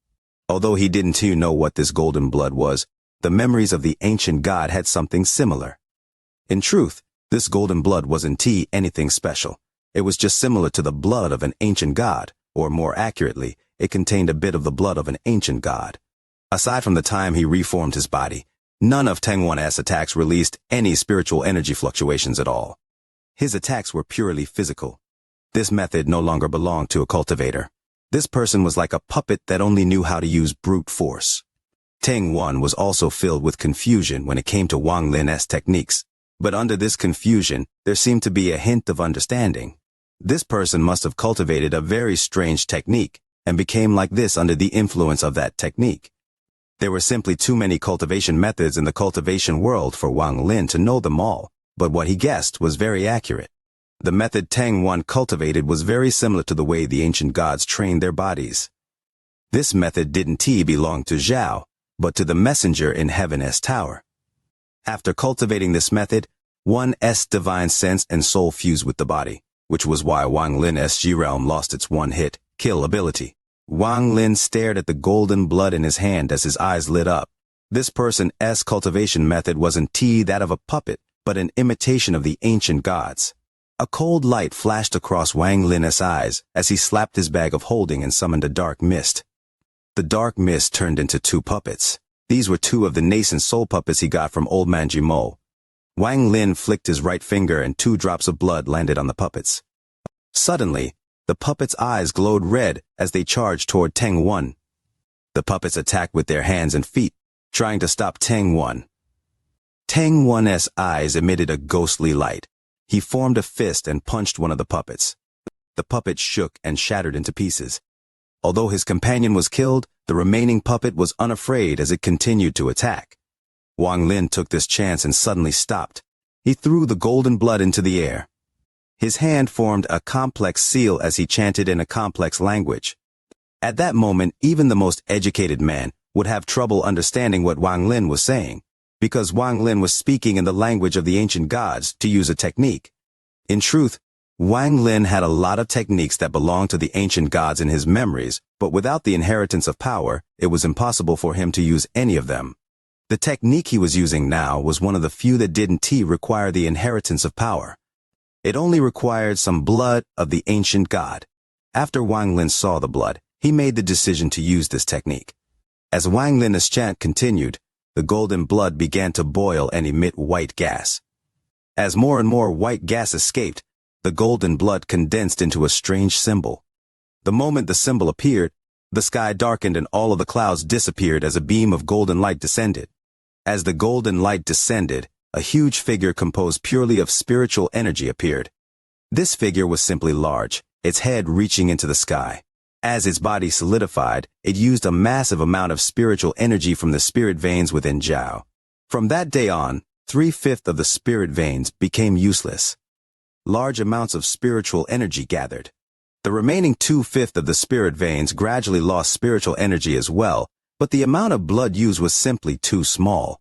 A: Although he didn't know what this golden blood was, the memories of the ancient god had something similar. In truth, this golden blood wasn't anything special. It was just similar to the blood of an ancient god, or more accurately, it contained a bit of the blood of an ancient god. Aside from the time he reformed his body, none of Tang Wan's attacks released any spiritual energy fluctuations at all. His attacks were purely physical. This method no longer belonged to a cultivator. This person was like a puppet that only knew how to use brute force. Tang Wan was also filled with confusion when it came to Wang Lin's techniques, but under this confusion, there seemed to be a hint of understanding. This person must have cultivated a very strange technique and became like this under the influence of that technique. There were simply too many cultivation methods in the cultivation world for Wang Lin to know them all, but what he guessed was very accurate. The method Tang Wan cultivated was very similar to the way the ancient gods trained their bodies. This method didn't belong to Zhao, but to the messenger in Heaven's tower. After cultivating this method, one's divine sense and soul fused with the body, which was why Wang Lin's G-Realm lost its one-hit kill ability. Wang Lin stared at the golden blood in his hand as his eyes lit up. This person's cultivation method wasn't that of a puppet, but an imitation of the ancient gods. A cold light flashed across Wang Lin's eyes as he slapped his bag of holding and summoned a dark mist. The dark mist turned into two puppets. These were two of the nascent soul puppets he got from Old Man Jimo. Wang Lin flicked his right finger and 2 drops of blood landed on the puppets. Suddenly, the puppets' eyes glowed red as they charged toward Tang Wan. The puppets attacked with their hands and feet, trying to stop Tang Wan. Tang Wan's eyes emitted a ghostly light. He formed a fist and punched one of the puppets. The puppet shook and shattered into pieces. Although his companion was killed, the remaining puppet was unafraid as it continued to attack. Wang Lin took this chance and suddenly stopped. He threw the golden blood into the air. His hand formed a complex seal as he chanted in a complex language. At that moment, even the most educated man would have trouble understanding what Wang Lin was saying, because Wang Lin was speaking in the language of the ancient gods to use a technique. In truth, Wang Lin had a lot of techniques that belonged to the ancient gods in his memories, but without the inheritance of power, it was impossible for him to use any of them. The technique he was using now was one of the few that didn't require the inheritance of power. It only required some blood of the ancient god. After Wang Lin saw the blood, he made the decision to use this technique. As Wang Lin's chant continued, the golden blood began to boil and emit white gas. As more and more white gas escaped, the golden blood condensed into a strange symbol. The moment the symbol appeared, the sky darkened and all of the clouds disappeared as a beam of golden light descended. As the golden light descended, a huge figure composed purely of spiritual energy appeared. This figure was simply large, its head reaching into the sky. As its body solidified, it used a massive amount of spiritual energy from the spirit veins within Zhao. From that day on, 3/5 of the spirit veins became useless. Large amounts of spiritual energy gathered. The remaining 2/5 of the spirit veins gradually lost spiritual energy as well, but the amount of blood used was simply too small.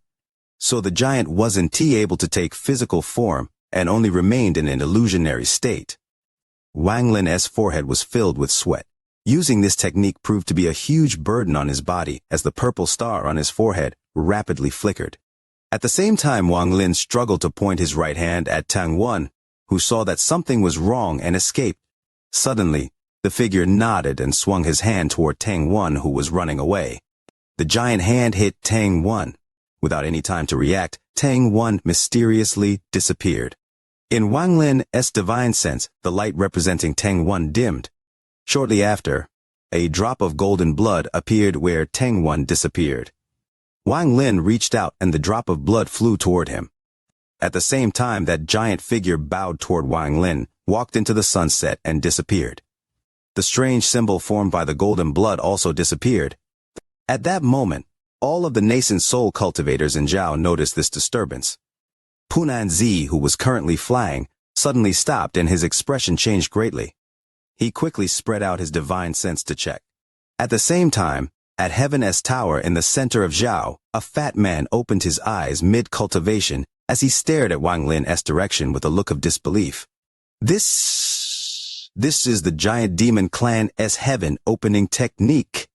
A: So the giant wasn't able to take physical form and only remained in an illusionary state. Wang Lin's forehead was filled with sweat. Using this technique proved to be a huge burden on his body as the purple star on his forehead rapidly flickered. At the same time, Wang Lin struggled to point his right hand at Tang Wan, who saw that something was wrong and escaped. Suddenly, the figure nodded and swung his hand toward Tang Wan, who was running away. The giant hand hit Tang Wan. Without any time to react, Tang Wan mysteriously disappeared. In Wang Lin's divine sense, the light representing Tang Wan dimmed. Shortly after, a drop of golden blood appeared where Tang Wan disappeared. Wang Lin reached out and the drop of blood flew toward him. At the same time that giant figure bowed toward Wang Lin, walked into the sunset and disappeared. The strange symbol formed by the golden blood also disappeared. At that moment, all of the nascent soul cultivators in Zhao noticed this disturbance. Punan Zi, who was currently flying, suddenly stopped and his expression changed greatly. He quickly spread out his divine sense to check. At the same time, at Heaven's Tower in the center of Zhao, a fat man opened his eyes mid-cultivation as he stared at Wang Lin's direction with a look of disbelief. This is the giant demon clan's heaven opening technique.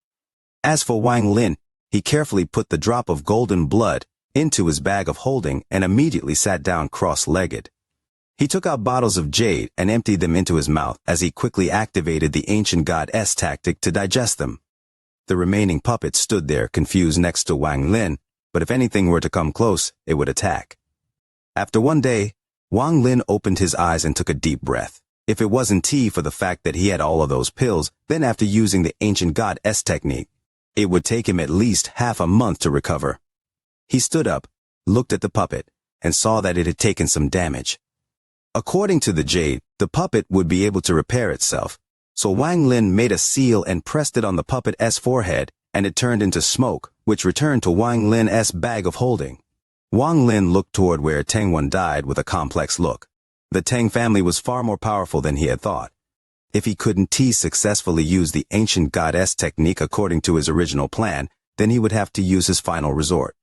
A: As for Wang Lin, he carefully put the drop of golden blood into his bag of holding and immediately sat down cross-legged. He took out bottles of jade and emptied them into his mouth as he quickly activated the ancient god's tactic to digest them. The remaining puppet stood there confused next to Wang Lin, but if anything were to come close, it would attack. After one day, Wang Lin opened his eyes and took a deep breath. If it wasn't tea for the fact that he had all of those pills, then after using the ancient god's technique, it would take him at least half a month to recover. He stood up, looked at the puppet, and saw that it had taken some damage. According to the jade, the puppet would be able to repair itself, so Wang Lin made a seal and pressed it on the puppet's forehead, and it turned into smoke, which returned to Wang Lin's bag of holding. Wang Lin looked toward where Tang Wan died with a complex look. The Tang family was far more powerful than he had thought. If he couldn't successfully use the ancient god's technique according to his original plan, then he would have to use his final resort.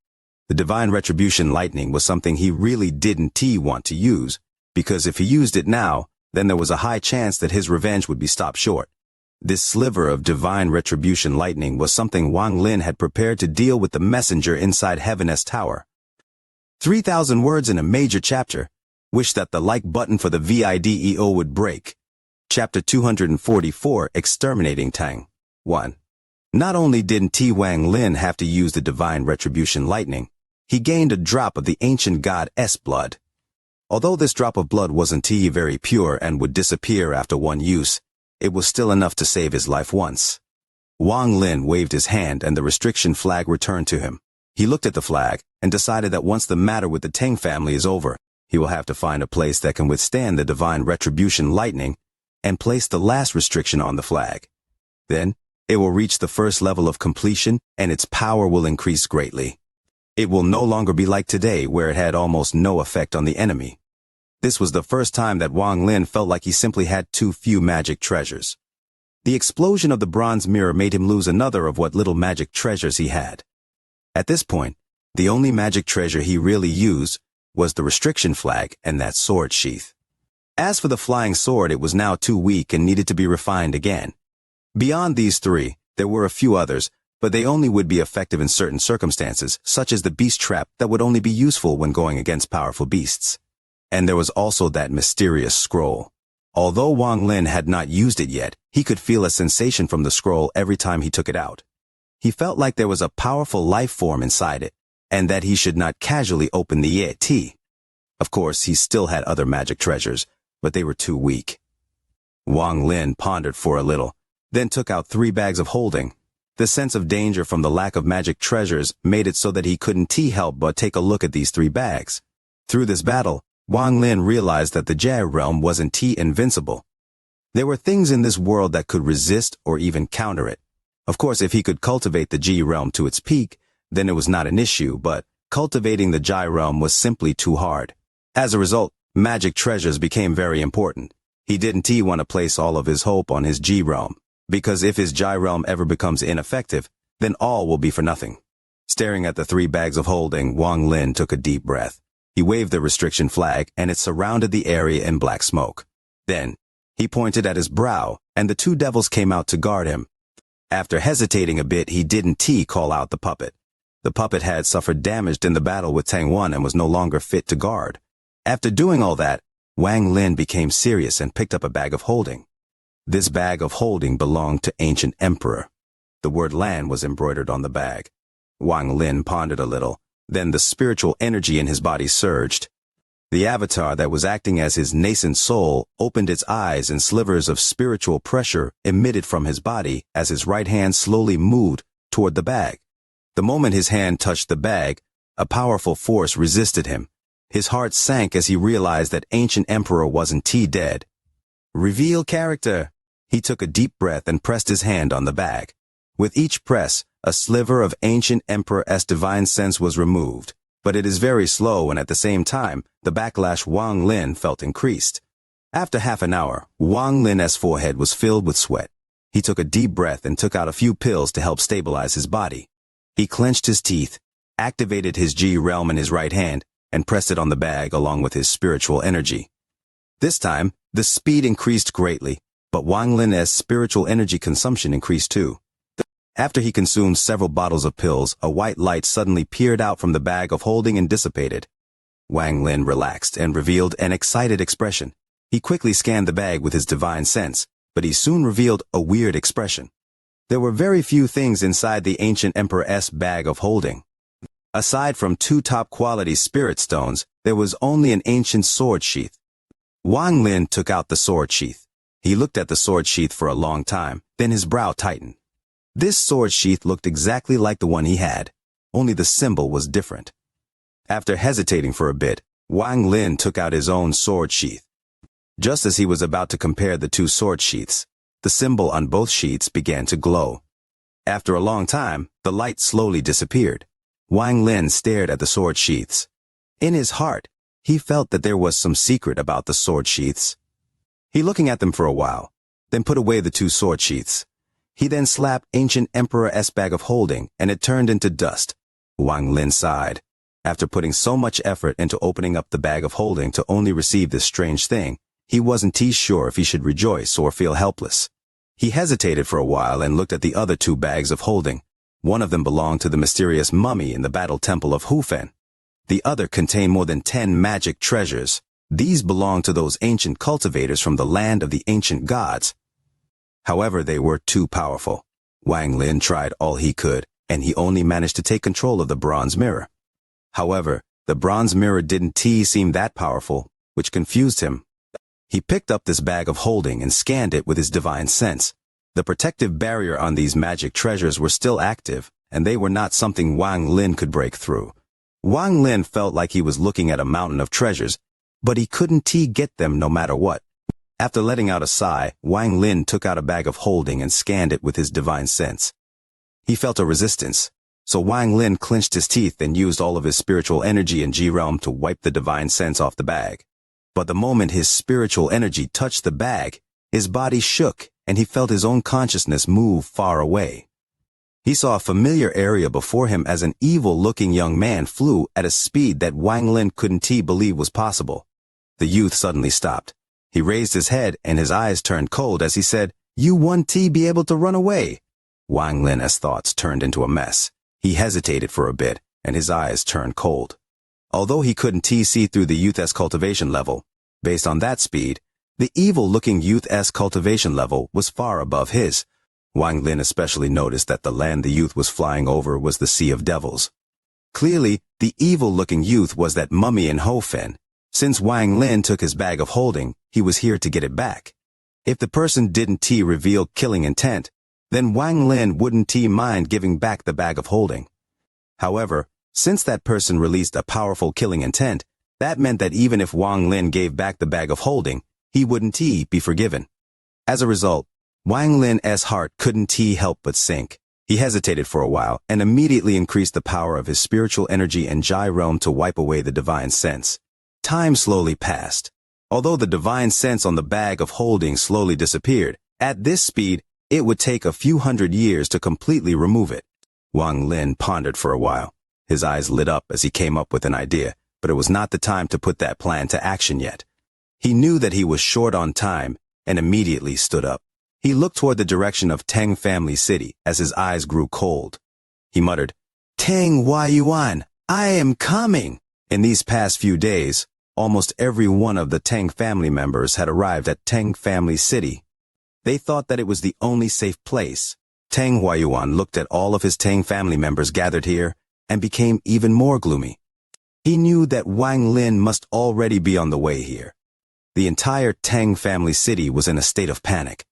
A: The divine retribution lightning was something he really didn't want to use, because if he used it now, then there was a high chance that his revenge would be stopped short. This sliver of divine retribution lightning was something Wang Lin had prepared to deal with the messenger inside Heaven's Tower. 3,000 words in a major chapter. Wish that the like button for the video would break. Chapter 244, Exterminating Tang. 1. Not only didn't Wang Lin have to use the divine retribution lightning, he gained a drop of the ancient god's blood. Although this drop of blood wasn't very pure and would disappear after one use, it was still enough to save his life once. Wang Lin waved his hand and the restriction flag returned to him. He looked at the flag and decided that once the matter with the Tang family is over, he will have to find a place that can withstand the divine retribution lightning and place the last restriction on the flag. Then, it will reach the first level of completion and its power will increase greatly. It will no longer be like today where it had almost no effect on the enemy. This was the first time that Wang Lin felt like he simply had too few magic treasures. The explosion of the bronze mirror made him lose another of what little magic treasures he had. At this point, the only magic treasure he really used was the restriction flag and that sword sheath. As for the flying sword, it was now too weak and needed to be refined again. Beyond these three, there were a few others, but they only would be effective in certain circumstances, such as the beast trap that would only be useful when going against powerful beasts. And there was also that mysterious scroll. Although Wang Lin had not used it yet, he could feel a sensation from the scroll every time he took it out. He felt like there was a powerful life form inside it, and that he should not casually open the Yeti. Of course, he still had other magic treasures, but they were too weak. Wang Lin pondered for a little, then took out 3 bags of holding. The sense of danger from the lack of magic treasures made it so that he couldn't help but take a look at these 3 bags. Through this battle, Wang Lin realized that the Jia realm wasn't invincible. There were things in this world that could resist or even counter it. Of course, if he could cultivate the Ji realm to its peak, then it was not an issue, but cultivating the Jai realm was simply too hard. As a result, magic treasures became very important. He didn't want to place all of his hope on his Ji realm, because if his Jai realm ever becomes ineffective, then all will be for nothing. Staring at the 3 bags of holding, Wang Lin took a deep breath. He waved the restriction flag, and it surrounded the area in black smoke. Then, he pointed at his brow, and the 2 devils came out to guard him. After hesitating a bit, he didn't call out the puppet. The puppet had suffered damage in the battle with Tang Wan and was no longer fit to guard. After doing all that, Wang Lin became serious and picked up a bag of holding. This bag of holding belonged to Ancient Emperor. The word Lan was embroidered on the bag. Wang Lin pondered a little, then the spiritual energy in his body surged. The avatar that was acting as his nascent soul opened its eyes, and slivers of spiritual pressure emitted from his body as his right hand slowly moved toward the bag. The moment his hand touched the bag, a powerful force resisted him. His heart sank as he realized that Ancient Emperor wasn't dead. Reveal character. He took a deep breath and pressed his hand on the bag. With each press, a sliver of Ancient Emperor's divine sense was removed, but it is very slow, and at the same time, the backlash Wang Lin felt increased. After half an hour, Wang Lin's forehead was filled with sweat. He took a deep breath and took out a few pills to help stabilize his body. He clenched his teeth, activated his G realm in his right hand, and pressed it on the bag along with his spiritual energy. This time, the speed increased greatly, but Wang Lin's spiritual energy consumption increased too. After he consumed several bottles of pills, a white light suddenly peered out from the bag of holding and dissipated. Wang Lin relaxed and revealed an excited expression. He quickly scanned the bag with his divine sense, but he soon revealed a weird expression. There were very few things inside the Ancient Emperor's bag of holding. Aside from 2 top-quality spirit stones, there was only an ancient sword sheath. Wang Lin took out the sword sheath. He looked at the sword sheath for a long time, then his brow tightened. This sword sheath looked exactly like the one he had, only the symbol was different. After hesitating for a bit, Wang Lin took out his own sword sheath. Just as he was about to compare the 2 sword sheaths, the symbol on both sheaths began to glow. After a long time, the light slowly disappeared. Wang Lin stared at the sword sheaths. In his heart, he felt that there was some secret about the sword sheaths. He looking at them for a while, then put away the 2 sword sheaths. He then slapped Ancient Emperor's bag of holding, and it turned into dust. Wang Lin sighed. After putting so much effort into opening up the bag of holding to only receive this strange thing, he wasn't too sure if he should rejoice or feel helpless. He hesitated for a while and looked at the other 2 bags of holding. One of them belonged to the mysterious mummy in the battle temple of Hufen. The other contained more than 10 magic treasures. These belonged to those ancient cultivators from the land of the ancient gods. However, they were too powerful. Wang Lin tried all he could, and he only managed to take control of the bronze mirror. However, the bronze mirror didn't seem that powerful, which confused him. He picked up this bag of holding and scanned it with his divine sense. The protective barrier on these magic treasures were still active, and they were not something Wang Lin could break through. Wang Lin felt like he was looking at a mountain of treasures, but he couldn't get them no matter what. After letting out a sigh, Wang Lin took out a bag of holding and scanned it with his divine sense. He felt a resistance, so Wang Lin clenched his teeth and used all of his spiritual energy and G-realm to wipe the divine sense off the bag. But the moment his spiritual energy touched the bag, his body shook, and he felt his own consciousness move far away. He saw a familiar area before him as an evil-looking young man flew at a speed that Wang Lin couldn't believe was possible. The youth suddenly stopped. He raised his head and his eyes turned cold as he said, "You won't be able to run away." Wang Lin's thoughts turned into a mess. He hesitated for a bit, and his eyes turned cold. Although he couldn't see through the youth's cultivation level, based on that speed, the evil-looking youth's cultivation level was far above his. Wang Lin especially noticed that the land the youth was flying over was the Sea of Devils. Clearly, the evil-looking youth was that mummy in Hufen. Since Wang Lin took his bag of holding, he was here to get it back. If the person didn't reveal killing intent, then Wang Lin wouldn't mind giving back the bag of holding. However, since that person released a powerful killing intent, that meant that even if Wang Lin gave back the bag of holding, he wouldn't be forgiven. As a result, Wang Lin's heart couldn't help but sink. He hesitated for a while and immediately increased the power of his spiritual energy and Jai realm to wipe away the divine sense. Time slowly passed. Although the divine sense on the bag of holding slowly disappeared, at this speed, it would take a few hundred years to completely remove it. Wang Lin pondered for a while. His eyes lit up as he came up with an idea, but it was not the time to put that plan to action yet. He knew that he was short on time and immediately stood up. He looked toward the direction of Tang family city as his eyes grew cold. He muttered, "Tang Huayuan, I am coming." In these past few days, almost every one of the Tang family members had arrived at Tang family city. They thought that it was the only safe place. Tang Huayuan looked at all of his Tang family members gathered here and became even more gloomy. He knew that Wang Lin must already be on the way here. The entire Tang family city was in a state of panic.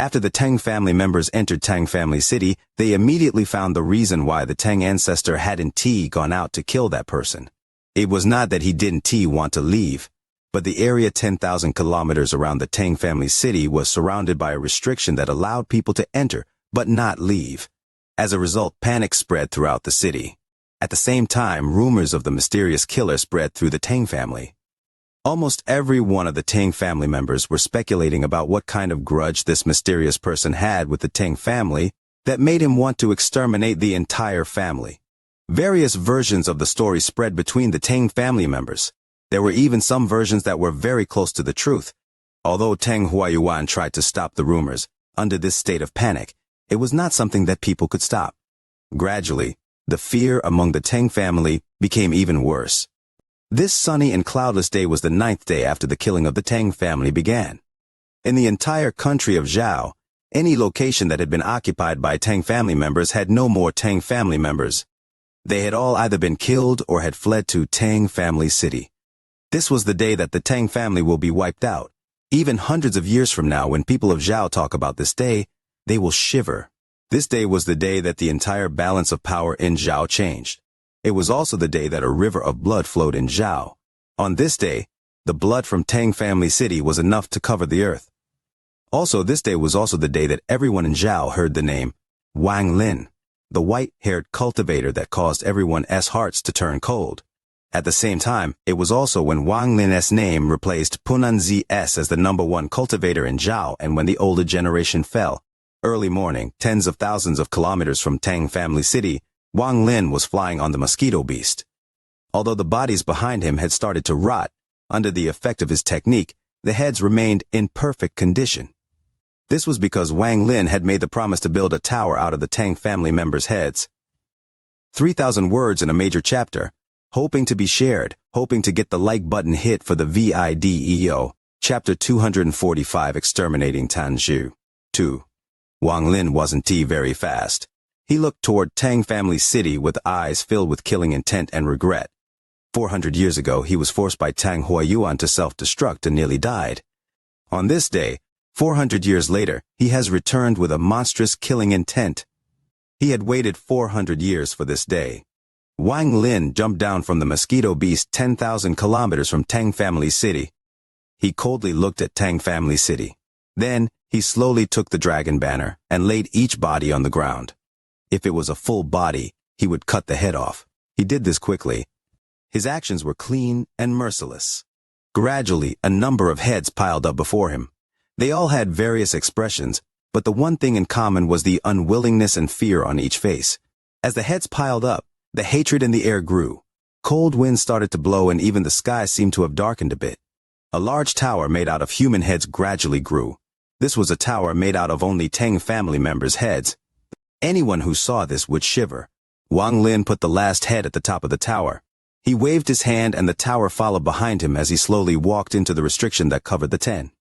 A: After the Tang family members entered Tang family city, they immediately found the reason why the Tang ancestor hadn't gone out to kill that person. It was not that he didn't want to leave, but the area 10,000 kilometers around the Tang family city was surrounded by a restriction that allowed people to enter, but not leave. As a result, panic spread throughout the city. At the same time, rumors of the mysterious killer spread through the Tang family. Almost every one of the Tang family members were speculating about what kind of grudge this mysterious person had with the Tang family that made him want to exterminate the entire family. Various versions of the story spread between the Tang family members. There were even some versions that were very close to the truth. Although Tang Huayuan tried to stop the rumors, under this state of panic, it was not something that people could stop. Gradually, the fear among the Tang family became even worse. This sunny and cloudless day was the 9th day after the killing of the Tang family began. In the entire country of Zhao, any location that had been occupied by Tang family members had no more Tang family members. They had all either been killed or had fled to Tang family city. This was the day that the Tang family will be wiped out. Even hundreds of years from now, when people of Zhao talk about this day, they will shiver. This day was the day that the entire balance of power in Zhao changed. It was also the day that a river of blood flowed in Zhao. On this day, the blood from Tang family city was enough to cover the earth. Also, this day was also the day that everyone in Zhao heard the name Wang Lin, the white-haired cultivator that caused everyone's hearts to turn cold. At the same time, it was also when Wang Lin's name replaced Punanzi's as the #1 cultivator in Zhao, and when the older generation fell. Early morning, tens of thousands of kilometers from Tang family city, Wang Lin was flying on the mosquito beast. Although the bodies behind him had started to rot, under the effect of his technique, the heads remained in perfect condition. This was because Wang Lin had made the promise to build a tower out of the Tang family members' heads. 3,000 words in a major chapter, hoping to be shared, hoping to get the like button hit for the video. Chapter 245, Exterminating Tanzhu. 2. Wang Lin wasn't very fast. He looked toward Tang family city with eyes filled with killing intent and regret. 400 years ago, he was forced by Tang Huayuan to self-destruct and nearly died. On this day, 400 years later, he has returned with a monstrous killing intent. He had waited 400 years for this day. Wang Lin jumped down from the mosquito beast 10,000 kilometers from Tang family city. He coldly looked at Tang family city. Then, he slowly took the dragon banner and laid each body on the ground. If it was a full body, he would cut the head off. He did this quickly. His actions were clean and merciless. Gradually, a number of heads piled up before him. They all had various expressions, but the one thing in common was the unwillingness and fear on each face. As the heads piled up, the hatred in the air grew. Cold winds started to blow and even the sky seemed to have darkened a bit. A large tower made out of human heads gradually grew. This was a tower made out of only Tang family members' heads. Anyone who saw this would shiver. Wang Lin put the last head at the top of the tower. He waved his hand and the tower followed behind him as he slowly walked into the restriction that covered the 10,000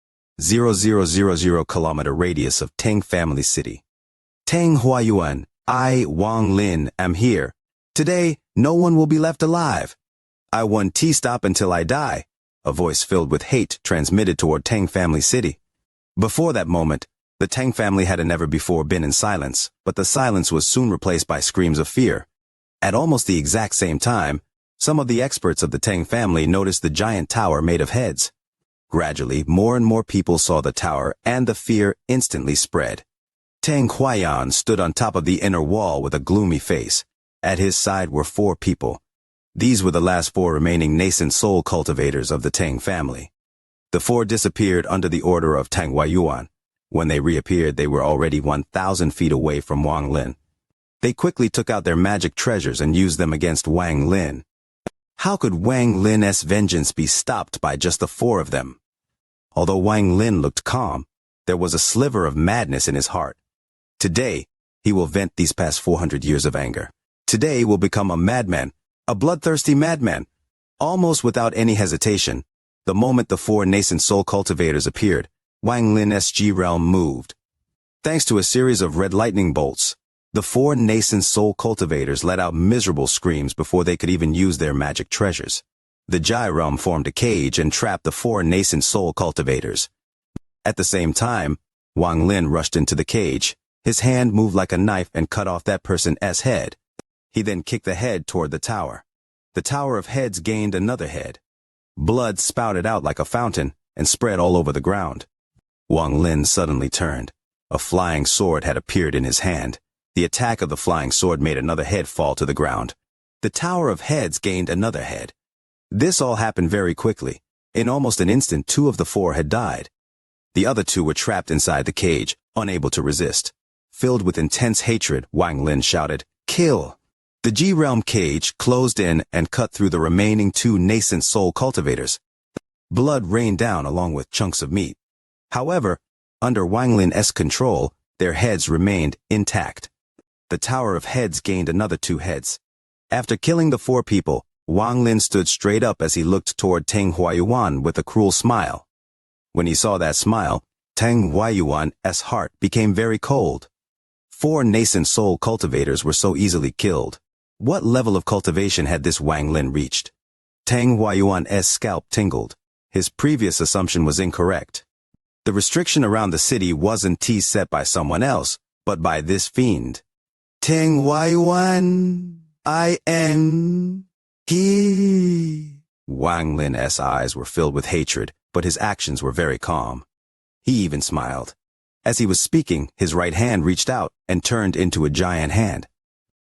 A: kilometer radius of Tang family city. Tang Huayuan, I, Wang Lin, am here. Today, no one will be left alive. I won't stop until I die. A voice filled with hate transmitted toward Tang family city. Before that moment, the Tang family had never before been in silence, but the silence was soon replaced by screams of fear. At almost the exact same time, some of the experts of the Tang family noticed the giant tower made of heads. Gradually, more and more people saw the tower, and the fear instantly spread. Tang Huayan stood on top of the inner wall with a gloomy face. At his side were 4 people. These were the last 4 remaining nascent soul cultivators of the Tang family. The 4 disappeared under the order of Tang Huayuan. When they reappeared, they were already 1,000 feet away from Wang Lin. They quickly took out their magic treasures and used them against Wang Lin. How could Wang Lin's vengeance be stopped by just the 4 of them? Although Wang Lin looked calm, there was a sliver of madness in his heart. Today, he will vent these past 400 years of anger. Today will become a madman, a bloodthirsty madman. Almost without any hesitation, the moment the 4 nascent soul cultivators appeared, Wang Lin's G realm moved. Thanks to a series of red lightning bolts, The 4 nascent soul cultivators let out miserable screams before they could even use their magic treasures. The Jai realm formed a cage and trapped the 4 nascent soul cultivators. At the same time, Wang Lin rushed into the cage. His hand moved like a knife and cut off that person's head. He then kicked the head toward the tower. The tower of heads gained another head. Blood spouted out like a fountain and spread all over the ground. Wang Lin suddenly turned. A flying sword had appeared in his hand. The attack of the flying sword made another head fall to the ground. The tower of heads gained another head. This all happened very quickly. In almost an instant, 2 of the 4 had died. The other 2 were trapped inside the cage, unable to resist. Filled with intense hatred, Wang Lin shouted, "Kill!" The G-realm cage closed in and cut through the remaining 2 nascent soul cultivators. Blood rained down along with chunks of meat. However, under Wang Lin's control, their heads remained intact. The tower of heads gained another 2 heads. After killing the 4 people, Wang Lin stood straight up as he looked toward Teng Huayuan with a cruel smile. When he saw that smile, Teng Huayuan's heart became very cold. 4 nascent soul cultivators were so easily killed. What level of cultivation had this Wang Lin reached? Teng Huayuan's scalp tingled. His previous assumption was incorrect. The restriction around the city wasn't set by someone else, but by this fiend. Teng Huayuan, I am he. Wang Lin's eyes were filled with hatred, but his actions were very calm. He even smiled. As he was speaking, his right hand reached out and turned into a giant hand.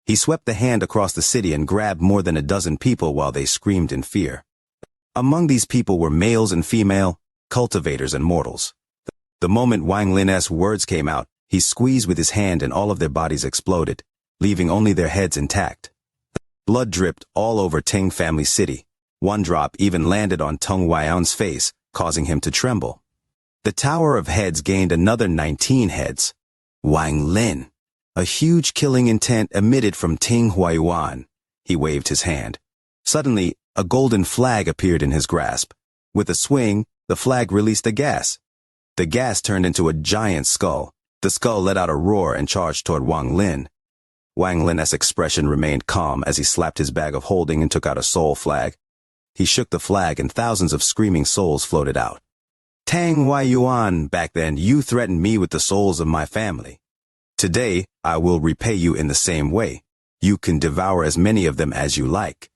A: He swept the hand across the city and grabbed more than a dozen people while they screamed in fear. Among these people were males and female, cultivators and mortals. The moment Wang Lin's words came out, he squeezed with his hand and all of their bodies exploded, leaving only their heads intact. Blood dripped all over Teng family city. One drop even landed on Teng Huayuan's face, causing him to tremble. The tower of heads gained another 19 heads. Wang Lin. A huge killing intent emitted from Teng Huayuan. He waved his hand. Suddenly, a golden flag appeared in his grasp. With a swing, the flag released a gas. The gas turned into a giant skull. The skull let out a roar and charged toward Wang Lin. Wang Lin's expression remained calm as he slapped his bag of holding and took out a soul flag. He shook the flag and thousands of screaming souls floated out. Teng Huayuan, back then you threatened me with the souls of my family. Today, I will repay you in the same way. You can devour as many of them as you like.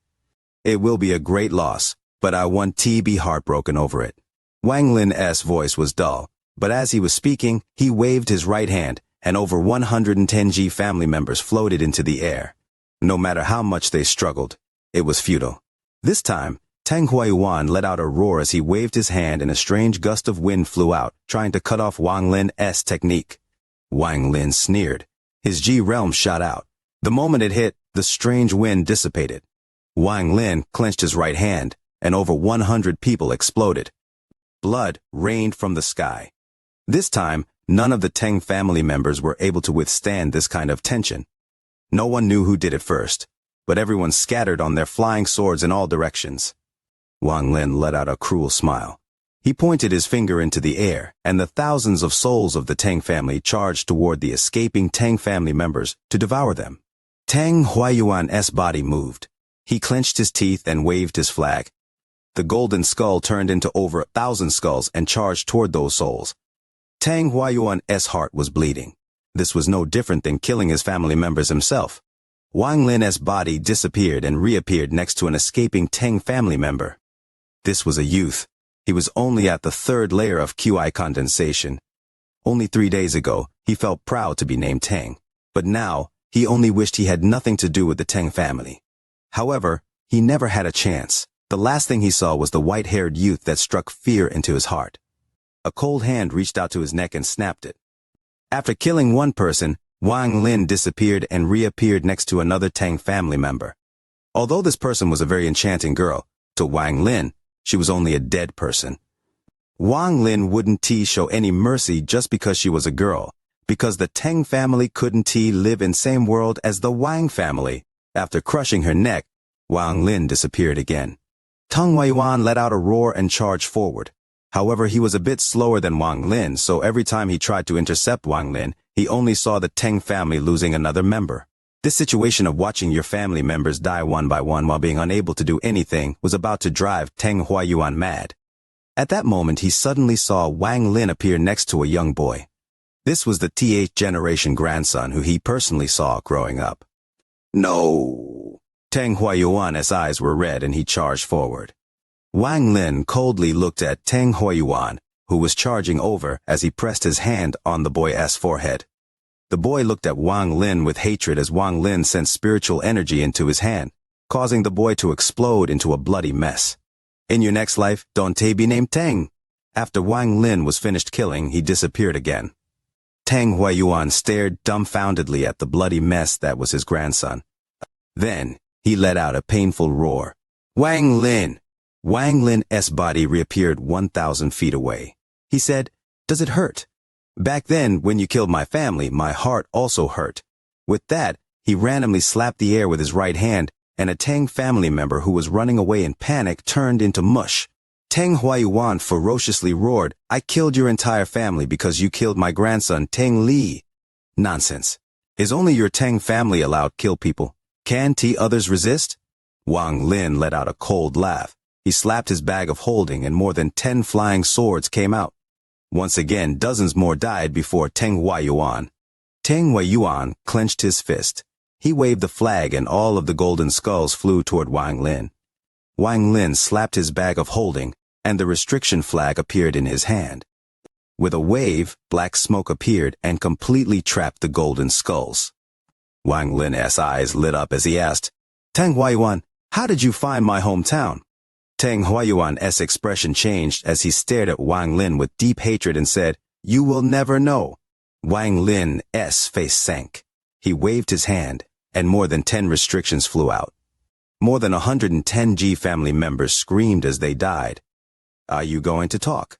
A: It will be a great loss, but I want to be heartbroken over it. Wang Lin's voice was dull, but as he was speaking, he waved his right hand, and over 110 family members floated into the air. No matter how much they struggled, it was futile. This time, Teng Huayuan let out a roar as he waved his hand and a strange gust of wind flew out, trying to cut off Wang Lin's technique. Wang Lin sneered. His G-realm shot out. The moment it hit, the strange wind dissipated. Wang Lin clenched his right hand, and over 100 people exploded. Blood rained from the sky. This time, none of the Teng family members were able to withstand this kind of tension. No one knew who did it first, but everyone scattered on their flying swords in all directions. Wang Lin let out a cruel smile. He pointed his finger into the air, and the thousands of souls of the Teng family charged toward the escaping Teng family members to devour them. Teng Huayuan's body moved. He clenched his teeth and waved his flag. The golden skull turned into over 1,000 skulls and charged toward those souls. Teng Huayuan's heart was bleeding. This was no different than killing his family members himself. Wang Lin's body disappeared and reappeared next to an escaping Teng family member. This was a youth. He was only at the 3rd layer of QI condensation. Only 3 days ago, he felt proud to be named Teng, but now, he only wished he had nothing to do with the Teng family. However, he never had a chance. The last thing he saw was the white-haired youth that struck fear into his heart. A cold hand reached out to his neck and snapped it. After killing one person, Wang Lin disappeared and reappeared next to another Teng family member. Although this person was a very enchanting girl, to Wang Lin, she was only a dead person. Wang Lin wouldn't show any mercy just because she was a girl, because the Teng family couldn't live in same world as the Wang family. After crushing her neck, Wang Lin disappeared again. Teng Huayuan let out a roar and charged forward. However, he was a bit slower than Wang Lin, so every time he tried to intercept Wang Lin, he only saw the Teng family losing another member. This situation of watching your family members die one by one while being unable to do anything was about to drive Teng Huayuan mad. At that moment, he suddenly saw Wang Lin appear next to a young boy. This was the Th generation grandson who he personally saw growing up. No! Teng Huayuan's eyes were red and he charged forward. Wang Lin coldly looked at Teng Huayuan, who was charging over as he pressed his hand on the boy's forehead. The boy looked at Wang Lin with hatred as Wang Lin sent spiritual energy into his hand, causing the boy to explode into a bloody mess. In your next life, don't be named Teng. After Wang Lin was finished killing, he disappeared again. Teng Huayuan stared dumbfoundedly at the bloody mess that was his grandson. Then, he let out a painful roar. Wang Lin! Wang Lin's body reappeared 1,000 feet away. He said, "Does it hurt? Back then, when you killed my family, my heart also hurt." With that, he randomly slapped the air with his right hand, and a Teng family member who was running away in panic turned into mush. Teng Huayuan ferociously roared, "I killed your entire family because you killed my grandson Teng Li." Nonsense. Is only your Teng family allowed kill people? Can't others resist? Wang Lin let out a cold laugh. He slapped his bag of holding and more than 10 flying swords came out. Once again, dozens more died before Teng Huayuan. Teng Huayuan clenched his fist. He waved the flag and all of the golden skulls flew toward Wang Lin. Wang Lin slapped his bag of holding, and the restriction flag appeared in his hand. With a wave, black smoke appeared and completely trapped the golden skulls. Wang Lin's eyes lit up as he asked, "Teng Huayuan, how did you find my hometown?" Teng Huayuan's expression changed as he stared at Wang Lin with deep hatred and said, "You will never know." Wang Lin's face sank. He waved his hand, and more than 10 restrictions flew out. More than 110 G family members screamed as they died. Are you going to talk?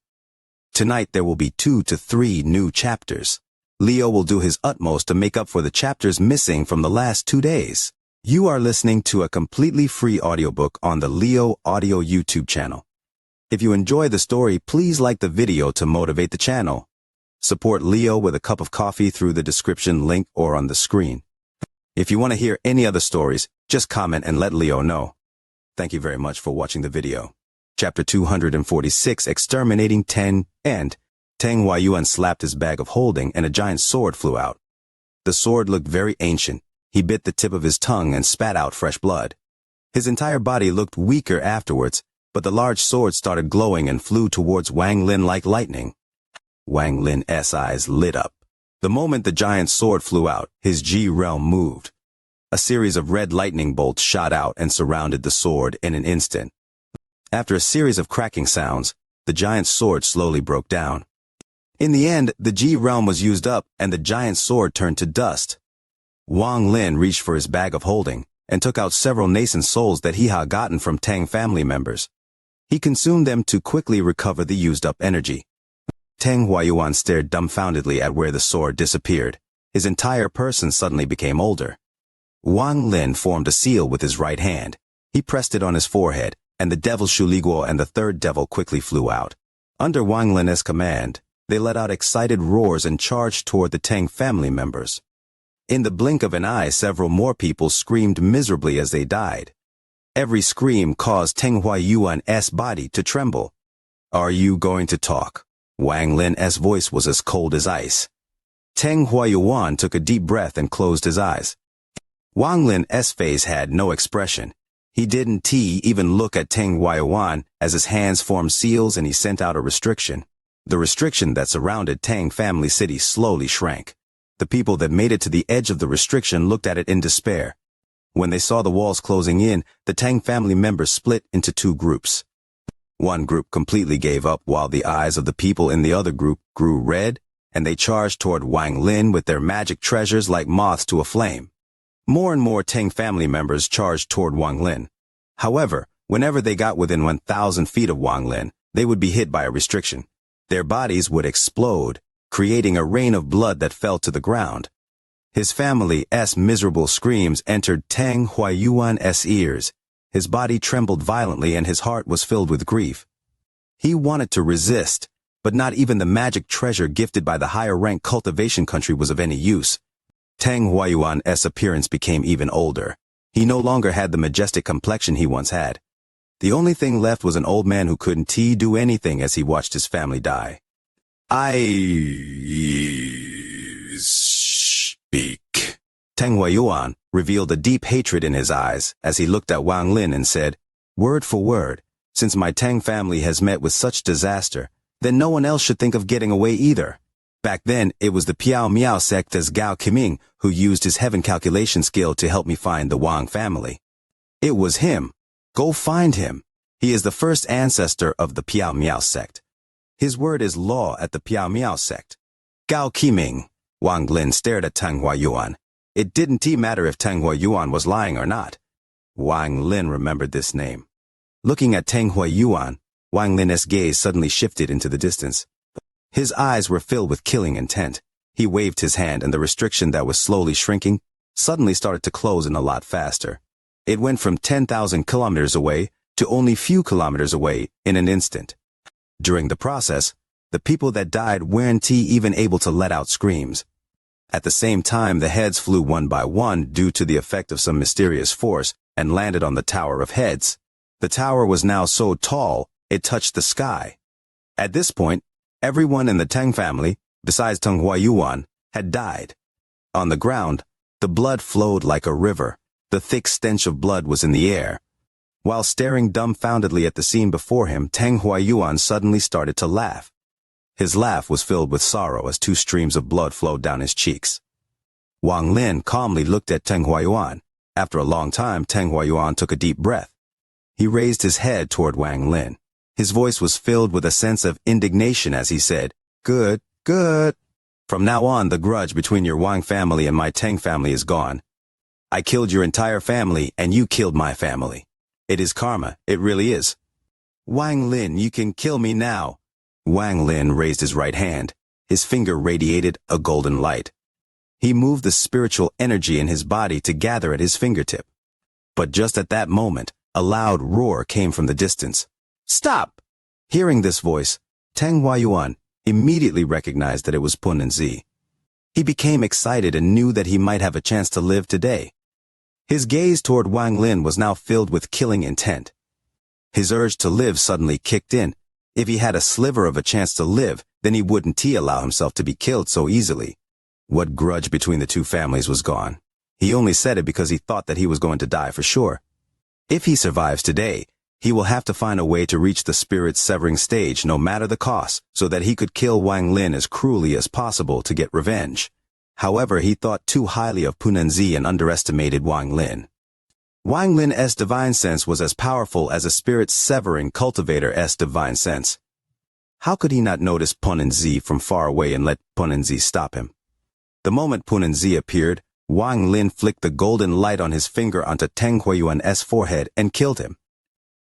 A: Tonight there will be 2 to 3 new chapters. Leo will do his utmost to make up for the chapters missing from the last 2 days. You are listening to a completely free audiobook on the Leo Audio YouTube channel. If you enjoy the story, please like the video to motivate the channel. Support Leo with a cup of coffee through the description link or on the screen. If you want to hear any other stories, just comment and let Leo know. Thank you very much for watching the video. Chapter 246, Exterminating Teng, and Teng Huayuan slapped his bag of holding and a giant sword flew out. The sword looked very ancient. He bit the tip of his tongue and spat out fresh blood. His entire body looked weaker afterwards, but the large sword started glowing and flew towards Wang Lin like lightning. Wang Lin's eyes lit up. The moment the giant sword flew out, his G realm moved. A series of red lightning bolts shot out and surrounded the sword in an instant. After a series of cracking sounds, the giant sword slowly broke down. In the end, the G realm was used up and the giant sword turned to dust. Wang Lin reached for his bag of holding and took out several nascent souls that he had gotten from Teng family members. He consumed them to quickly recover the used-up energy. Teng Huayuan stared dumbfoundedly at where the sword disappeared. His entire person suddenly became older. Wang Lin formed a seal with his right hand. He pressed it on his forehead, and the devil Shuliguo and the third devil quickly flew out. Under Wang Lin's command, they let out excited roars and charged toward the Teng family members. In the blink of an eye, several more people screamed miserably as they died. Every scream caused Teng Huayuan's body to tremble. "Are you going to talk?" Wang Lin's voice was as cold as ice. Teng Huayuan took a deep breath and closed his eyes. Wang Lin's face had no expression. He didn't even look at Teng Huayuan as his hands formed seals and he sent out a restriction. The restriction that surrounded Teng family city slowly shrank. The people that made it to the edge of the restriction looked at it in despair. When they saw the walls closing in, the Teng family members split into 2 groups. One group completely gave up while the eyes of the people in the other group grew red, and they charged toward Wang Lin with their magic treasures like moths to a flame. More and more Teng family members charged toward Wang Lin. However, whenever they got within 1,000 feet of Wang Lin, they would be hit by a restriction. Their bodies would explode, creating a rain of blood that fell to the ground. His family's miserable screams entered Teng Huayuan's ears. His body trembled violently and his heart was filled with grief. He wanted to resist, but not even the magic treasure gifted by the higher-rank cultivation country was of any use. Tang Huayuan's appearance became even older. He no longer had the majestic complexion he once had. The only thing left was an old man who couldn't do anything as he watched his family die. I speak. Tang Huayuan revealed a deep hatred in his eyes as he looked at Wang Lin and said, "Word for word, since my Tang family has met with such disaster, then no one else should think of getting away either. Back then, it was the Piao Miao sect as Gao Qiming who used his heaven calculation skill to help me find the Wang family. It was him. Go find him. He is the first ancestor of the Piao Miao sect. His word is law at the Piao Miao sect." Gao Qiming. Wang Lin stared at Tang Huayuan. It didn't matter if Tang Huayuan was lying or not. Wang Lin remembered this name. Looking at Tang Huayuan, Wang Lin's gaze suddenly shifted into the distance. His eyes were filled with killing intent. He waved his hand and the restriction that was slowly shrinking suddenly started to close in a lot faster. It went from 10,000 kilometers away to only few kilometers away in an instant. During the process, the people that died weren't even able to let out screams. At the same time, the heads flew one by one due to the effect of some mysterious force and landed on the Tower of Heads. The tower was now so tall, it touched the sky. At this point, everyone in the Tang family, besides Tang Huayuan, had died. On the ground, the blood flowed like a river. The thick stench of blood was in the air. While staring dumbfoundedly at the scene before him, Tang Huayuan suddenly started to laugh. His laugh was filled with sorrow as two streams of blood flowed down his cheeks. Wang Lin calmly looked at Tang Huayuan. After a long time, Tang Huayuan took a deep breath. He raised his head toward Wang Lin. His voice was filled with a sense of indignation as he said, "Good, good. From now on, the grudge between your Wang family and my Tang family is gone. I killed your entire family and you killed my family. It is karma, it really is. Wang Lin, you can kill me now." Wang Lin raised his right hand. His finger radiated a golden light. He moved the spiritual energy in his body to gather at his fingertip. But just at that moment, a loud roar came from the distance. "Stop!" Hearing this voice, Tang Huayuan immediately recognized that it was Punanzi. He became excited and knew that he might have a chance to live today. His gaze toward Wang Lin was now filled with killing intent. His urge to live suddenly kicked in. If he had a sliver of a chance to live, then he wouldn't allow himself to be killed so easily. What grudge between the two families was gone. He only said it because he thought that he was going to die for sure. If he survives today, he will have to find a way to reach the spirit's severing stage no matter the cost, so that he could kill Wang Lin as cruelly as possible to get revenge. However, he thought too highly of Punanzi and underestimated Wang Lin. Wang Lin's divine sense was as powerful as a spirit-severing cultivator's divine sense. How could he not notice Punanzi from far away and let Punanzi stop him? The moment Punanzi appeared, Wang Lin flicked the golden light on his finger onto Tang Huayuan's forehead and killed him.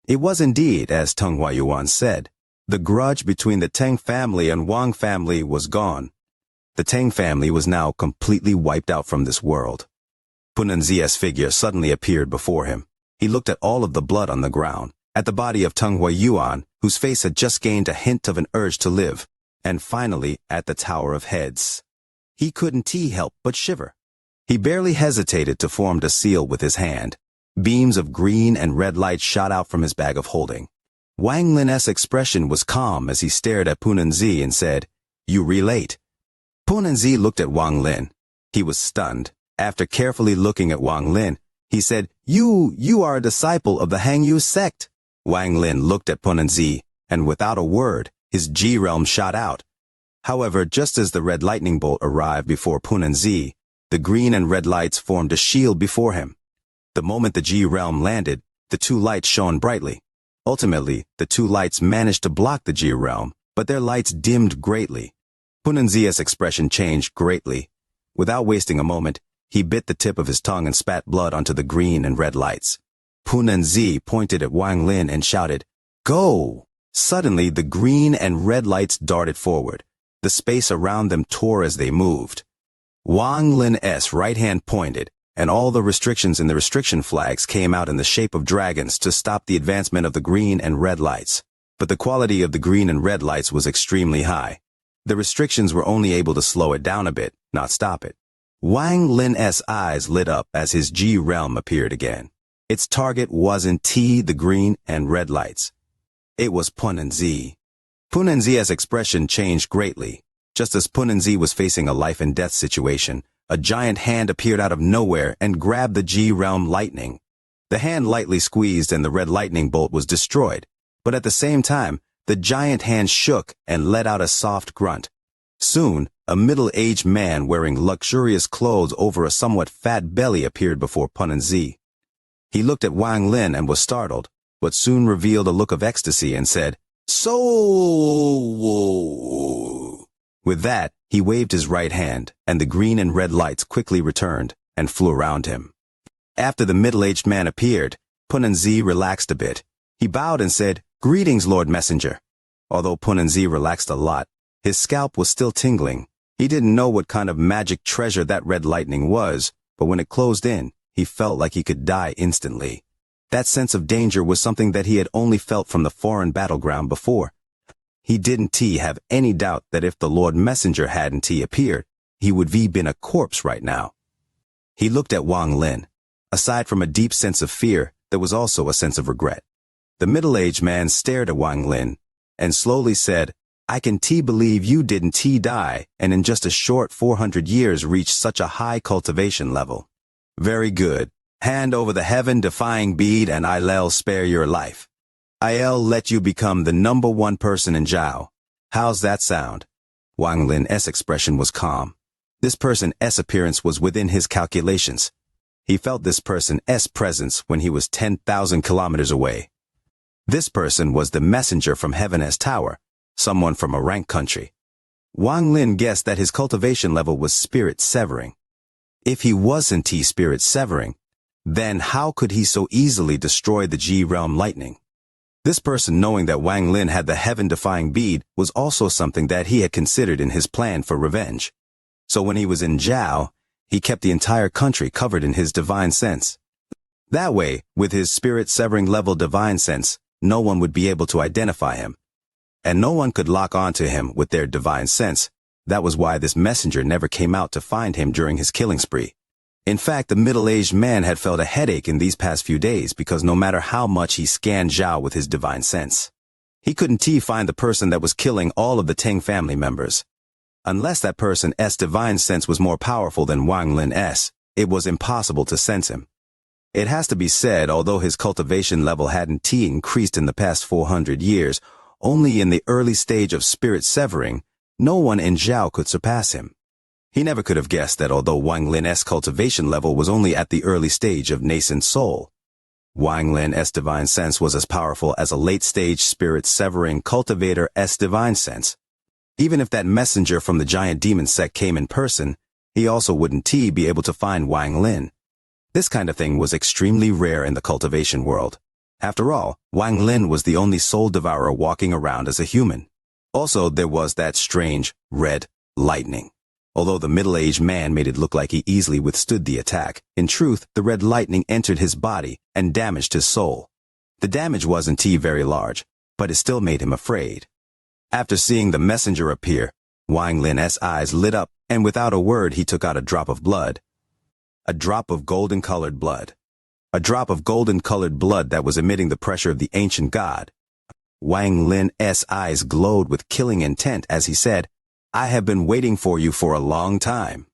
A: It was indeed, as Tang Huayuan said, the grudge between the Tang family and Wang family was gone. The Tang family was now completely wiped out from this world. Punanzi's figure suddenly appeared before him. He looked at all of the blood on the ground, at the body of Tang Huayuan, whose face had just gained a hint of an urge to live, and finally at the Tower of Heads. He couldn't help but shiver. He barely hesitated to form a seal with his hand. Beams of green and red light shot out from his bag of holding. Wang Lin's expression was calm as he stared at Punanzi and said, "You relate." Punanzi looked at Wang Lin. He was stunned. After carefully looking at Wang Lin, he said, You are a disciple of the Hangyu sect." Wang Lin looked at Punanzi, and without a word, his G-realm shot out. However, just as the red lightning bolt arrived before Punanzi, the green and red lights formed a shield before him. The moment the G-realm landed, the two lights shone brightly. Ultimately, the two lights managed to block the G-realm, but their lights dimmed greatly. Punanzi's expression changed greatly. Without wasting a moment, he bit the tip of his tongue and spat blood onto the green and red lights. Punanzi pointed at Wang Lin and shouted, "Go!" Suddenly, the green and red lights darted forward. The space around them tore as they moved. Wang Lin's right hand pointed, and all the restrictions in the restriction flags came out in the shape of dragons to stop the advancement of the green and red lights. but the quality of the green and red lights was extremely high. The restrictions were only able to slow it down a bit, not stop it. Wang Lin's eyes lit up as his G realm appeared again. Its target wasn't the green and red lights. It was Punanzi. Punanzi's expression changed greatly. Just as Punanzi was facing a life-and-death situation, a giant hand appeared out of nowhere and grabbed the G-realm lightning. The hand lightly squeezed and the red lightning bolt was destroyed, but at the same time, the giant hand shook and let out a soft grunt. Soon, a middle-aged man wearing luxurious clothes over a somewhat fat belly appeared before Punanzi. He looked at Wang Lin and was startled, but soon revealed a look of ecstasy and said, "So." With that, he waved his right hand, and the green and red lights quickly returned and flew around him. After the middle-aged man appeared, Punanzi relaxed a bit. He bowed and said, "Greetings, Lord Messenger." Although Punanzi relaxed a lot, his scalp was still tingling. He didn't know what kind of magic treasure that red lightning was, but when it closed in, he felt like he could die instantly. That sense of danger was something that he had only felt from the foreign battleground before. He didn't have any doubt that if the Lord Messenger hadn't appeared, he would have been a corpse right now. He looked at Wang Lin. Aside from a deep sense of fear, there was also a sense of regret. The middle-aged man stared at Wang Lin and slowly said, "I can believe you didn't die and in just a short 400 years reach such a high cultivation level. Very good. Hand over the heaven-defying bead and I'll spare your life. I'll let you become the #1 person in Zhao. How's that sound?" Wang Lin's expression was calm. This person's appearance was within his calculations. He felt this person's presence when he was 10,000 kilometers away. This person was the messenger from Heaven's Tower, someone from a rank country. Wang Lin guessed that his cultivation level was spirit severing. If he wasn't spirit severing, then how could he so easily destroy the G-realm lightning? This person, knowing that Wang Lin had the heaven-defying bead, was also something that he had considered in his plan for revenge. So when he was in Zhao, he kept the entire country covered in his divine sense. That way, with his spirit-severing level divine sense, no one would be able to identify him. And no one could lock onto him with their divine sense. That was why this messenger never came out to find him during his killing spree. In fact, the middle-aged man had felt a headache in these past few days because no matter how much he scanned Zhao with his divine sense, he couldn't find the person that was killing all of the Teng family members. Unless that person's divine sense was more powerful than Wang Lin's, it was impossible to sense him. It has to be said, although his cultivation level hadn't increased in the past 400 years, only in the early stage of spirit severing, no one in Zhao could surpass him. He never could have guessed that although Wang Lin's cultivation level was only at the early stage of nascent soul, Wang Lin's divine sense was as powerful as a late-stage spirit-severing cultivator's divine sense. Even if that messenger from the giant demon sect came in person, he also wouldn't be able to find Wang Lin. This kind of thing was extremely rare in the cultivation world. After all, Wang Lin was the only soul devourer walking around as a human. Also, there was that strange, red lightning. Although the middle-aged man made it look like he easily withstood the attack, in truth, the red lightning entered his body and damaged his soul. The damage wasn't very large, but it still made him afraid. After seeing the messenger appear, Wang Lin's eyes lit up, and without a word he took out a drop of blood. A drop of golden-colored blood. A drop of golden-colored blood that was emitting the pressure of the ancient god. Wang Lin's eyes glowed with killing intent as he said, "I have been waiting for you for a long time."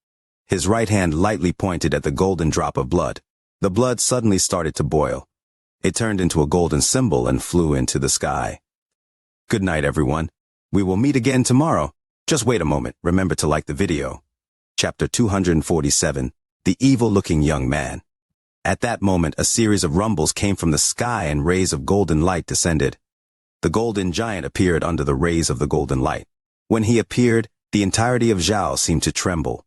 A: His right hand lightly pointed at the golden drop of blood. The blood suddenly started to boil. It turned into a golden symbol and flew into the sky. Good night, everyone. We will meet again tomorrow. Just wait a moment. Remember to like the video. Chapter 247, The Evil-Looking Young Man. At that moment, a series of rumbles came from the sky and rays of golden light descended. The golden giant appeared under the rays of the golden light. When he appeared, the entirety of Zhao seemed to tremble.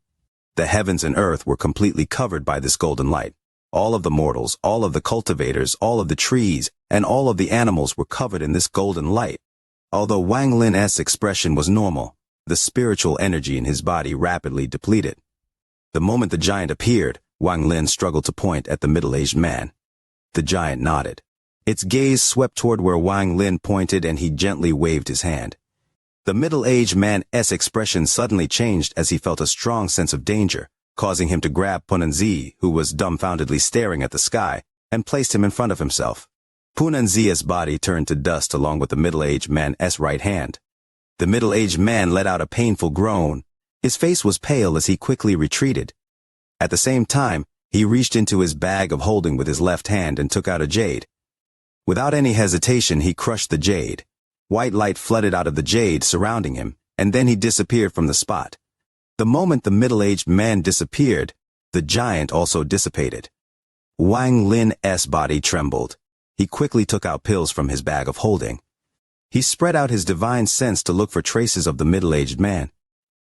A: The heavens and earth were completely covered by this golden light. All of the mortals, all of the cultivators, all of the trees, and all of the animals were covered in this golden light. Although Wang Lin's expression was normal, the spiritual energy in his body rapidly depleted. The moment the giant appeared, Wang Lin struggled to point at the middle-aged man. The giant nodded. Its gaze swept toward where Wang Lin pointed and he gently waved his hand. The middle-aged man's expression suddenly changed as he felt a strong sense of danger, causing him to grab Punanzi, who was dumbfoundedly staring at the sky, and placed him in front of himself. Punanzi's body turned to dust along with the middle-aged man's right hand. The middle-aged man let out a painful groan. His face was pale as he quickly retreated. At the same time, he reached into his bag of holding with his left hand and took out a jade. Without any hesitation, he crushed the jade. White light flooded out of the jade surrounding him, and then he disappeared from the spot. The moment the middle-aged man disappeared, the giant also dissipated. Wang Lin's body trembled. He quickly took out pills from his bag of holding. He spread out his divine sense to look for traces of the middle-aged man.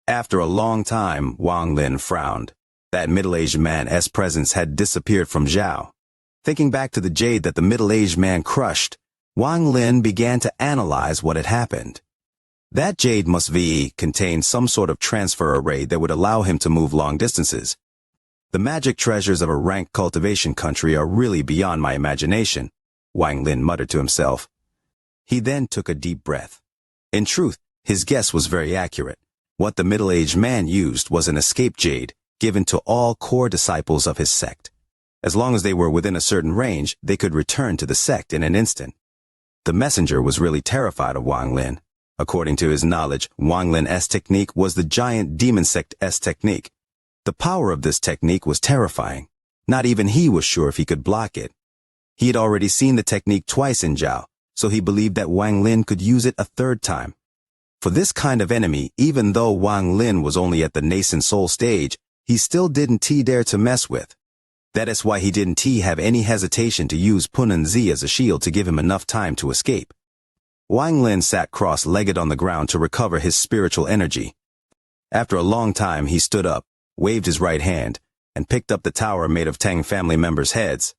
A: After a long time, Wang Lin frowned. That middle-aged man's presence had disappeared from Zhao. Thinking back to the jade that the middle-aged man crushed, Wang Lin began to analyze what had happened. That jade must contain some sort of transfer array that would allow him to move long distances. The magic treasures of a rank cultivation country are really beyond my imagination, Wang Lin muttered to himself. He then took a deep breath. In truth, his guess was very accurate. What the middle-aged man used was an escape jade, given to all core disciples of his sect. As long as they were within a certain range, they could return to the sect in an instant. The messenger was really terrified of Wang Lin. According to his knowledge, Wang Lin's technique was the giant demon sect's technique. The power of this technique was terrifying. Not even he was sure if he could block it. He had already seen the technique twice in Zhao, so he believed that Wang Lin could use it a third time. For this kind of enemy, even though Wang Lin was only at the nascent soul stage, he still didn't dare to mess with. That is why he didn't have any hesitation to use Punanzi as a shield to give him enough time to escape. Wang Lin sat cross-legged on the ground to recover his spiritual energy. After a long time, he stood up, waved his right hand, and picked up the tower made of Tang family members' heads.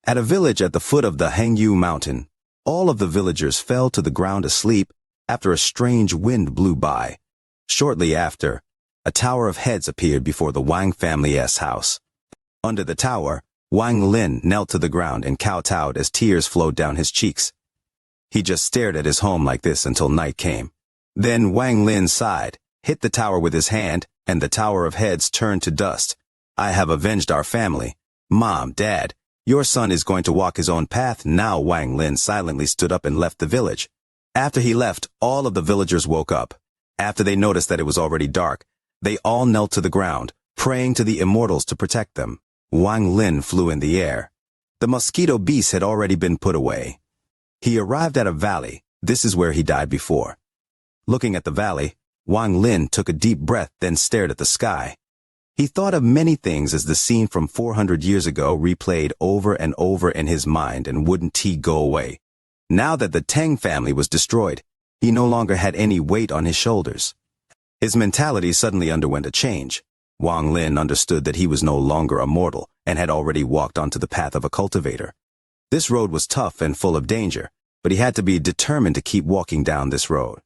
A: At a village at the foot of the Hengyu mountain, all of the villagers fell to the ground asleep after a strange wind blew by. Shortly after, a tower of heads appeared before the Wang family's house. Under the tower, Wang Lin knelt to the ground and kowtowed as tears flowed down his cheeks. He just stared at his home like this until night came. Then Wang Lin sighed, hit the tower with his hand, and the tower of heads turned to dust. I have avenged our family. Mom, Dad, your son is going to walk his own path now. Wang Lin silently stood up and left the village. After he left, all of the villagers woke up. After they noticed that it was already dark, they all knelt to the ground, praying to the immortals to protect them. Wang Lin flew in the air. The mosquito beast had already been put away. He arrived at a valley. This is where he died before. Looking at the valley, Wang Lin took a deep breath, then stared at the sky. He thought of many things as the scene from 400 years ago replayed over and over in his mind and wouldn't go away. Now that the Tang family was destroyed, he no longer had any weight on his shoulders. His mentality suddenly underwent a change. Wang Lin understood that he was no longer a mortal and had already walked onto the path of a cultivator. This road was tough and full of danger, but he had to be determined to keep walking down this road.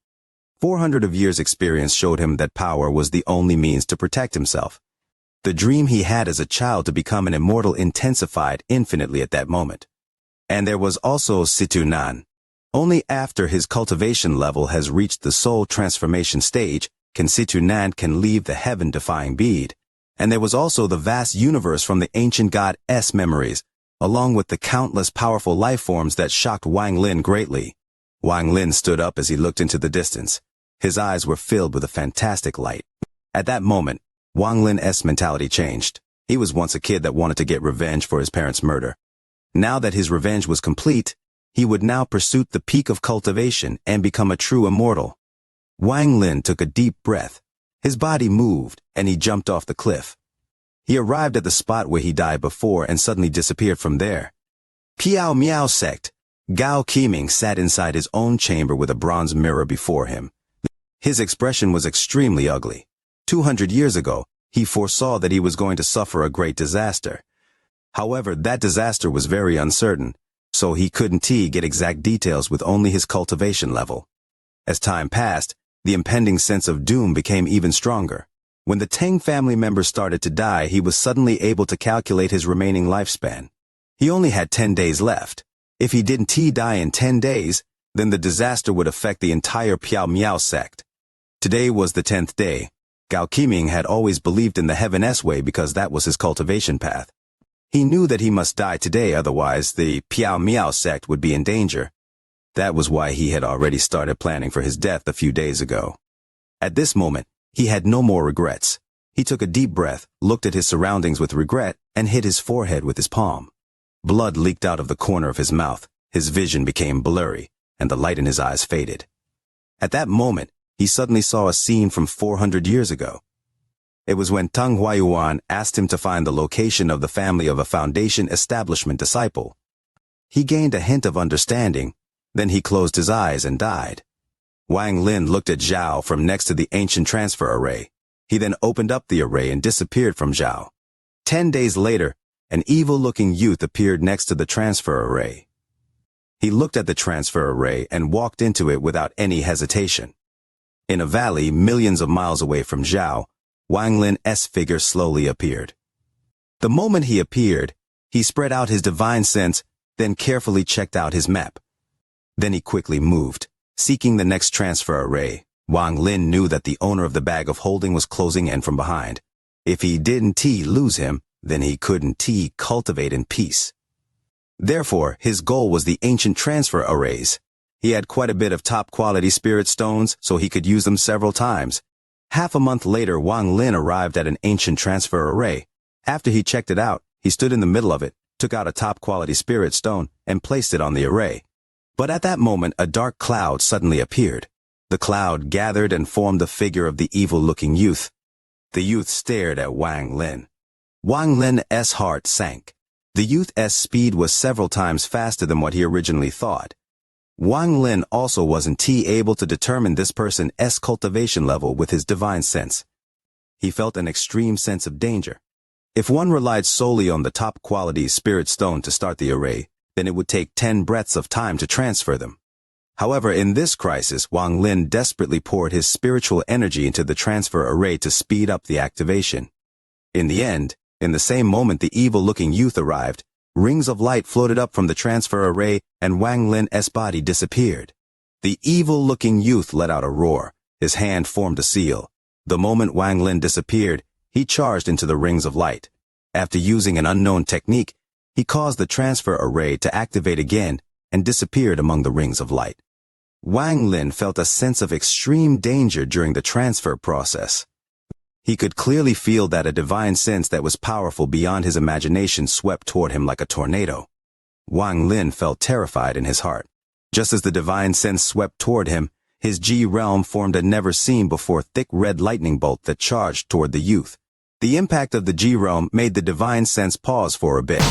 A: 400 of years' experience showed him that power was the only means to protect himself. The dream he had as a child to become an immortal intensified infinitely at that moment. And there was also Situ Nan. Only after his cultivation level has reached the soul transformation stage can Situ Nan leave the heaven-defying bead. And there was also the vast universe from the ancient god's memories, along with the countless powerful life forms that shocked Wang Lin greatly. Wang Lin stood up as he looked into the distance. His eyes were filled with a fantastic light. At that moment, Wang Lin's mentality changed. He was once a kid that wanted to get revenge for his parents' murder. Now that his revenge was complete, he would now pursue the peak of cultivation and become a true immortal. Wang Lin took a deep breath. His body moved, and he jumped off the cliff. He arrived at the spot where he died before and suddenly disappeared from there. Piao Miao sect. Gao Qiming sat inside his own chamber with a bronze mirror before him. His expression was extremely ugly. 200 years ago, he foresaw that he was going to suffer a great disaster. However, that disaster was very uncertain, so he couldn't get exact details with only his cultivation level. As time passed, the impending sense of doom became even stronger. When the Tang family members started to die, he was suddenly able to calculate his remaining lifespan. He only had 10 days left. If he didn't die in 10 days, then the disaster would affect the entire Piao Miao sect. Today was the 10th day. Gao Qiming had always believed in the Heaven S way because that was his cultivation path. He knew that he must die today, otherwise the Piao Miao sect would be in danger. That was why he had already started planning for his death a few days ago. At this moment, he had no more regrets. He took a deep breath, looked at his surroundings with regret, and hit his forehead with his palm. Blood leaked out of the corner of his mouth, his vision became blurry, and the light in his eyes faded. At that moment, he suddenly saw a scene from 400 years ago. It was when Teng Huayuan asked him to find the location of the family of a Foundation establishment disciple. He gained a hint of understanding, then he closed his eyes and died. Wang Lin looked at Zhao from next to the ancient transfer array. He then opened up the array and disappeared from Zhao. 10 days later, an evil-looking youth appeared next to the transfer array. He looked at the transfer array and walked into it without any hesitation. In a valley millions of miles away from Zhao, Wang Lin's figure slowly appeared. The moment he appeared, he spread out his divine sense, then carefully checked out his map. Then he quickly moved, seeking the next transfer array. Wang Lin knew that the owner of the bag of holding was closing in from behind. If he didn't lose him, then he couldn't cultivate in peace. Therefore, his goal was the ancient transfer arrays. He had quite a bit of top-quality spirit stones, so he could use them several times. Half a month later, Wang Lin arrived at an ancient transfer array. After he checked it out, he stood in the middle of it, took out a top-quality spirit stone, and placed it on the array. But at that moment, a dark cloud suddenly appeared. The cloud gathered and formed the figure of the evil-looking youth. The youth stared at Wang Lin. Wang Lin's heart sank. The youth's speed was several times faster than what he originally thought. Wang Lin also wasn't able to determine this person's cultivation level with his divine sense. He felt an extreme sense of danger. If one relied solely on the top-quality spirit stone to start the array, then it would take 10 breaths of time to transfer them. However, in this crisis, Wang Lin desperately poured his spiritual energy into the transfer array to speed up the activation. In the end, in the same moment the evil-looking youth arrived, rings of light floated up from the transfer array and Wang Lin's body disappeared. The evil-looking youth let out a roar. His hand formed a seal. The moment Wang Lin disappeared, he charged into the rings of light. After using an unknown technique, he caused the transfer array to activate again and disappeared among the rings of light. Wang Lin felt a sense of extreme danger during the transfer process. He could clearly feel that a divine sense that was powerful beyond his imagination swept toward him like a tornado. Wang Lin felt terrified in his heart. Just as the divine sense swept toward him, his G realm formed a never-seen-before thick red lightning bolt that charged toward the youth. The impact of the G realm made the divine sense pause for a bit.